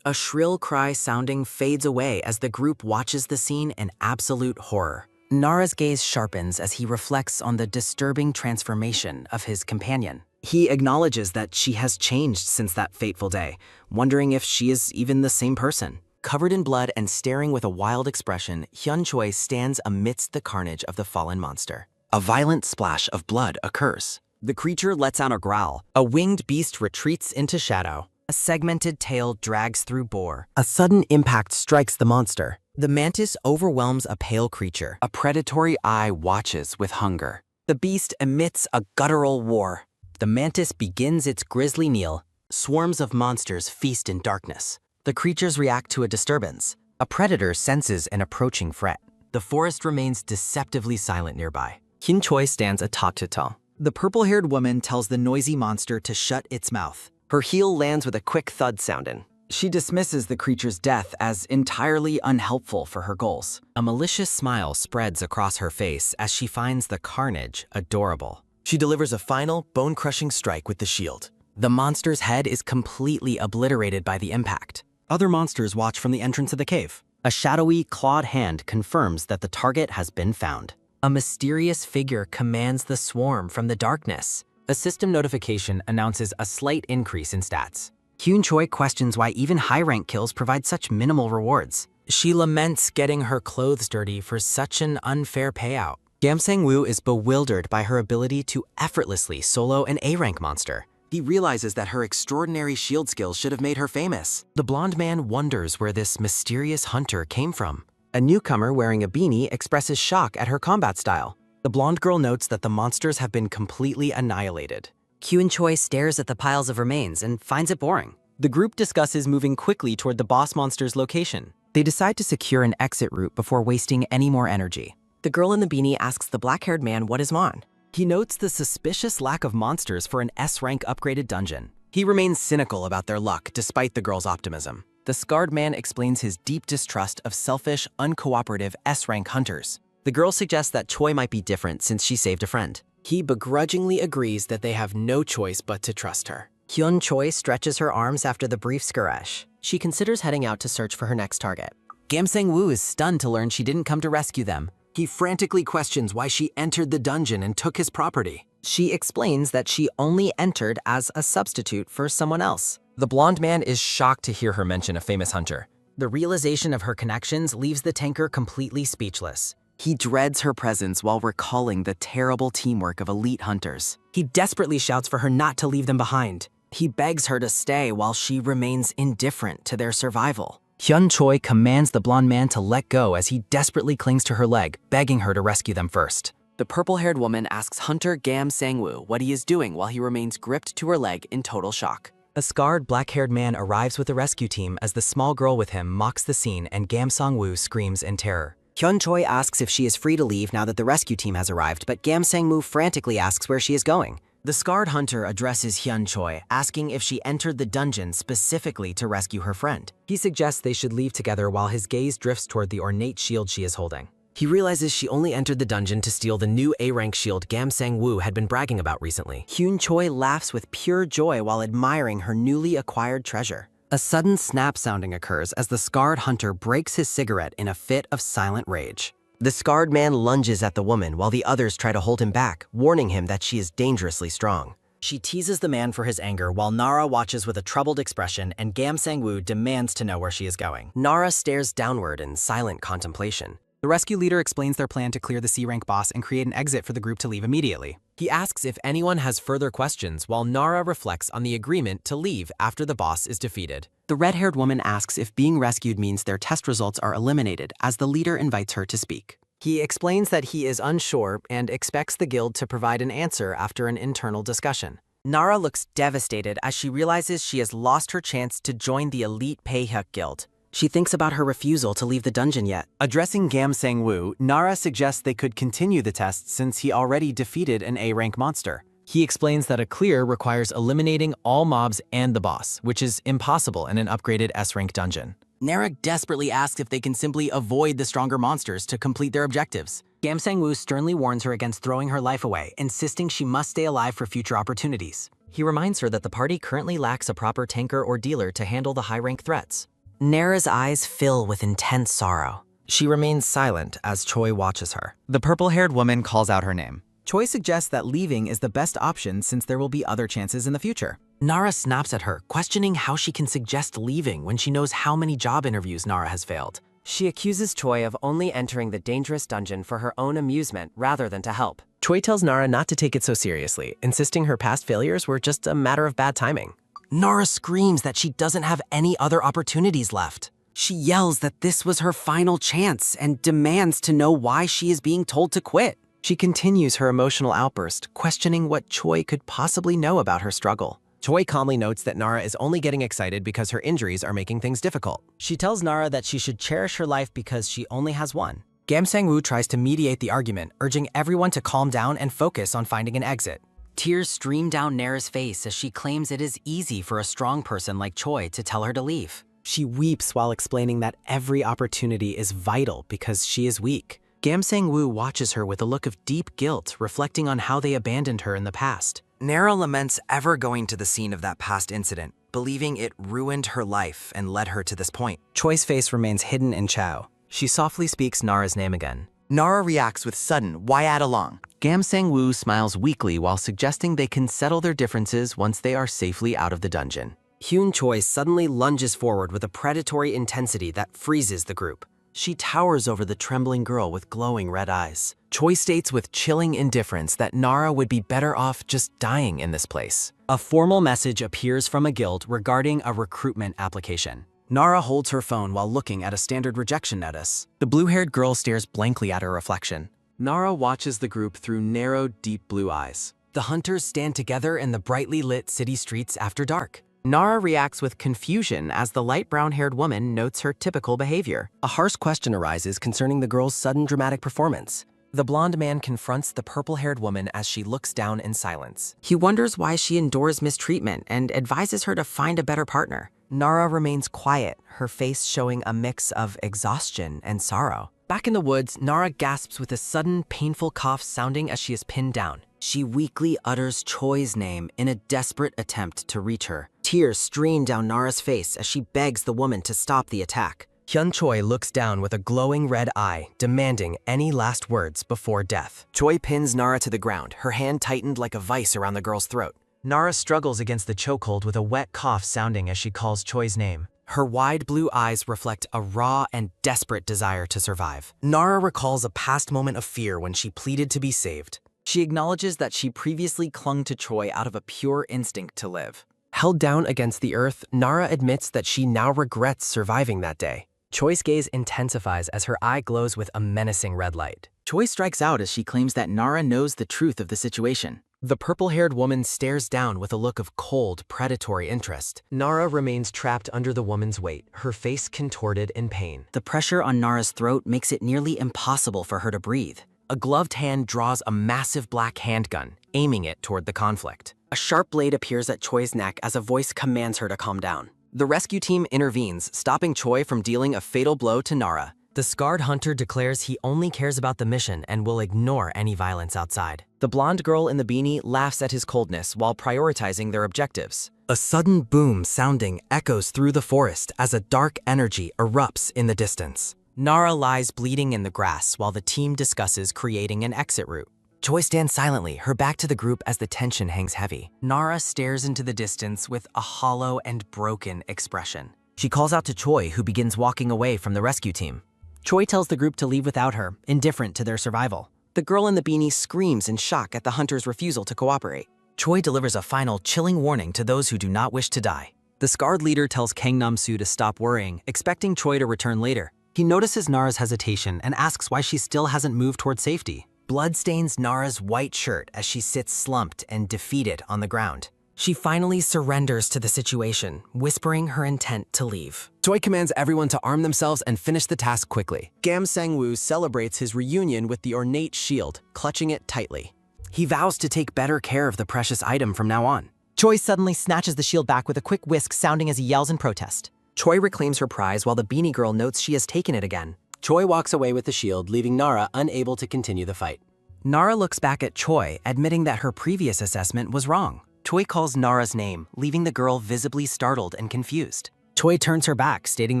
A shrill cry sounding fades away as the group watches the scene in absolute horror. Nara's gaze sharpens as he reflects on the disturbing transformation of his companion. He acknowledges that she has changed since that fateful day, wondering if she is even the same person. Covered in blood and staring with a wild expression, Hyun Choi stands amidst the carnage of the fallen monster. A violent splash of blood occurs. The creature lets out a growl. A winged beast retreats into shadow. A segmented tail drags through bore. A sudden impact strikes the monster. The mantis overwhelms a pale creature. A predatory eye watches with hunger. The beast emits a guttural roar. The mantis begins its grisly meal. Swarms of monsters feast in darkness. The creatures react to a disturbance. A predator senses an approaching threat. The forest remains deceptively silent nearby. Hyun Choi stands atop to toe. The purple-haired woman tells the noisy monster to shut its mouth. Her heel lands with a quick thud sounding. She dismisses the creature's death as entirely unhelpful for her goals. A malicious smile spreads across her face as she finds the carnage adorable. She delivers a final, bone-crushing strike with the shield. The monster's head is completely obliterated by the impact. Other monsters watch from the entrance of the cave. A shadowy, clawed hand confirms that the target has been found. A mysterious figure commands the swarm from the darkness. A system notification announces a slight increase in stats. Hyun Choi questions why even high-rank kills provide such minimal rewards. She laments getting her clothes dirty for such an unfair payout. Gam Sang-woo is bewildered by her ability to effortlessly solo an A-rank monster. He realizes that her extraordinary shield skills should have made her famous. The blonde man wonders where this mysterious hunter came from. A newcomer wearing a beanie expresses shock at her combat style. The blonde girl notes that the monsters have been completely annihilated. Hyun Choi stares at the piles of remains and finds it boring. The group discusses moving quickly toward the boss monster's location. They decide to secure an exit route before wasting any more energy. The girl in the beanie asks the black-haired man what is on. He notes the suspicious lack of monsters for an S-rank upgraded dungeon. He remains cynical about their luck despite the girl's optimism. The scarred man explains his deep distrust of selfish, uncooperative S-rank hunters. The girl suggests that Choi might be different since she saved a friend. He begrudgingly agrees that they have no choice but to trust her. Hyun Choi stretches her arms after the brief skirmish. She considers heading out to search for her next target. Gam Sang-woo is stunned to learn she didn't come to rescue them. He frantically questions why she entered the dungeon and took his property. She explains that she only entered as a substitute for someone else. The blonde man is shocked to hear her mention a famous hunter. The realization of her connections leaves the tanker completely speechless. He dreads her presence while recalling the terrible teamwork of elite hunters. He desperately shouts for her not to leave them behind. He begs her to stay while she remains indifferent to their survival. Hyun Choi commands the blonde man to let go as he desperately clings to her leg, begging her to rescue them first. The purple-haired woman asks Hunter Gam Sang-woo what he is doing while he remains gripped to her leg in total shock. A scarred, black-haired man arrives with the rescue team as the small girl with him mocks the scene and Gam Sang-woo screams in terror. Hyun Choi asks if she is free to leave now that the rescue team has arrived, but Gam Sang-woo frantically asks where she is going. The scarred hunter addresses Hyun Choi, asking if she entered the dungeon specifically to rescue her friend. He suggests they should leave together while his gaze drifts toward the ornate shield she is holding. He realizes she only entered the dungeon to steal the new A-rank shield Gam Sang-woo had been bragging about recently. Hyun Choi laughs with pure joy while admiring her newly acquired treasure. A sudden snap sounding occurs as the scarred hunter breaks his cigarette in a fit of silent rage. The scarred man lunges at the woman while the others try to hold him back, warning him that she is dangerously strong. She teases the man for his anger while Nara watches with a troubled expression and Gam Sang-woo demands to know where she is going. Nara stares downward in silent contemplation. The rescue leader explains their plan to clear the C-rank boss and create an exit for the group to leave immediately. He asks if anyone has further questions while Nara reflects on the agreement to leave after the boss is defeated. The red-haired woman asks if being rescued means their test results are eliminated as the leader invites her to speak. He explains that he is unsure and expects the guild to provide an answer after an internal discussion. Nara looks devastated as she realizes she has lost her chance to join the elite Peihyuk Guild. She thinks about her refusal to leave the dungeon yet. Addressing Gam Sang-woo, Nara suggests they could continue the test since he already defeated an A-rank monster. He explains that a clear requires eliminating all mobs and the boss, which is impossible in an upgraded S-rank dungeon. Nara desperately asks if they can simply avoid the stronger monsters to complete their objectives. Gam Sang-woo sternly warns her against throwing her life away, insisting she must stay alive for future opportunities. He reminds her that the party currently lacks a proper tanker or dealer to handle the high-rank threats. Nara's eyes fill with intense sorrow. She remains silent as Choi watches her. The purple-haired woman calls out her name. Choi suggests that leaving is the best option since there will be other chances in the future. Nara snaps at her, questioning how she can suggest leaving when she knows how many job interviews Nara has failed. She accuses Choi of only entering the dangerous dungeon for her own amusement rather than to help. Choi tells Nara not to take it so seriously, insisting her past failures were just a matter of bad timing. Nara screams that she doesn't have any other opportunities left. She yells that this was her final chance and demands to know why she is being told to quit. She continues her emotional outburst, questioning what Choi could possibly know about her struggle. Choi calmly notes that Nara is only getting excited because her injuries are making things difficult. She tells Nara that she should cherish her life because she only has one. Gam Sang-woo tries to mediate the argument, urging everyone to calm down and focus on finding an exit. Tears stream down Nara's face as she claims it is easy for a strong person like Choi to tell her to leave. She weeps while explaining that every opportunity is vital because she is weak. Gam Sang-woo watches her with a look of deep guilt, reflecting on how they abandoned her in the past. Nara laments ever going to the scene of that past incident, believing it ruined her life and led her to this point. Choi's face remains hidden in Chow. She softly speaks Nara's name again. Nara reacts with sudden, why add along? Gam Sang-woo smiles weakly while suggesting they can settle their differences once they are safely out of the dungeon. Hyun Choi suddenly lunges forward with a predatory intensity that freezes the group. She towers over the trembling girl with glowing red eyes. Choi states with chilling indifference that Nara would be better off just dying in this place. A formal message appears from a guild regarding a recruitment application. Nara holds her phone while looking at a standard rejection notice. The blue-haired girl stares blankly at her reflection. Nara watches the group through narrow, deep blue eyes. The hunters stand together in the brightly lit city streets after dark. Nara reacts with confusion as the light brown-haired woman notes her typical behavior. A harsh question arises concerning the girl's sudden dramatic performance. The blonde man confronts the purple-haired woman as she looks down in silence. He wonders why she endures mistreatment and advises her to find a better partner. Nara remains quiet, her face showing a mix of exhaustion and sorrow. Back in the woods, Nara gasps with a sudden, painful cough sounding as she is pinned down. She weakly utters Choi's name in a desperate attempt to reach her. Tears stream down Nara's face as she begs the woman to stop the attack. Hyun Choi looks down with a glowing red eye, demanding any last words before death. Choi pins Nara to the ground, her hand tightened like a vice around the girl's throat. Nara struggles against the chokehold with a wet cough sounding as she calls Choi's name. Her wide blue eyes reflect a raw and desperate desire to survive. Nara recalls a past moment of fear when she pleaded to be saved. She acknowledges that she previously clung to Choi out of a pure instinct to live. Held down against the earth, Nara admits that she now regrets surviving that day. Choi's gaze intensifies as her eye glows with a menacing red light. Choi strikes out as she claims that Nara knows the truth of the situation. The purple-haired woman stares down with a look of cold, predatory interest. Nara remains trapped under the woman's weight, her face contorted in pain. The pressure on Nara's throat makes it nearly impossible for her to breathe. A gloved hand draws a massive black handgun, aiming it toward the conflict. A sharp blade appears at Choi's neck as a voice commands her to calm down. The rescue team intervenes, stopping Choi from dealing a fatal blow to Nara. The scarred hunter declares he only cares about the mission and will ignore any violence outside. The blonde girl in the beanie laughs at his coldness while prioritizing their objectives. A sudden boom sounding echoes through the forest as a dark energy erupts in the distance. Nara lies bleeding in the grass while the team discusses creating an exit route. Choi stands silently, her back to the group as the tension hangs heavy. Nara stares into the distance with a hollow and broken expression. She calls out to Choi, who begins walking away from the rescue team. Choi tells the group to leave without her, indifferent to their survival. The girl in the beanie screams in shock at the hunter's refusal to cooperate. Choi delivers a final chilling warning to those who do not wish to die. The scarred leader tells Kang Nam-soo to stop worrying, expecting Choi to return later. He notices Nara's hesitation and asks why she still hasn't moved toward safety. Blood stains Nara's white shirt as she sits slumped and defeated on the ground. She finally surrenders to the situation, whispering her intent to leave. Choi commands everyone to arm themselves and finish the task quickly. Gam Sang-woo celebrates his reunion with the ornate shield, clutching it tightly. He vows to take better care of the precious item from now on. Choi suddenly snatches the shield back with a quick whisk sounding as he yells in protest. Choi reclaims her prize while the beanie girl notes she has taken it again. Choi walks away with the shield, leaving Nara unable to continue the fight. Nara looks back at Choi, admitting that her previous assessment was wrong. Choi calls Nara's name, leaving the girl visibly startled and confused. Choi turns her back, stating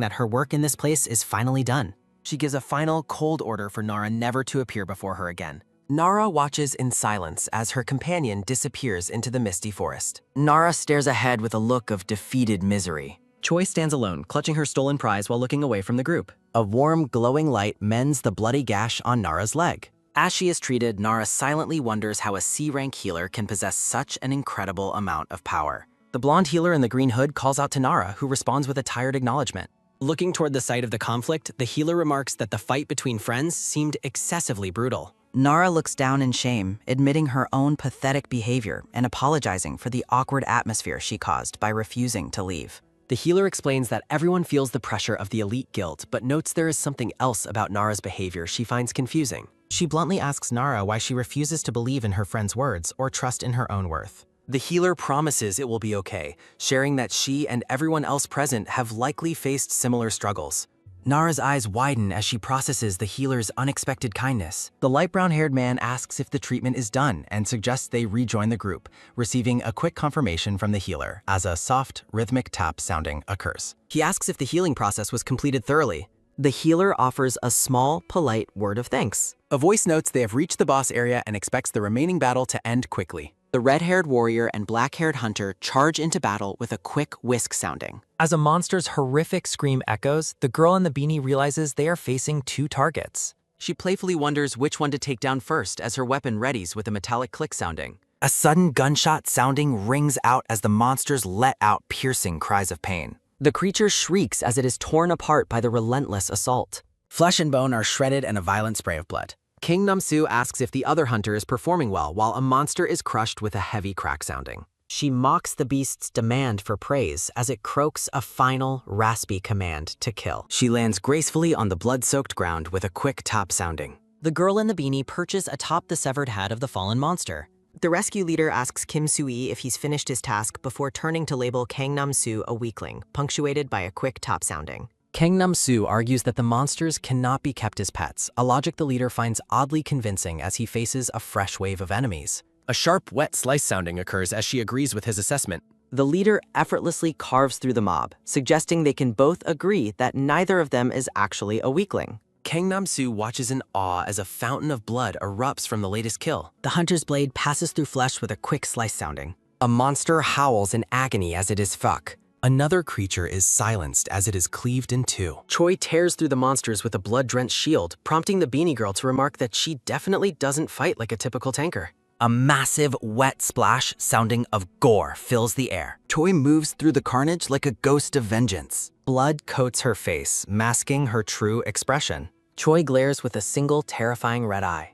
that her work in this place is finally done. She gives a final cold order for Nara never to appear before her again. Nara watches in silence as her companion disappears into the misty forest. Nara stares ahead with a look of defeated misery. Choi stands alone, clutching her stolen prize while looking away from the group. A warm, glowing light mends the bloody gash on Nara's leg. As she is treated, Nara silently wonders how a C-rank healer can possess such an incredible amount of power. The blonde healer in the green hood calls out to Nara, who responds with a tired acknowledgement. Looking toward the site of the conflict, the healer remarks that the fight between friends seemed excessively brutal. Nara looks down in shame, admitting her own pathetic behavior and apologizing for the awkward atmosphere she caused by refusing to leave. The healer explains that everyone feels the pressure of the elite guild, but notes there is something else about Nara's behavior she finds confusing. She bluntly asks Nara why she refuses to believe in her friend's words or trust in her own worth. The healer promises it will be okay, sharing that she and everyone else present have likely faced similar struggles. Nara's eyes widen as she processes the healer's unexpected kindness. The light brown-haired man asks if the treatment is done and suggests they rejoin the group, receiving a quick confirmation from the healer as a soft, rhythmic tap sounding occurs. He asks if the healing process was completed thoroughly. The healer offers a small, polite word of thanks. A voice notes they have reached the boss area and expects the remaining battle to end quickly. The red-haired warrior and black-haired hunter charge into battle with a quick whisk sounding. As a monster's horrific scream echoes, the girl in the beanie realizes they are facing two targets. She playfully wonders which one to take down first as her weapon readies with a metallic click sounding. A sudden gunshot sounding rings out as the monsters let out piercing cries of pain. The creature shrieks as it is torn apart by the relentless assault. Flesh and bone are shredded and a violent spray of blood. King Namsu asks if the other hunter is performing well while a monster is crushed with a heavy crack sounding. She mocks the beast's demand for praise as it croaks a final, raspy command to kill. She lands gracefully on the blood-soaked ground with a quick top sounding. The girl in the beanie perches atop the severed head of the fallen monster. The rescue leader asks Kim Soo-yi if he's finished his task before turning to label Kang Nam-soo a weakling, punctuated by a quick top sounding. Kang Nam-soo argues that the monsters cannot be kept as pets, a logic the leader finds oddly convincing as he faces a fresh wave of enemies. A sharp, wet slice sounding occurs as she agrees with his assessment. The leader effortlessly carves through the mob, suggesting they can both agree that neither of them is actually a weakling. Kang Nam-soo watches in awe as a fountain of blood erupts from the latest kill. The hunter's blade passes through flesh with a quick slice sounding. A monster howls in agony as it is fuck. Another creature is silenced as it is cleaved in two. Choi tears through the monsters with a blood-drenched shield, prompting the beanie girl to remark that she definitely doesn't fight like a typical tanker. A massive, wet splash sounding of gore fills the air. Choi moves through the carnage like a ghost of vengeance. Blood coats her face, masking her true expression. Choi glares with a single terrifying red eye.